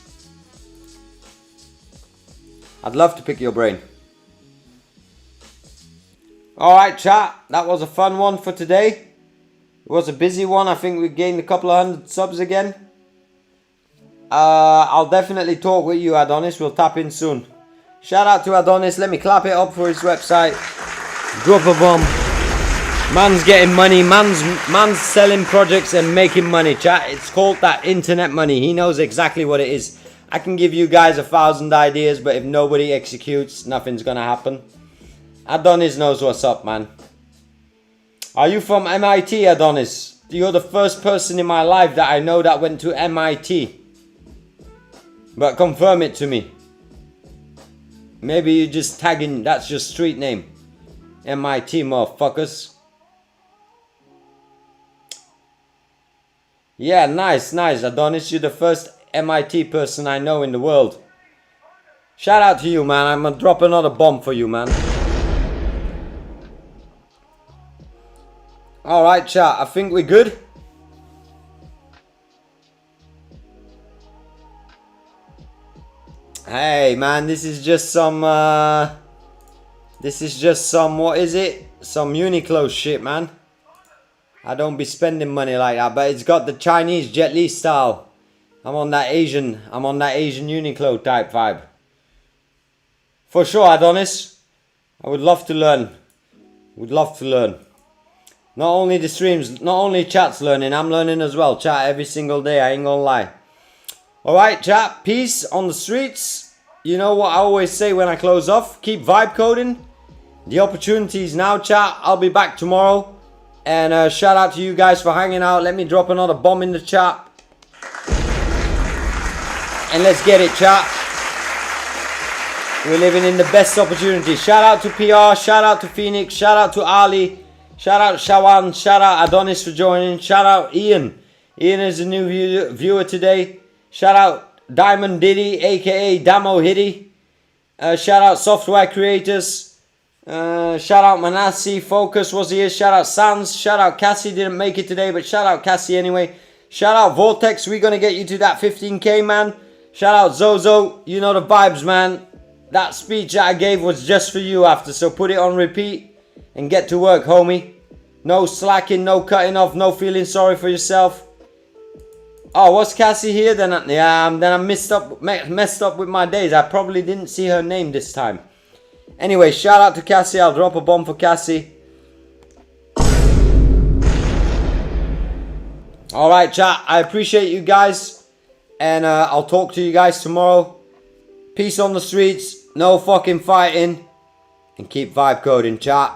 I'd love to pick your brain. Alright chat, that was a fun one for today. It was a busy one. I think we gained a couple of 100 subs again. I'll definitely talk with you, Adonis. We'll tap in soon. Shout out to Adonis. Let me clap it up for his website. Drop a bomb. Man's getting money. Man's selling projects and making money, chat. It's called that internet money. He knows exactly what it is. I can give you guys 1,000 ideas, but if nobody executes, nothing's gonna happen. Adonis knows what's up, man. Are you from MIT, Adonis? You're the first person in my life that I know that went to MIT. But confirm it to me. Maybe you're just tagging, that's your street name. MIT motherfuckers. Yeah, nice. Adonis, you're the first MIT person I know in the world. Shout out to you, man. I'm gonna drop another bomb for you, man. Alright, chat. I think we're good. Hey, man. This is just some, what is it? Some Uniqlo shit, man. I don't be spending money like that, but it's got the Chinese Jet Li style. I'm on that Asian Uniqlo type vibe. For sure, Adonis. I would love to learn. Not only the streams, not only chat's learning, I'm learning as well. Chat every single day, I ain't gonna lie. Alright, chat, peace on the streets. You know what I always say when I close off? Keep vibe coding. The opportunity is now, chat. I'll be back tomorrow. And shout out to you guys for hanging out. Let me drop another bomb in the chat. And let's get it, chat. We're living in the best opportunity. Shout out to PR. Shout out to Phoenix. Shout out to Ali. Shout out Shawan. Shout out Adonis for joining. Shout out Ian. Ian is a new viewer today. Shout out Diamond Diddy, aka Damo Hiddy. Shout out Software Creators. Shout out Manassi. Focus was here. Shout out Sans. Shout out Cassie. Didn't make it today, but shout out Cassie anyway. Shout out Vortex. We're gonna get you to that 15k, man. Shout out Zozo. You know the vibes, man. That speech that I gave was just for you after, so put it on repeat and get to work, homie. No slacking, no cutting off, no feeling sorry for yourself. Oh, was Cassie here? Then I messed up with my days. I probably didn't see her name this time. Anyway, shout out to Cassie. I'll drop a bomb for Cassie. Alright, chat. I appreciate you guys. And I'll talk to you guys tomorrow. Peace on the streets. No fucking fighting. And keep vibe coding, chat.